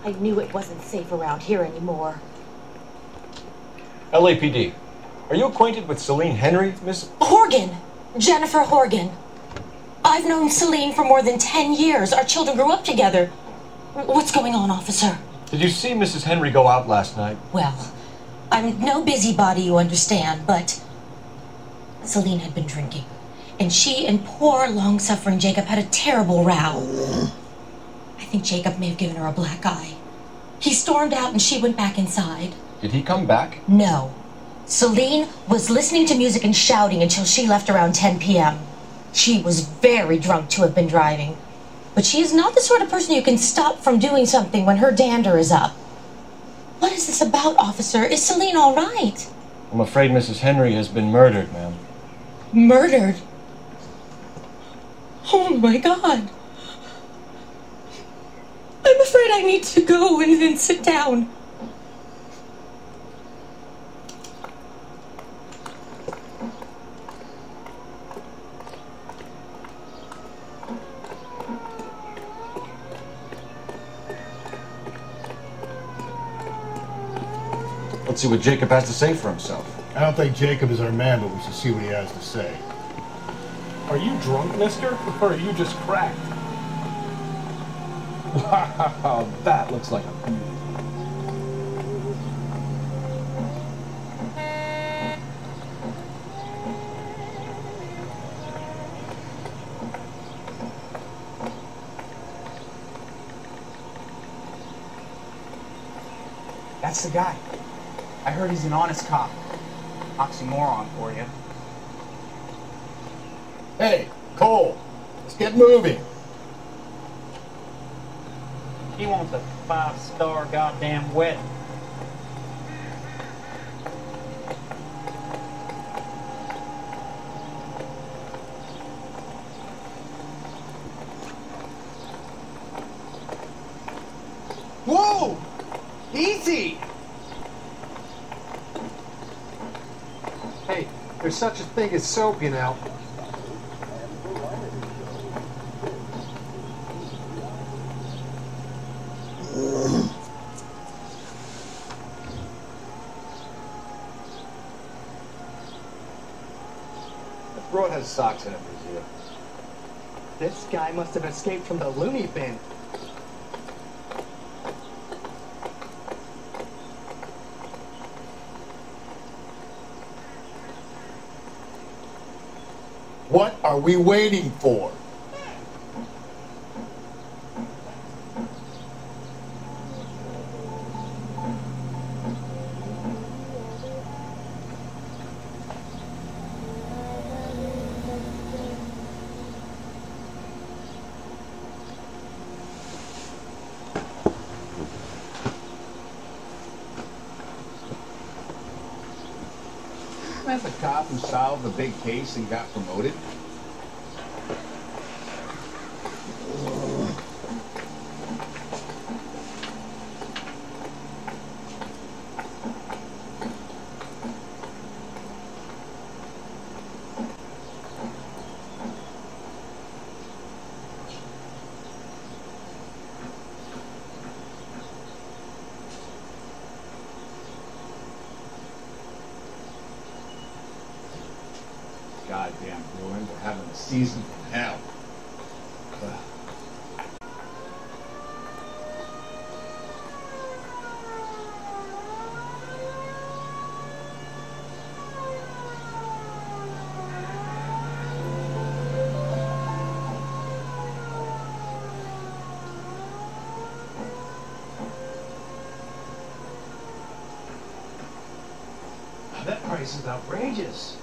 I knew it wasn't safe around here anymore. LAPD. Are you acquainted with Celine Henry, Miss... Horgan! Jennifer Horgan. I've known Celine for more than 10 years. Our children grew up together. What's going on, officer? Did you see Mrs. Henry go out last night? Well, I'm no busybody, you understand, but Celine had been drinking. And she and poor, long-suffering Jacob had a terrible row. I think Jacob may have given her a black eye. He stormed out and she went back inside. Did he come back? No. Celine was listening to music and shouting until she left around 10 p.m. She was very drunk to have been driving. But she is not the sort of person you can stop from doing something when her dander is up. What is this about, officer? Is Celine all right? I'm afraid Mrs. Henry has been murdered, ma'am. Murdered? Oh my God. I'm afraid I need to go and sit down. Let's see what Jacob has to say for himself. I don't think Jacob is our man, but we should see what he has to say. Are you drunk, mister? Or are you just cracked? Wow, that looks like a beauty. That's the guy. I heard he's an honest cop. Oxymoron for you. Hey, Cole, let's get moving. He wants a 5-star goddamn wedding. Whoa! Easy! Hey, there's such a thing as soap, you know. This broad has socks in it, Brazil. This guy must have escaped from the loony bin. What are we waiting for? Isn't that the cop who solved the big case and got promoted? Goddamn Bruins are having a season from hell. That price is outrageous.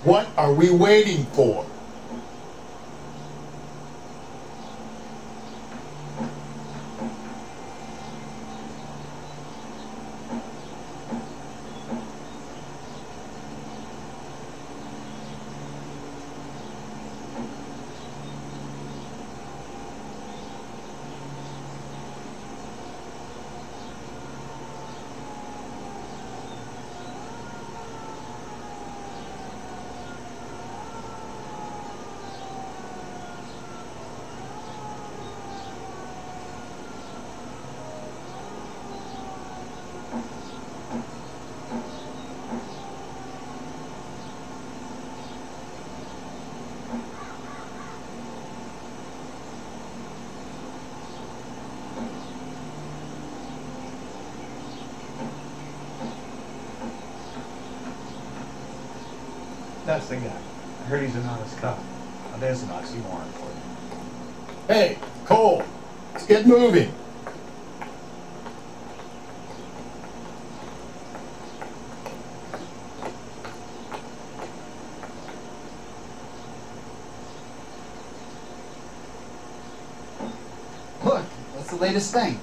What are we waiting for? That's the guy. I heard he's an honest cop. Now there's an oxymoron for you. Hey, Cole, let's get moving. Look, what's the latest thing?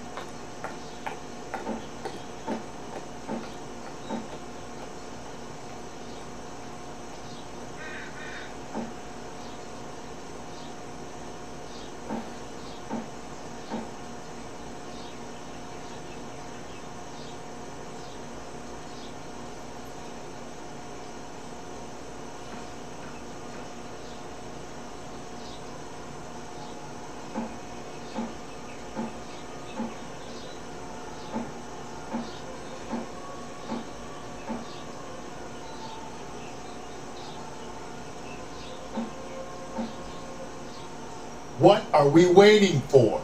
What are we waiting for?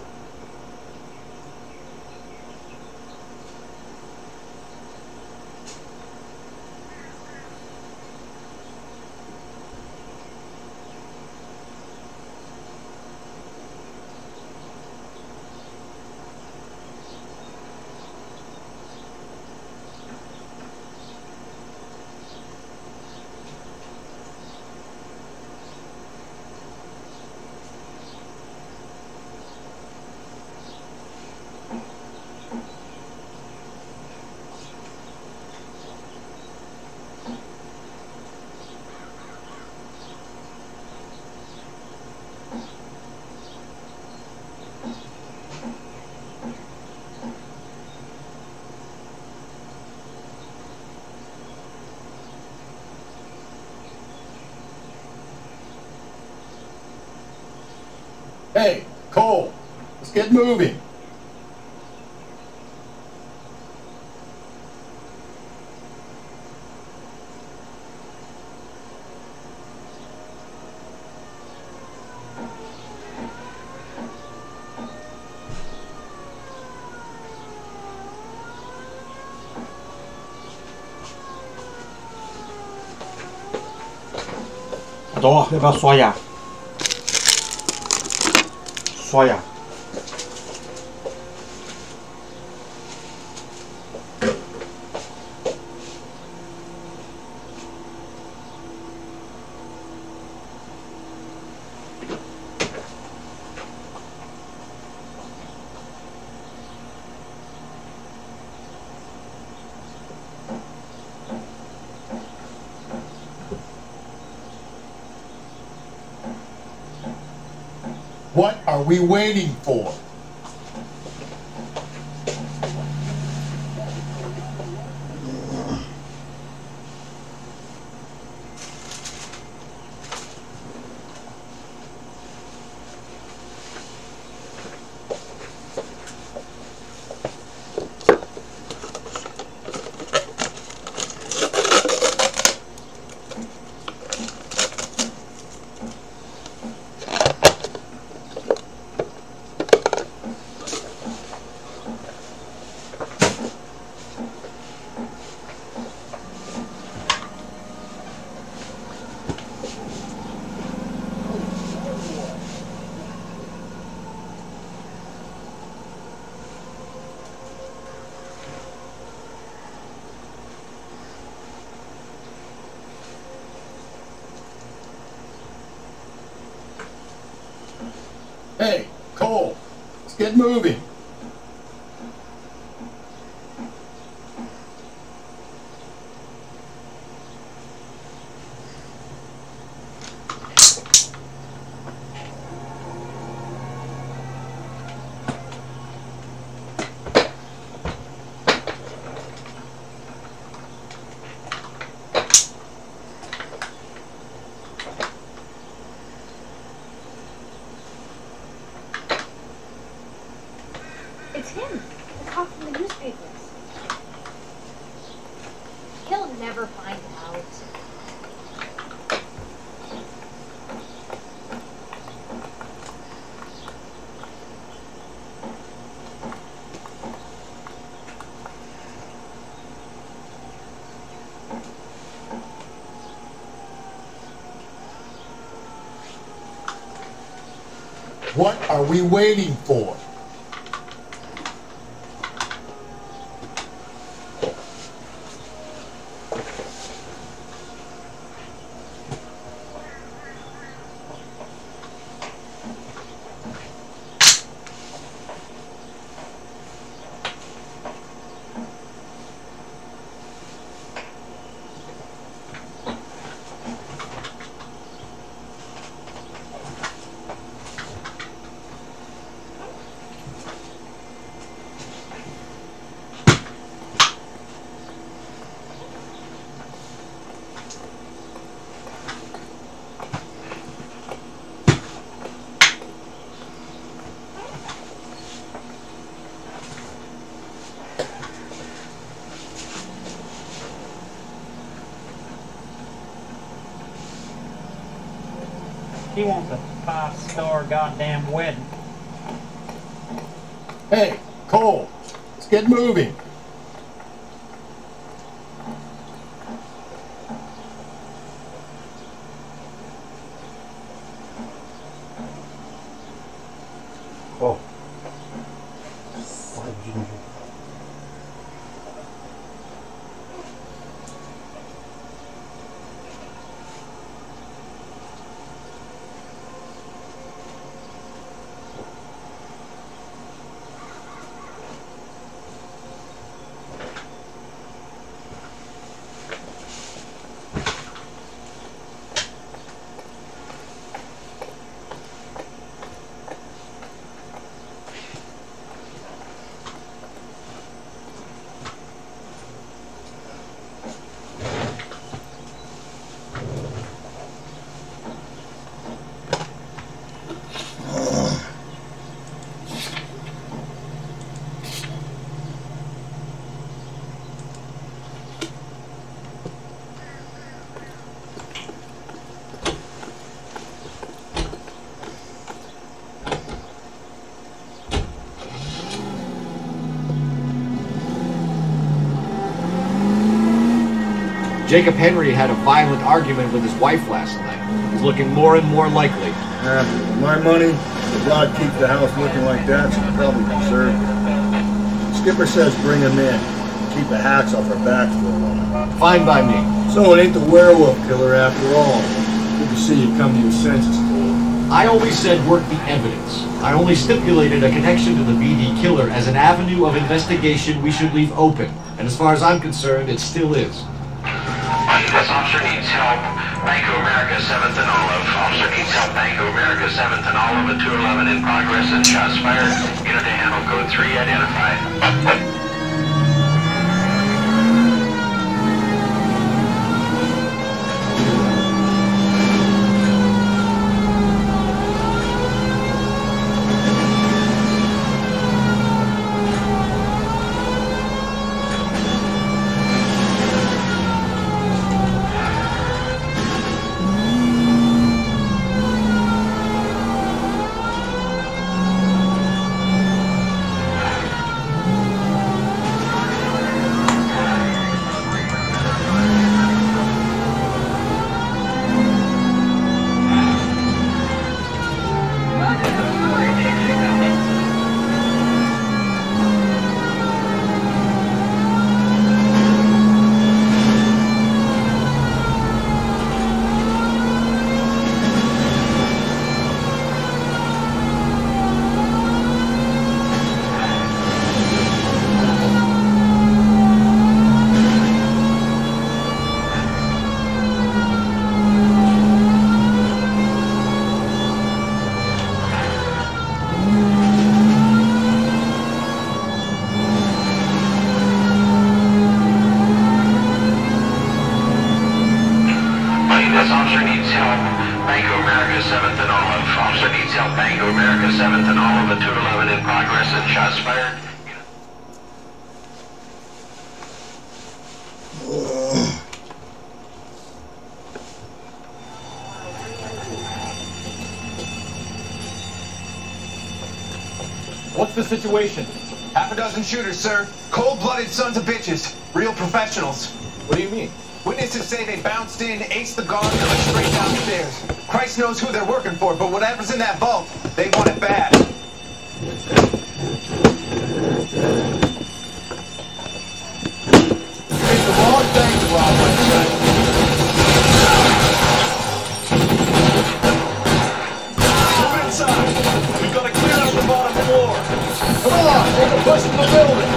Hey, Cole, let's get moving. 走啊，要不要刷牙？刷牙。What are we waiting for? Hey, Cole, let's get moving. It's him. The cop from the newspapers. He'll never find out. What are we waiting for? He wants a 5-star goddamn wedding. Hey, Cole, let's get moving. Oh. Why didn't you? Jacob Henry had a violent argument with his wife last night. He's looking more and more likely. With my money, the God keeps the house looking like that, so probably deserve it. Skipper says bring him in. Keep the hacks off our backs for a while. Fine by me. So it ain't the werewolf killer after all. Good to see you come to your senses, Cole. I always said work the evidence. I only stipulated a connection to the BD killer as an avenue of investigation we should leave open. And as far as I'm concerned, it still is. This officer needs help. Bank of America 7th and Olive. Officer needs help. Bank of America 7th and Olive at 211 in progress and shots fired. Unit to handle code 3 identified. This officer needs help. Bank of America 7th and Olive. Officer needs help. Bank of America 7th and Olive at 211 in progress and shots fired. What's the situation? Half a dozen shooters, sir. Cold-blooded sons of bitches. Real professionals. What do you mean? Witnesses say they bounced in, aced the guard, and went straight downstairs. Christ knows who they're working for, but whatever's in that vault, they want it bad. It's the wrong thing to rob, my son. Move inside. We've got to clear out the bottom floor. Come on, take a push in the building.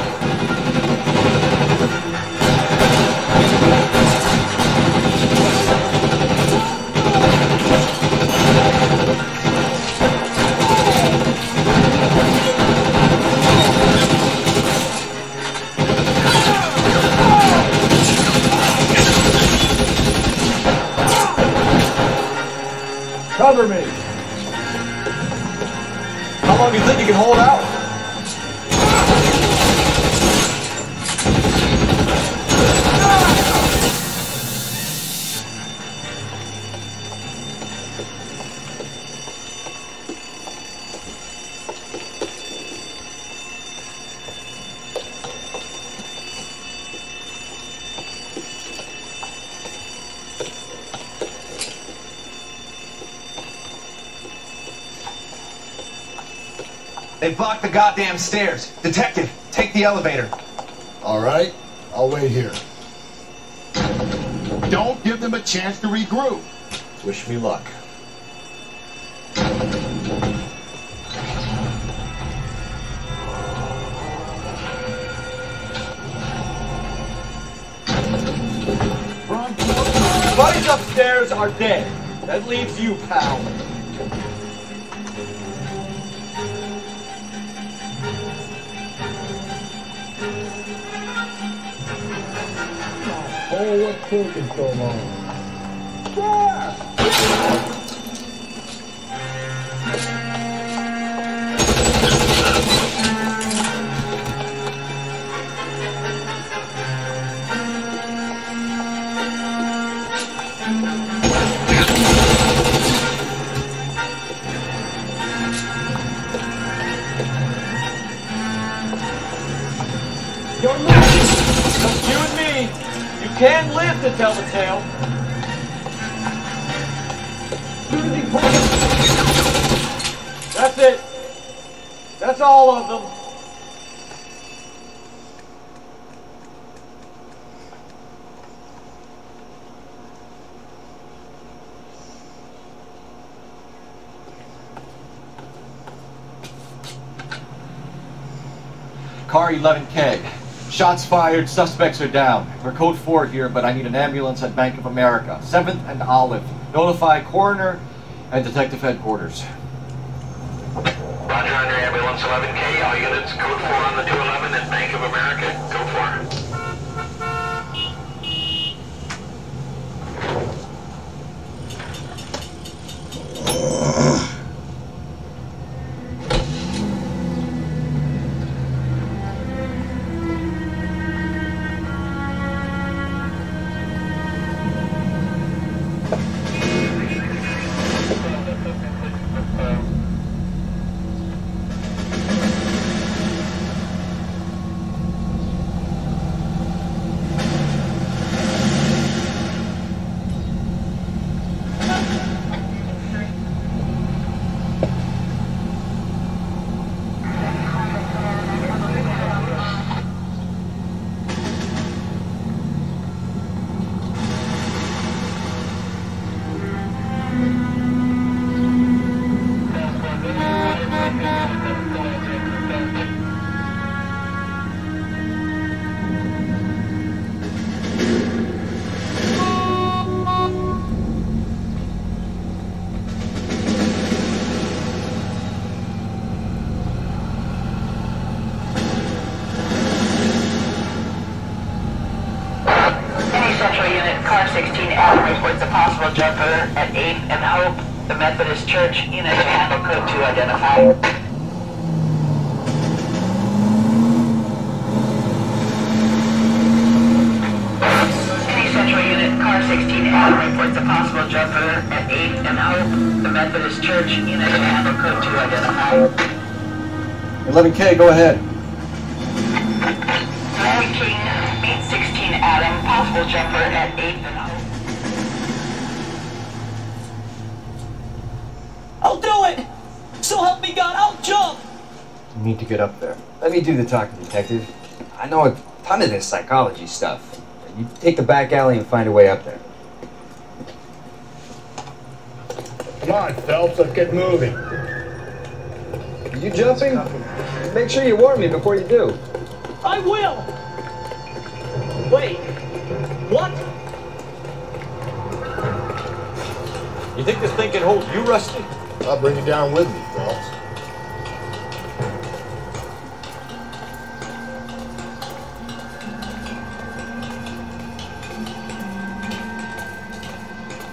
Cover me! How long do you think you can hold out? They blocked the goddamn stairs. Detective, take the elevator. All right, I'll wait here. Don't give them a chance to regroup. Wish me luck. Buddies upstairs are dead. That leaves you, pal. Oh, what's taking so long? You're lucky. Just you and me. You can live to tell the tale. That's it. That's all of them. Car 11K. Shots fired, suspects are down. We're code 4 here, but I need an ambulance at Bank of America. 7th and Olive. Notify coroner and detective headquarters. Roger, under ambulance 11K. All units, code 4 on the 211 at Bank of America. Code 4. Jumper at 8th and Hope, the Methodist Church, unit to handle code 2 identify. Any Central unit, car 16 Adam reports a possible jumper at 8th and Hope, the Methodist Church, unit to handle code 2 identify. 11K, go ahead. Larry King, 816 Adam, possible jumper at 8th and Hope. I'll do it! So help me God, I'll jump! You need to get up there. Let me do the talking, detective. I know a ton of this psychology stuff. You take the back alley and find a way up there. Come on, Phelps, let's get moving. Are you jumping? Make sure you warn me before you do. I will! Wait, what? You think this thing can hold you, Rusty? I'll bring you down with me, Phelps.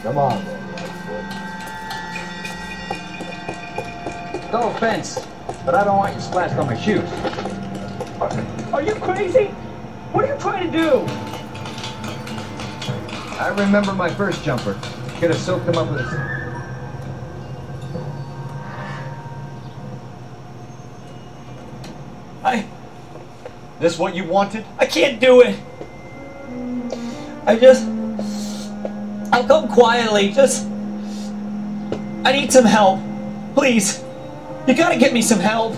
Come on, then, Lightfoot. No offense, but I don't want you splashed on my shoes. Are you crazy? What are you trying to do? I remember my first jumper. Could have soaked him up with a... This what you wanted? I can't do it. I'll come quietly, I need some help. Please. You gotta get me some help.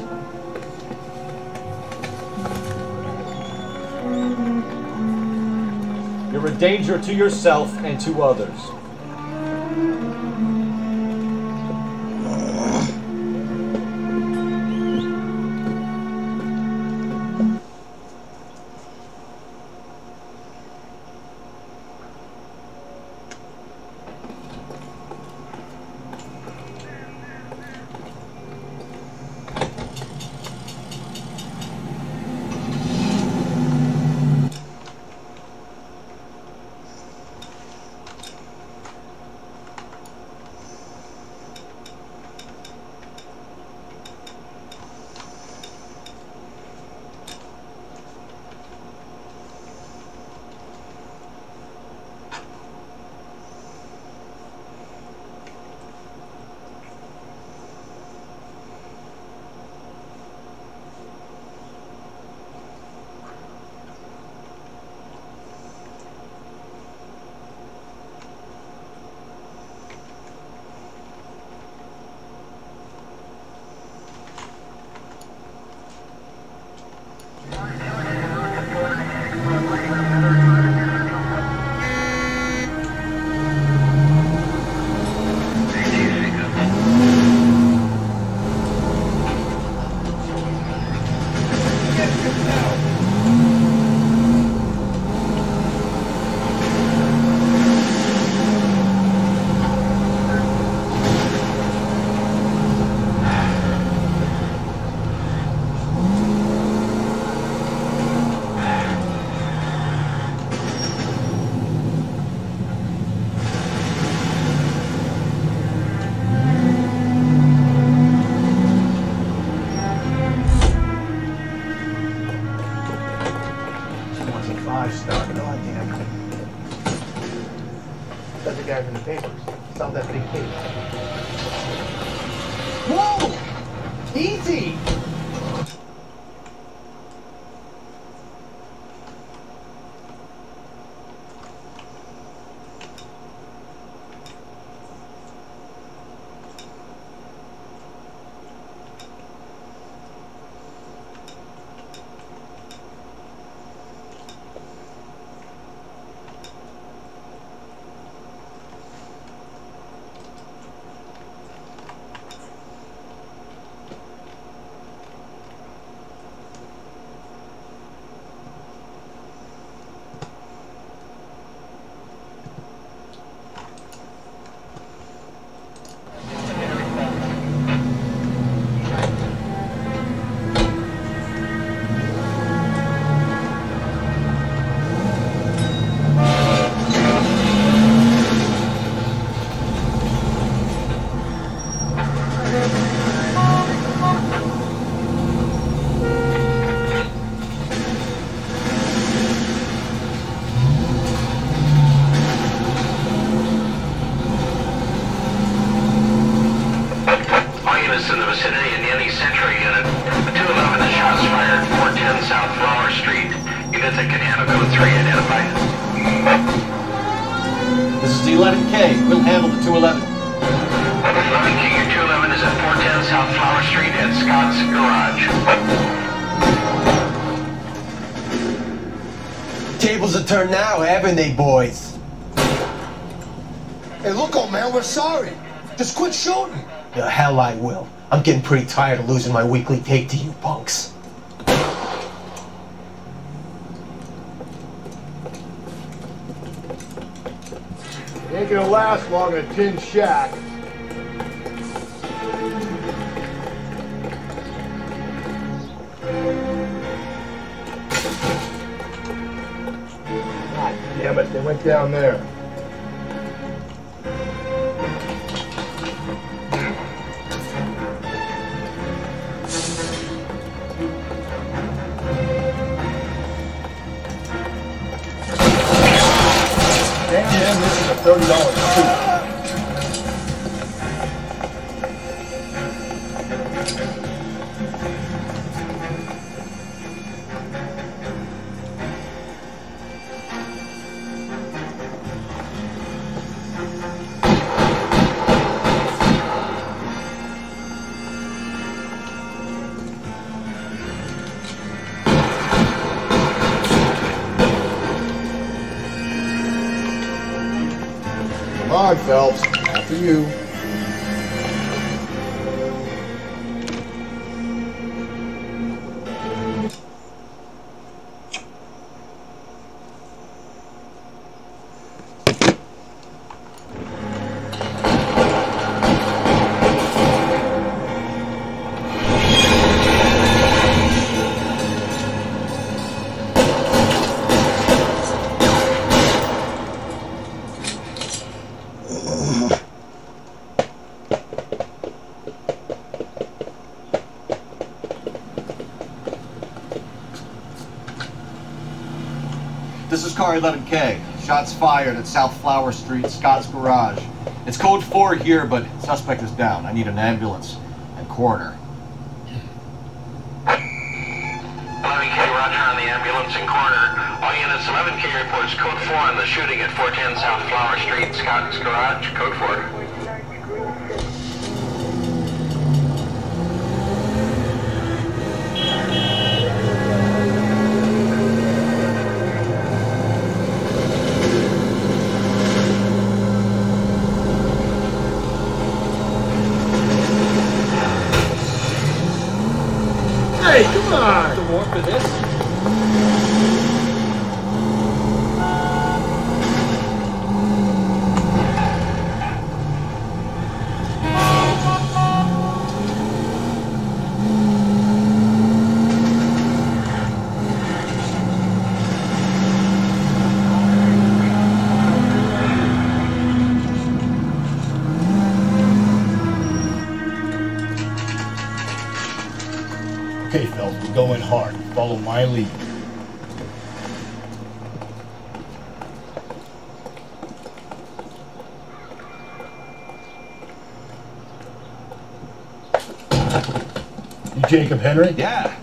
You're a danger to yourself and to others. the guys in the papers. Saw that big case. Whoa! Easy! In the vicinity of Nearly Century Unit. 211 is shots fired, 410 South Flower Street. Units at Canano Code 3 identified. This is the 11K. We'll handle the 211. 11K, your 211 is at 410 South Flower Street at Scott's Garage. Tables are turned now, haven't they, boys? Hey, look, old man, we're sorry. Just quit shooting. The hell I will. I'm getting pretty tired of losing my weekly take to you punks. It ain't gonna last long in a tin shack. God damn it, they went down there. Damn, this is a $30 suit. Come on, Phelps. After you. This is car 11K. Shots fired at South Flower Street, Scott's Garage. It's code 4 here, but suspect is down. I need an ambulance and coroner. 11K, roger on the ambulance and coroner. All units, 11K reports code 4 on the shooting at 410 South Flower Street, Scott's Garage. Code 4. Hey, come on! The war for this? Okay, Phelps, we're going hard. Follow my lead. Jacob Henry? Yeah.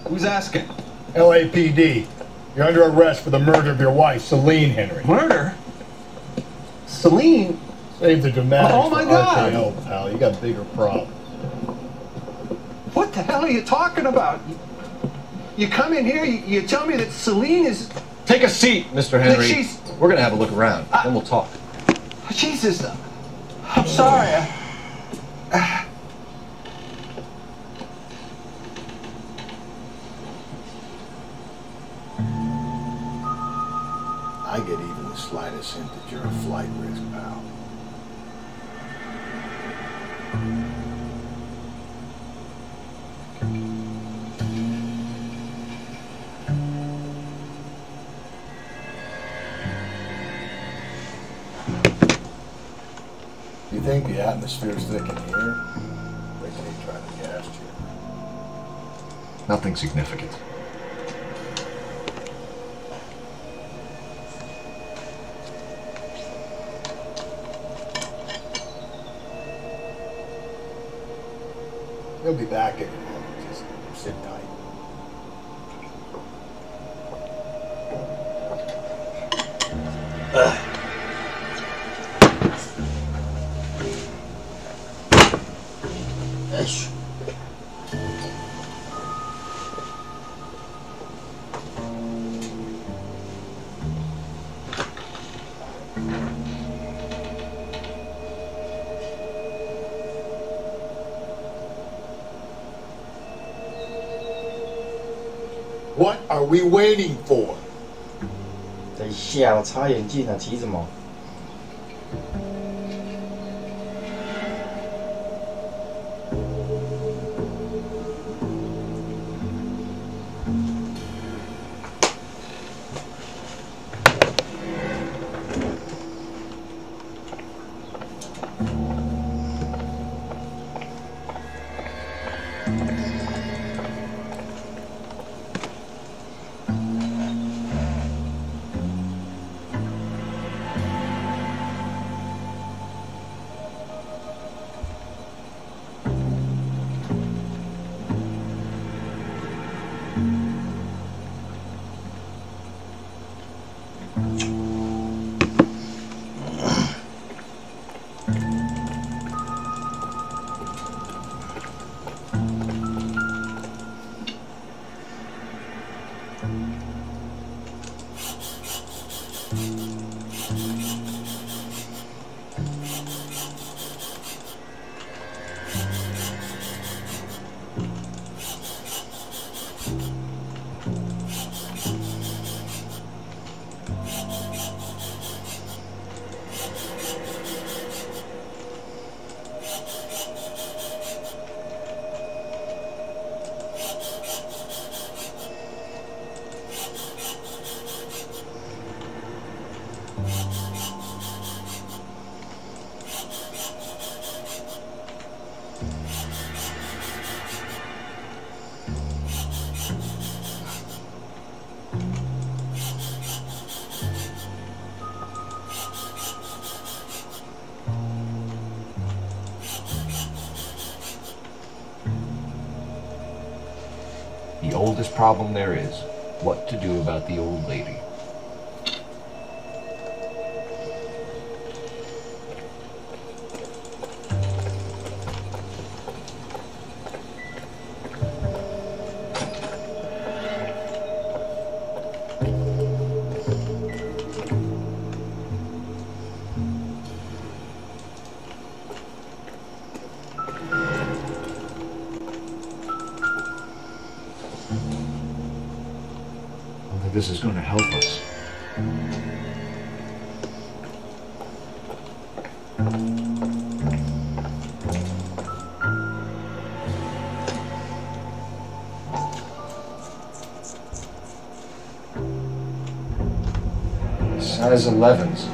Who's asking? LAPD. You're under arrest for the murder of your wife, Celine Henry. Murder? Celine? Save the dramatics Oh my for God. RKO, pal. You got bigger problems. What the hell are you talking about? You come in here, you tell me that Celine is... Take a seat, Mr. Henry. She's... We're gonna have a look around, then we'll talk. Jesus, I'm sorry. I get even the slightest hint that you're a flight risk, pal. You think the atmosphere's thick in here? They keep trying to gas you. Nothing significant. He'll be back in a moment. Just sit tight. What are we waiting for? 等一下，我擦眼镜啊，急什么？The oldest problem there is, what to do about the old lady. This is going to help us. Size 11s.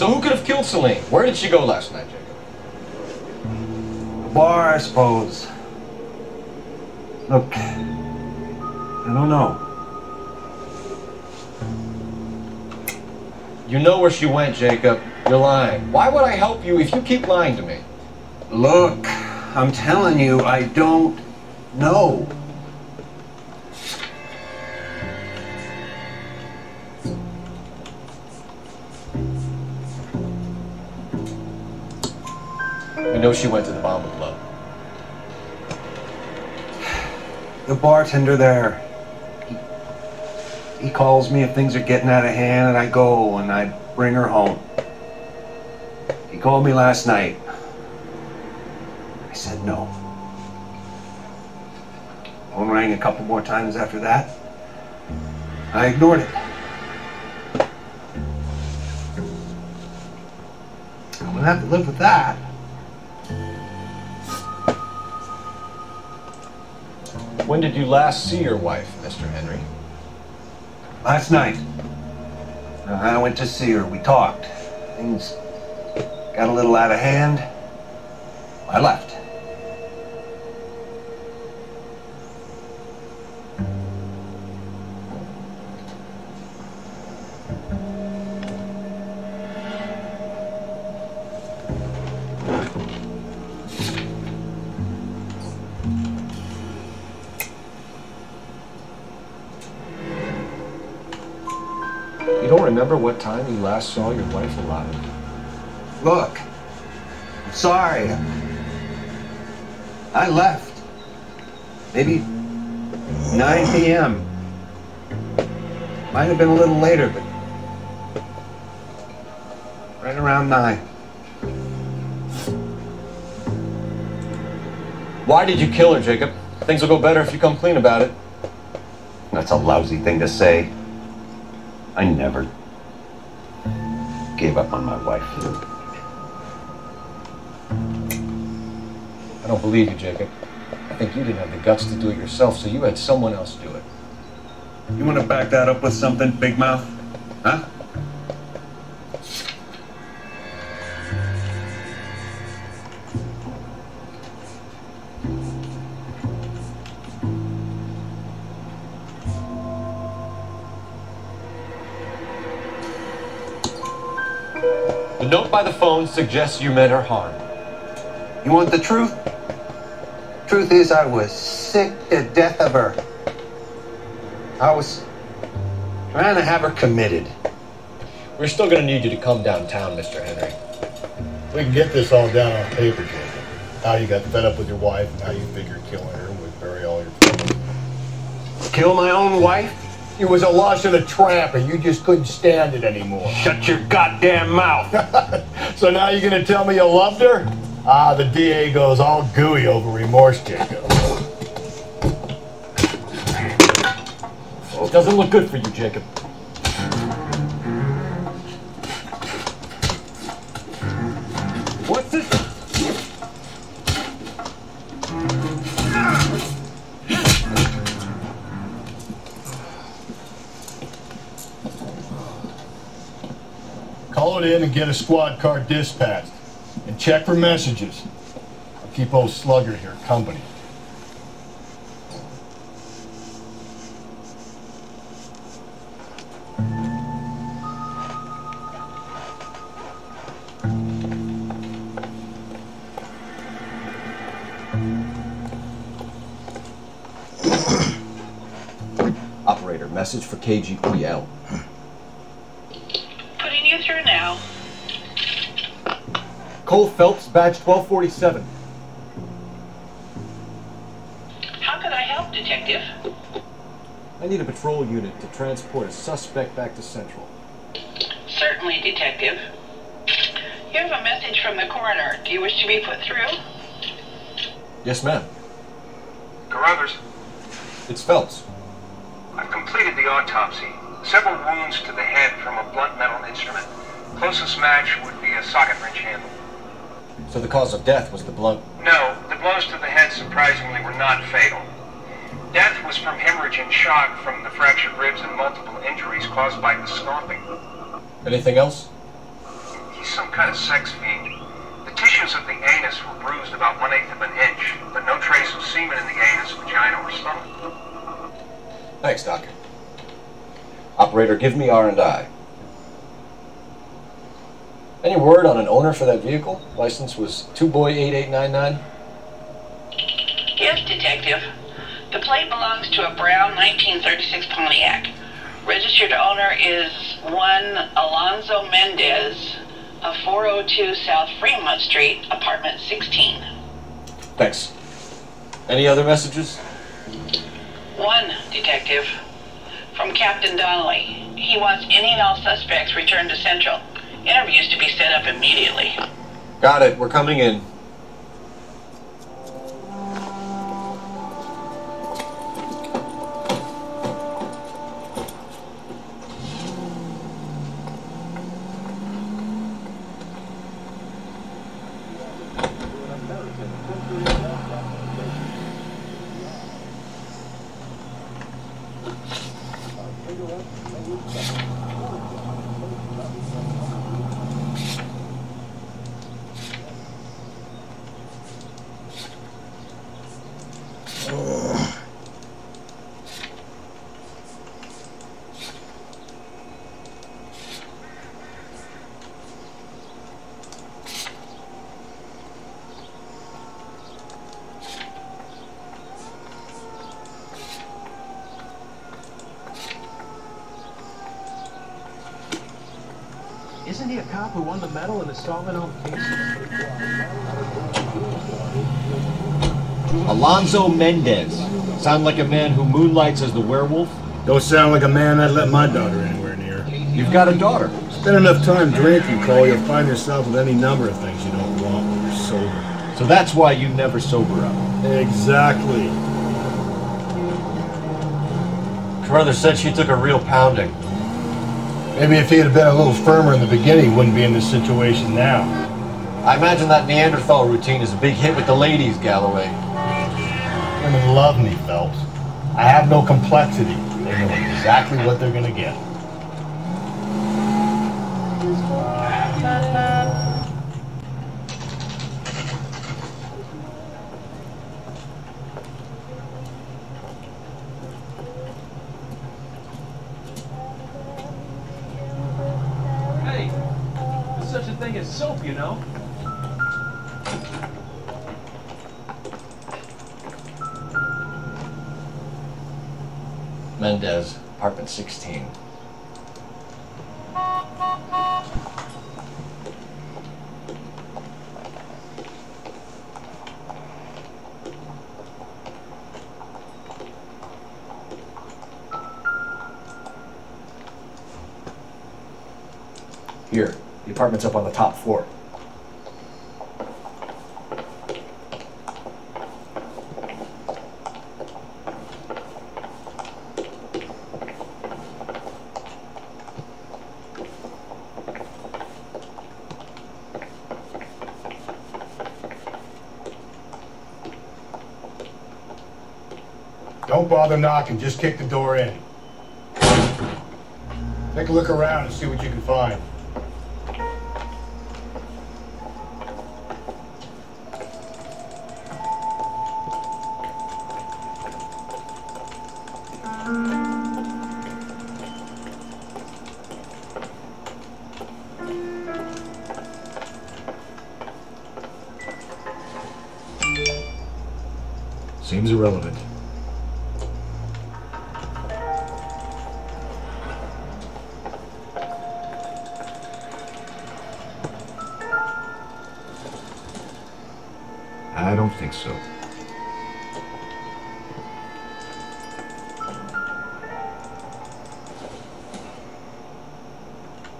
So who could have killed Celine? Where did she go last night, Jacob? Bar, I suppose. Look, I don't know. You know where she went, Jacob. You're lying. Why would I help you if you keep lying to me? Look, I'm telling you, I don't know. We know she went to the Bomber Club. The bartender there, he calls me if things are getting out of hand, and I go and I bring her home. He called me last night. I said no. Phone rang a couple more times after that. I ignored it. I'm gonna have to live with that. When did you last see your wife, Mr. Henry? Last night. I went to see her. We talked. Things got a little out of hand. I left. You don't remember what time you last saw your wife alive? Look, I'm sorry. I left. Maybe 9 p.m. Might have been a little later, but right around 9. Why did you kill her, Jacob? Things will go better if you come clean about it. That's a lousy thing to say. I never gave up on my wife. I don't believe you, Jacob. I think you didn't have the guts to do it yourself, so you had someone else do it. You want to back that up with something, Big Mouth? Huh? The note by the phone suggests you meant her harm. You want the truth? Truth is, I was sick to death of her. I was trying to have her committed. We're still going to need you to come downtown, Mr. Henry. We can get this all down on paper, Jacob. How you got fed up with your wife and how you figured killing her would bury all your troubles. Kill my own wife? It was a loss of the tramp and you just couldn't stand it anymore. Shut your goddamn mouth. So now you're going to tell me you loved her? Ah, the DA goes all gooey over remorse, Jacob. It doesn't look good for you, Jacob. What's this? Call it in and get a squad car dispatched. And check for messages. I'll keep old Slugger here company. Operator, message for KGPL. Putting you through now. Cole Phelps, badge 1247. How can I help, Detective? I need a patrol unit to transport a suspect back to Central. Certainly, Detective. You have a message from the coroner. Do you wish to be put through? Yes, ma'am. Carruthers, It's Phelps. I've completed the autopsy. Several wounds to the head from a blunt metal instrument. Closest match would be a socket wrench handle. So the cause of death was the blunt. No, the blows to the head surprisingly were not fatal. Death was from hemorrhage and shock from the fractured ribs and multiple injuries caused by the stomping. Anything else? He's some kind of sex fiend. The tissues of the anus were bruised about 1/8 of an inch, but no trace of semen in the anus, vagina, or stomach. Thanks, Doc. Operator, give me R&I. Any word on an owner for that vehicle? License was 2boy8899. Yes, Detective. The plate belongs to a brown 1936 Pontiac. Registered owner is one Alonzo Mendez of 402 South Fremont Street, apartment 16. Thanks. Any other messages? One, Detective. From Captain Donnelly. He wants any and all suspects returned to Central. Interviews to be set up immediately. Got it. We're coming in. Isn't he a cop who won the medal in the solving all cases? Alonzo Mendez. Sound like a man who moonlights as the werewolf? Don't sound like a man I'd let my daughter anywhere near. You've got a daughter. Spend enough time drinking, Cole, you'll find yourself with any number of things you don't want when you're sober. So that's why you never sober up. Exactly. Carruthers said she took a real pounding. Maybe if he had been a little firmer in the beginning, he wouldn't be in this situation now. I imagine that Neanderthal routine is a big hit with the ladies, Galloway. Women love me, Phelps. I have no complexity. They know exactly what they're gonna get. Hey, there's such a thing as soap, you know? Mendez, apartment 16. Here, the apartment's up on the top floor. Don't bother knocking, just kick the door in. Take a look around and see what you can find. Seems irrelevant. I don't think so.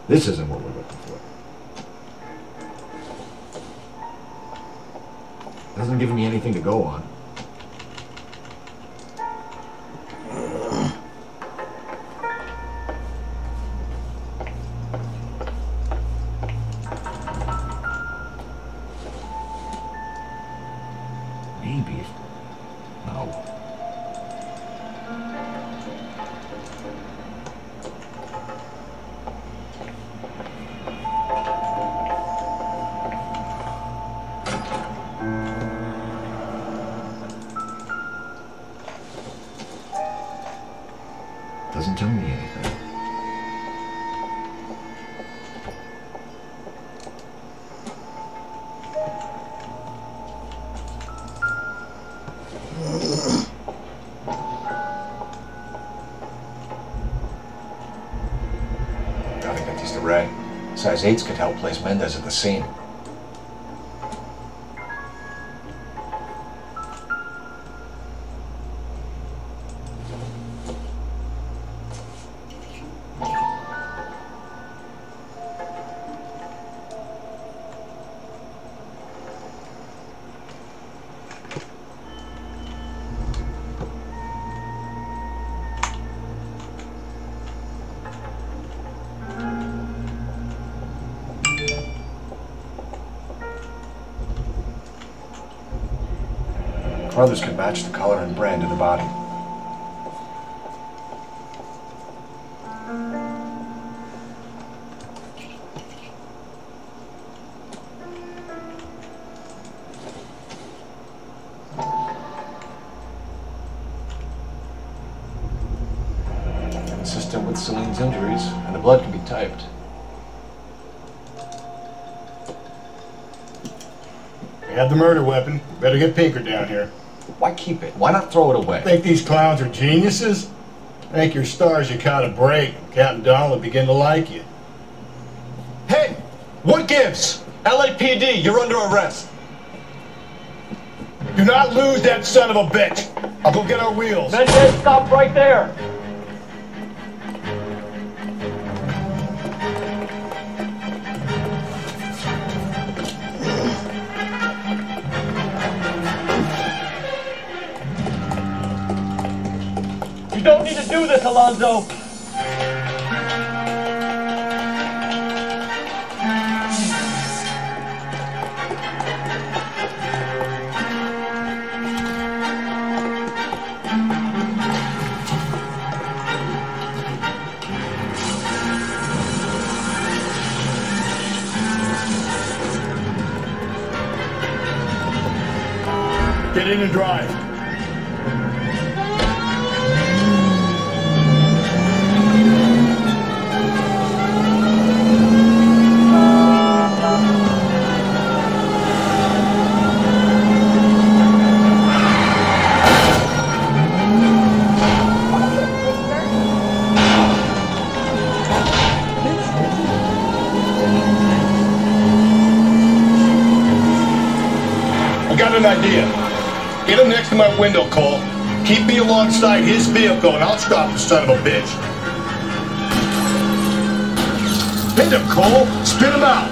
This isn't what we're looking for. Doesn't give me anything to go on. Maybe. No. doesn't tell me anything. Gotta get these to Ray. Size 8s could help place Mendez at the scene. Others could match the color and brand of the body. Consistent with Celine's injuries, and the blood can be typed. We have the murder weapon. Better get Pinker down here. Why keep it? Why not throw it away? Think these clowns are geniuses? Thank your stars you caught a break. Captain Donald will begin to like you. Hey! What gives? LAPD, you're under arrest. Do not lose that son of a bitch. I'll go get our wheels. Mendez, stop right there. You don't need to do this, Alonzo. Get in and drive. I got an idea. Get him next to my window, Cole. Keep me alongside his vehicle, and I'll stop the son of a bitch. Hit him, Cole. Spit him out.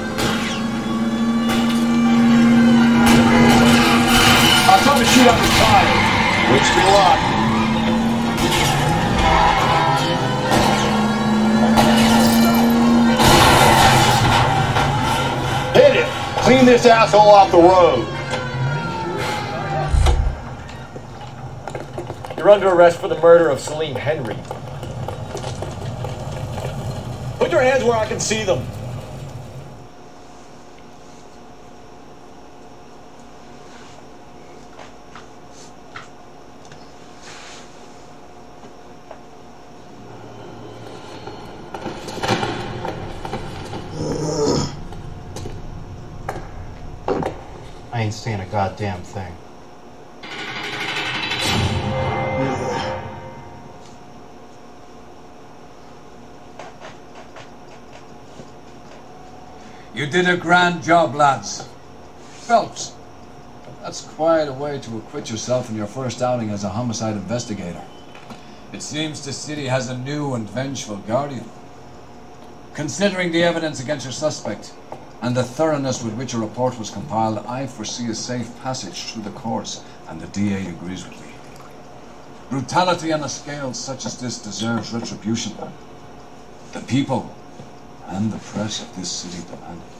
I'll come to shoot up his tire. Wish me luck. Hit him. Clean this asshole off the road. You're under arrest for the murder of Celine Henry. Put your hands where I can see them. I ain't saying a goddamn thing. You did a grand job, lads. Phelps, that's quite a way to acquit yourself in your first outing as a homicide investigator. It seems the city has a new and vengeful guardian. Considering the evidence against your suspect and the thoroughness with which a report was compiled, I foresee a safe passage through the courts, and the DA agrees with me. Brutality on a scale such as this deserves retribution. The people and the press of this city demand it.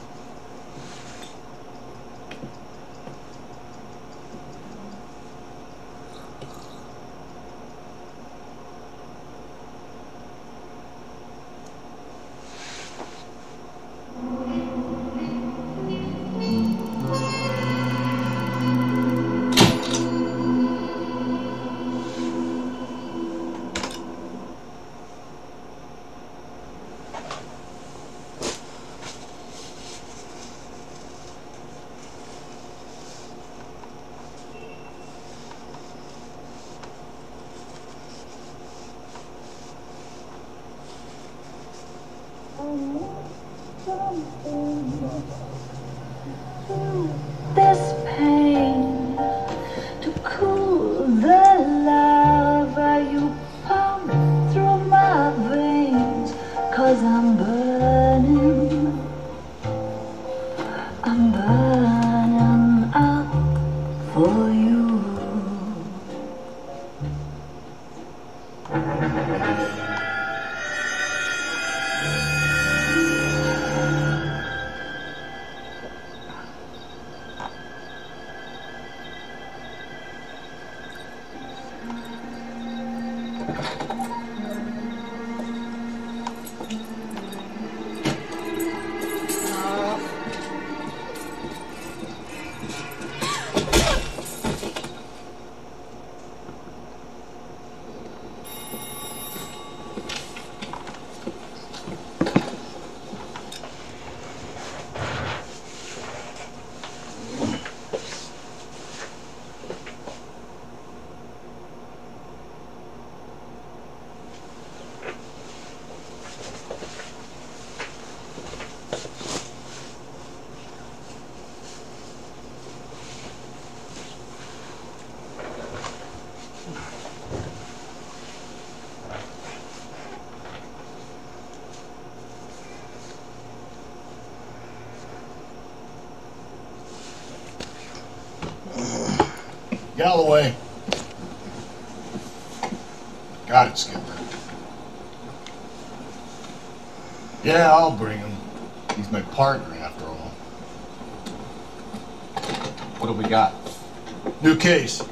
Galloway. Got it, Skipper. Yeah, I'll bring him. He's my partner, after all. What do we got? New case.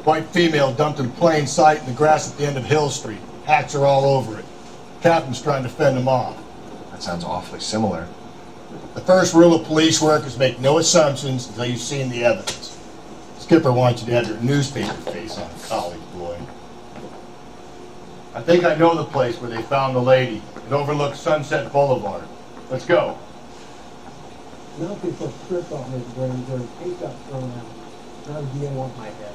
White female dumped in plain sight in the grass at the end of Hill Street. Hats are all over it. Captain's trying to fend them off. That sounds awfully similar. The first rule of police work is make no assumptions until you've seen the evidence. Skipper wants you to have your newspaper face on, college boy. I think I know the place where they found the lady. It overlooks Sunset Boulevard. Let's go. Melfi put strips on his brains or his case got thrown out. Now the DA wants my head.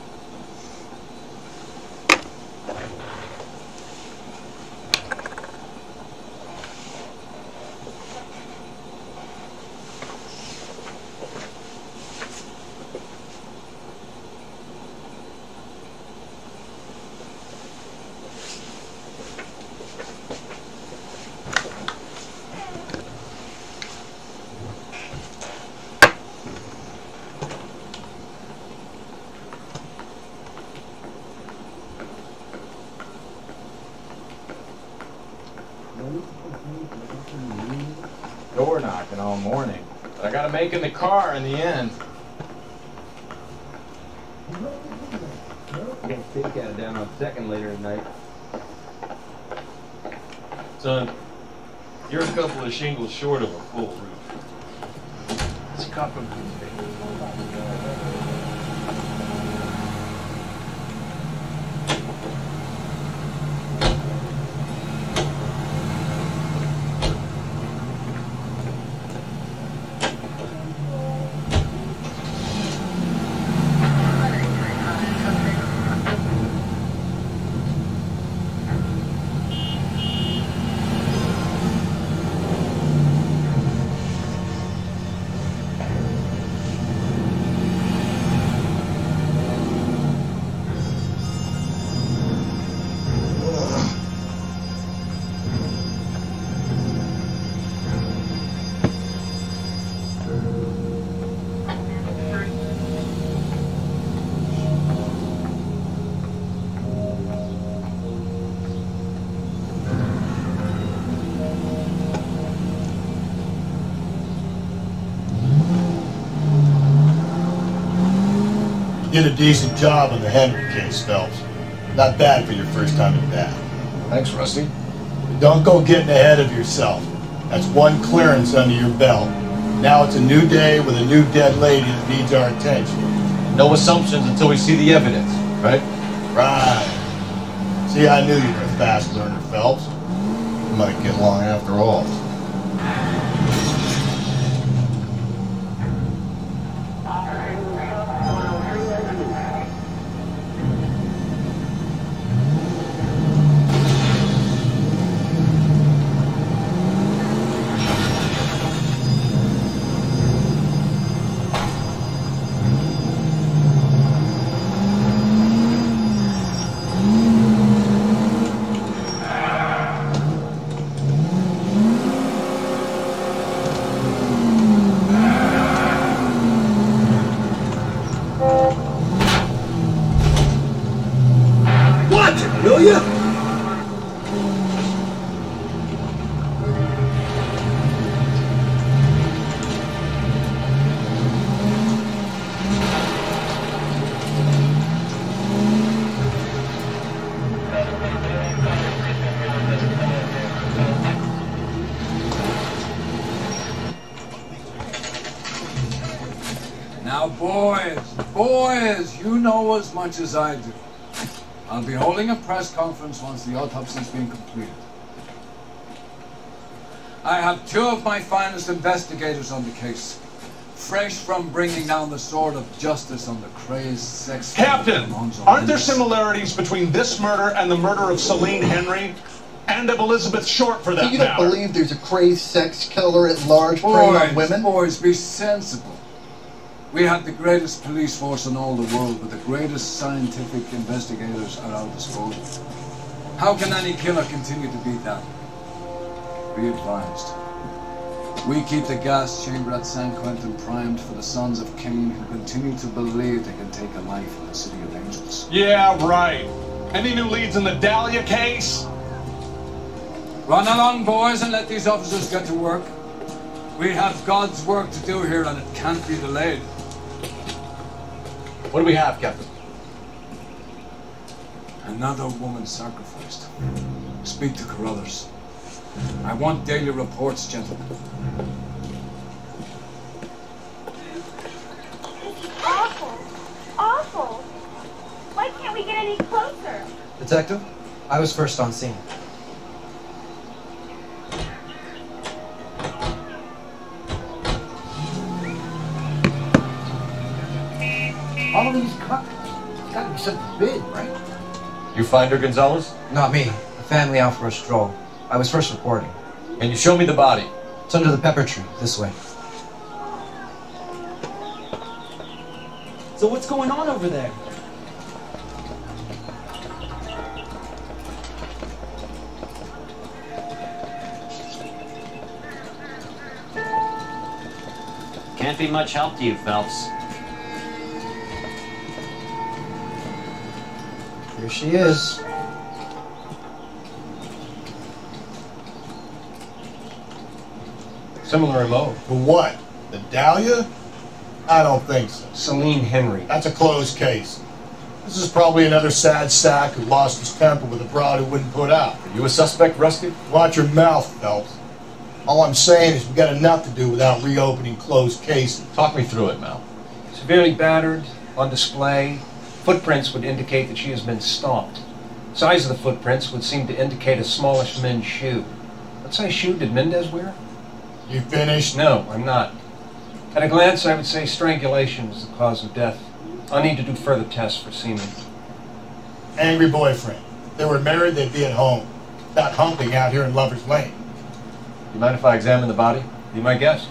Door knocking all morning, but I gotta make in the car in the end. Can't take that down on second later tonight. Son, you're a couple of shingles short of a full roof. It's a cup of You did a decent job on the Henry case, Phelps. Not bad for your first time at bat. Thanks, Rusty. But don't go getting ahead of yourself. That's one clearance under your belt. Now it's a new day with a new dead lady that needs our attention. No assumptions until we see the evidence, right? Right. See, I knew you were a fast learner, Phelps. You might get along after all. Will you? Boys, you know as much as I do. I'll be holding a press conference once the autopsy's been completed. I have 2 of my finest investigators on the case, fresh from bringing down the sword of justice on the crazed sex... Captain, aren't there similarities between this murder and the murder of Celine Henry? And of Elizabeth Short, for that matter? You don't believe there's a crazed sex killer at large preying on women? Boys, be sensible. We have the greatest police force in all the world, with the greatest scientific investigators at our disposal. How can any killer continue to beat that? Be advised. We keep the gas chamber at San Quentin primed for the sons of Cain who continue to believe they can take a life in the City of Angels. Yeah, right. Any new leads in the Dahlia case? Run along, boys, and let these officers get to work. We have God's work to do here, and it can't be delayed. What do we have, Captain? Another woman sacrificed. Speak to Carruthers. I want daily reports, gentlemen. Awful. Awful. Why can't we get any closer? Detective, I was first on scene. All of these cops, it's gotta be something big, right? You find her, Gonzalez? Not me. The family out for a stroll. I was first reporting. Can you show me the body? It's under the pepper tree, this way. So what's going on over there? Can't be much help to you, Phelps. Here she is. Similar MO. For what? The Dahlia? I don't think so. Celine Henry. That's a closed case. This is probably another sad sack who lost his temper with a broad who wouldn't put out. Are you a suspect, Rusty? Watch your mouth, Phelps. All I'm saying is we got enough to do without reopening closed cases. Talk me through it, Mal. Severely battered, on display. Footprints would indicate that she has been stomped. Size of the footprints would seem to indicate a smallish men's shoe. What size shoe did Mendez wear? You finished? No, I'm not. At a glance, I would say strangulation was the cause of death. I'll need to do further tests for semen. Angry boyfriend. If they were married, they'd be at home. Not humping out here in Lover's Lane. You mind if I examine the body? Be my guest.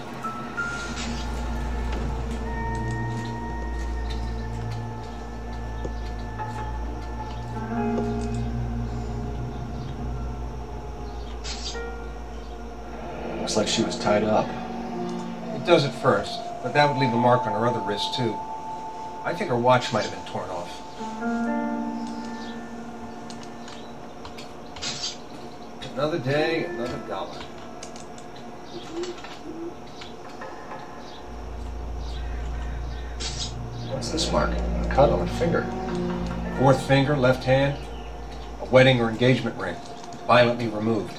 Looks like she was tied up. It does at first, but that would leave a mark on her other wrist, too. I think her watch might have been torn off. Another day, another gala. What's this mark? A cut on her finger. Fourth finger, left hand. A wedding or engagement ring. Violently removed.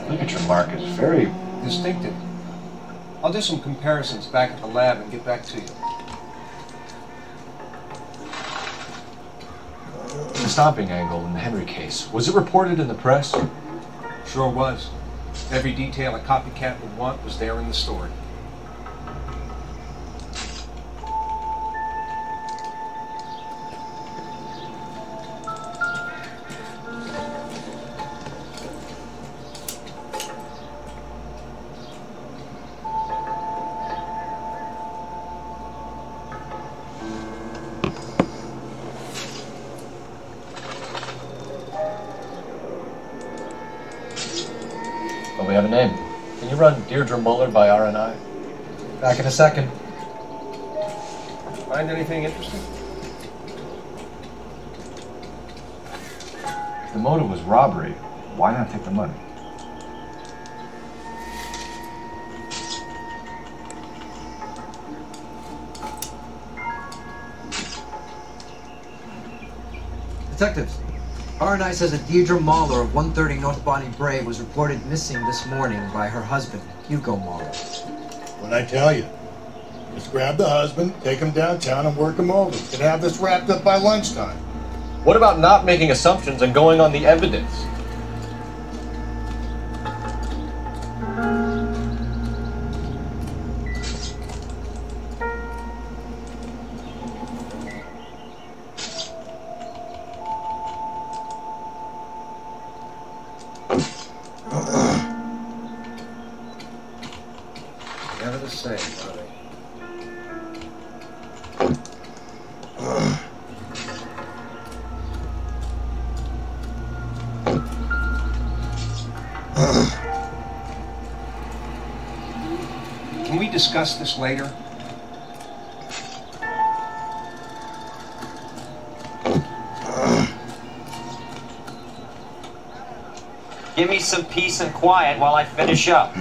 Signature mark is very distinctive. I'll do some comparisons back at the lab and get back to you. The stomping angle in the Henry case. Was it reported in the press? Sure was. Every detail a copycat would want was there in the story. Well, we have a name. Can you run Deirdre Muller by RNI? Back in a second. Find anything interesting? If the motive was robbery, why not take the money? Detectives, R&I says that Deirdre Mahler of 130 North Bonnie Bray was reported missing this morning by her husband, Hugo Mahler. What'd I tell you? Just grab the husband, take him downtown, and work him over. Could have this wrapped up by lunchtime. What about not making assumptions and going on the evidence? Never the same, are they? Can we discuss this later? Give me some peace and quiet while I finish up.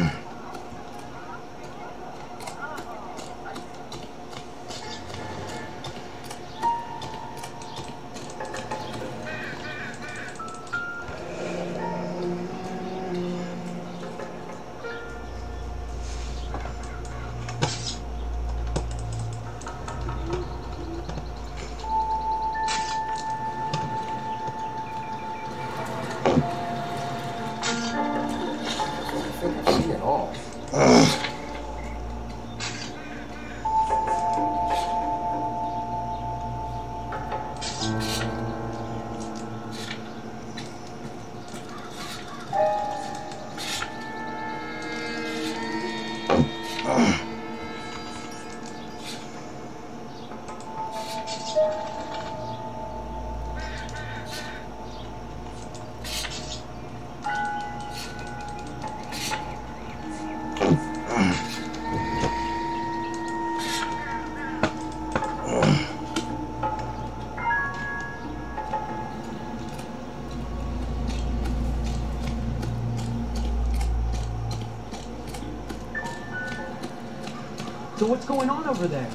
So what's going on over there?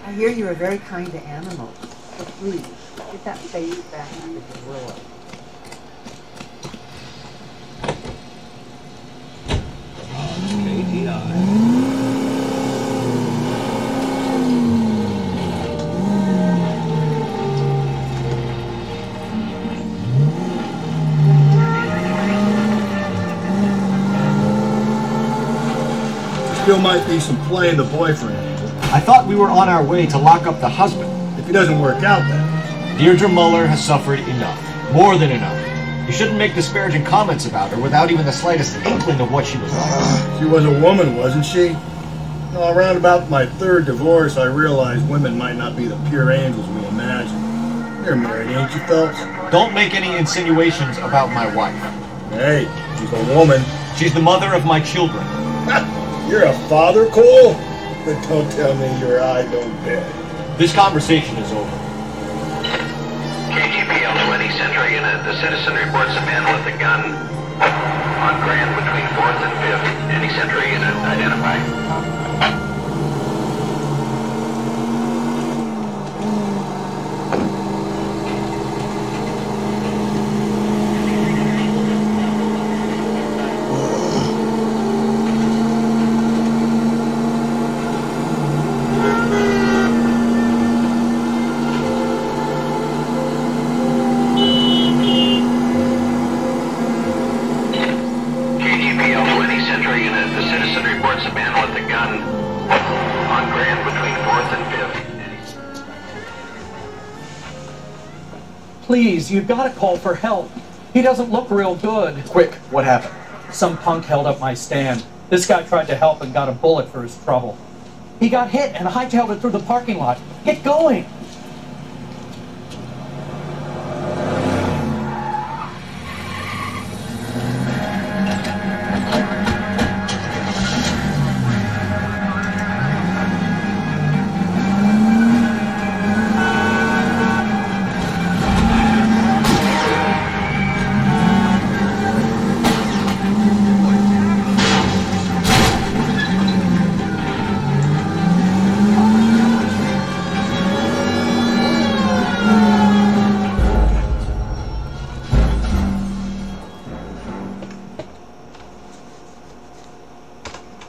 I hear you're very kind to animals. So please, get that face back into the gorilla. Still might be some play in the boyfriend angle. I thought we were on our way to lock up the husband. If he doesn't work out then. Deirdre Muller has suffered enough. More than enough. You shouldn't make disparaging comments about her without even the slightest inkling of what she was like. She was a woman, wasn't she? Well, around about my third divorce, I realized women might not be the pure angels we imagine. You're married, ain't you, Phelps? Don't make any insinuations about my wife. Hey, she's a woman. She's the mother of my children. You're a father, Cole? But don't tell me your eye don't bend. This conversation is over. KGPL 20 Central Unit. The citizen reports a man with a gun on Grand between 4th and 5th. Any Central Unit identify? Please, you've got to call for help. He doesn't look real good. Quick, what happened? Some punk held up my stand. This guy tried to help and got a bullet for his trouble. He got hit and hightailed it through the parking lot. Get going!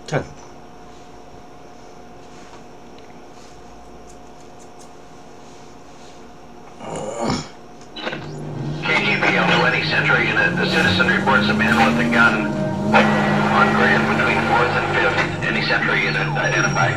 10. KGPL 20 Central Unit. The citizen reports a man with a gun on Grand between 4th and 5th. Any Central Unit identify?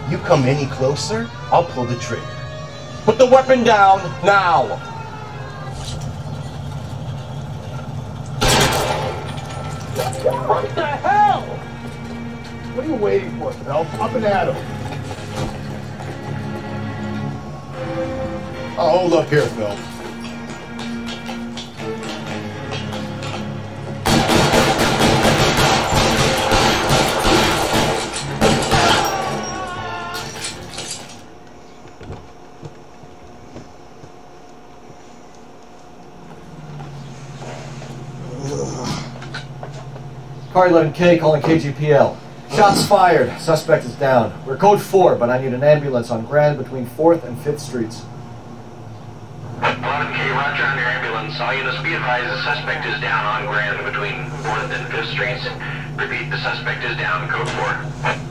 You come any closer, I'll pull the trigger. Put the weapon down, now! What the hell? What are you waiting for, Phelps? Up and at him. Oh, hold up here, Phelps. Car 11K calling KGPL. Shots fired. Suspect is down. We're code 4, but I need an ambulance on Grand between 4th and 5th Streets. 11K, roger on your ambulance. All units be advised the suspect is down on Grand between 4th and 5th Streets. Repeat, the suspect is down, code 4.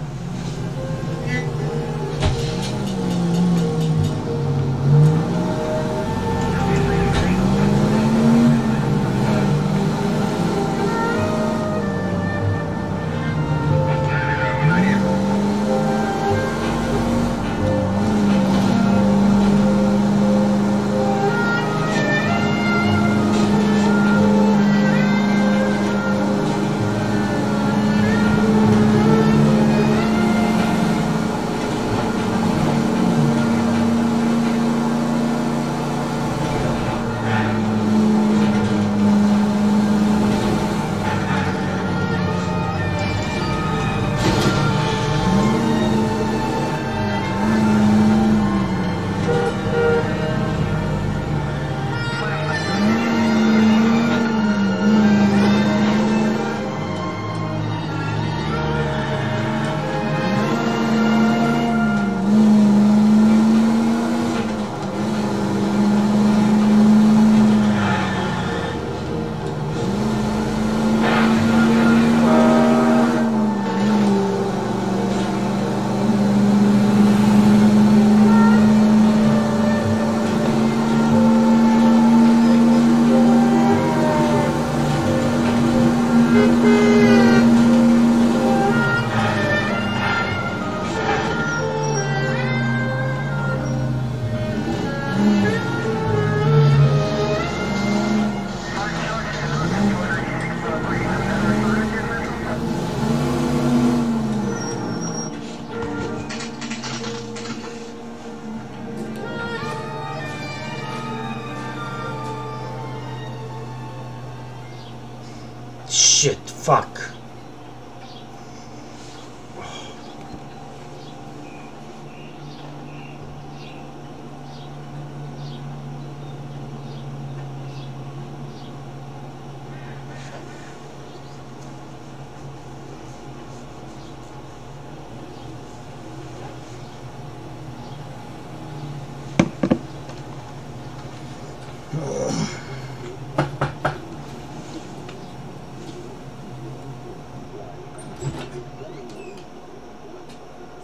Shit, fuck.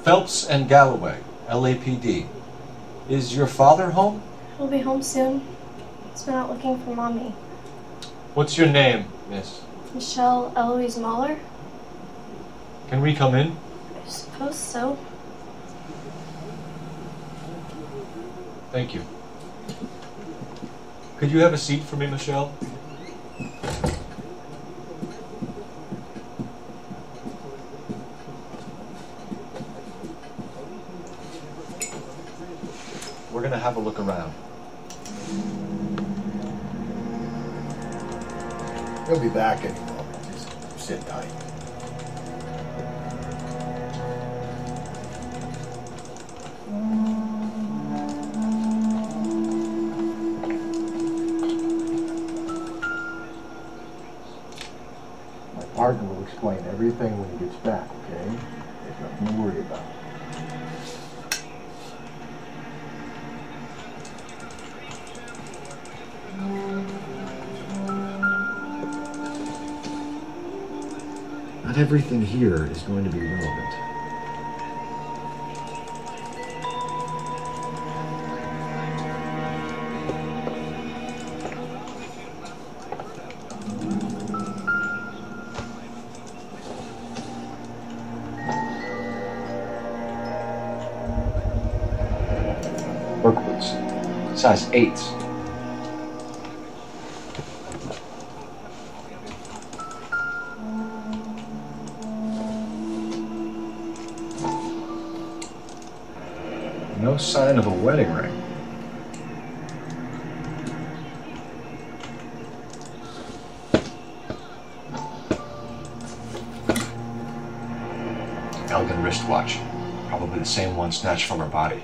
Phelps and Galloway, LAPD. Is your father home? He'll be home soon. He's been out looking for Mommy. What's your name, miss? Michelle Eloise Mahler? Can we come in? I suppose so. Thank you. Could you have a seat for me, Michelle? We're gonna have a look around. He'll be back any moment. Just sit tight. My partner will explain everything when he gets back, okay? There's nothing to worry about. Not everything here is going to be relevant. Brookwoods. Size 8. No sign of a wedding ring. Elegant wristwatch. Probably the same one snatched from her body.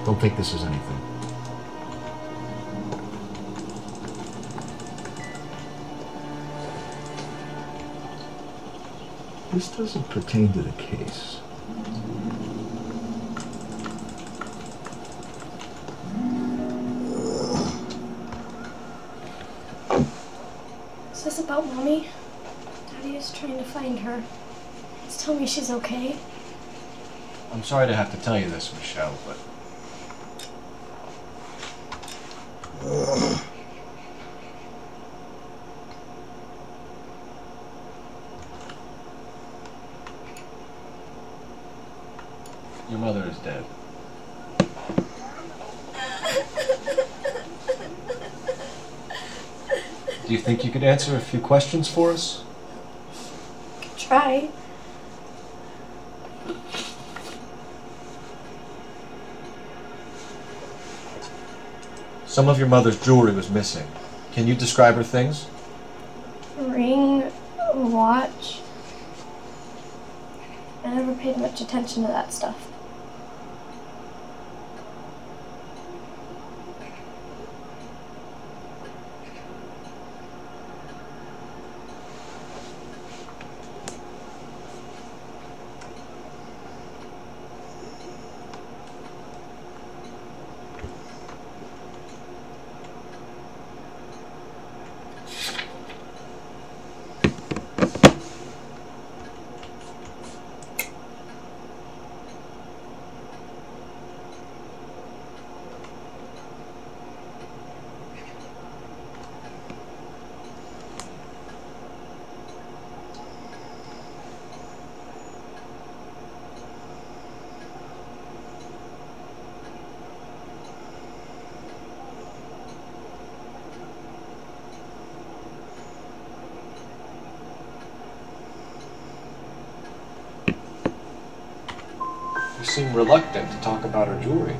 Don't think this is anything. This doesn't pertain to the case. Is this about Mommy? Daddy is trying to find her. Please tell me she's okay. I'm sorry to have to tell you this, Michelle, but... Your mother is dead. Do you think you could answer a few questions for us? Try. Some of your mother's jewelry was missing. Can you describe her things? A ring, a watch. I never paid much attention to that stuff. You seem reluctant to talk about her jewelry.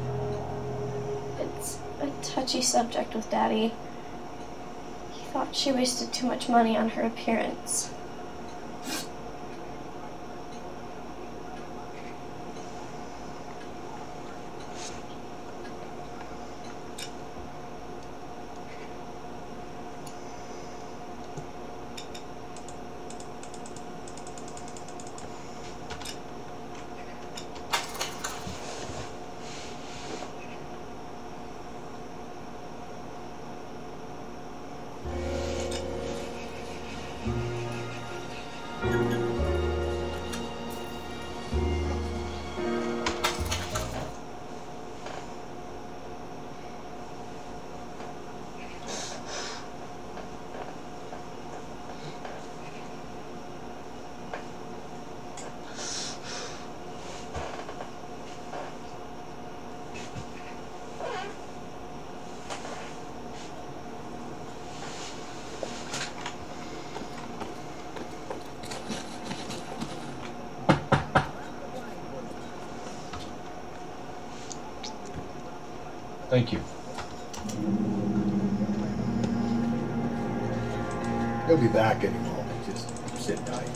It's a touchy subject with Daddy. He thought she wasted too much money on her appearance. Thank you. He'll be back any moment. Just sit tight.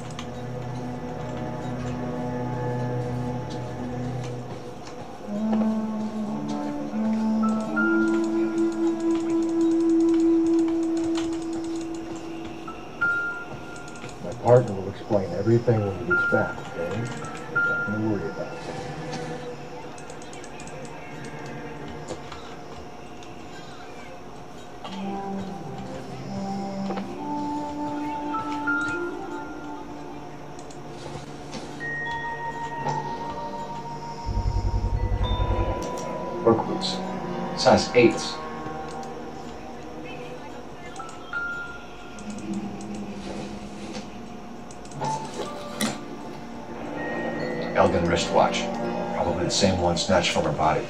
My partner will explain everything when he gets back, okay? Nothing to worry about. Work boots. Size 8s. Elgin wristwatch. Probably the same one snatched from her body.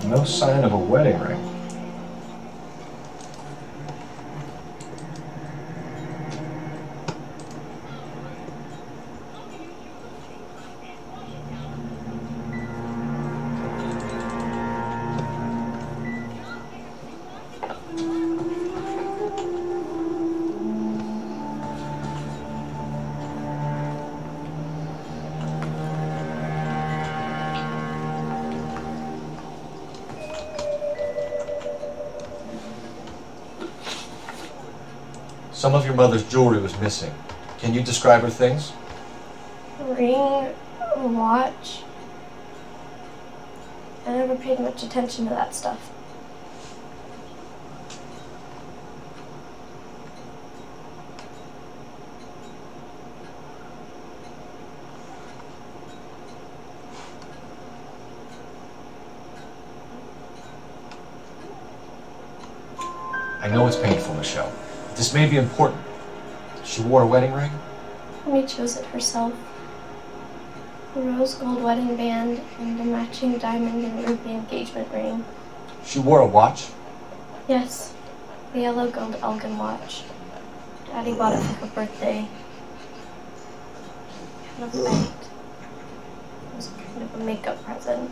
No sign of a wedding ring. Some of your mother's jewelry was missing. Can you describe her things? A ring, a watch. I never paid much attention to that stuff. I know it's painful, Michelle. This may be important. She wore a wedding ring? Mommy chose it herself. A rose gold wedding band and a matching diamond and ruby engagement ring. She wore a watch? Yes, a yellow gold Elgin watch. Daddy bought it for her birthday. Kind of light. It was kind of a makeup present.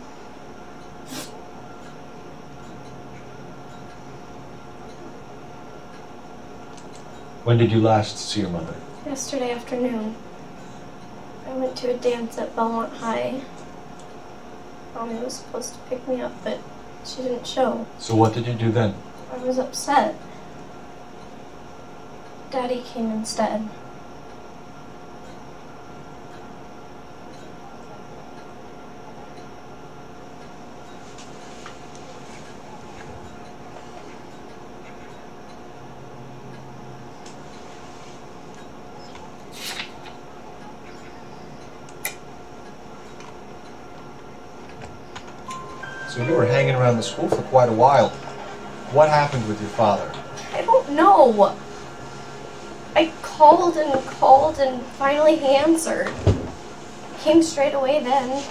When did you last see your mother? Yesterday afternoon. I went to a dance at Belmont High. Mommy was supposed to pick me up, but she didn't show. So what did you do then? I was upset. Daddy came instead. So you were hanging around the school for quite a while. What happened with your father? I don't know. I called and finally he answered. Came straight away then.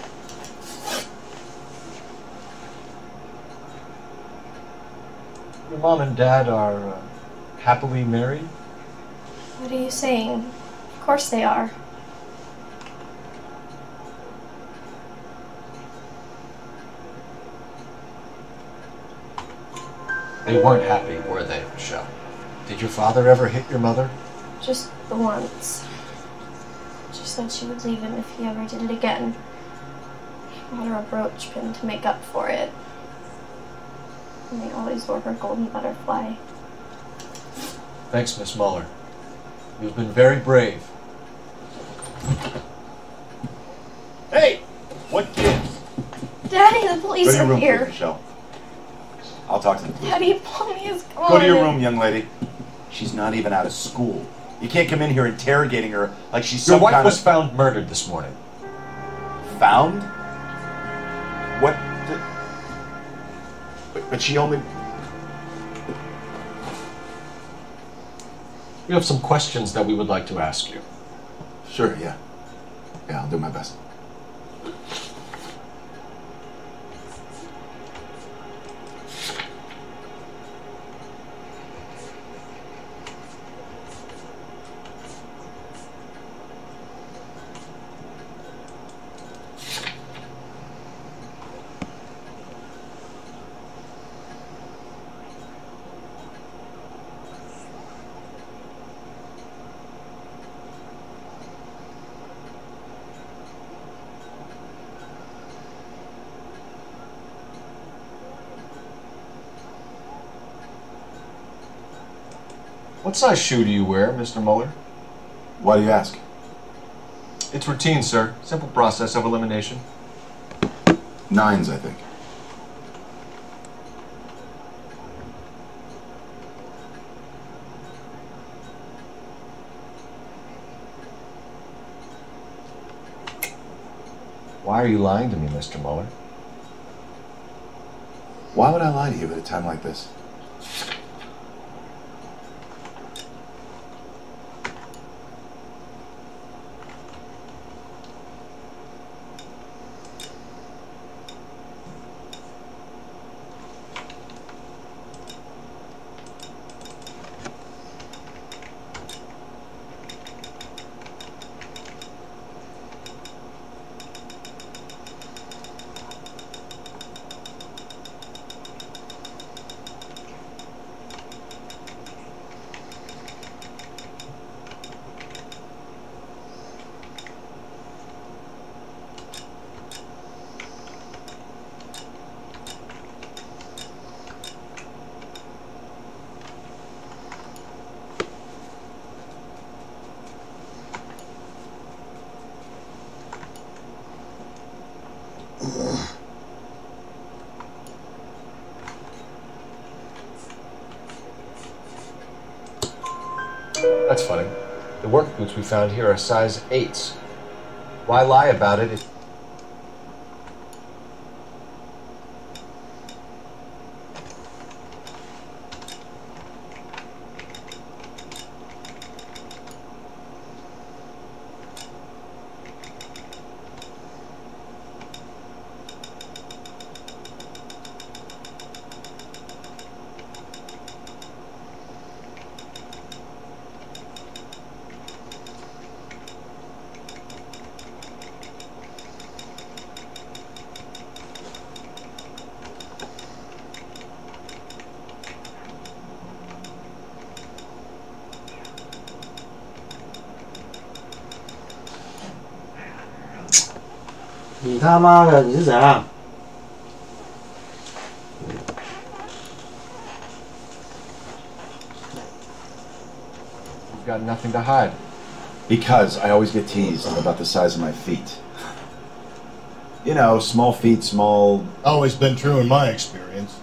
Your mom and dad are happily married? What are you saying? Of course they are. They weren't happy, were they, Michelle? Did your father ever hit your mother? Just the once. She said she would leave him if he ever did it again. Bought her a brooch pin to make up for it. And they always wore her golden butterfly. Thanks, Miss Muller. You've been very brave. Hey! What gives? Daddy, the police Go to your are room, here. please, Michelle. I'll talk to the police. Daddy, Mommy is gone. Go to your room, young lady. She's not even out of school. You can't come in here interrogating her like she's Your some wife kind was of... found murdered this morning. Found? What? But she only... We have some questions that we would like to ask you. Sure, yeah. Yeah, I'll do my best. What size shoe do you wear, Mr. Mueller? Why do you ask? It's routine, sir. Simple process of elimination. 9s, I think. Why are you lying to me, Mr. Mueller? Why would I lie to you at a time like this? That's funny. The work boots we found here are size 8s. Why lie about it?你他妈的，你是怎样？ You've got nothing to hide. Because I always get teased about the size of my feet. You know, small feet, small... Always been true in my experience.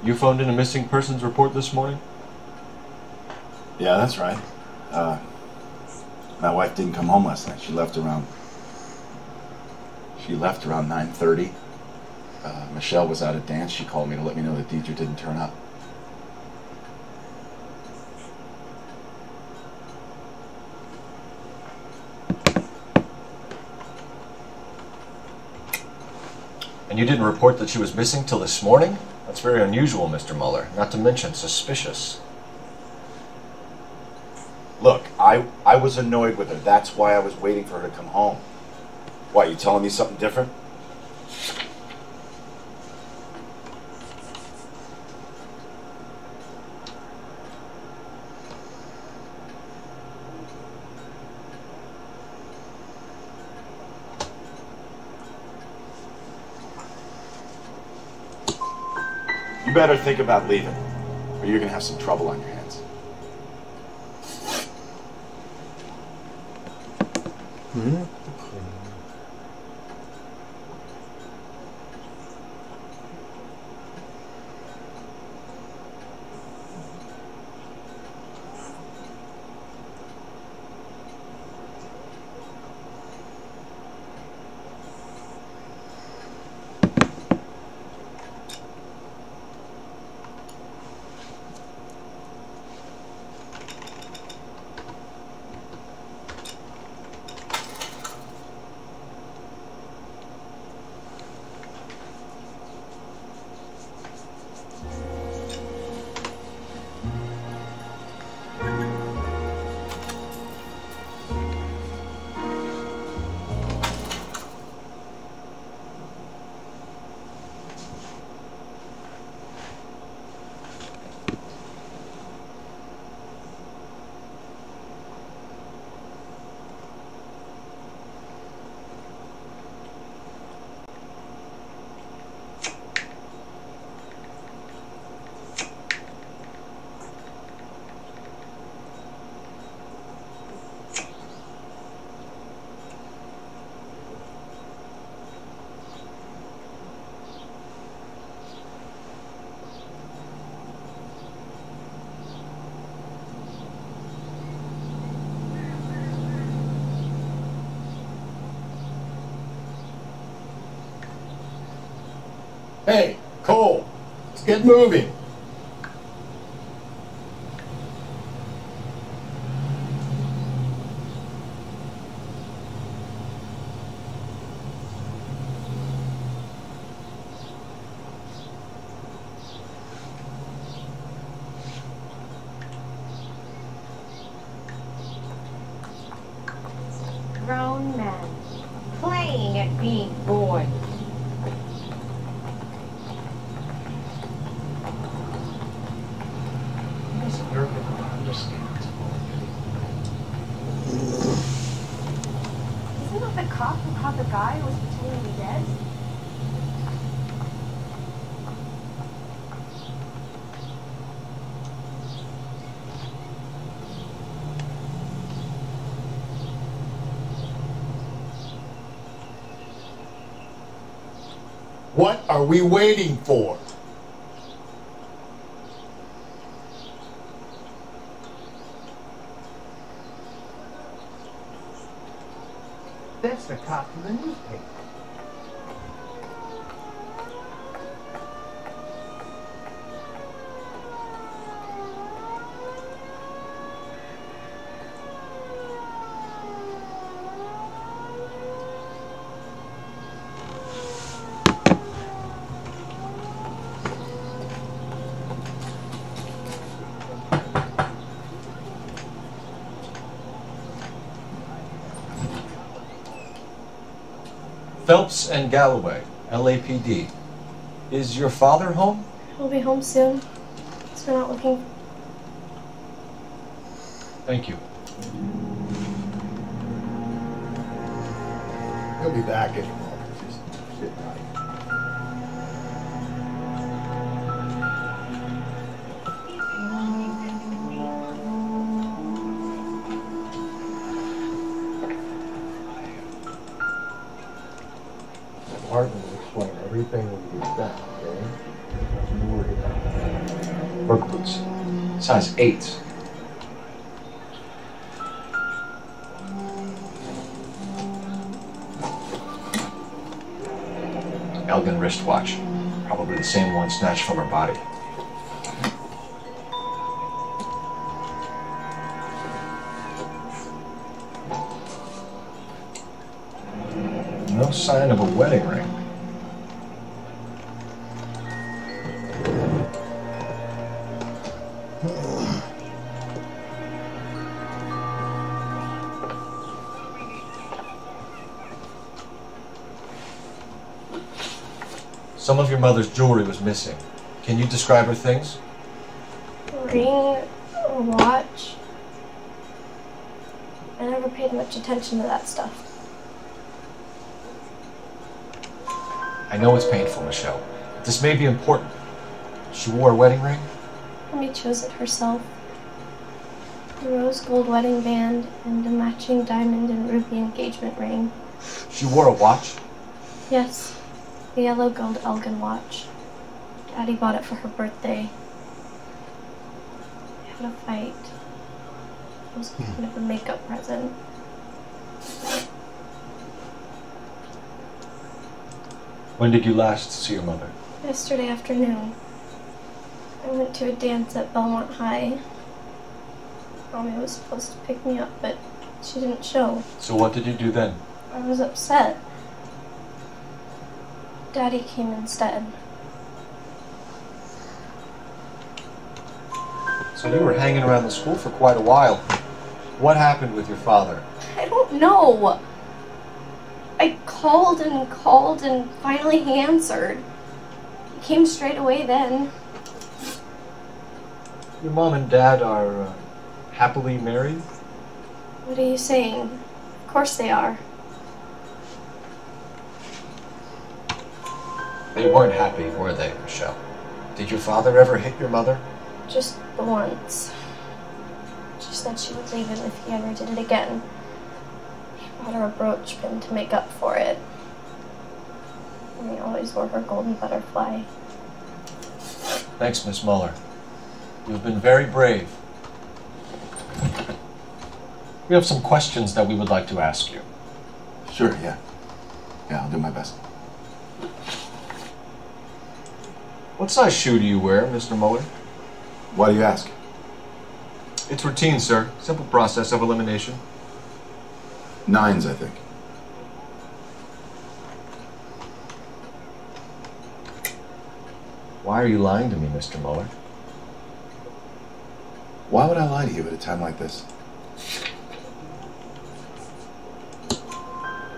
You phoned in a missing persons report this morning? Yeah, that's right. My wife didn't come home last night. She left around 9:30. Michelle was out at dance. She called me to let me know that Deidre didn't turn up. And you didn't report that she was missing till this morning? That's very unusual, Mr. Mueller. Not to mention suspicious. Look, I was annoyed with her. That's why I was waiting for her to come home. Why, you telling me something different? You better think about leaving, or you're gonna have some trouble on your hands. Hey, Cole, let's get moving. Grown men playing at being boys. You're going to understand. Isn't that the cop who caught the guy who was pretending to be dead? What are we waiting for? That's the cop from the newspaper. Phelps and Galloway, LAPD. Is your father home? He'll be home soon. So we're not looking. Thank you. He'll be back any moment. Just sit tight. Department will explain everything when you get back, okay? Nothing to worry about. Work boots. Size 8. Elgin wristwatch. Probably the same one snatched from her body. No sign of a wedding ring. Some of your mother's jewelry was missing. Can you describe her things? A ring, a watch. I never paid much attention to that stuff. I know it's painful, Michelle. This may be important. She wore a wedding ring? Amy chose it herself. A rose gold wedding band and a matching diamond and ruby engagement ring. She wore a watch? Yes, the yellow gold Elgin watch. Daddy bought it for her birthday. We had a fight. It was kind of a makeup present. When did you last see your mother? Yesterday afternoon. I went to a dance at Belmont High. Mommy was supposed to pick me up, but she didn't show. So what did you do then? I was upset. Daddy came instead. So you were hanging around the school for quite a while. What happened with your father? I don't know. I called and finally he answered. He came straight away then. Your mom and dad are happily married? What are you saying? Of course they are. They weren't happy, were they, Michelle? Did your father ever hit your mother? Just the once. She said she would leave him if he ever did it again. He bought her a brooch pin to make up for it. And he always wore her golden butterfly. Thanks, Miss Muller. You've been very brave. We have some questions that we would like to ask you. Sure, yeah. Yeah, I'll do my best. What size shoe do you wear, Mr. Mueller? Why do you ask? It's routine, sir. Simple process of elimination. 9s, I think. Why are you lying to me, Mr. Mueller? Why would I lie to you at a time like this?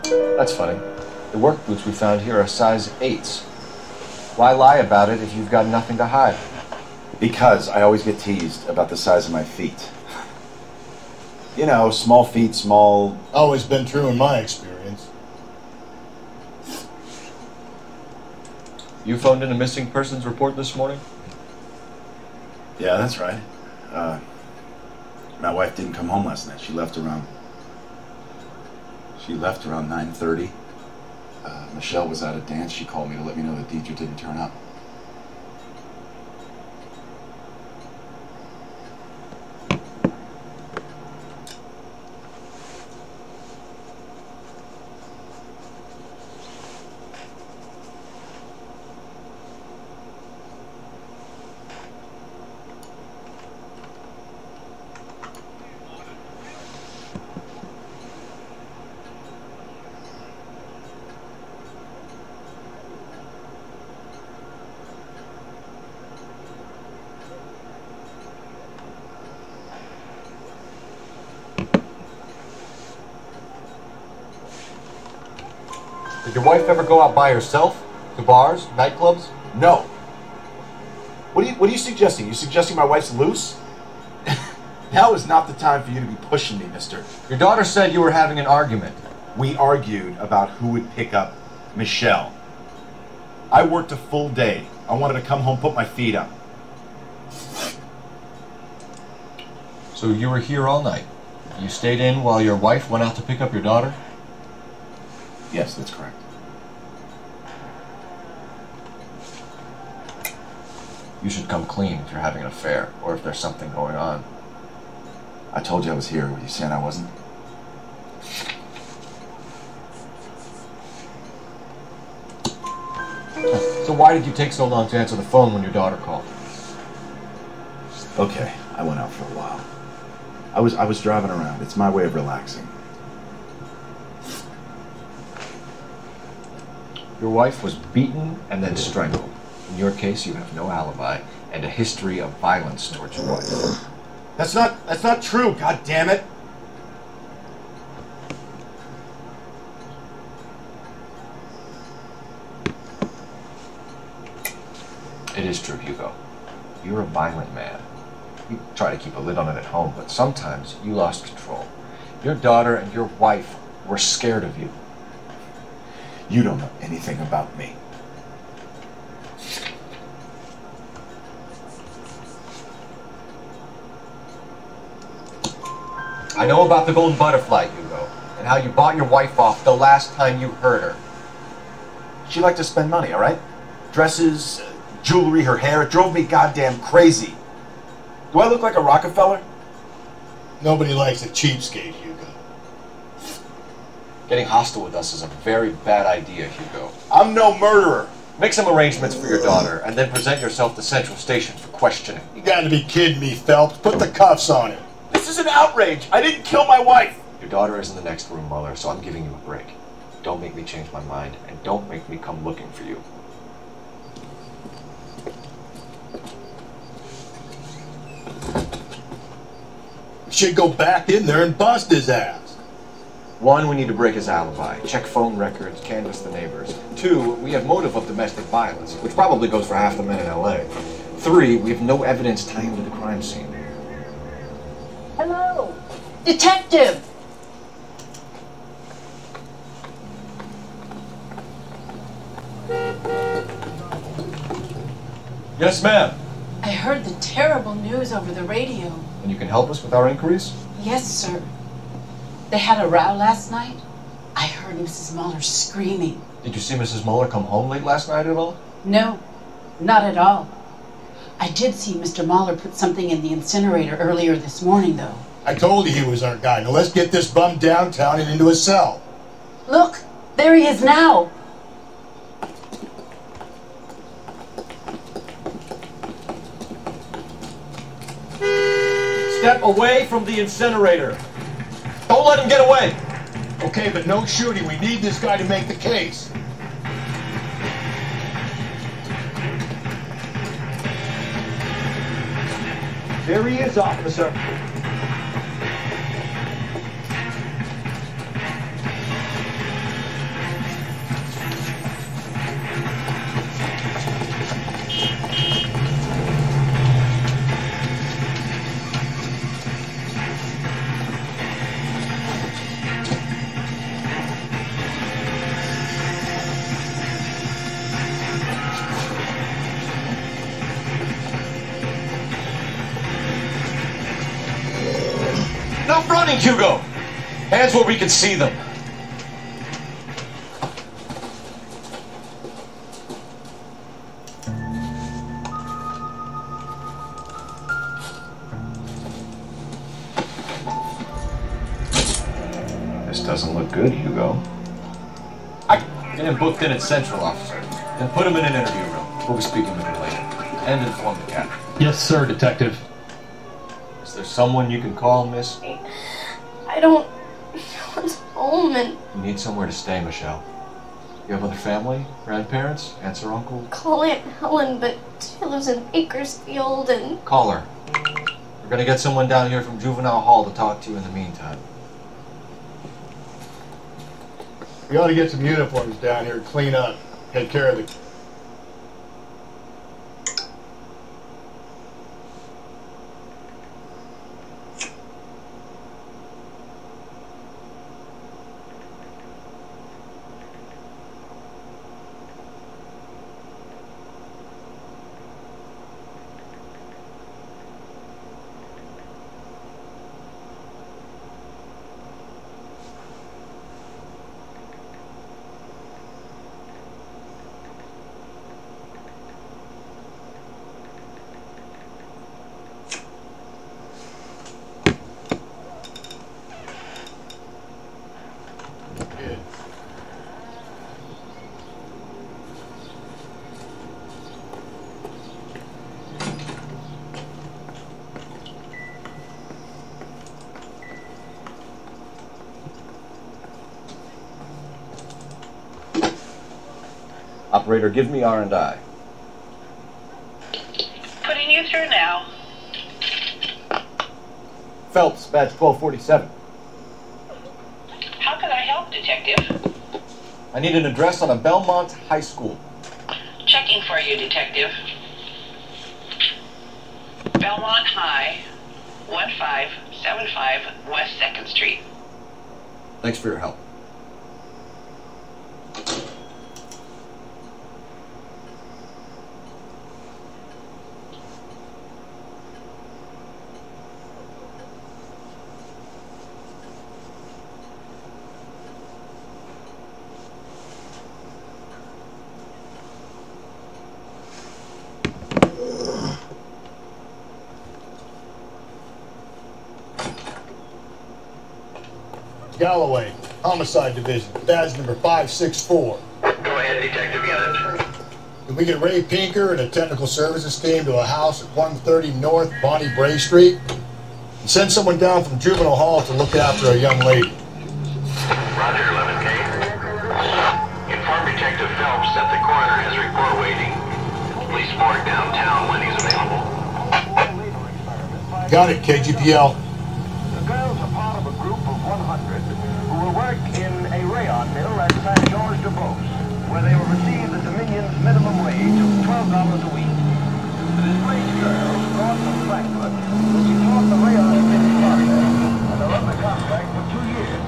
That's funny. The work boots we found here are size 8s. Why lie about it if you've got nothing to hide? Because I always get teased about the size of my feet. You know, small feet, small... Always been true in my experience. You phoned in a missing persons report this morning? Yeah, that's right. My wife didn't come home last night. She left around 9:30. Michelle was at a dance. She called me to let me know that Deidre didn't turn up. Did your wife ever go out by herself? To bars, nightclubs? No. What are you suggesting? You suggesting my wife's loose? Now is not the time for you to be pushing me, mister. Your daughter said you were having an argument. We argued about who would pick up Michelle. I worked a full day. I wanted to come home, put my feet up. So you were here all night? You stayed in while your wife went out to pick up your daughter? Yes, that's correct. You should come clean if you're having an affair, or if there's something going on. I told you I was here. Were you saying I wasn't? So why did you take so long to answer the phone when your daughter called? Okay, I went out for a while. I was driving around. It's my way of relaxing. Your wife was beaten and then strangled. In your case, you have no alibi and a history of violence towards your wife. That's not true, god damn it. It is true, Hugo. You're a violent man. You try to keep a lid on it at home, but sometimes you lost control. Your daughter and your wife were scared of you. You don't know anything about me. I know about the golden butterfly, Hugo, and how you bought your wife off the last time you heard her. She liked to spend money, all right? Dresses, jewelry, her hair. It drove me goddamn crazy. Do I look like a Rockefeller? Nobody likes a cheapskate, Hugo. Getting hostile with us is a very bad idea, Hugo. I'm no murderer. Make some arrangements for your daughter, and then present yourself to Central Station for questioning. You gotta be kidding me, Phelps. Put the cuffs on him. This is an outrage. I didn't kill my wife. Your daughter is in the next room, Mueller, so I'm giving you a break. Don't make me change my mind, and don't make me come looking for you. We should go back in there and bust his ass. 1, we need to break his alibi. Check phone records, canvass the neighbors. 2, we have motive of domestic violence, which probably goes for half the men in LA. 3, we have no evidence tying him to the crime scene. Hello, detective. Yes, ma'am. I heard the terrible news over the radio. And you can help us with our inquiries? Yes, sir. They had a row last night. I heard Mrs. Mueller screaming. Did you see Mrs. Mueller come home late last night at all? No, not at all. I did see Mr. Mueller put something in the incinerator earlier this morning, though. I told you he was our guy. Now let's get this bum downtown and into a cell. Look, there he is now. away from the incinerator. Don't let him get away. Okay, but no shooting. We need this guy to make the case. There he is, officer. Enough running, Hugo! Hands where we can see them. This doesn't look good, Hugo. Get him booked in at Central, officer. Then put him in an interview room. We'll be speaking with him later. And inform the captain. Yes, sir, Detective. Is there someone you can call, miss? I don't want home and You need somewhere to stay, Michelle. You have other family? Grandparents? Aunts or uncle? call Aunt Helen, but she lives in Bakersfield and Call her. We're gonna get someone down here from Juvenile Hall to talk to you in the meantime. We ought to get some uniforms down here, clean up, take care of the... Operator, give me R&I. Putting you through now. Phelps, badge 1247. How can I help, Detective? I need an address on a Belmont High School. Checking for you, Detective. Belmont High, 1575 West 2nd Street. Thanks for your help. Galloway, Homicide Division, badge number 564. Go ahead, Detective. Get it. Can we get Ray Pinker and a technical services team to a house at 130 North Bonnie Bray Street? And send someone down from Juvenile Hall to look after a young lady. Roger, 11K. Inform Detective Phelps that the coroner has report waiting. Please report downtown when he's available. Got it, KGPL. The girls are part of a group of 100 who will work in a rayon mill at St. George de Beauce, where they will receive the Dominion's minimum wage of $12 a week. The displaced girls, brought from Frankfurt, will support the rayon mill process and are under contract for 2 years,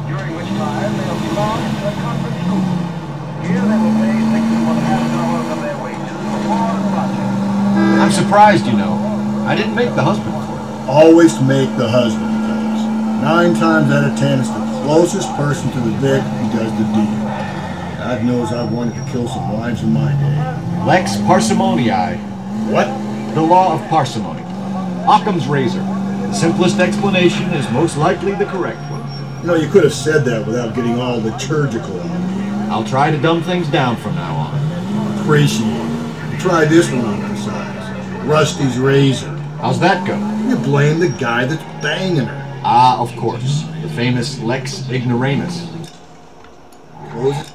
during which time they will belong to a conference school. Here they will pay $61.5 of their wages for board and lodging. I'm surprised, you know. I didn't make the husband for it. Always make the husband, fellas. 9 times out of 10, it's the closest person to the victim who does the deed. God knows I've wanted to kill some wives in my day. Lex parsimoniae. What? The law of parsimony. Occam's razor. The simplest explanation is most likely the correct one. You know, you could have said that without getting all liturgical on me. I'll try to dumb things down from now on. Appreciate it. Try this one on for size. Rusty's razor. How's that go? You blame the guy that's banging her. Ah, of course. The famous Lex Ignoramus. What was it?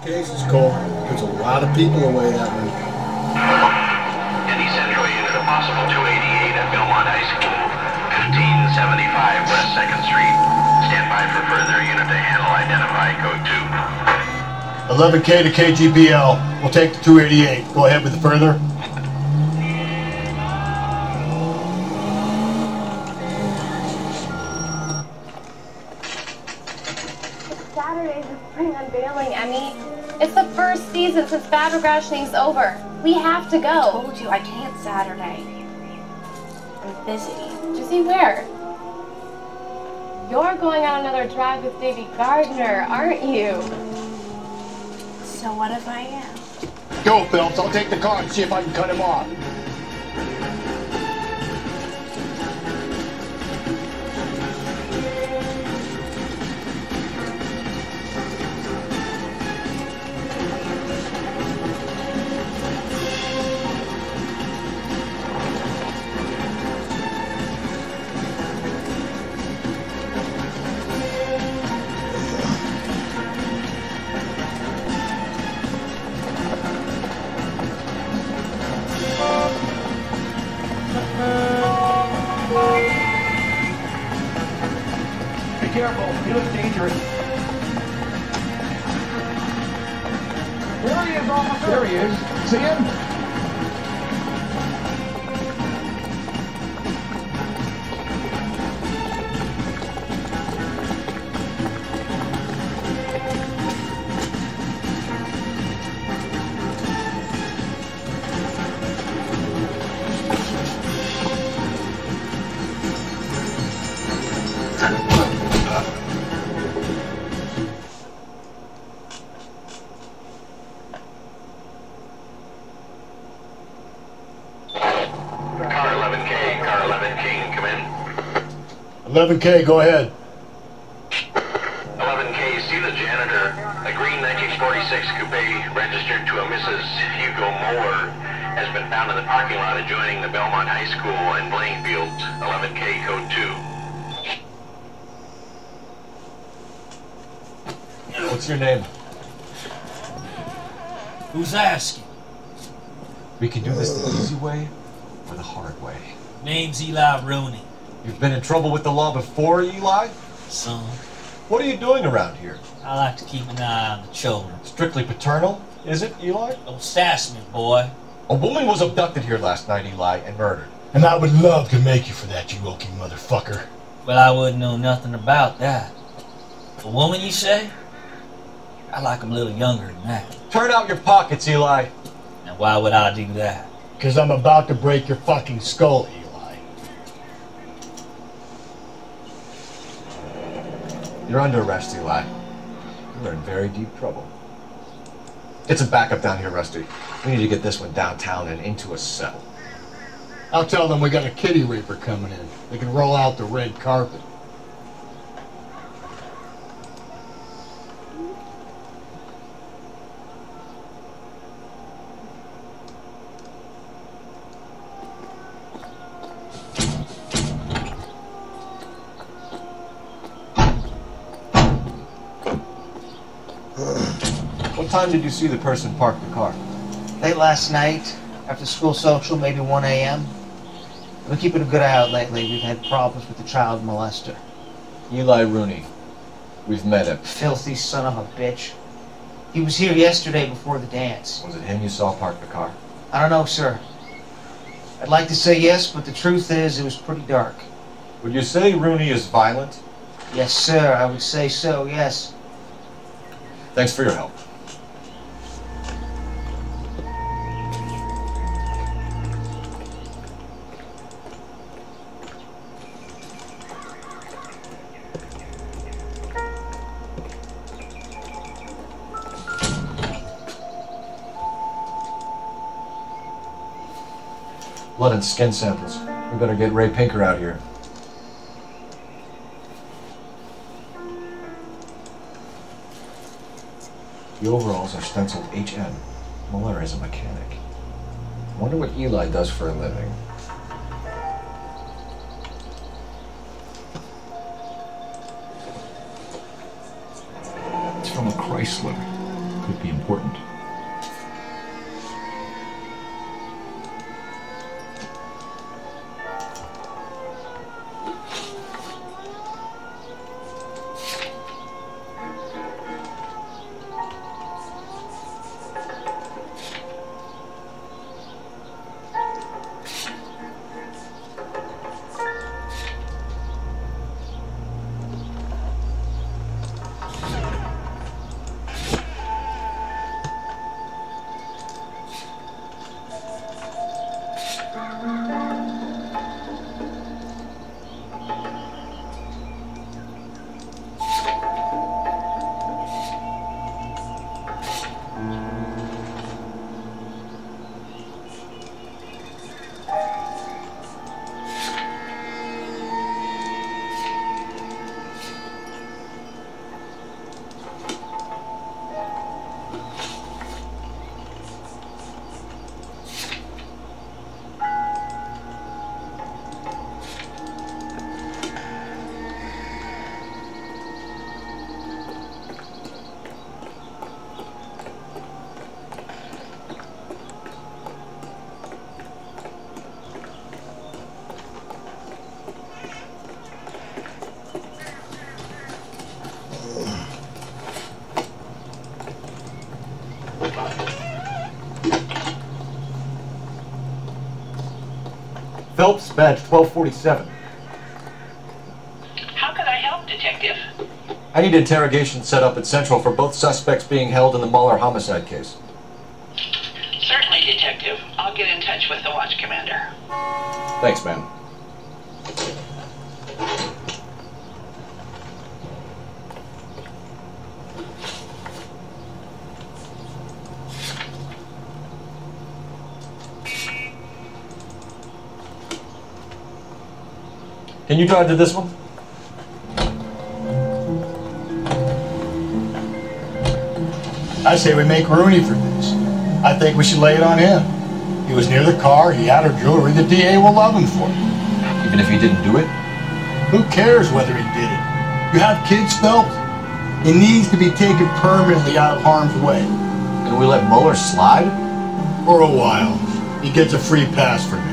Case is cold. There's a lot of people away that way. Any Central unit, a possible 288 at Belmont High School, 1575 West 2nd Street. Stand by for further unit to handle. Identify code 2. 11K to KGPL. We'll take the 288. Go ahead with the further. Saturday's the spring unveiling, Emmy. It's the first season since bad rationing's over. We have to go. I told you I can't Saturday. I'm busy. Jesse, where? You're going on another drive with Davy Gardner, aren't you? So what if I am? Go, Phelps. I'll take the car and see if I can cut him off. Be careful. He looks dangerous. There he is, officer. There he is. See him? Car 11K, come in. 11K, go ahead. 11K, see the janitor. A green 1946 coupe registered to a Mrs. Hugo Moore has been found in the parking lot adjoining the Belmont High School and playing fields. 11K, code 2. What's your name? Who's asking? We can do this the easy way or the hard way. Name's Eli Rooney. You've been in trouble with the law before, Eli? Son, What are you doing around here? I like to keep an eye on the children. Strictly paternal, is it, Eli? Don't sass me, boy. A woman was abducted here last night, Eli, and murdered. And I would love to make you for that, you Wilkie motherfucker. Well, I wouldn't know nothing about that. A woman, you say? I like 'em a little younger than that. Turn out your pockets, Eli. And why would I do that? Because I'm about to break your fucking skull, Eli. You're under arrest, Eli. You're in very deep trouble. Get some backup down here, Rusty. We need to get this one downtown and into a cell. I'll tell them we got a kitty reaper coming in. They can roll out the red carpet. What time did you see the person park the car? Late last night, after school social, maybe 1 a.m. We're keeping a good eye out lately. We've had problems with the child molester. Eli Rooney. We've met him. Filthy son of a bitch. He was here yesterday before the dance. Was it him you saw park the car? I don't know, sir. I'd like to say yes, but the truth is it was pretty dark. Would you say Rooney is violent? Yes, sir. I would say so, yes. Thanks for your help. Blood and skin samples. We better get Ray Pinker out here. The overalls are stenciled HM. Muller is a mechanic. Wonder what Eli does for a living. It's from a Chrysler. Could be important. Phelps, badge 1247. How could I help, Detective? I need interrogation set up at Central for both suspects being held in the Muller homicide case. Certainly, Detective. I'll get in touch with the watch commander. Thanks, man. Can you drive to this one? I say we make Rooney for this. I think we should lay it on him. He was near the car, he had her jewelry, the DA will love him for it. Even if he didn't do it? Who cares whether he did it? You have kids, Phelps? He needs to be taken permanently out of harm's way. And we let Muller slide? For a while. He gets a free pass for now.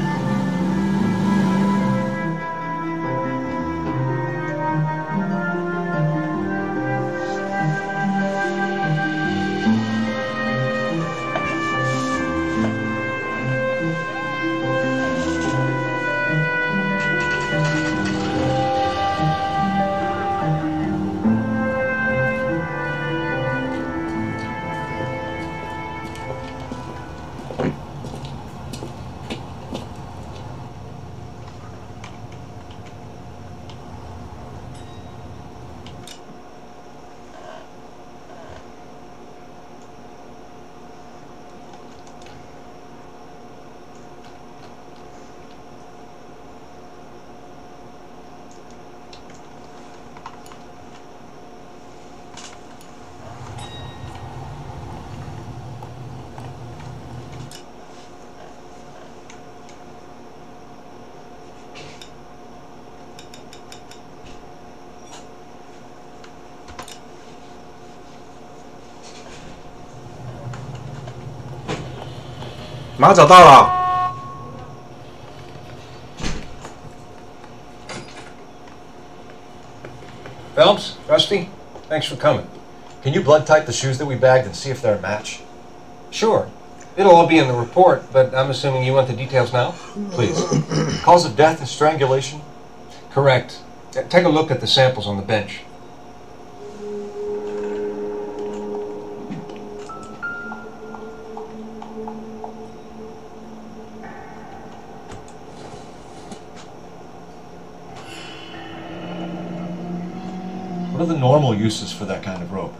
马上找到了。Phelps, Rusty, thanks for coming. Can you blood type the shoes that we bagged and see if they're a match? Sure. It'll all be in the report, but I'm assuming you want the details now? Please. Cause of death is strangulation? Correct. Take a look at the samples on the bench. What are the normal uses for that kind of rope?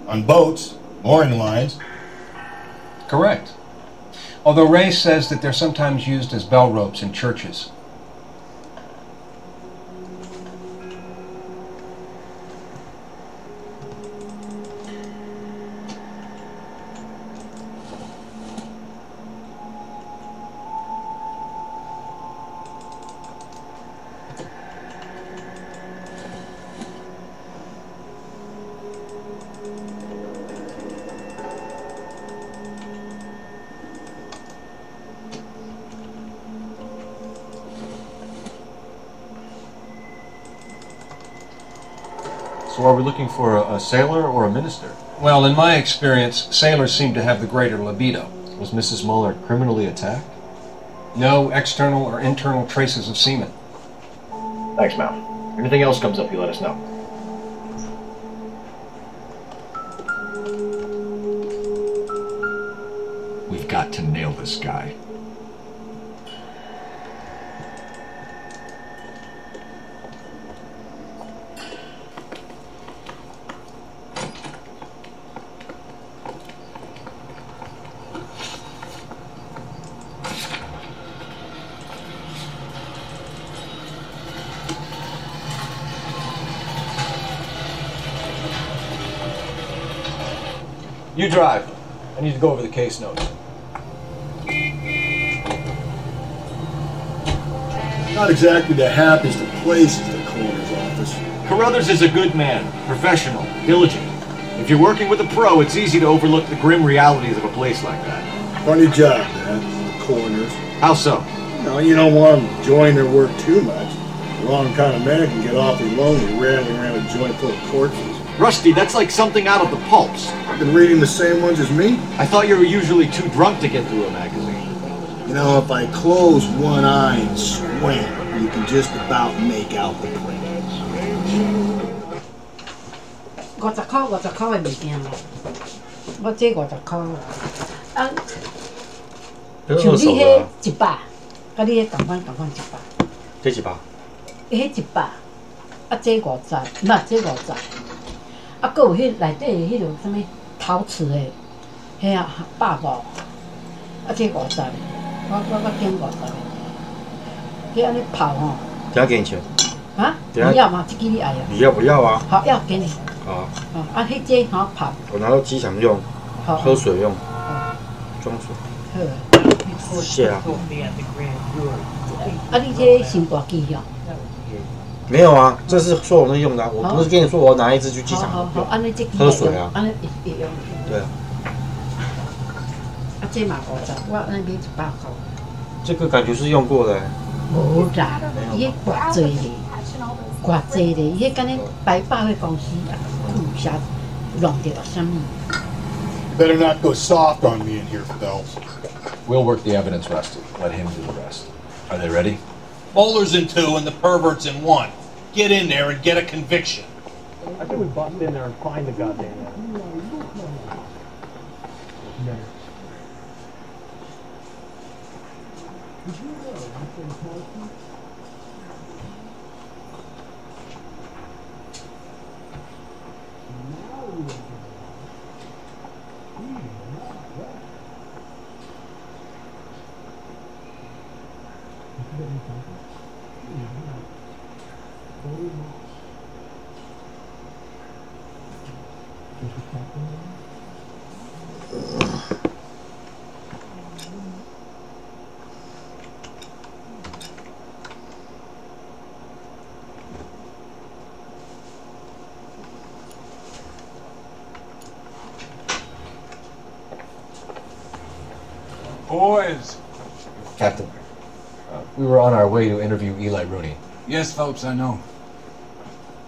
On boats, mooring lines. Correct. although Ray says that they're sometimes used as bell ropes in churches. So are we looking for a sailor or a minister? Well, in my experience, sailors seem to have the greater libido. Was Mrs. Muller criminally attacked? No external or internal traces of semen. Thanks, Mal. Anything else comes up, you let us know. We've got to nail this guy. You drive. I need to go over the case notes. Not exactly the happiest of places, the coroner's office. Carruthers is a good man, professional, diligent. If you're working with a pro, it's easy to overlook the grim realities of a place like that. Funny job, man, the coroner's. How so? No, you don't want them enjoying their work too much. The wrong kind of man can get awfully lonely rattling around a joint full of corpses. Rusty, that's like something out of the pulps. Been reading the same ones as me? I thought you were usually too drunk to get through a magazine. You know, if I close one eye and squint, you can just about make out the print. 50块50块的物件咯，我这50块啊，像你迄100，甲你迄同款100，这100，迄100，啊这50，唔这50，啊，佮有迄内底迄落啥物陶瓷的，迄啊150，啊这50，我减50的，迄安尼泡吼。加给你钱。啊？不要吗？这支你爱啊？不要啊？好，要给你。 好。啊，迄只好泡。我拿到机场用，喝水用，装水。谢啊。啊，你这新大机哦？没有啊，这是说我那用的，我不是跟你说我要拿一支去机场用，喝水啊。安尼也用。对啊。啊，这嘛50，我安尼买100块。这个感觉是用过的。无啦，伊迄偌济咧，偌济咧，伊迄敢若百货的公司啊，有啥弄着啥物？ Better not go soft on me in here, Phelps. We'll work the evidence, Rusty. Let him do the rest. Are they ready? Bowler's in 2 and the pervert's in 1. Get in there and get a conviction. I think we bust in there and find the goddamn man. Boys. Captain, we were on our way to interview Eli Rooney. Yes, Phelps, I know.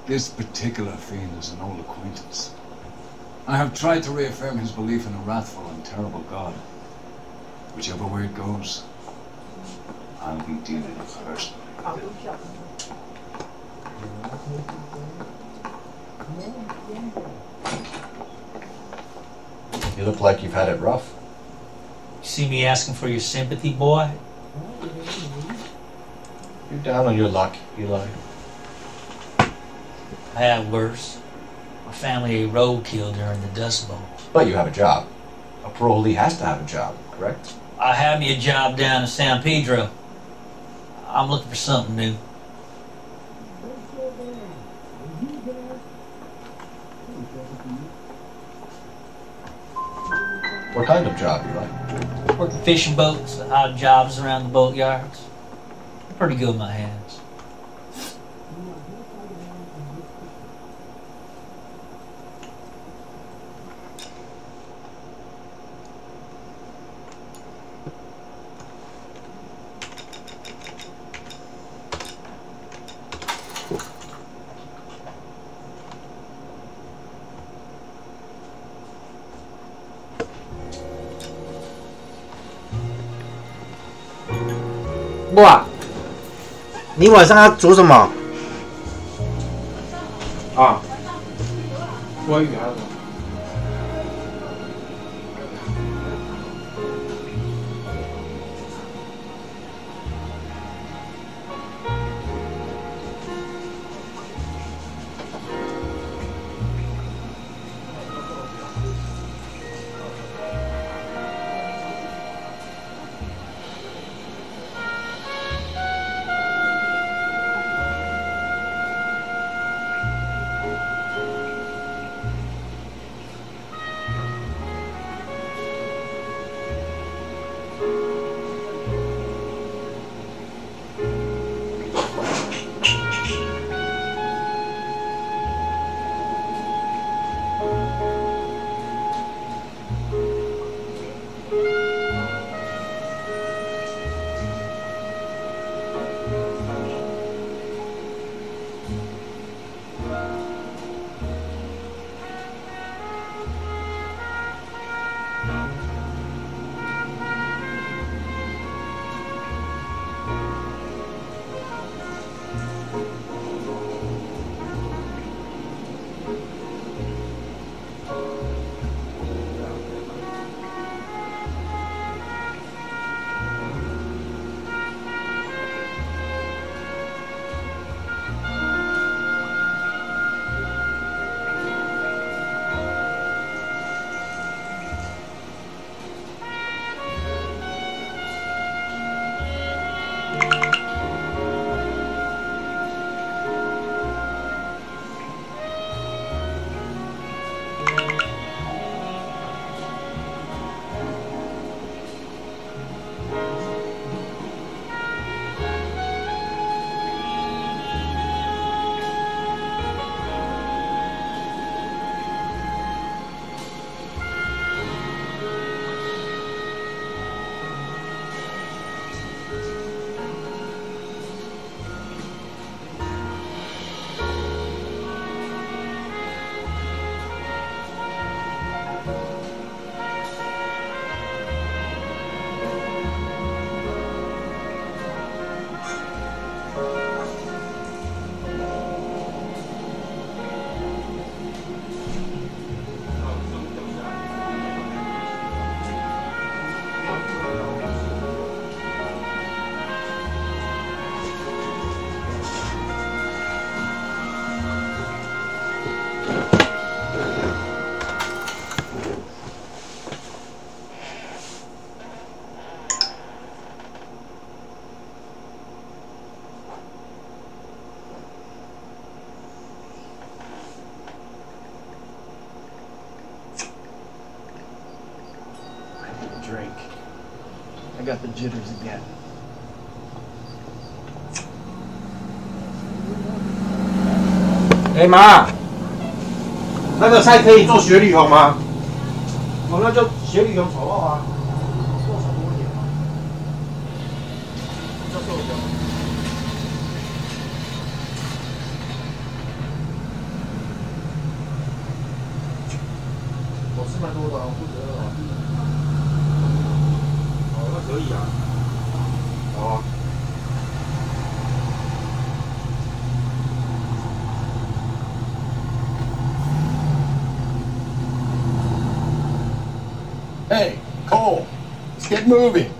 This particular fiend is an old acquaintance. I have tried to reaffirm his belief in a wrathful and terrible God. Whichever way it goes, I'll be dealing with it personally. You look like you've had it rough. You see me asking for your sympathy, boy? You're down on your luck, Eli. I had worse. My family ate roadkill during the Dust Bowl. But you have a job. A parolee has to have a job, correct? I have me a job down in San Pedro. I'm looking for something new. What kind of job you like? Working fishing boats, odd jobs around the boat yards. Pretty good in my hands.哇，你晚上要煮什么？啊，鲑鱼还有什么？Drink. I got the jitters again. 哎妈，那个菜可以做雪里红吗？哦，那就雪里红炒肉啊，做少多一点嘛。这做的。我吃蛮多的，我不觉得。哦，那可以啊。好啊。 Hey, Cole, let's get moving.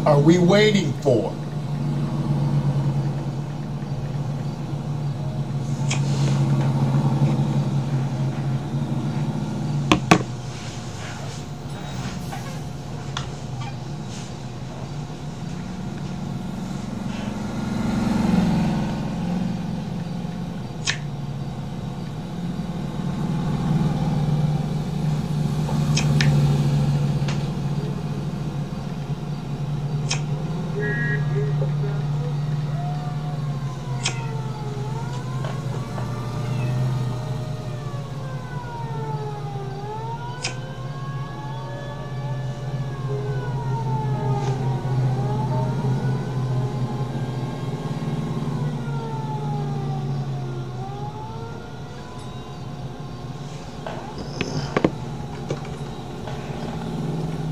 are we waiting for?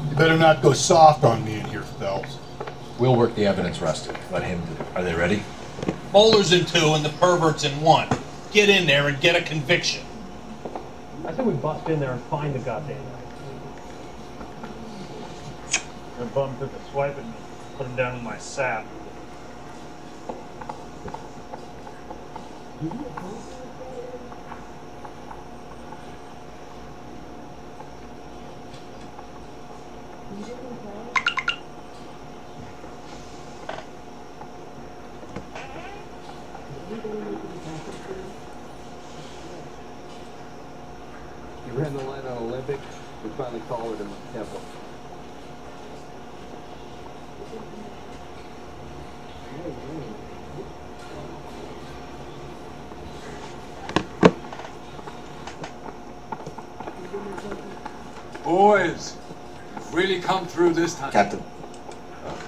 You better not go soft on me in here, Phelps. We'll work the evidence, Rusty. Let him do it. Are they ready? Bowler's in 2 and the pervert's in 1. Get in there and get a conviction. I think we bust in there and find the goddamn guy. That bum took a swipe at me. Put him down in my sap. You ran the line on Olympic. We finally collared him with Temple. Boys, you've really come through this time. Captain,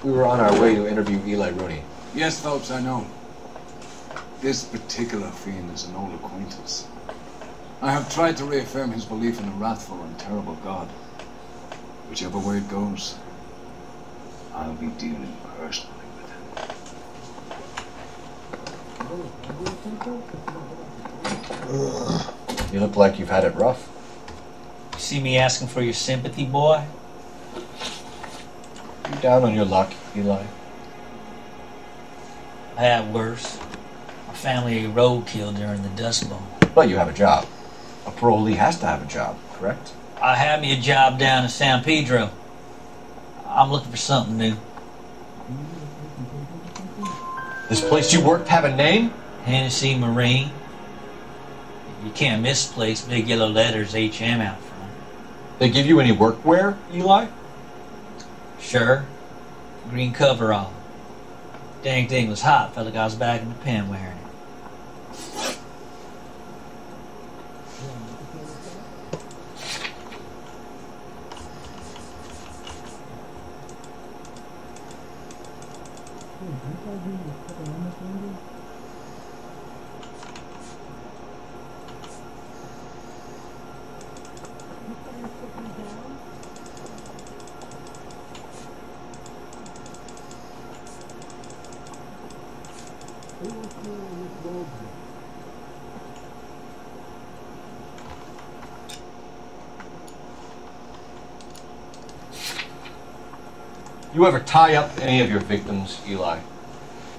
we were on our way to interview Eli Rooney. Yes, Phelps, I know. This particular fiend is an old acquaintance. I have tried to reaffirm his belief in a wrathful and terrible God. Whichever way it goes, I'll be dealing personally with him. You look like you've had it rough. You see me asking for your sympathy, boy? You down on your luck, Eli? I had worse. My family roadkill during the Dust Bowl. But you have a job. A parolee has to have a job, correct? I had me a job down in San Pedro. I'm looking for something new. This place you worked have a name? Hennessy Marine. You can't misplace big yellow letters HM out front. They give you any workwear, Eli? Sure. Green coverall. Dang thing was hot. Felt like I was back in the pen wearing it. You ever tie up any of your victims, Eli?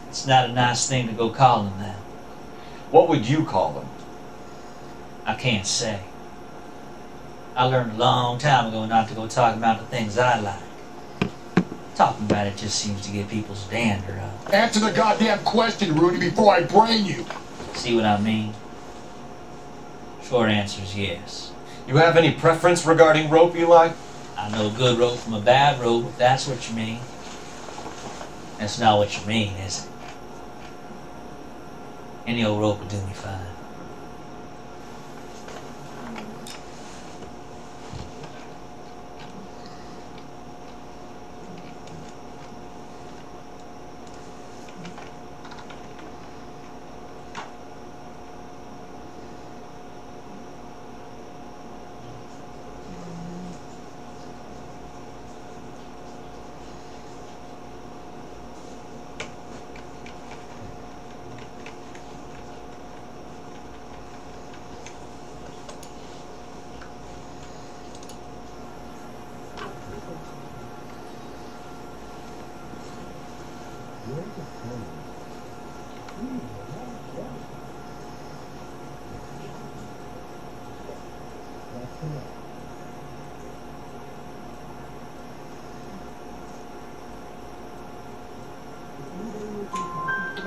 It's not a nice thing to go calling them. What would you call them? I can't say. I learned a long time ago not to go talking about the things I like. Talking about it just seems to get people's dander up. Answer the goddamn question, Rudy, before I brain you. See what I mean? Short answer is yes. You have any preference regarding rope, Eli? I know a good rope from a bad rope, if that's what you mean. That's not what you mean, is it? Any old rope will do me fine.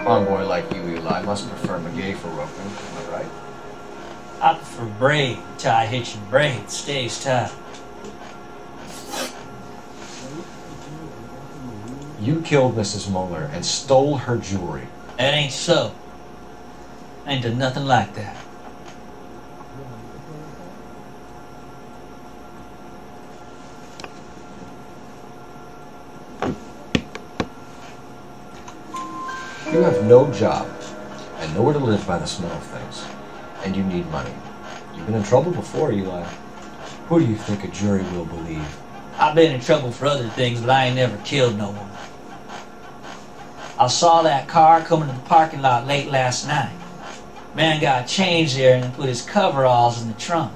Farm boy like you, Eli, must prefer McGay for roping. Am I right? I prefer braid. Tie hitching braid stays tight. You killed Mrs. Muller and stole her jewelry. That ain't so. I ain't done nothing like that. You have no job and nowhere to live by the smell of things. And you need money. You've been in trouble before, Eli. Who do you think a jury will believe? I've been in trouble for other things, but I ain't never killed no one. I saw that car coming to the parking lot late last night. Man got changed there and put his coveralls in the trunk.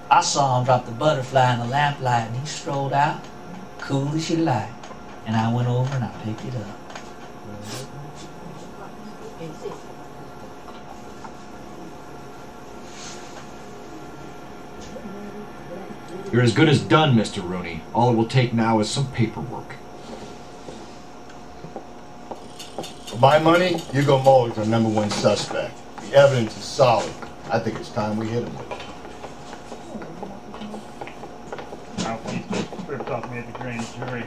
I saw him drop the butterfly in the lamplight and he strolled out, cool as you like. And I went over and I picked it up. You're as good as done, Mr. Rooney. All it will take now is some paperwork. For my money, Hugo Muller's our #1 suspect. The evidence is solid. I think it's time we hit him with it. Alfie's just stripped off me at the grand jury.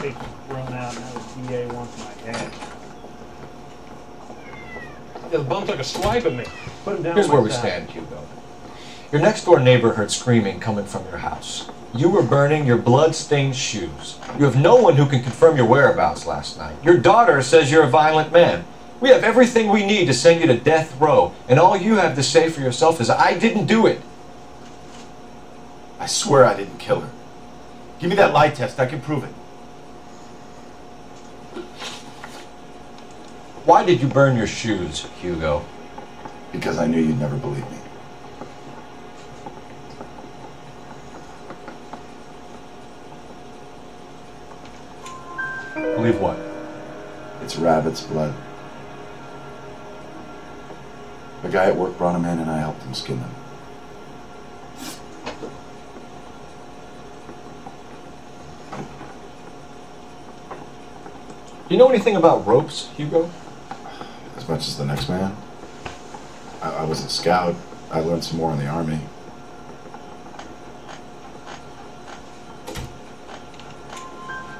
Case was thrown out, now the DA wants my head. The bum took a swipe at me. Put him down. Here's where we stand, Hugo. Your next door neighbor heard screaming coming from your house. You were burning your blood-stained shoes. You have no one who can confirm your whereabouts last night. Your daughter says you're a violent man. We have everything we need to send you to death row, and all you have to say for yourself is, I didn't do it. I swear I didn't kill her. Give me that lie test, I can prove it. Why did you burn your shoes, Hugo? Because I knew you'd never believe me. Believe what? It's rabbit's blood. A guy at work brought him in and I helped him skin them. Do you know anything about ropes, Hugo? As much as the next man. I was a scout. I learned some more in the army.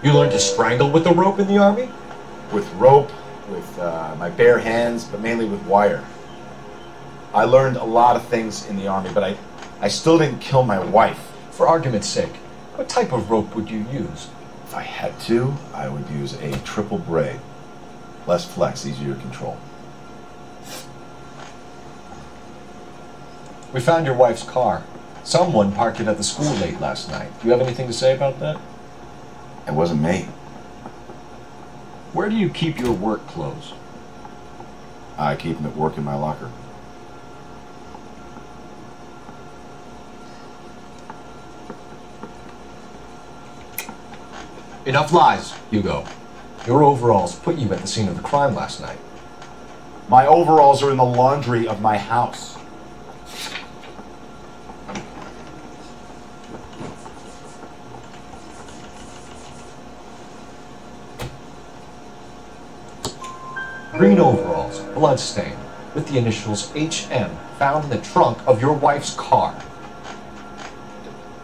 You learned to strangle with a rope in the army? With rope, with my bare hands, but mainly with wire. I learned a lot of things in the army, but I still didn't kill my wife. For argument's sake, what type of rope would you use? If I had to, I would use a triple braid. Less flex, easier to control. We found your wife's car. Someone parked it at the school late last night. Do you have anything to say about that? It wasn't me. Where do you keep your work clothes? I keep them at work in my locker. Enough lies, Hugo. Your overalls put you at the scene of the crime last night. My overalls are in the laundry of my house. Green overalls, bloodstained, with the initials HM found in the trunk of your wife's car.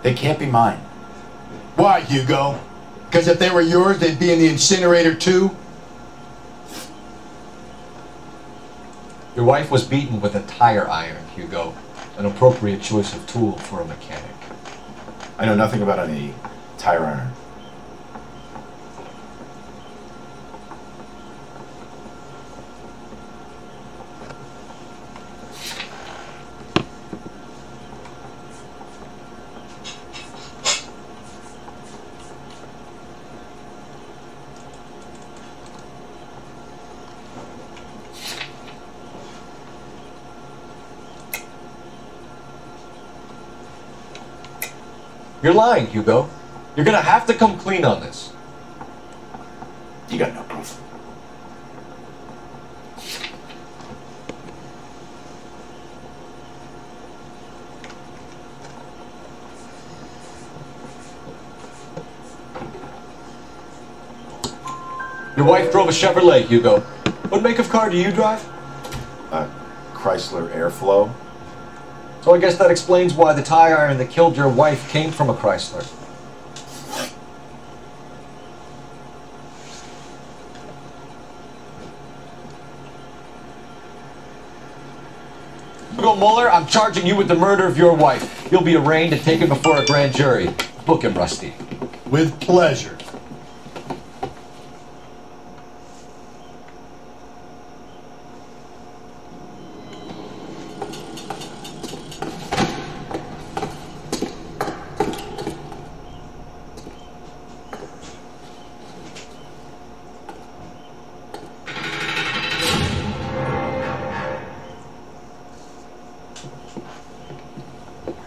They can't be mine. Why, Hugo? Because if they were yours, they'd be in the incinerator too? Your wife was beaten with a tire iron, Hugo. An appropriate choice of tool for a mechanic. I know nothing about any tire iron. You're lying, Hugo. You're gonna have to come clean on this. You got no proof. Your wife drove a Chevrolet, Hugo. What make of car do you drive? A Chrysler Airflow. So I guess that explains why the tire iron that killed your wife came from a Chrysler. Hugo Mueller, I'm charging you with the murder of your wife. You'll be arraigned and taken before a grand jury. Book him, Rusty. With pleasure.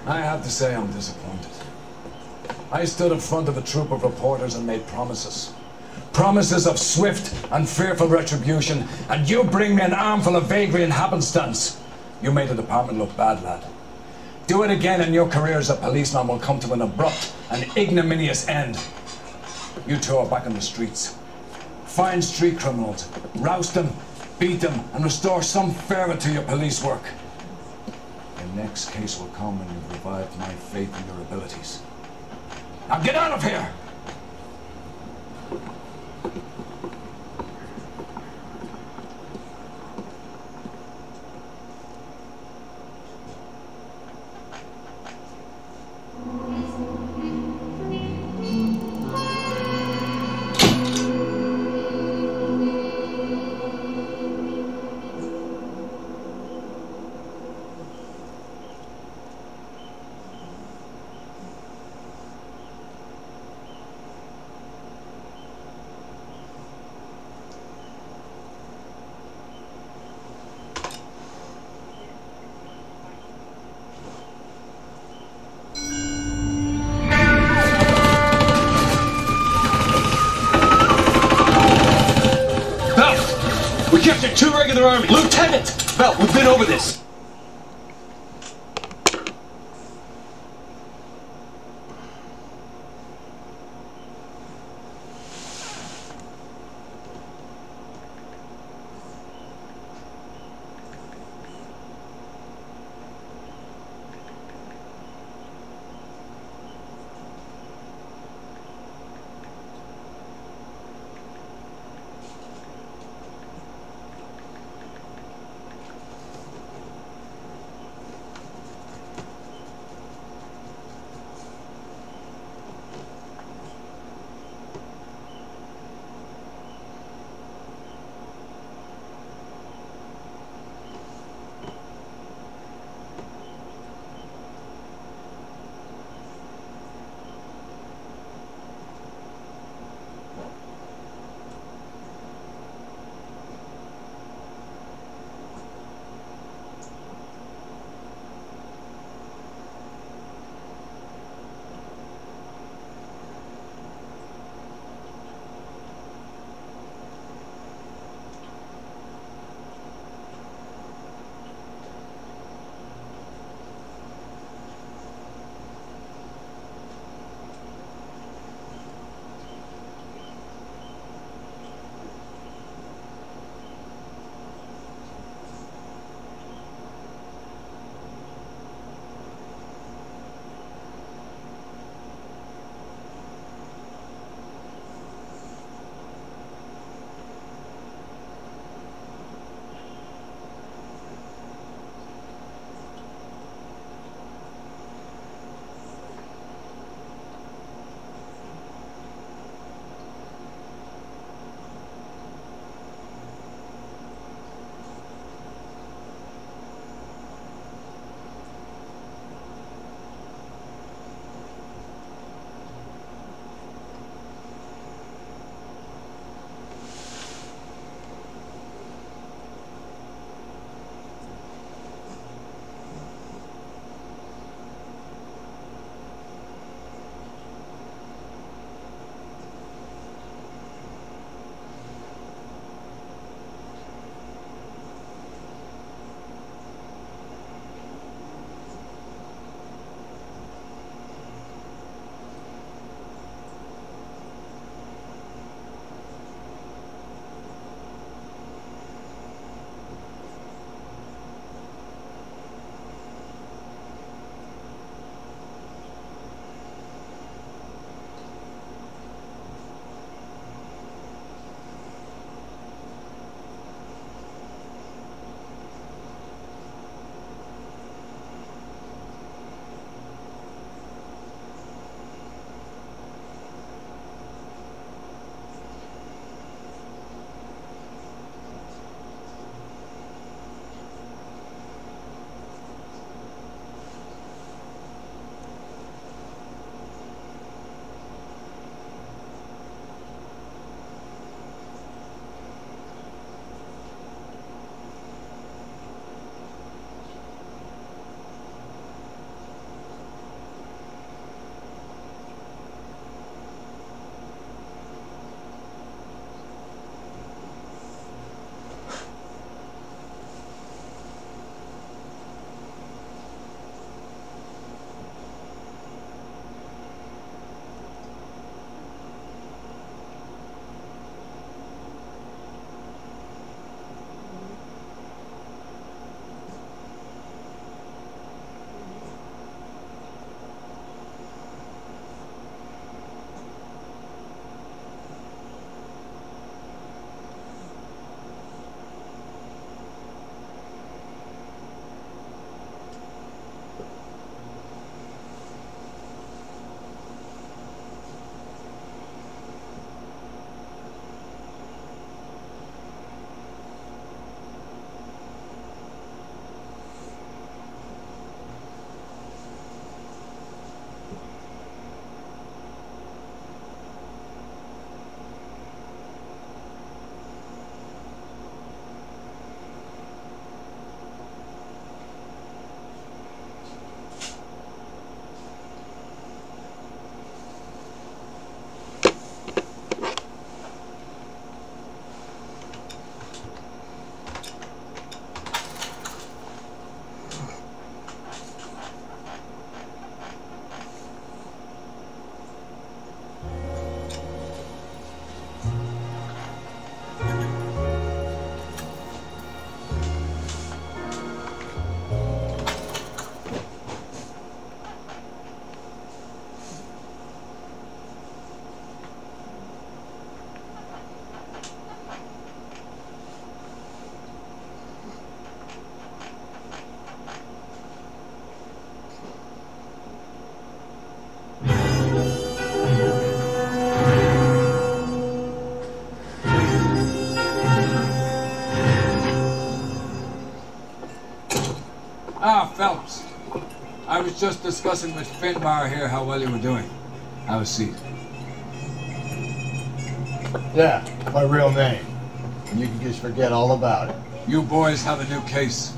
I have to say I'm disappointed. I stood in front of a troop of reporters and made promises. Promises of swift and fearful retribution, and you bring me an armful of vagary and happenstance. You made the department look bad, lad. Do it again and your career as a policeman will come to an abrupt and ignominious end. You two are back on the streets. Find street criminals, roust them, beat them, and restore some fervor to your police work. The next case will come when you've revived my faith in your abilities. Now get out of here! We captured 2 regular army. Lieutenant! Bell, we've been over this. Ah, Phelps. I was just discussing with Finbar here how well you were doing. Have a seat. Yeah, my real name. And you can just forget all about it. You boys have a new case.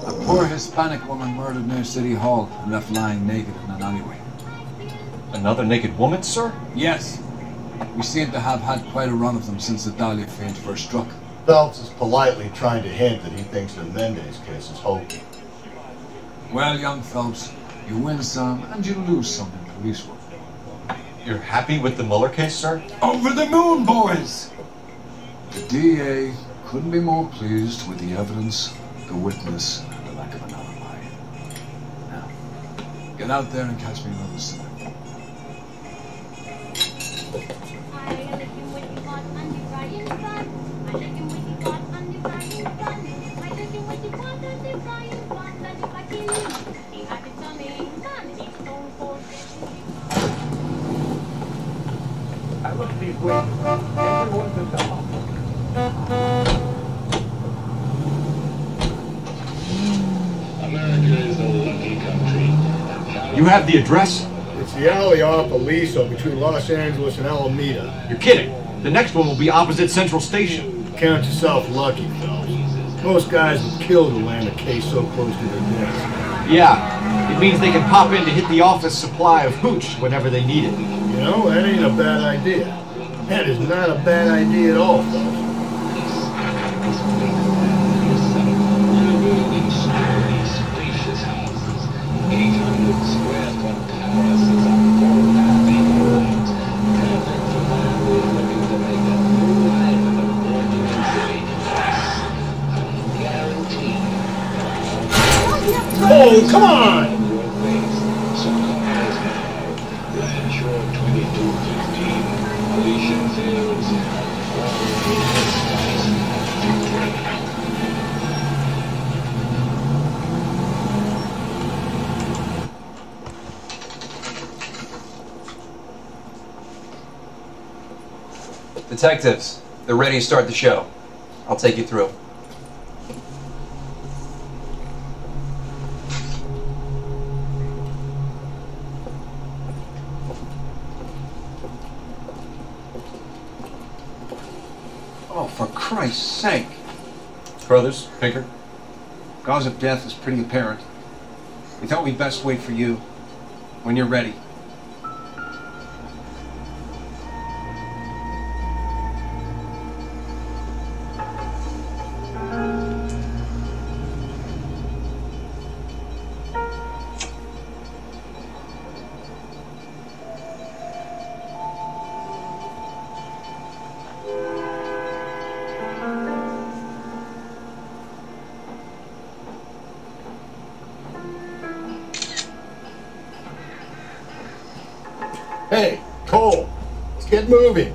A poor Hispanic woman murdered near City Hall and left lying naked in an alleyway. Another naked woman, sir? Yes. We seem to have had quite a run of them since the Dahlia fiend first struck. Phelps is politely trying to hint that he thinks the Mendez case is hokey. Well, young Phelps, you win some and you lose some in police work. You're happy with the Mueller case, sir? Over the moon, boys! The DA couldn't be more pleased with the evidence, the witness, and the lack of an alibi. Now, get out there and catch me another sip. I look these ways. Everyone's a dog. America is a lucky country. You have the address? It's the alley off Aliso between Los Angeles and Alameda. You're kidding. The next one will be opposite Central Station. Count yourself lucky, Phelps. Most guys would kill to land a case so close to their desk. Yeah, it means they can pop in to hit the office supply of hooch whenever they need it. You know, that ain't a bad idea. That is not a bad idea at all, Phelps. Oh, come on! Detectives, they're ready to start the show. I'll take you through. Oh, for Christ's sake. Brothers, Pinker? Cause of death is pretty apparent. We thought we'd best wait for you when you're ready. Hey, Cole, let's get moving.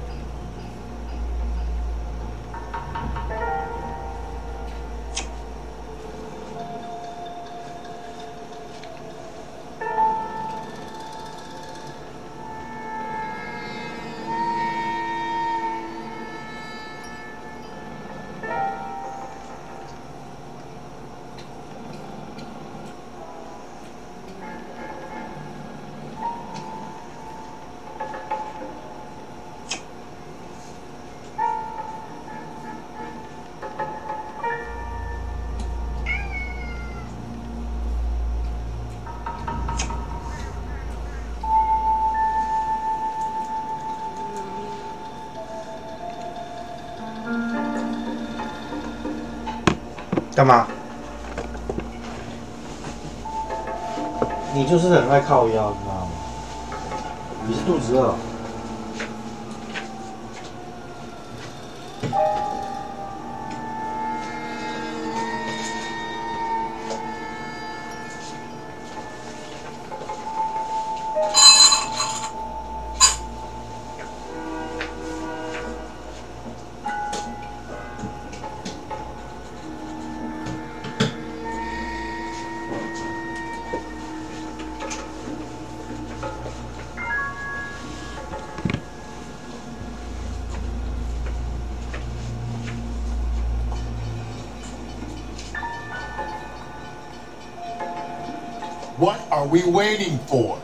干嘛？你就是很爱靠腰，你知道吗？你是肚子饿？ What are we waiting for?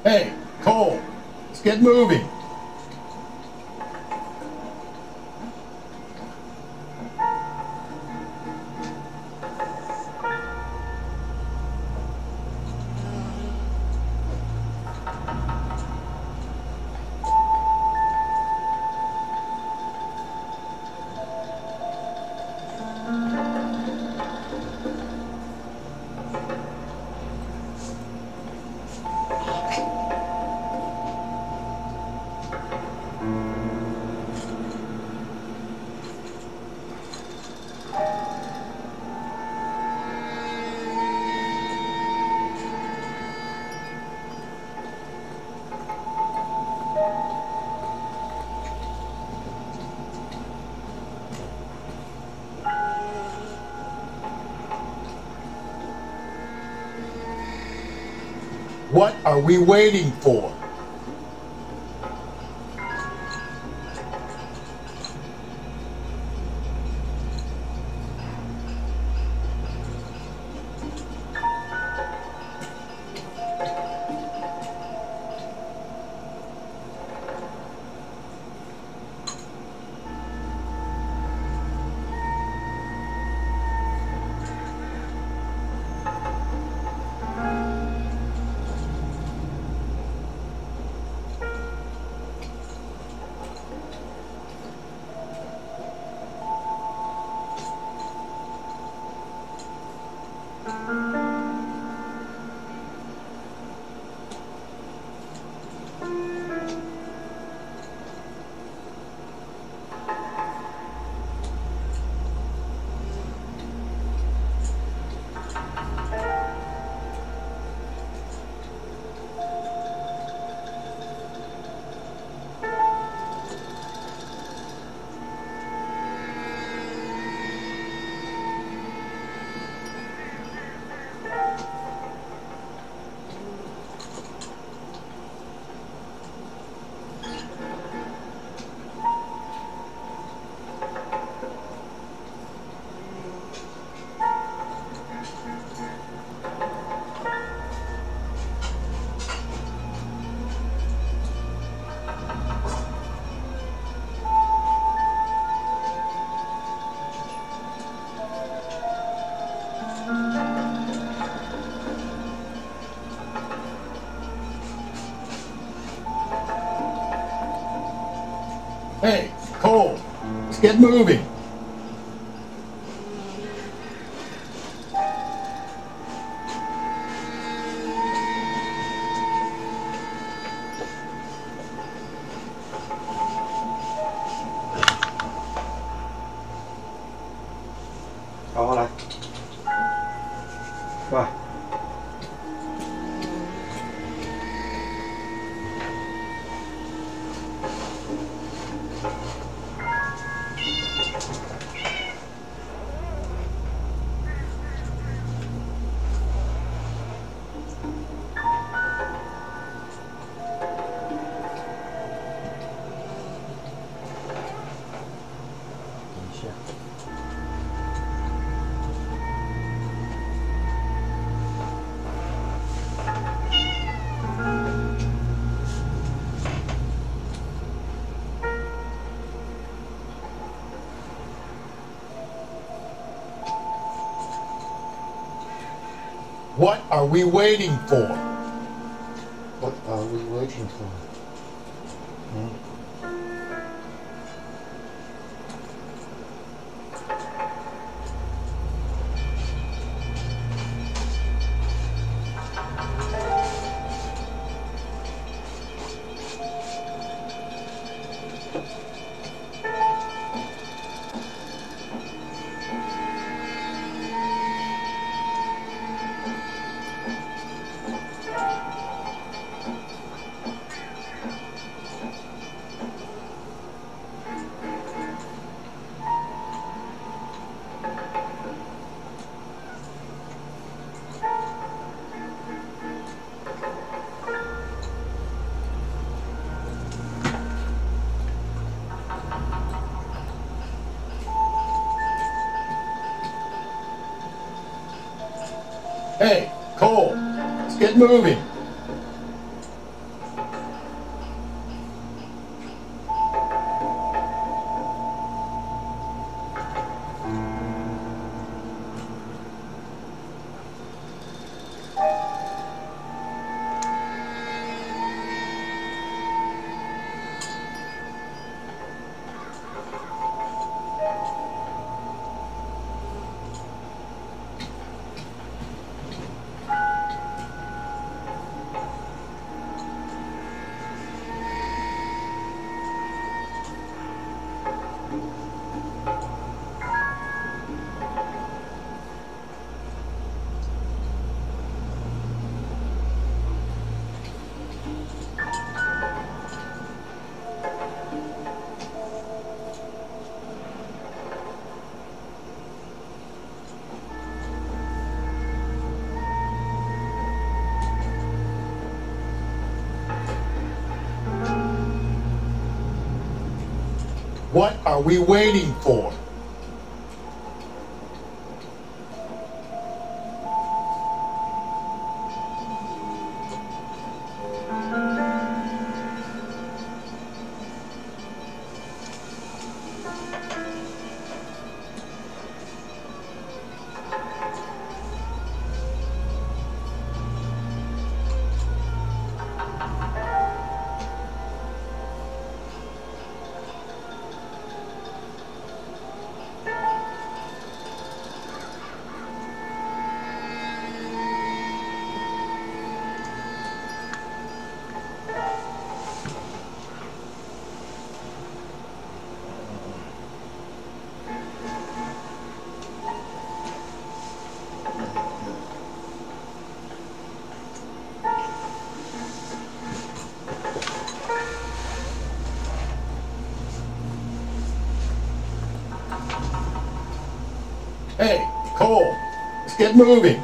Hey, Cole, let's get moving. What are we waiting for? Hey, Cole, let's get moving. Đó này. Rồi. What are we waiting for? What are we waiting for? Hey, Cole, let's get moving. What are we waiting for? Hey, Cole, let's get moving.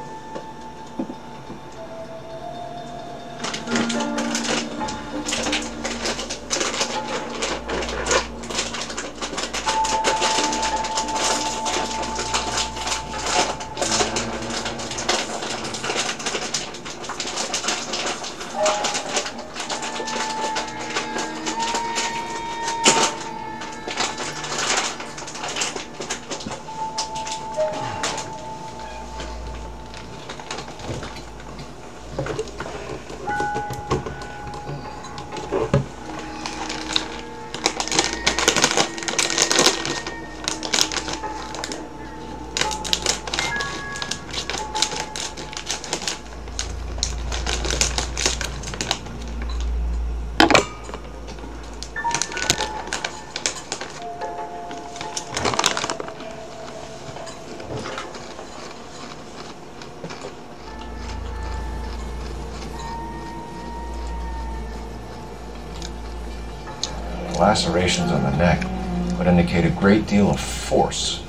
Lacerations on the neck would indicate a great deal of force.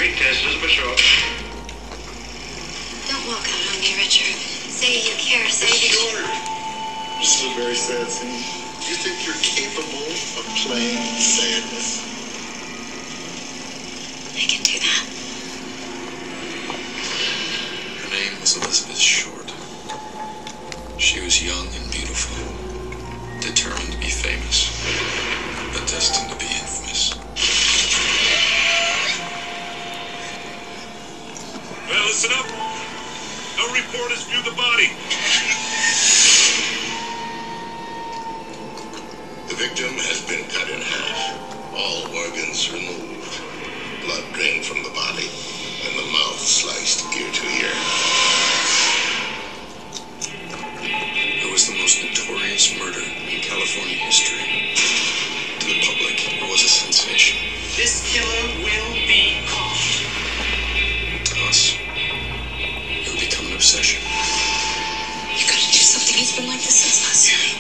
Great testers, but short. Don't walk out on me, Richard. Say you care. Say that Short. This is a very sad scene. Do you think you're capable of playing sadness? I can do that. Her name was Elizabeth Short. She was young and beautiful, determined to be famous, but destined to be infamous. Well, listen up. No reporters view the body. The victim has been cut in half. All organs removed. Blood drained from the body, and the mouth sliced ear to ear. It was the most notorious murder in California history. To the public, it was a sensation. This killer will be caught. To us, it would become an obsession. You gotta do something. It's been like this since last night.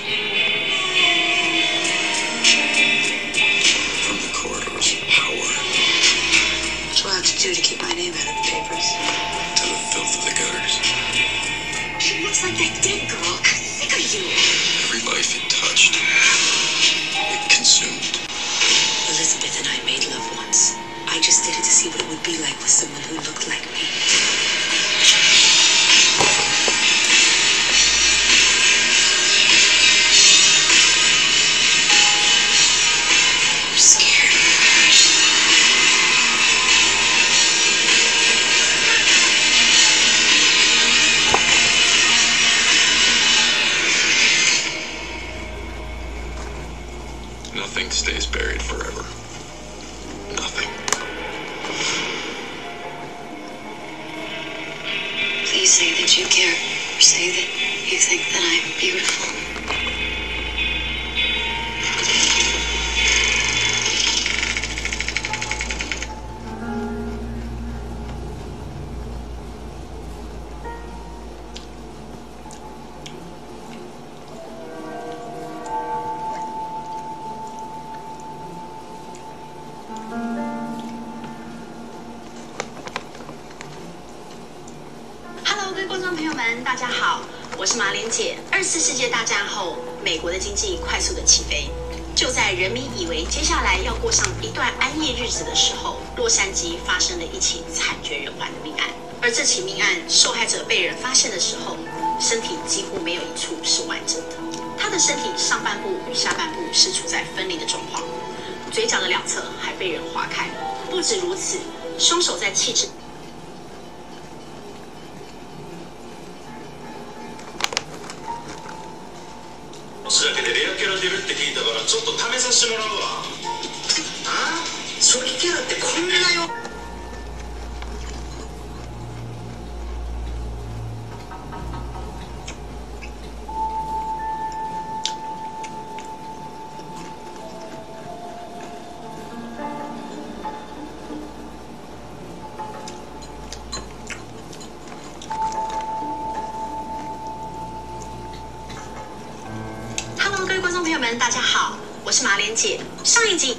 From the corridors of power What do I have to do to keep my name out of the papers? to the filth of the gutters. She looks like that dead girl. I'm sick of you. Every life it touched, it consumed. Elizabeth and I made love once. I just did it to see what it would be like with someone who looked like me. I'm scared. Nothing stays buried forever. Nothing. Please say that you care, or say that you think that I'm beautiful. Hello， 各位观众朋友们，大家好，我是马莲姐。24世界大战后，美国的经济快速的起飞。就在人民以为接下来要过上一段安逸日子的时候，洛杉矶发生了一起惨绝人寰的命案。而这起命案，受害者被人发现的时候，身体几乎没有一处是完整的。他的身体上半部与下半部是处在分离的状况，嘴角的两侧还被人划开。不止如此，凶手在气质。だけでレアキャラ出るって聞いたからちょっと試させてもらうわ。あ？初期キャラってこんなよ。Hello， 各位观众朋友们，大家好，我是马莲姐。上一集。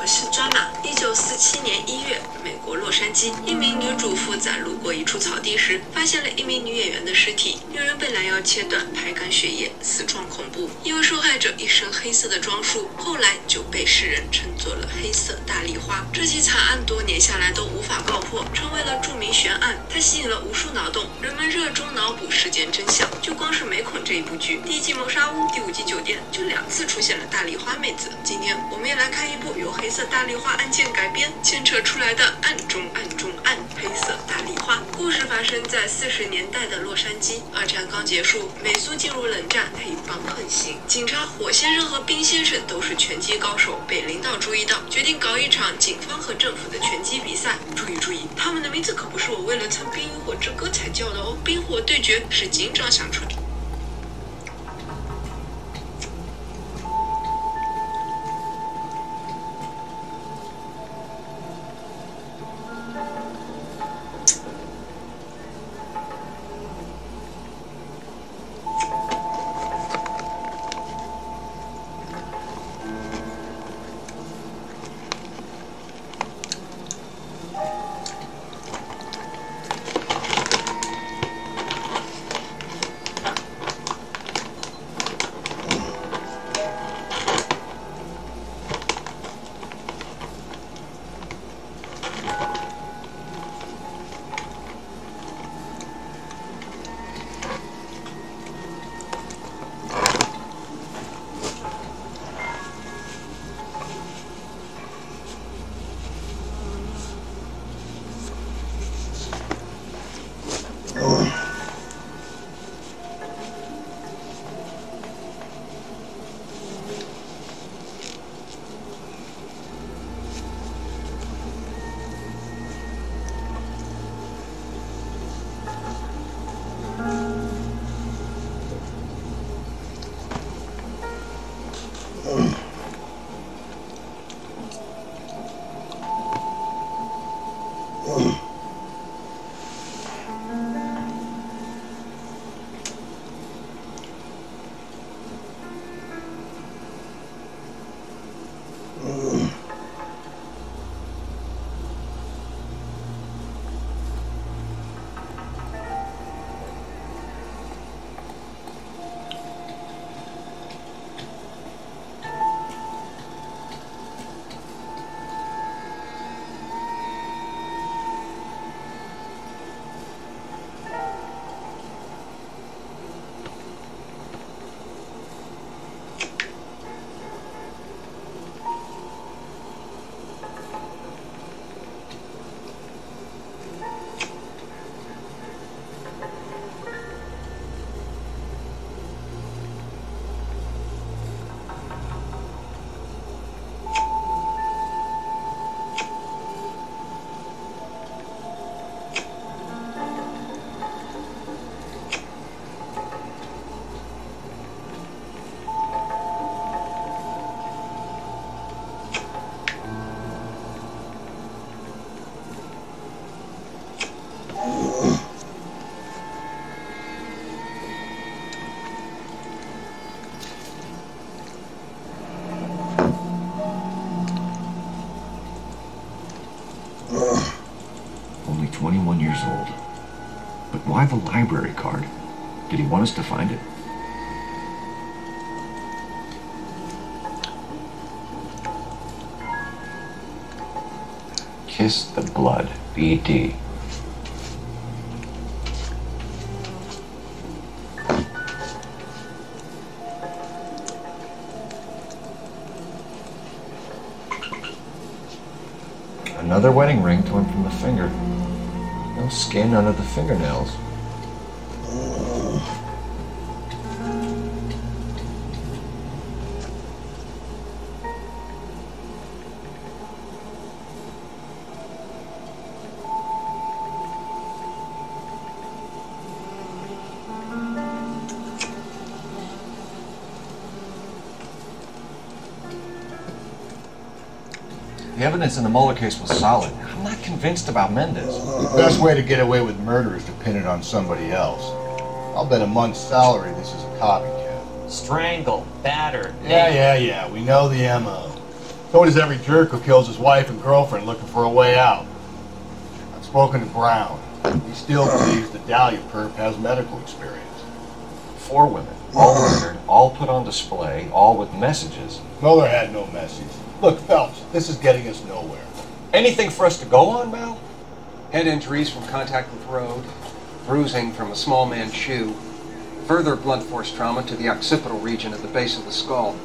是专马。1947年1月，美国洛杉矶，一名女主妇在路过一处草地时，发现了一名女演员的尸体，女人被拦腰切断，排干血液，死状恐怖。因为受害者一身黑色的装束，后来就被世人称作了黑色大丽花。这起惨案多年下来都无法法告破，成为了著名悬案。它吸引了无数脑洞，人们热衷脑补事件真相。就光是美恐这一部剧，第1季谋杀屋，第5季酒店，就2次出现了大丽花妹子。今天我们也来看一部由黑色大丽花案件改编牵扯出来的案中案中案——黑色大丽花。故事发生在40年代的洛杉矶，二战刚结束，美苏进入冷战，黑帮横行。警察火先生和冰先生都是拳击高手，被领导注意到，决定搞一场警方和政府的拳击比赛。注意，他们的名字可不是我为了唱《冰与火之歌》才叫的哦，冰火对决是警长想出的。Only 21 years old. But why the library card? Did he want us to find it? Kiss the blood, BD. Another wedding ring torn from the finger. No skin under the fingernails. The evidence in the Mueller case was solid. I'm not convinced about Mendez. The best way to get away with murder is to pin it on somebody else. I'll bet a month's salary this is a copycat. Strangle, batter. Yeah. We know the MO. So does every jerk who kills his wife and girlfriend looking for a way out. I've spoken to Brown. He still believes the Dahlia perp has medical experience. 4 women, all murdered, all put on display, all with messages. Mueller had no message. Look, Phelps, this is getting us nowhere. Anything for us to go on, Mal? Head injuries from contact with road, bruising from a small man's shoe, further blunt force trauma to the occipital region at the base of the skull.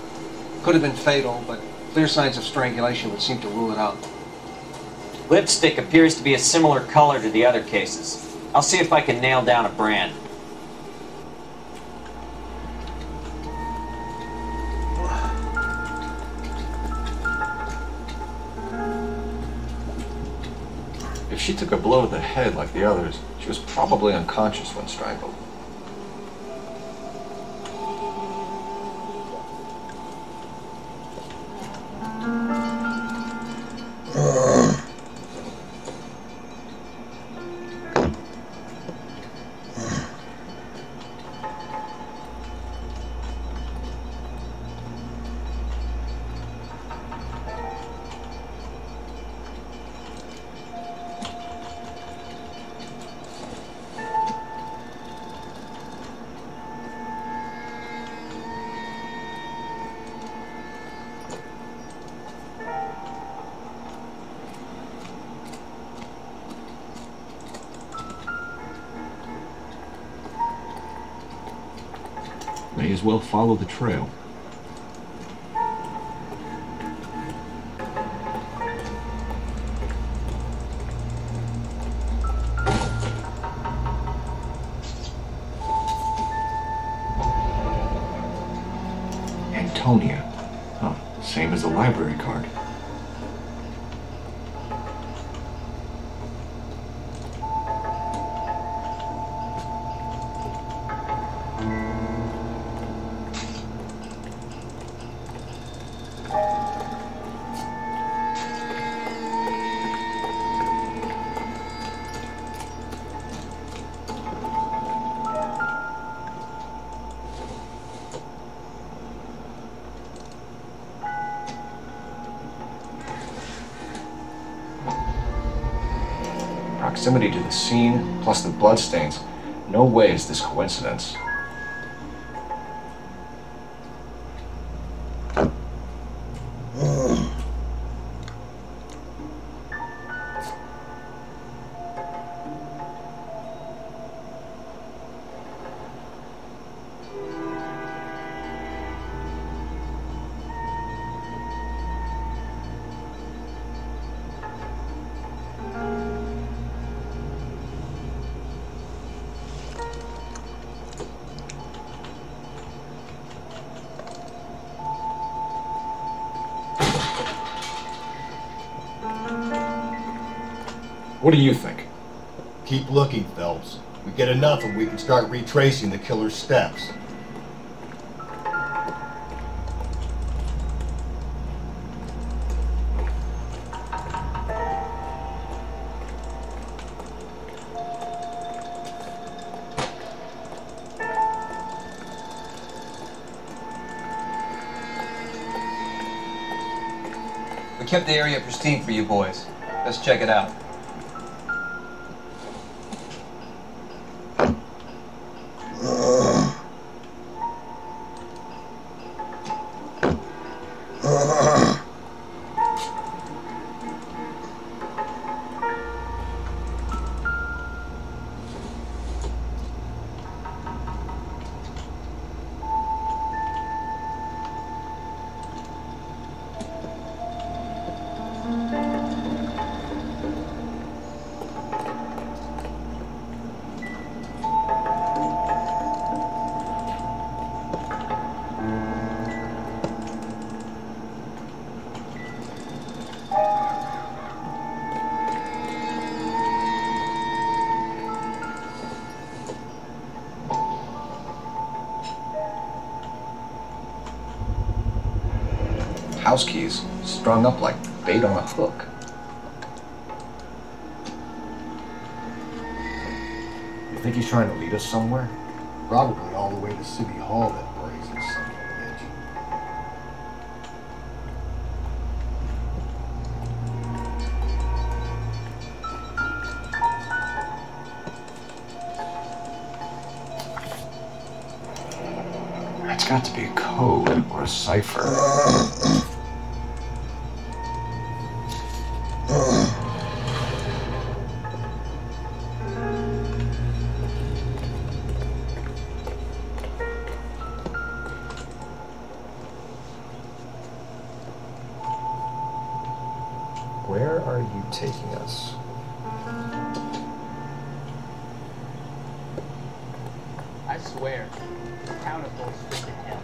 Could have been fatal, but clear signs of strangulation would seem to rule it out. Lipstick appears to be a similar color to the other cases. I'll see if I can nail down a brand. If she took a blow to the head like the others, she was probably unconscious when strangled. May as well follow the trail. Antonia. Huh, same as the library card. Proximity to the scene, plus the bloodstains. No way is this coincidence. What do you think? Keep looking, Phelps. We get enough and we can start retracing the killer's steps. We kept the area pristine for you boys. Let's check it out. House keys, strung up like bait on a hook. You think he's trying to lead us somewhere? Probably all the way to City Hall, that brazen son of a bitch. It's got to be a code or a cipher. taking us? I swear, the town is going straight to hell.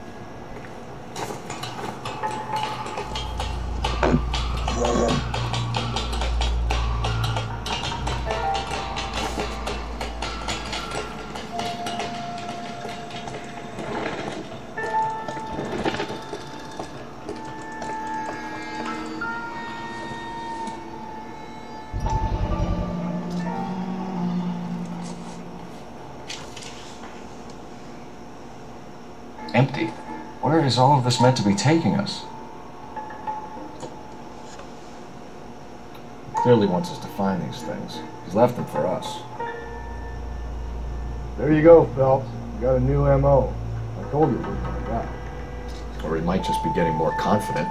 Empty. Where is all of this meant to be taking us? He clearly wants us to find these things. He's left them for us. There you go, Phelps. You got a new M.O. I told you it was like that. Or he might just be getting more confident.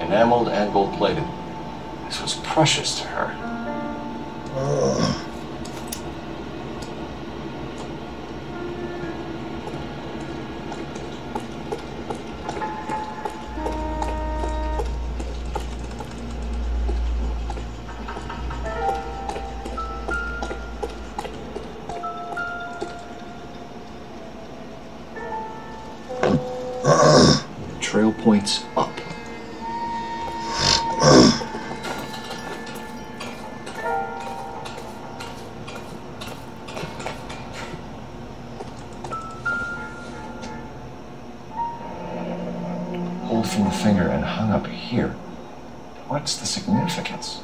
Enameled and gold-plated. This was precious to her. Trail points up. Pulled from the finger and hung up here. What's the significance?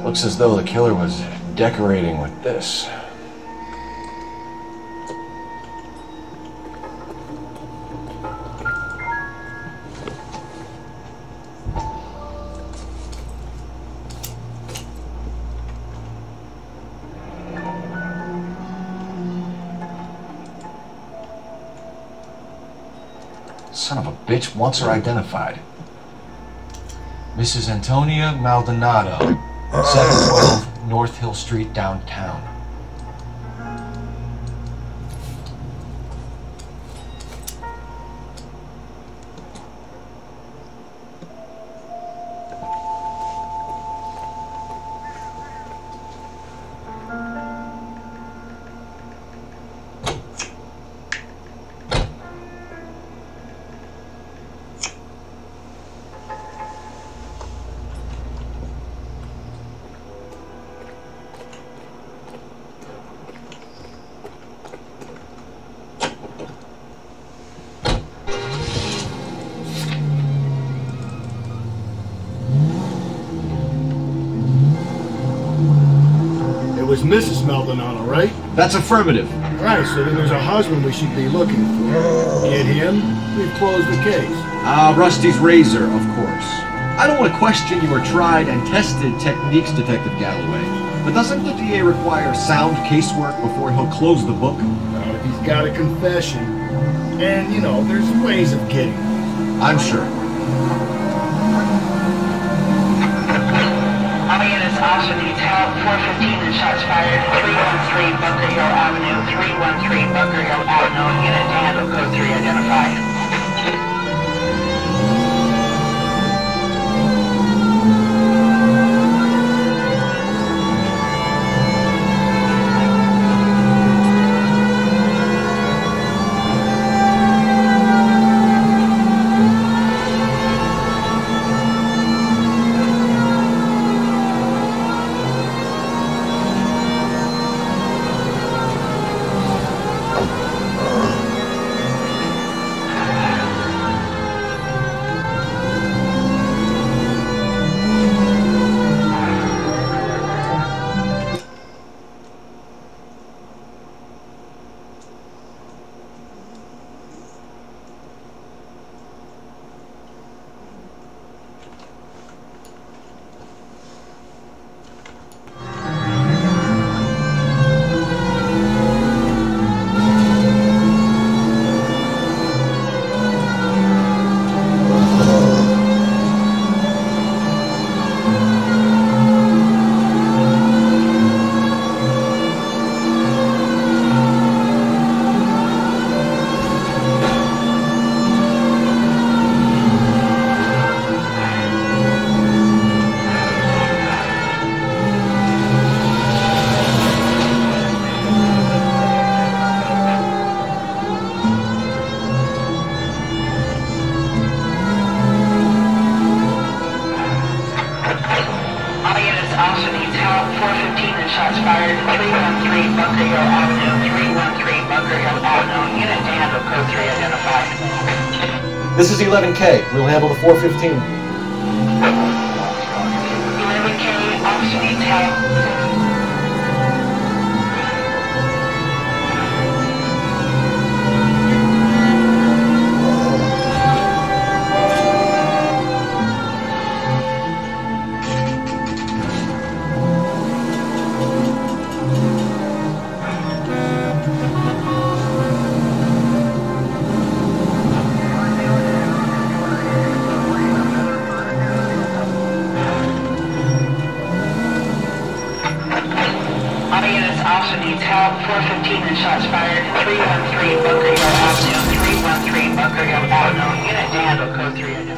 Looks as though the killer was decorating with this. Son of a bitch wants her identified. Mrs. Antonia Maldonado, 712 North Hill Street, downtown. There's Mrs. Maldonado, right? That's affirmative. Right, so then there's a husband we should be looking for. Get him, we've closed the case. Rusty's razor, of course. I don't want to question your tried and tested techniques, Detective Galloway, but doesn't the DA require sound casework before he'll close the book? If he's got a confession, and, you know, there's ways of getting it. I'm sure. All units also needs help. 415 and shots fired. 313 Bunker Hill Avenue. 313 Bunker Hill Avenue. Unit to handle code 3 identified. This is 11K. We'll handle the 415. 11K, officer needs help.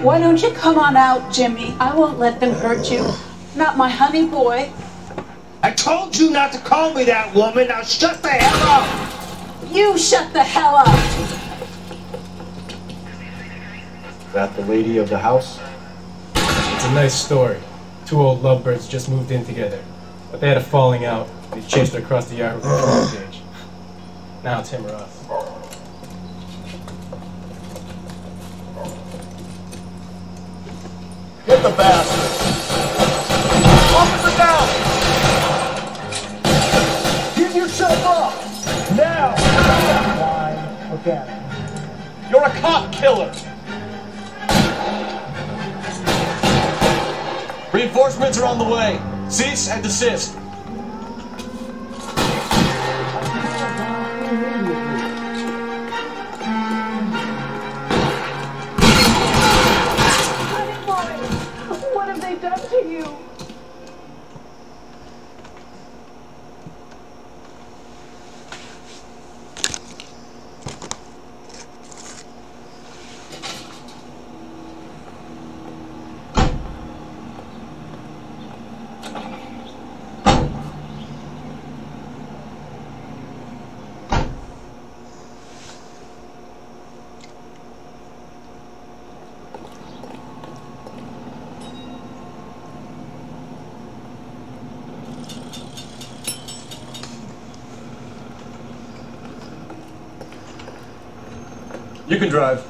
Why don't you come on out, Jimmy? I won't let them hurt you. Not my honey boy. I told you not to call me that, woman. Now shut the hell up. You shut the hell up. Is that the lady of the house? It's a nice story. Two old lovebirds just moved in together, but they had a falling out. They chased her across the yard with a patrol stage. Now it's him or us. Get the bastard! Officer down! Give yourself up! Now! Why? Okay. You're a cop killer! Reinforcements are on the way. Cease and desist. What have they done to you? You can drive.